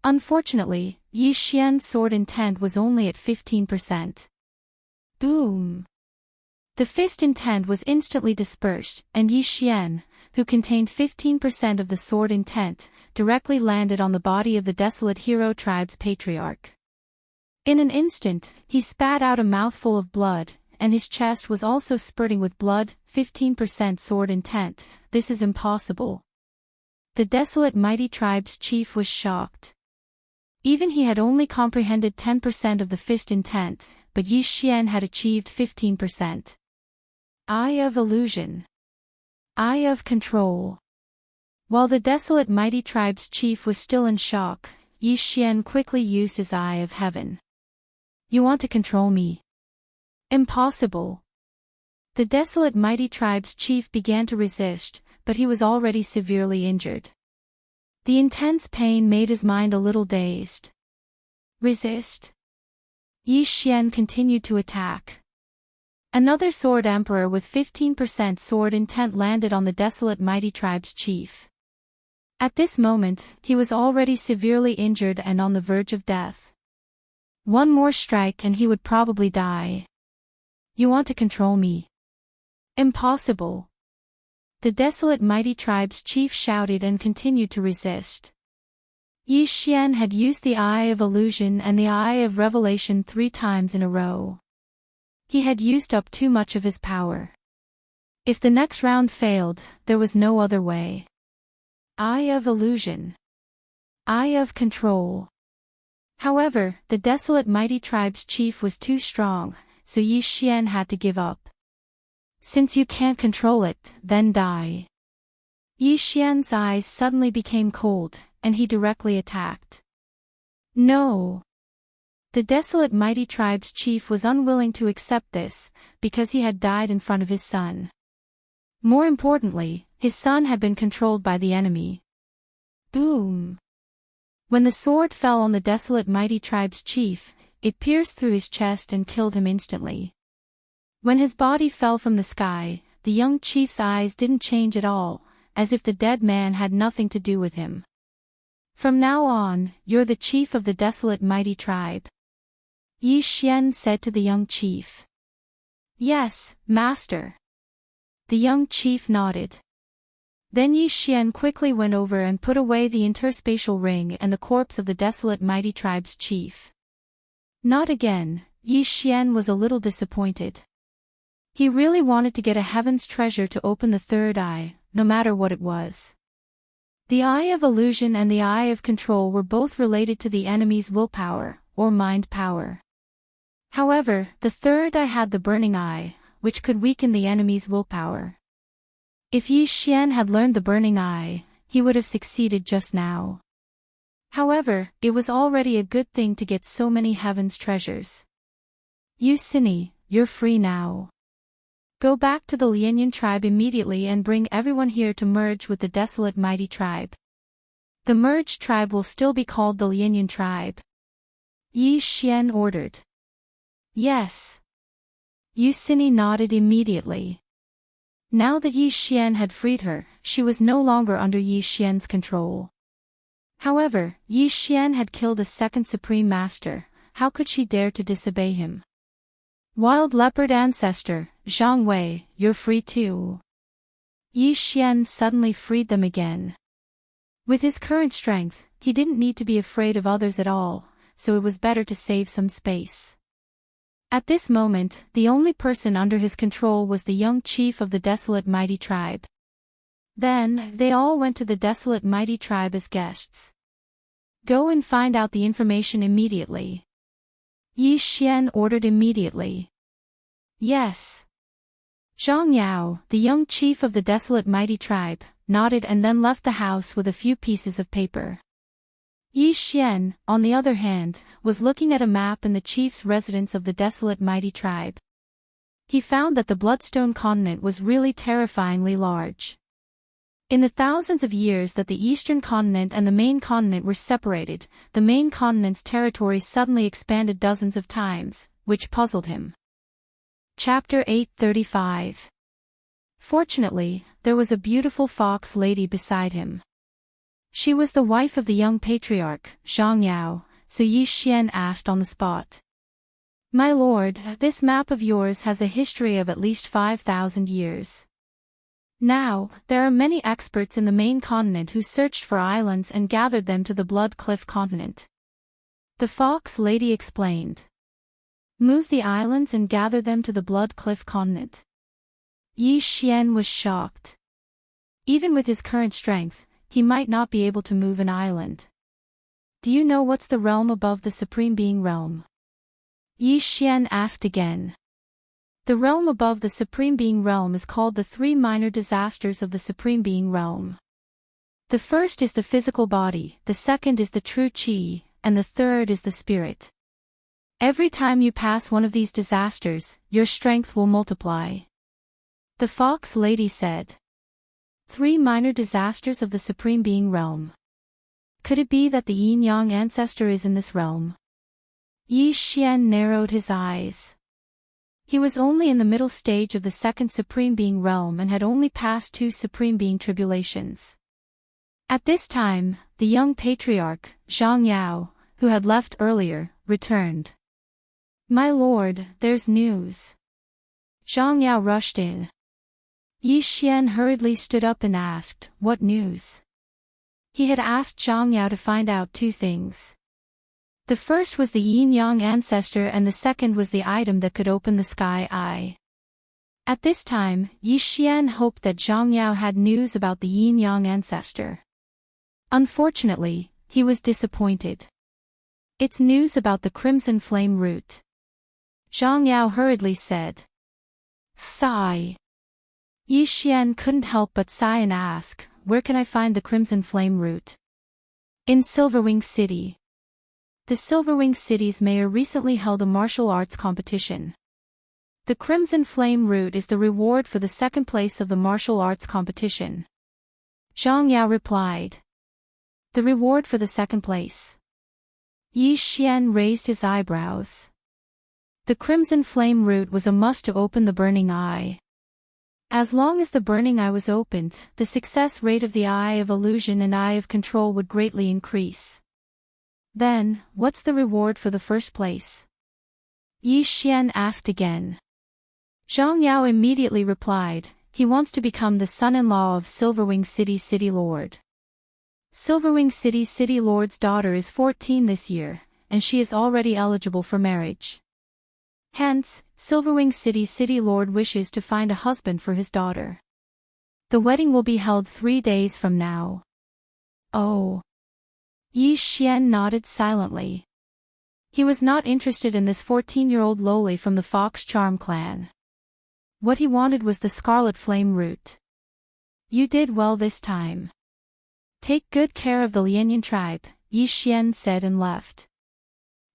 Unfortunately, Yi Xian's sword intent was only at 15%. Boom! The fist intent was instantly dispersed, and Yi Xian, who contained 15% of the sword intent, directly landed on the body of the desolate hero tribe's patriarch. In an instant, he spat out a mouthful of blood, and his chest was also spurting with blood. 15% sword intent, this is impossible. The desolate mighty tribe's chief was shocked. Even he had only comprehended 10% of the fist intent, but Yi Xian had achieved 15%. Eye of Illusion. Eye of Control. While the desolate mighty tribe's chief was still in shock, Yi Xian quickly used his Eye of Heaven. You want to control me? Impossible. The desolate mighty tribe's chief began to resist, but he was already severely injured. The intense pain made his mind a little dazed. Resist? Yi Xian continued to attack. Another sword emperor with 15% sword intent landed on the desolate mighty tribe's chief. At this moment, he was already severely injured and on the verge of death. One more strike and he would probably die. You want to control me? Impossible. The desolate mighty tribe's chief shouted and continued to resist. Yi Xian had used the Eye of Illusion and the Eye of Revelation 3 times in a row. He had used up too much of his power. If the next round failed, there was no other way. Eye of Illusion. Eye of Control. However, the desolate mighty tribe's chief was too strong, so Yi Xian had to give up. Since you can't control it, then die. Yi Xian's eyes suddenly became cold, and he directly attacked. No! The desolate mighty tribe's chief was unwilling to accept this, because he had died in front of his son. More importantly, his son had been controlled by the enemy. Boom! When the sword fell on the desolate mighty tribe's chief, it pierced through his chest and killed him instantly. When his body fell from the sky, the young chief's eyes didn't change at all, as if the dead man had nothing to do with him. From now on, you're the chief of the desolate mighty tribe. Yi Xian said to the young chief. Yes, master. The young chief nodded. Then Yi Xian quickly went over and put away the interspatial ring and the corpse of the desolate mighty tribe's chief. Not again, Yi Xian was a little disappointed. He really wanted to get a heaven's treasure to open the third eye, no matter what it was. The eye of illusion and the eye of control were both related to the enemy's willpower, or mind power. However, the third eye had the burning eye, which could weaken the enemy's willpower. If Yi Xian had learned the burning eye, he would have succeeded just now. However, it was already a good thing to get so many heaven's treasures. You Cini, you're free now. Go back to the Lianyan tribe immediately and bring everyone here to merge with the desolate mighty tribe. The merged tribe will still be called the Lianyan tribe. Yi Xian ordered. Yes. Yu Cini nodded immediately. Now that Yi Xian had freed her, she was no longer under Yi Xian's control. However, Yi Xian had killed a second supreme master, how could she dare to disobey him? Wild leopard ancestor, Zhang Wei, you're free too. Yi Xian suddenly freed them again. With his current strength, he didn't need to be afraid of others at all, so it was better to save some space. At this moment, the only person under his control was the young chief of the desolate mighty tribe. Then, they all went to the desolate mighty tribe as guests. Go and find out the information immediately. Yi Xian ordered immediately. Yes. Zhang Yao, the young chief of the desolate mighty tribe, nodded and then left the house with a few pieces of paper. Yi Xian, on the other hand, was looking at a map in the chief's residence of the desolate mighty tribe. He found that the Bloodstone continent was really terrifyingly large. In the thousands of years that the eastern continent and the main continent were separated, the main continent's territory suddenly expanded dozens of times, which puzzled him. Chapter 835. Fortunately, there was a beautiful fox lady beside him. She was the wife of the young patriarch, Zhang Yao, so Yi Xian asked on the spot. My lord, this map of yours has a history of at least 5,000 years. Now, there are many experts in the main continent who searched for islands and gathered them to the Blood Cliff continent. The fox lady explained. Move the islands and gather them to the Blood Cliff continent. Yi Xian was shocked. Even with his current strength, he might not be able to move an island. Do you know what's the realm above the Supreme Being realm? Yi Xian asked again. The realm above the Supreme Being realm is called the three minor disasters of the Supreme Being realm. The first is the physical body, the second is the true qi, and the third is the spirit. Every time you pass one of these disasters, your strength will multiply. The fox lady said. Three minor disasters of the Supreme Being realm. Could it be that the yin-yang ancestor is in this realm? Yi Xian narrowed his eyes. He was only in the middle stage of the second Supreme Being realm and had only passed two Supreme Being tribulations. At this time, the young patriarch, Zhang Yao, who had left earlier, returned. My lord, there's news. Zhang Yao rushed in. Yi Xian hurriedly stood up and asked, what news? He had asked Zhang Yao to find out two things. The first was the yin-yang ancestor and the second was the item that could open the sky eye. At this time, Yi Xian hoped that Zhang Yao had news about the yin-yang ancestor. Unfortunately, he was disappointed. It's news about the crimson flame root. Zhang Yao hurriedly said. Sigh. Yi Xian couldn't help but sigh and ask, where can I find the crimson flame root? In Silverwing City. The Silverwing City's mayor recently held a martial arts competition. The crimson flame root is the reward for the second place of the martial arts competition. Zhang Yao replied. The reward for the second place. Yi Xian raised his eyebrows. The crimson flame root was a must to open the burning eye. As long as the burning eye was opened, the success rate of the eye of illusion and eye of control would greatly increase. Then, what's the reward for the first place? Yi Xian asked again. Zhang Yao immediately replied, he wants to become the son-in-law of Silverwing City Lord. Silverwing City Lord's daughter is 14 this year, and she is already eligible for marriage. Hence, Silverwing City Lord wishes to find a husband for his daughter. The wedding will be held 3 days from now. Oh. Yi Xian nodded silently. He was not interested in this 14-year-old lowly from the Fox Charm clan. What he wanted was the scarlet flame root. You did well this time. Take good care of the Lianyan tribe, Yi Xian said and left.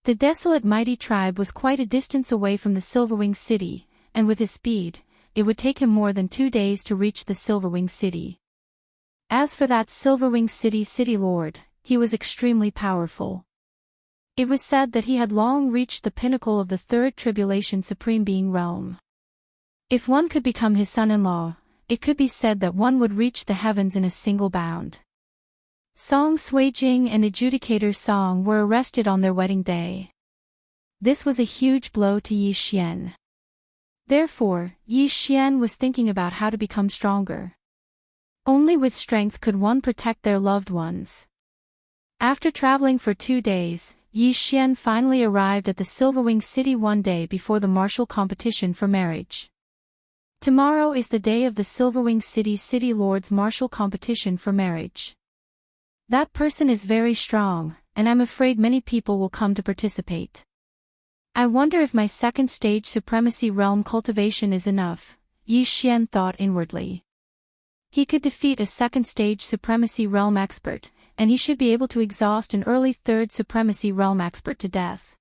The desolate mighty tribe was quite a distance away from the Silverwing City, and with his speed, it would take him more than 2 days to reach the Silverwing City. As for that Silverwing City Lord, he was extremely powerful. It was said that he had long reached the pinnacle of the third tribulation supreme being realm. If one could become his son-in-law, it could be said that one would reach the heavens in a single bound. Song Suijing and Adjudicator Song were arrested on their wedding day. This was a huge blow to Yi Xian. Therefore, Yi Xian was thinking about how to become stronger. Only with strength could one protect their loved ones. After traveling for 2 days, Yi Xian finally arrived at the Silverwing City one day before the martial competition for marriage. Tomorrow is the day of the Silverwing City Lord's martial competition for marriage. That person is very strong, and I'm afraid many people will come to participate. I wonder if my second stage supremacy realm cultivation is enough, Yi Xian thought inwardly. He could defeat a second stage supremacy realm expert, and he should be able to exhaust an early third supremacy realm expert to death.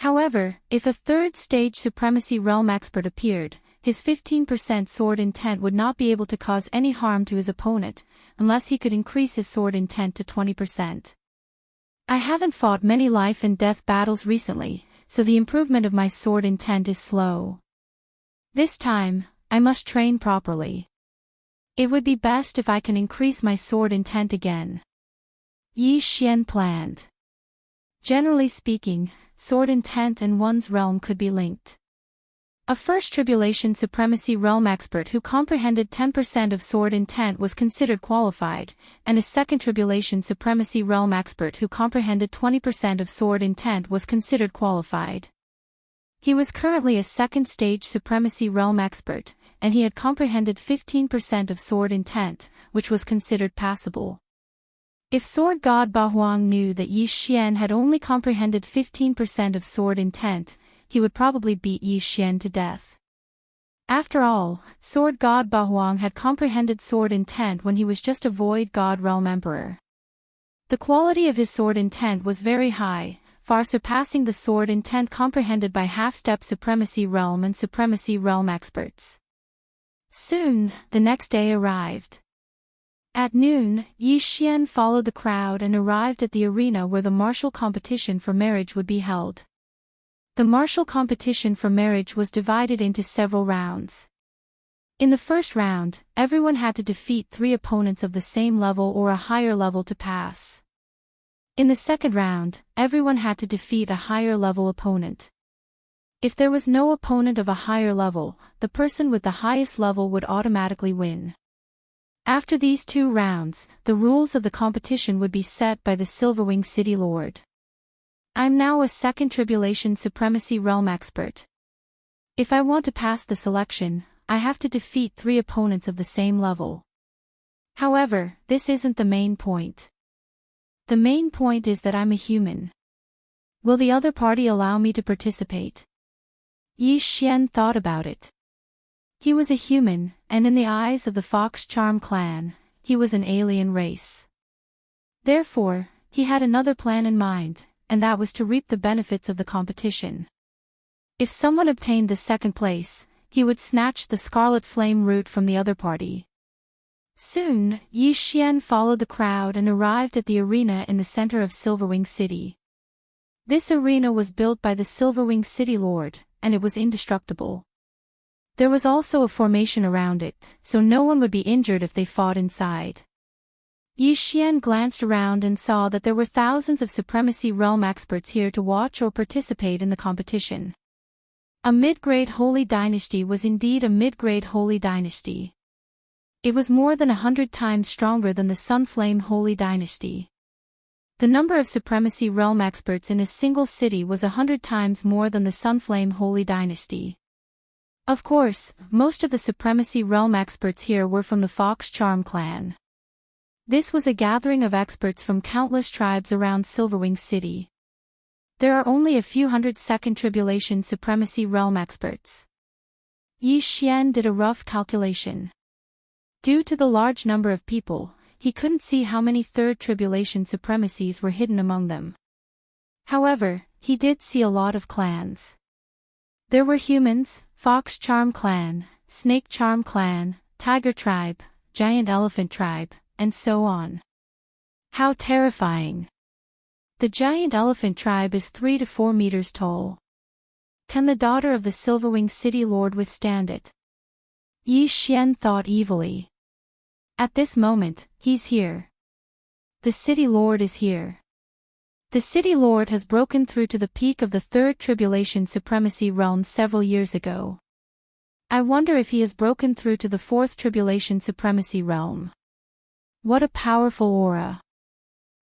However, if a third stage supremacy realm expert appeared, his 15% sword intent would not be able to cause any harm to his opponent, unless he could increase his sword intent to 20%. I haven't fought many life and death battles recently, so the improvement of my sword intent is slow. This time, I must train properly. It would be best if I can increase my sword intent again. Yi Xian planned. Generally speaking, sword intent and one's realm could be linked. A first tribulation supremacy realm expert who comprehended 10% of sword intent was considered qualified, and a second tribulation supremacy realm expert who comprehended 20% of sword intent was considered qualified. He was currently a second stage supremacy realm expert, and he had comprehended 15% of sword intent, which was considered passable. If Sword God Bahuang knew that Yi Xian had only comprehended 15% of sword intent, he would probably beat Yi Xian to death. After all, Sword God Bahuang had comprehended sword intent when he was just a Void God Realm Emperor. The quality of his sword intent was very high, far surpassing the sword intent comprehended by half-step Supremacy Realm and Supremacy Realm experts. Soon, the next day arrived. At noon, Yi Xian followed the crowd and arrived at the arena where the martial competition for marriage would be held. The martial competition for marriage was divided into several rounds. In the first round, everyone had to defeat 3 opponents of the same level or a higher level to pass. In the second round, everyone had to defeat a higher level opponent. If there was no opponent of a higher level, the person with the highest level would automatically win. After these 2 rounds, the rules of the competition would be set by the Silverwing City Lord. I'm now a second tribulation supremacy realm expert. If I want to pass the selection, I have to defeat 3 opponents of the same level. However, this isn't the main point. The main point is that I'm a human. Will the other party allow me to participate? Yi Xian thought about it. He was a human, and in the eyes of the Fox Charm clan, he was an alien race. Therefore, he had another plan in mind, and that was to reap the benefits of the competition. If someone obtained the second place, he would snatch the scarlet flame root from the other party. Soon, Yi Xian followed the crowd and arrived at the arena in the center of Silverwing City. This arena was built by the Silverwing City Lord, and it was indestructible. There was also a formation around it, so no one would be injured if they fought inside. Yi Xian glanced around and saw that there were thousands of Supremacy Realm experts here to watch or participate in the competition. A mid-grade holy dynasty was indeed a mid-grade holy dynasty. It was more than 100 times stronger than the Sunflame Holy Dynasty. The number of Supremacy Realm experts in a single city was 100 times more than the Sunflame Holy Dynasty. Of course, most of the Supremacy Realm experts here were from the Fox Charm clan. This was a gathering of experts from countless tribes around Silverwing City. There are only a few hundred Second Tribulation Supremacy Realm experts. Yi Xian did a rough calculation. Due to the large number of people, he couldn't see how many Third Tribulation supremacies were hidden among them. However, he did see a lot of clans. There were humans, Fox Charm Clan, Snake Charm Clan, Tiger Tribe, Giant Elephant Tribe, and so on. How terrifying! The Giant Elephant Tribe is 3 to 4 meters tall. Can the daughter of the Silverwing City Lord withstand it? Yi Xian thought evilly. At this moment, he's here. The City Lord is here. The City Lord has broken through to the peak of the Third Tribulation Supremacy Realm several years ago. I wonder if he has broken through to the Fourth Tribulation Supremacy Realm. What a powerful aura.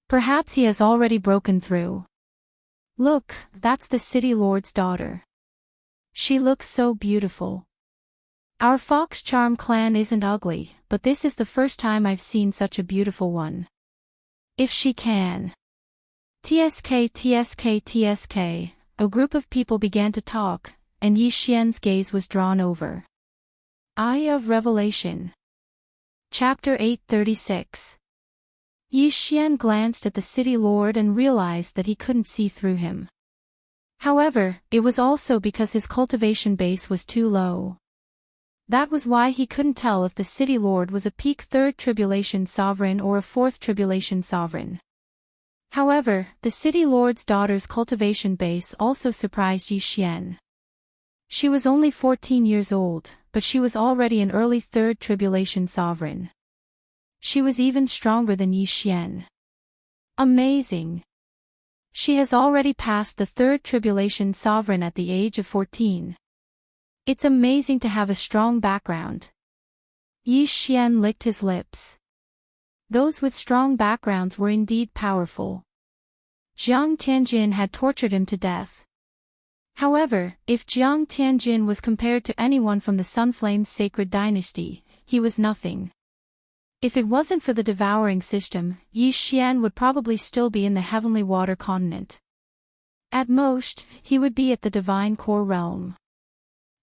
Perhaps he has already broken through. Look, that's the City Lord's daughter. She looks so beautiful. Our Fox Charm clan isn't ugly, but this is the first time I've seen such a beautiful one. If she can. TSK, a group of people began to talk, and Yi Xian's gaze was drawn over. Eye of Revelation. Chapter 836. Yi Xian glanced at the City Lord and realized that he couldn't see through him. However, it was also because his cultivation base was too low. That was why he couldn't tell if the City Lord was a peak Third Tribulation Sovereign or a Fourth Tribulation Sovereign. However, the City Lord's daughter's cultivation base also surprised Yi Xian. She was only 14 years old, but she was already an early Third Tribulation Sovereign. She was even stronger than Yi Xian. Amazing! She has already passed the Third Tribulation Sovereign at the age of 14. It's amazing to have a strong background. Yi Xian licked his lips. Those with strong backgrounds were indeed powerful. Jiang Tianjin had tortured him to death. However, if Jiang Tianjin was compared to anyone from the Sunflame's sacred dynasty, he was nothing. If it wasn't for the devouring system, Yi Xian would probably still be in the Heavenly Water Continent. At most, he would be at the Divine Core Realm.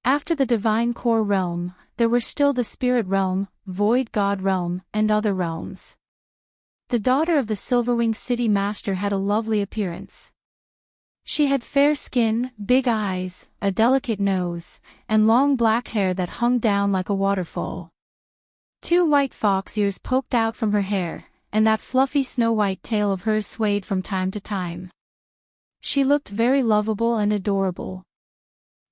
After the Divine Core Realm, there were still the Spirit Realm, Void God Realm, and other realms. The daughter of the Silverwing City Master had a lovely appearance. She had fair skin, big eyes, a delicate nose, and long black hair that hung down like a waterfall. 2 white fox ears poked out from her hair, and that fluffy snow-white tail of hers swayed from time to time. She looked very lovable and adorable.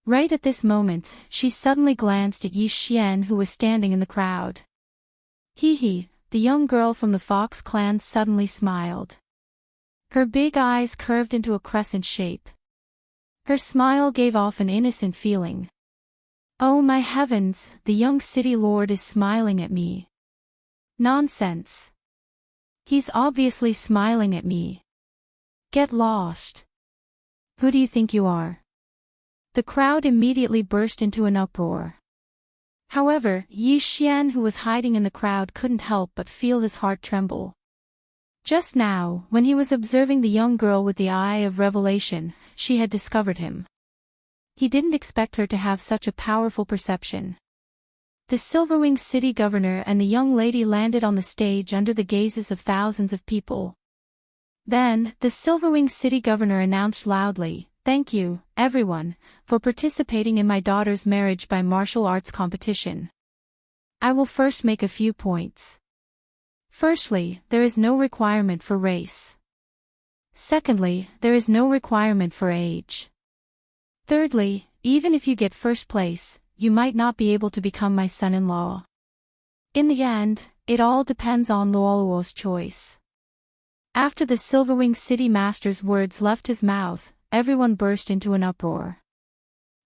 Right at this moment, she suddenly glanced at Yi Xian, who was standing in the crowd. Hee, the young girl from the Fox clan suddenly smiled. Her big eyes curved into a crescent shape. Her smile gave off an innocent feeling. Oh my heavens, the young City Lord is smiling at me. Nonsense. He's obviously smiling at me. Get lost. Who do you think you are? The crowd immediately burst into an uproar. However, Yi Xian, who was hiding in the crowd, couldn't help but feel his heart tremble. Just now, when he was observing the young girl with the Eye of Revelation, she had discovered him. He didn't expect her to have such a powerful perception. The Silverwing City Governor and the young lady landed on the stage under the gazes of thousands of people. Then, the Silverwing City Governor announced loudly, "Thank you, everyone, for participating in my daughter's marriage by martial arts competition. I will first make a few points. Firstly, there is no requirement for race. Secondly, there is no requirement for age. Thirdly, even if you get first place, you might not be able to become my son-in-law. In the end, it all depends on Luoluo's choice. After the Silverwing City Master's words left his mouth, everyone burst into an uproar.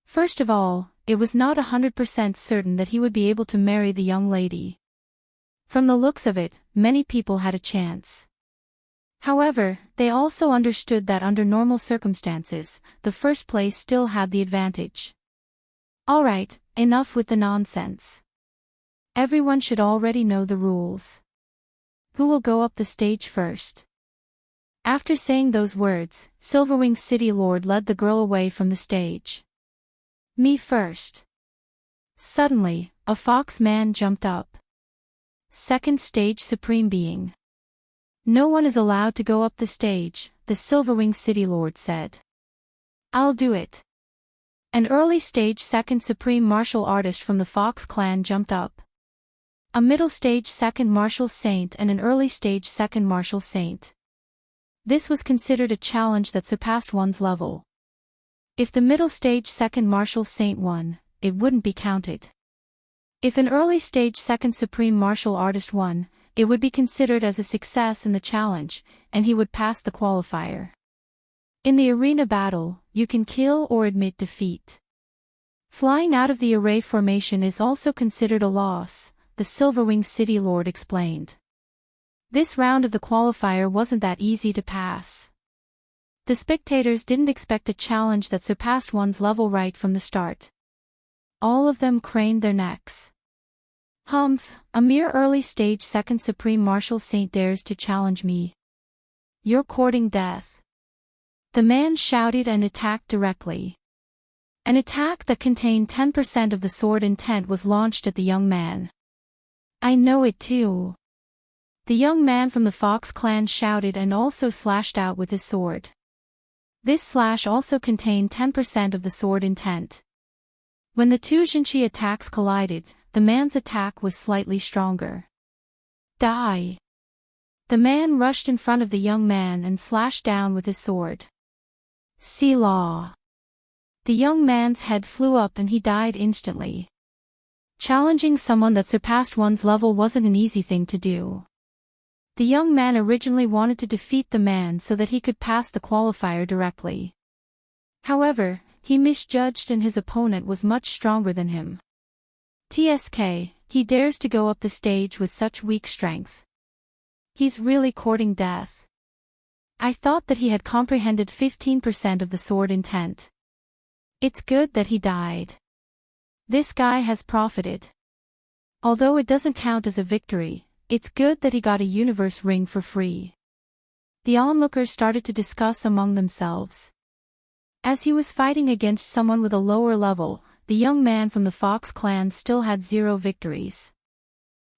First of all, it was not 100% certain that he would be able to marry the young lady. From the looks of it, many people had a chance. However, they also understood that under normal circumstances, the first place still had the advantage. Alright, enough with the nonsense. Everyone should already know the rules. Who will go up the stage first? After saying those words, Silverwing City Lord led the girl away from the stage. Me first. Suddenly, a fox man jumped up. Second stage Supreme Being. No one is allowed to go up the stage, the Silverwing City Lord said. I'll do it. An early stage second Supreme Martial Artist from the Fox clan jumped up. A middle stage second Martial Saint and an early stage second Martial Saint. This was considered a challenge that surpassed one's level. If the middle stage second Martial Saint won, it wouldn't be counted. If an early stage second Supreme Martial Artist won, it would be considered as a success in the challenge, and he would pass the qualifier. In the arena battle, you can kill or admit defeat. Flying out of the array formation is also considered a loss, the Silverwing City Lord explained. This round of the qualifier wasn't that easy to pass. The spectators didn't expect a challenge that surpassed one's level right from the start. All of them craned their necks. Humph, a mere early stage second Supreme Martial Saint dares to challenge me. You're courting death. The man shouted and attacked directly. An attack that contained 10% of the sword intent was launched at the young man. I know it too. The young man from the Fox clan shouted and also slashed out with his sword. This slash also contained 10% of the sword intent. When the two Jinchi attacks collided, the man's attack was slightly stronger. Die! The man rushed in front of the young man and slashed down with his sword. Selah! The young man's head flew up and he died instantly. Challenging someone that surpassed one's level wasn't an easy thing to do. The young man originally wanted to defeat the man so that he could pass the qualifier directly. However, he misjudged and his opponent was much stronger than him. TSK, he dares to go up the stage with such weak strength. He's really courting death. I thought that he had comprehended 15% of the sword intent. It's good that he died. This guy has profited. Although it doesn't count as a victory, it's good that he got a universe ring for free. The onlookers started to discuss among themselves. As he was fighting against someone with a lower level, the young man from the Fox clan still had 0 victories.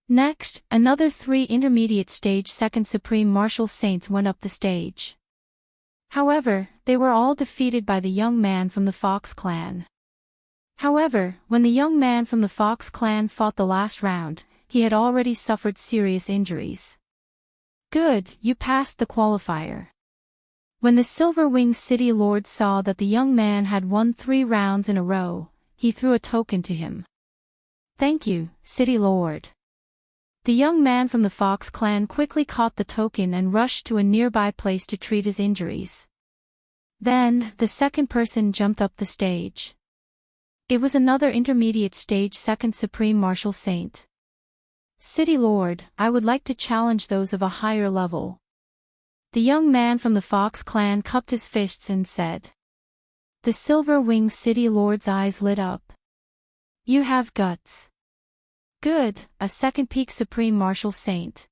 Next, another 3 intermediate stage second Supreme Martial Saints went up the stage. However, they were all defeated by the young man from the Fox clan. However, when the young man from the Fox clan fought the last round, he had already suffered serious injuries. Good, you passed the qualifier. When the Silverwing City Lord saw that the young man had won 3 rounds in a row, he threw a token to him. Thank you, City Lord. The young man from the Fox clan quickly caught the token and rushed to a nearby place to treat his injuries. Then, the second person jumped up the stage. It was another intermediate stage second Supreme Martial Saint. City Lord, I would like to challenge those of a higher level. The young man from the Fox clan cupped his fists and said. The Silverwing City Lord's eyes lit up. You have guts. Good, a second peak Supreme Martial Saint.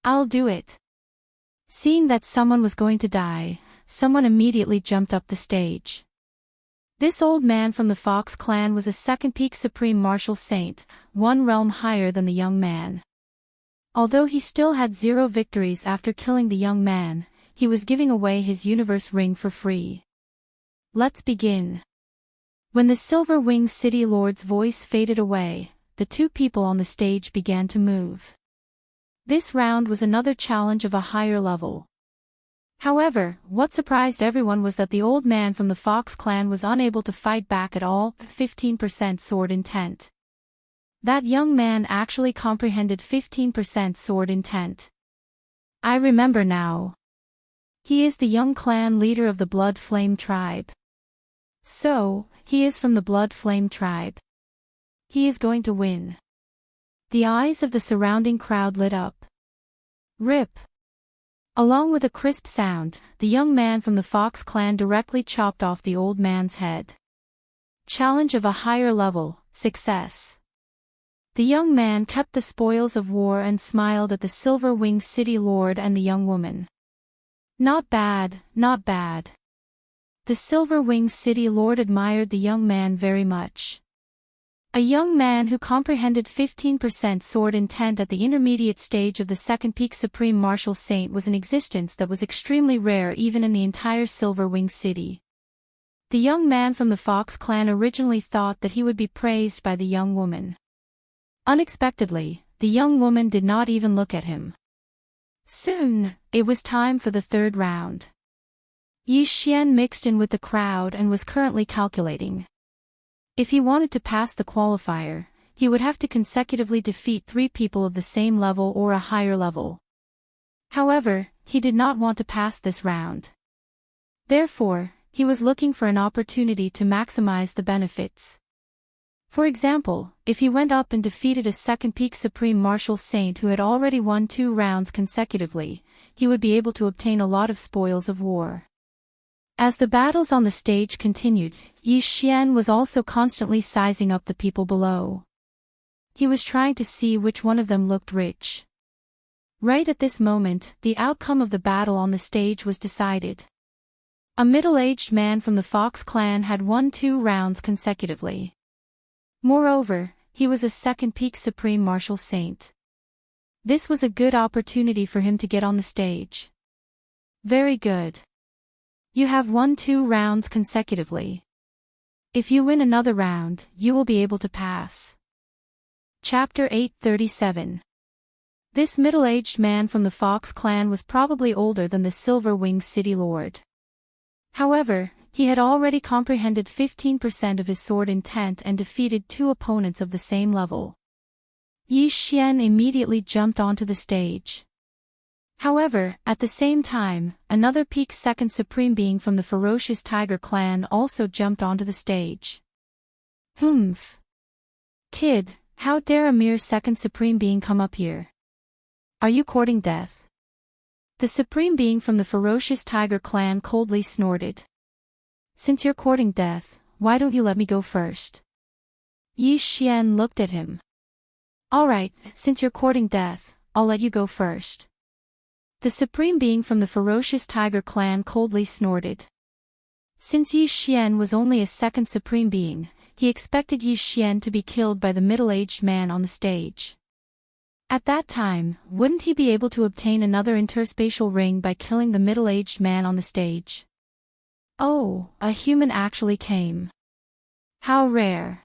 I'll do it. Seeing that someone was going to die, someone immediately jumped up the stage. This old man from the Fox clan was a second peak Supreme Martial Saint, 1 realm higher than the young man. Although he still had 0 victories after killing the young man, he was giving away his universe ring for free. Let's begin. When the Silverwing City Lord's voice faded away, the 2 people on the stage began to move. This round was another challenge of a higher level. However, what surprised everyone was that the old man from the Fox clan was unable to fight back at all, 15% sword intent. That young man actually comprehended 15% sword intent. I remember now. He is the young clan leader of the Blood Flame tribe. So, he is from the Blood Flame tribe. He is going to win. The eyes of the surrounding crowd lit up. Rip. Along with a crisp sound, the young man from the Fox clan directly chopped off the old man's head. Challenge of a higher level, success. The young man kept the spoils of war and smiled at the Silver Wing City Lord and the young woman. Not bad, not bad. The Silver Wing City Lord admired the young man very much. A young man who comprehended 15% sword intent at the intermediate stage of the Second Peak Supreme Martial Saint was an existence that was extremely rare even in the entire Silver Wing City. The young man from the Fox clan originally thought that he would be praised by the young woman. Unexpectedly, the young woman did not even look at him. Soon, it was time for the third round. Yi Xian mixed in with the crowd and was currently calculating. If he wanted to pass the qualifier, he would have to consecutively defeat 3 people of the same level or a higher level. However, he did not want to pass this round. Therefore, he was looking for an opportunity to maximize the benefits. For example, if he went up and defeated a Second Peak Supreme Martial Saint who had already won 2 rounds consecutively, he would be able to obtain a lot of spoils of war. As the battles on the stage continued, Yi Xian was also constantly sizing up the people below. He was trying to see which one of them looked rich. Right at this moment, the outcome of the battle on the stage was decided. A middle-aged man from the Fox clan had won 2 rounds consecutively. Moreover, he was a Second Peak Supreme Martial Saint. This was a good opportunity for him to get on the stage. Very good. You have won 2 rounds consecutively. If you win another round, you will be able to pass. Chapter 837. This middle-aged man from the Fox clan was probably older than the Silver Wing City Lord. However, he had already comprehended 15% of his sword intent and defeated 2 opponents of the same level. Yi Xian immediately jumped onto the stage. However, at the same time, another Peak Second Supreme Being from the Ferocious Tiger clan also jumped onto the stage. Humph. Kid, how dare a mere Second Supreme Being come up here? Are you courting death? The Supreme Being from the Ferocious Tiger clan coldly snorted. Since you're courting death, why don't you let me go first? Yi Xian looked at him. Alright, since you're courting death, I'll let you go first. The Supreme Being from the Ferocious Tiger clan coldly snorted. Since Yi Xian was only a second Supreme Being, he expected Yi Xian to be killed by the middle-aged man on the stage. At that time, wouldn't he be able to obtain another interspatial ring by killing the middle-aged man on the stage? Oh, a human actually came. How rare.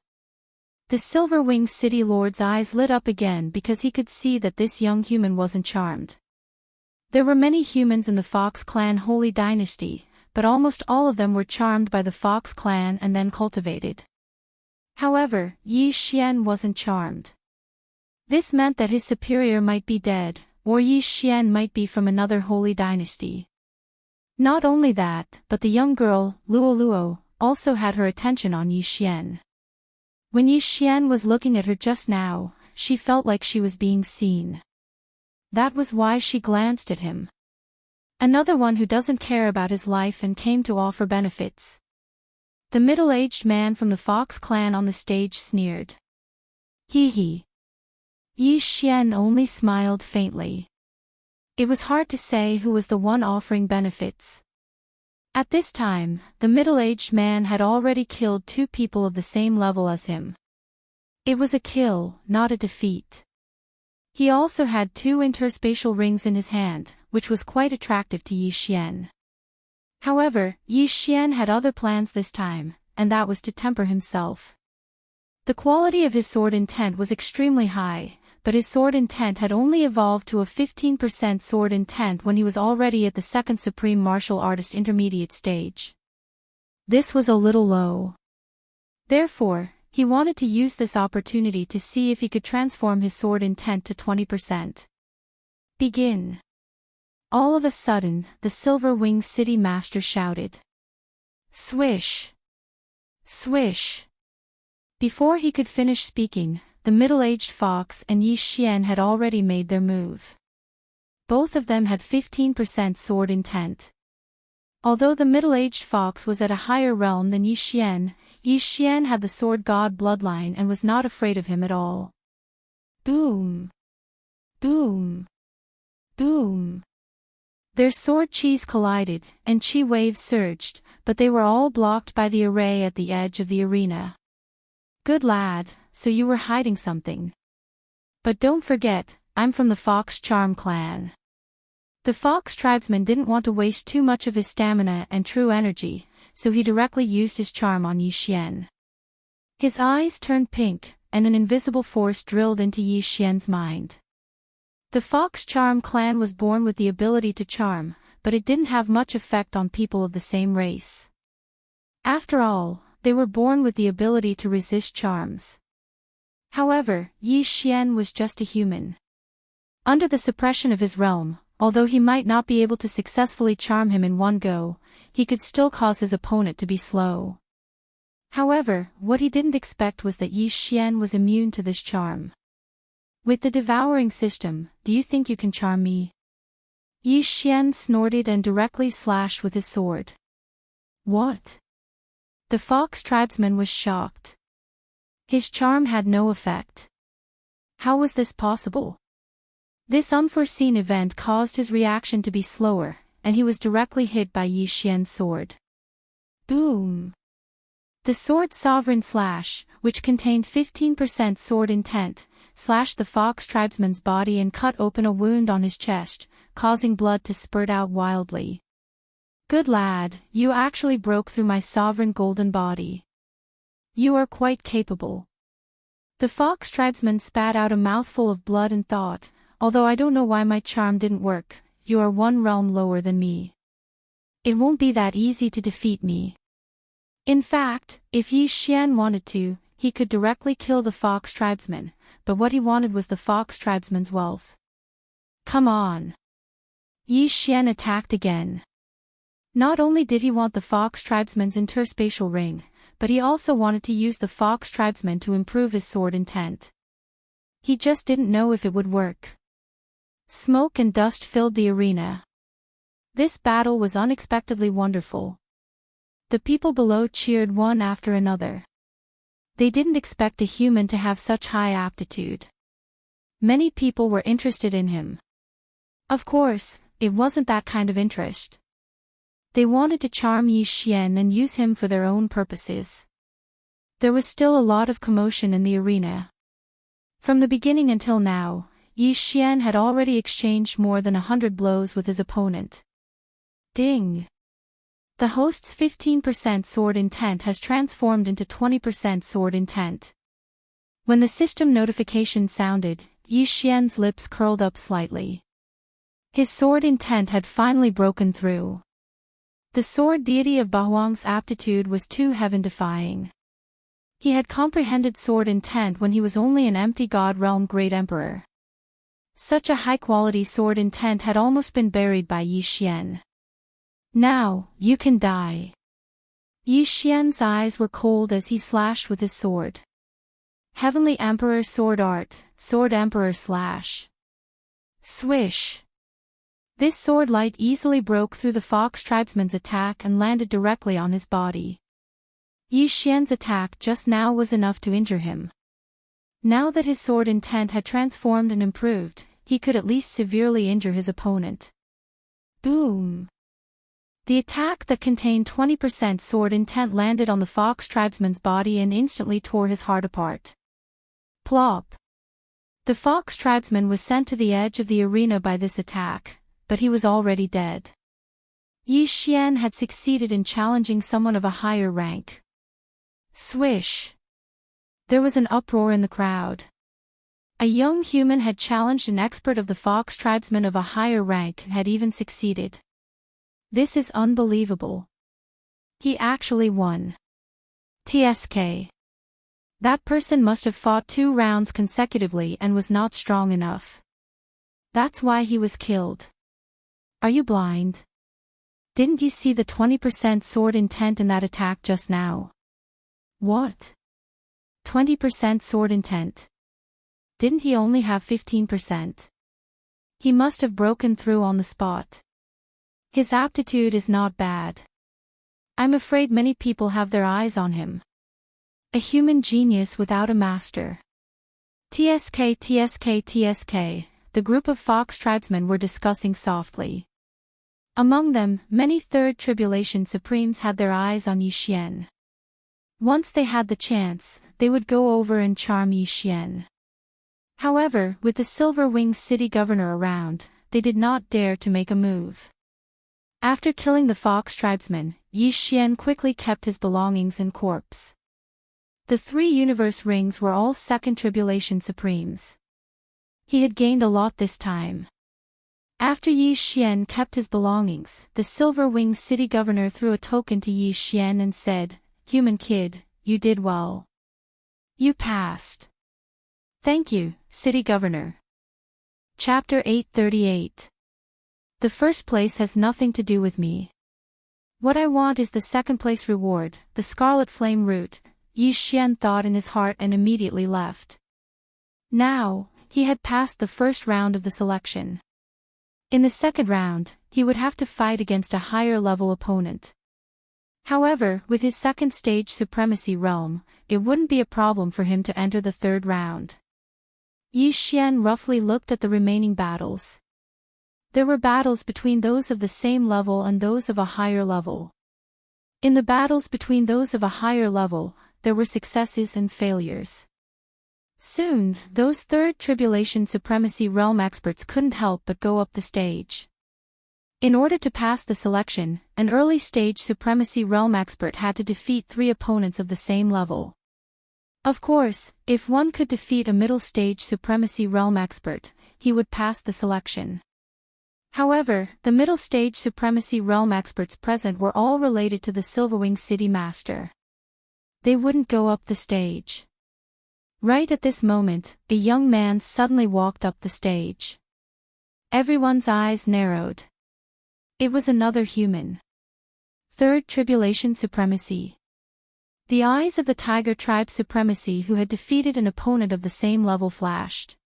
The Silver Wing City Lord's eyes lit up again because he could see that this young human wasn't charmed. There were many humans in the Fox clan Holy Dynasty, but almost all of them were charmed by the Fox clan and then cultivated. However, Yi Xian wasn't charmed. This meant that his superior might be dead, or Yi Xian might be from another Holy Dynasty. Not only that, but the young girl, Luo Luo, also had her attention on Yi Xian. When Yi Xian was looking at her just now, she felt like she was being seen. That was why she glanced at him. Another one who doesn't care about his life and came to offer benefits. The middle-aged man from the Fox clan on the stage sneered. Hee hee. Yi Xian only smiled faintly. It was hard to say who was the one offering benefits. At this time, the middle-aged man had already killed 2 people of the same level as him. It was a kill, not a defeat. He also had 2 interspatial rings in his hand, which was quite attractive to Yi Xian. However, Yi Xian had other plans this time, and that was to temper himself. The quality of his sword intent was extremely high, but his sword intent had only evolved to a 15% sword intent when he was already at the second Supreme Martial Artist Intermediate stage. This was a little low. Therefore, he wanted to use this opportunity to see if he could transform his sword intent to 20%. Begin. All of a sudden, the Silver-Winged City Master shouted. Swish! Swish! Before he could finish speaking, the middle-aged fox and Yi Xian had already made their move. Both of them had 15% sword intent. Although the middle-aged fox was at a higher realm than Yi Xian had the sword god bloodline and was not afraid of him at all. Boom! Boom! Boom! Their sword chis collided, and chi waves surged, but they were all blocked by the array at the edge of the arena. Good lad, so you were hiding something. But don't forget, I'm from the Fox Charm clan. The fox tribesman didn't want to waste too much of his stamina and true energy, so he directly used his charm on Yi Xian. His eyes turned pink, and an invisible force drilled into Yi Xian's mind. The Fox Charm clan was born with the ability to charm, but it didn't have much effect on people of the same race. After all, they were born with the ability to resist charms. However, Yi Xian was just a human. Under the suppression of his realm, although he might not be able to successfully charm him in one go, he could still cause his opponent to be slow. However, what he didn't expect was that Yi Xian was immune to this charm. With the devouring system, do you think you can charm me? Yi Xian snorted and directly slashed with his sword. What? The fox tribesman was shocked. His charm had no effect. How was this possible? This unforeseen event caused his reaction to be slower, and he was directly hit by Yi Xian's sword. Boom! The sword's sovereign slash, which contained 15% sword intent, slashed the fox tribesman's body and cut open a wound on his chest, causing blood to spurt out wildly. Good lad, you actually broke through my sovereign golden body. You are quite capable. The fox tribesman spat out a mouthful of blood and thought, although I don't know why my charm didn't work, you are one realm lower than me. It won't be that easy to defeat me. In fact, if Yi Xian wanted to, he could directly kill the fox tribesman, but what he wanted was the fox tribesman's wealth. Come on. Yi Xian attacked again. Not only did he want the fox tribesman's interspatial ring, but he also wanted to use the fox tribesman to improve his sword intent. He just didn't know if it would work. Smoke and dust filled the arena. This battle was unexpectedly wonderful. The people below cheered one after another. They didn't expect a human to have such high aptitude. Many people were interested in him. Of course, it wasn't that kind of interest. They wanted to charm Yi Xian and use him for their own purposes. There was still a lot of commotion in the arena. From the beginning until now, Yi Xian had already exchanged more than 100 blows with his opponent. Ding! The host's 15% sword intent has transformed into 20% sword intent. When the system notification sounded, Yi Xian's lips curled up slightly. His sword intent had finally broken through. The sword deity of Bahuang's aptitude was too heaven-defying. He had comprehended sword intent when he was only an empty god realm great emperor. Such a high-quality sword intent had almost been buried by Yi Xian. Now, you can die. Yi Xian's eyes were cold as he slashed with his sword. Heavenly Emperor Sword Art, Sword Emperor Slash. Swish! This sword light easily broke through the fox tribesman's attack and landed directly on his body. Yi Xian's attack just now was enough to injure him. Now that his sword intent had transformed and improved, he could at least severely injure his opponent. Boom! The attack that contained 20% sword intent landed on the fox tribesman's body and instantly tore his heart apart. Plop! The fox tribesman was sent to the edge of the arena by this attack, but he was already dead. Yi Xian had succeeded in challenging someone of a higher rank. Swish! There was an uproar in the crowd. A young human had challenged an expert of the Fox tribesmen of a higher rank and had even succeeded. This is unbelievable. He actually won. TSK. That person must have fought 2 rounds consecutively and was not strong enough. That's why he was killed. Are you blind? Didn't you see the 20% sword intent in that attack just now? What? 20% sword intent. Didn't he only have 15%? He must have broken through on the spot. His aptitude is not bad. I'm afraid many people have their eyes on him. A human genius without a master. TSK. The group of Fox tribesmen were discussing softly. Among them, many Third Tribulation Supremes had their eyes on Yi Xian. Once they had the chance, they would go over and charm Yi Xian. However, with the Silver Wing city governor around, they did not dare to make a move. After killing the Fox tribesmen, Yi Xian quickly kept his belongings and corpse. The 3 universe rings were all Second Tribulation Supremes. He had gained a lot this time. After Yi Xian kept his belongings, the Silver Wing city governor threw a token to Yi Xian and said, "Human kid, you did well. You passed." Thank you, City Governor. Chapter 838. The first place has nothing to do with me. What I want is the second place reward, the Scarlet Flame Root, Yi Xian thought in his heart and immediately left. Now, he had passed the first round of the selection. In the second round, he would have to fight against a higher level opponent. However, with his second stage supremacy realm, it wouldn't be a problem for him to enter the third round. Yi Xian roughly looked at the remaining battles. There were battles between those of the same level and those of a higher level. In the battles between those of a higher level, there were successes and failures. Soon, those Third Tribulation Supremacy Realm experts couldn't help but go up the stage. In order to pass the selection, an early stage Supremacy Realm expert had to defeat 3 opponents of the same level. Of course, if one could defeat a middle stage Supremacy Realm expert, he would pass the selection. However, the middle stage Supremacy Realm experts present were all related to the Silverwing City Master. They wouldn't go up the stage. Right at this moment, a young man suddenly walked up the stage. Everyone's eyes narrowed. It was another human. Third Tribulation Supremacy. The eyes of the Tiger Tribe Supremacy who had defeated an opponent of the same level flashed.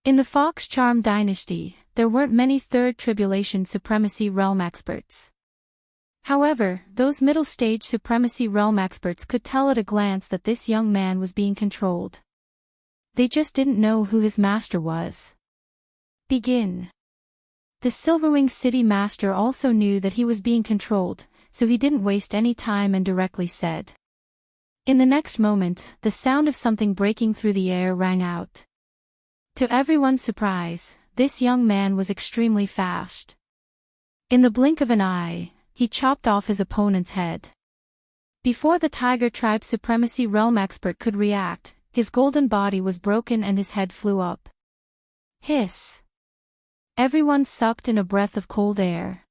In the Fox Charm Dynasty, there weren't many Third Tribulation Supremacy Realm experts. However, those middle stage Supremacy Realm experts could tell at a glance that this young man was being controlled. They just didn't know who his master was. Begin. The Silverwing City Master also knew that he was being controlled, so he didn't waste any time and directly said. In the next moment, the sound of something breaking through the air rang out. To everyone's surprise, this young man was extremely fast. In the blink of an eye, he chopped off his opponent's head. Before the Tiger Tribe Supremacy Realm expert could react, his golden body was broken and his head flew up. Hiss! Everyone sucked in a breath of cold air.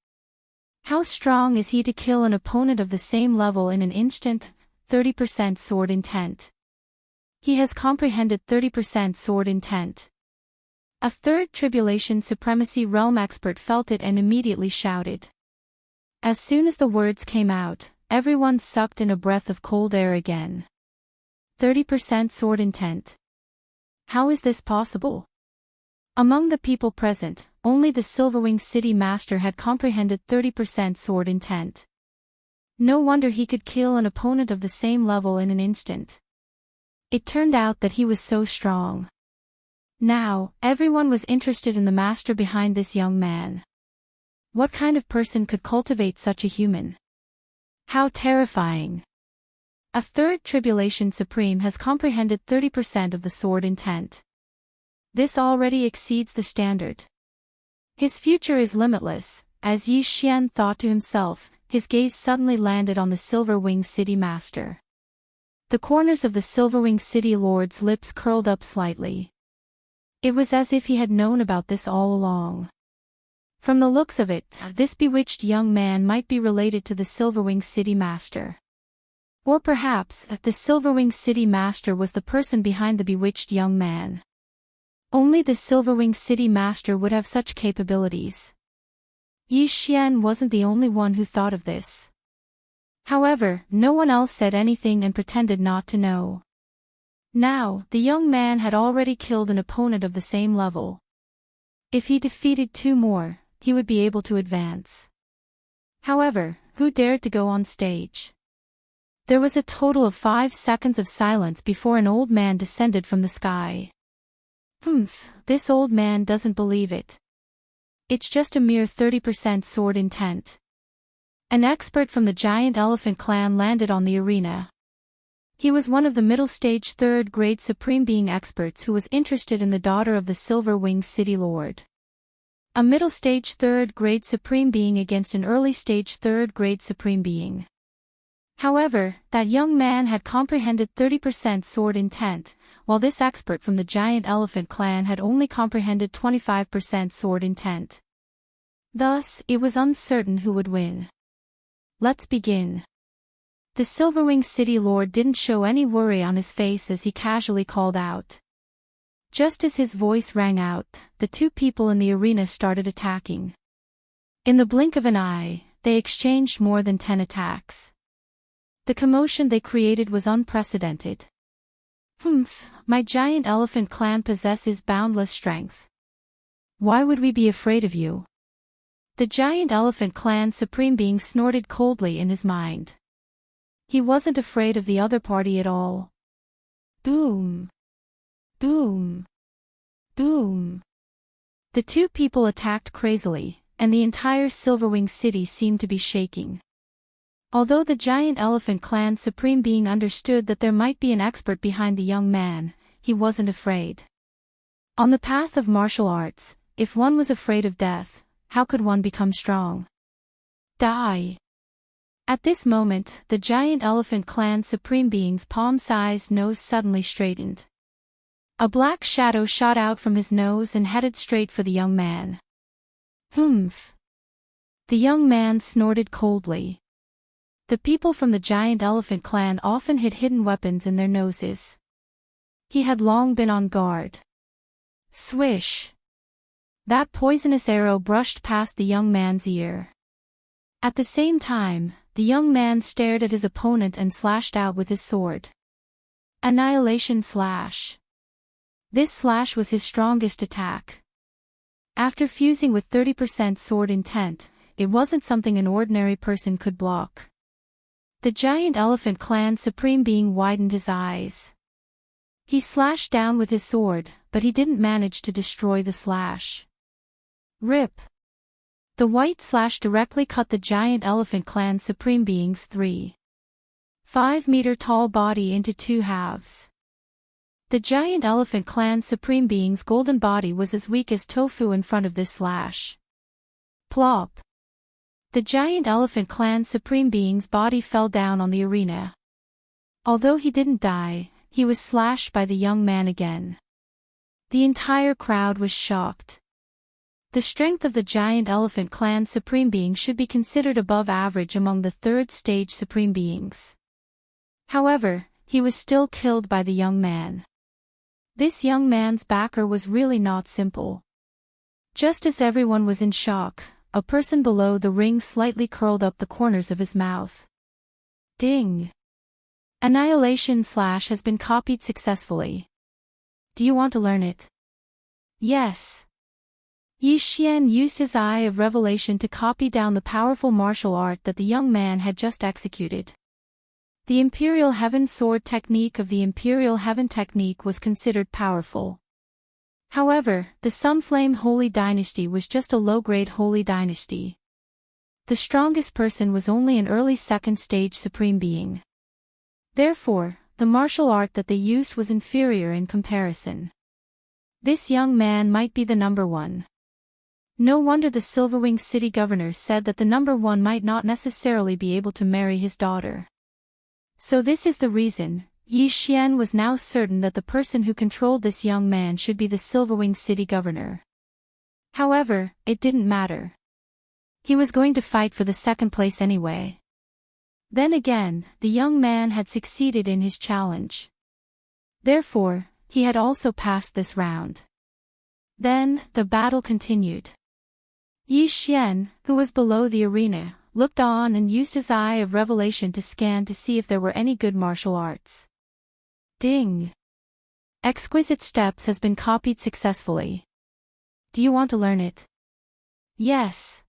How strong is he to kill an opponent of the same level in an instant? 30% sword intent. He has comprehended 30% sword intent. A Third Tribulation Supremacy Realm expert felt it and immediately shouted. As soon as the words came out, everyone sucked in a breath of cold air again. 30% sword intent. How is this possible? Among the people present, only the Silverwing City Master had comprehended 30% sword intent. No wonder he could kill an opponent of the same level in an instant. It turned out that he was so strong. Now, everyone was interested in the master behind this young man. What kind of person could cultivate such a human? How terrifying! A Third Tribulation Supreme has comprehended 30% of the sword intent. This already exceeds the standard. His future is limitless, as Yi Xian thought to himself. His gaze suddenly landed on the Silverwing City Master. The corners of the Silverwing City Lord's lips curled up slightly. It was as if he had known about this all along. From the looks of it, this bewitched young man might be related to the Silverwing City Master. Or perhaps, the Silverwing City Master was the person behind the bewitched young man. Only the Silverwing City Master would have such capabilities. Yi Xian wasn't the only one who thought of this. However, no one else said anything and pretended not to know. Now, the young man had already killed an opponent of the same level. If he defeated 2 more, he would be able to advance. However, who dared to go on stage? There was a total of 5 seconds of silence before an old man descended from the sky. This old man doesn't believe it. It's just a mere 30% sword intent. An expert from the Giant Elephant clan landed on the arena. He was one of the middle stage 3rd grade Supreme Being experts who was interested in the daughter of the Silverwing City Lord. A middle stage 3rd grade Supreme Being against an early stage 3rd grade Supreme Being. However, that young man had comprehended 30% sword intent, while this expert from the Giant Elephant clan had only comprehended 25% sword intent. Thus, it was uncertain who would win. Let's begin. The Silverwing City Lord didn't show any worry on his face as he casually called out. Just as his voice rang out, the 2 people in the arena started attacking. In the blink of an eye, they exchanged more than 10 attacks. The commotion they created was unprecedented. My Giant Elephant clan possesses boundless strength. Why would we be afraid of you? The Giant Elephant clan Supreme Being snorted coldly in his mind. He wasn't afraid of the other party at all. Boom! Boom! Boom! The 2 people attacked crazily, and the entire Silverwing City seemed to be shaking. Although the Giant Elephant clan Supreme Being understood that there might be an expert behind the young man, he wasn't afraid. On the path of martial arts, if one was afraid of death, how could one become strong? Die! At this moment, the Giant Elephant clan Supreme Being's palm-sized nose suddenly straightened. A black shadow shot out from his nose and headed straight for the young man. The young man snorted coldly. The people from the Giant Elephant clan often hid hidden weapons in their noses. He had long been on guard. Swish! That poisonous arrow brushed past the young man's ear. At the same time, the young man stared at his opponent and slashed out with his sword. Annihilation Slash. This slash was his strongest attack. After fusing with 30% sword intent, it wasn't something an ordinary person could block. The Giant Elephant clan Supreme Being widened his eyes. He slashed down with his sword, but he didn't manage to destroy the slash. Rip! The white slash directly cut the Giant Elephant clan Supreme Being's 3.5-meter-tall body into 2 halves. The Giant Elephant clan Supreme Being's golden body was as weak as tofu in front of this slash. Plop! The Giant Elephant clan Supreme Being's body fell down on the arena. Although he didn't die, he was slashed by the young man again. The entire crowd was shocked. The strength of the Giant Elephant clan Supreme Being should be considered above average among the 3rd stage Supreme Beings. However, he was still killed by the young man. This young man's backer was really not simple. Just as everyone was in shock, a person below the ring slightly curled up the corners of his mouth. Ding! Annihilation Slash has been copied successfully. Do you want to learn it? Yes. Yi Xian used his eye of revelation to copy down the powerful martial art that the young man had just executed. The Imperial Heaven Sword technique of the Imperial Heaven technique was considered powerful. However, the Sunflame Holy Dynasty was just a low-grade Holy Dynasty. The strongest person was only an early 2nd stage Supreme Being. Therefore, the martial art that they used was inferior in comparison. This young man might be the number 1. No wonder the Silverwing City Governor said that the number 1 might not necessarily be able to marry his daughter. So this is the reason, Yi Xian was now certain that the person who controlled this young man should be the Silverwing city governor. However, it didn't matter. He was going to fight for the second place anyway. Then again, the young man had succeeded in his challenge. Therefore, he had also passed this round. Then, the battle continued. Yi Xian, who was below the arena, looked on and used his eye of revelation to scan to see if there were any good martial arts. Ding! Exquisite Steps has been copied successfully. Do you want to learn it? Yes.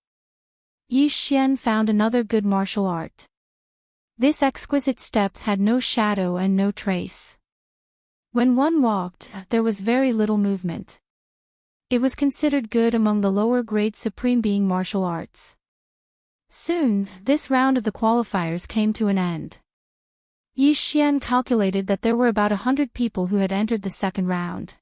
Yi Xian found another good martial art. This Exquisite Steps had no shadow and no trace. When one walked, there was very little movement. It was considered good among the lower-grade Supreme Being martial arts. Soon, this round of the qualifiers came to an end. Yi Xian calculated that there were about 100 people who had entered the second round.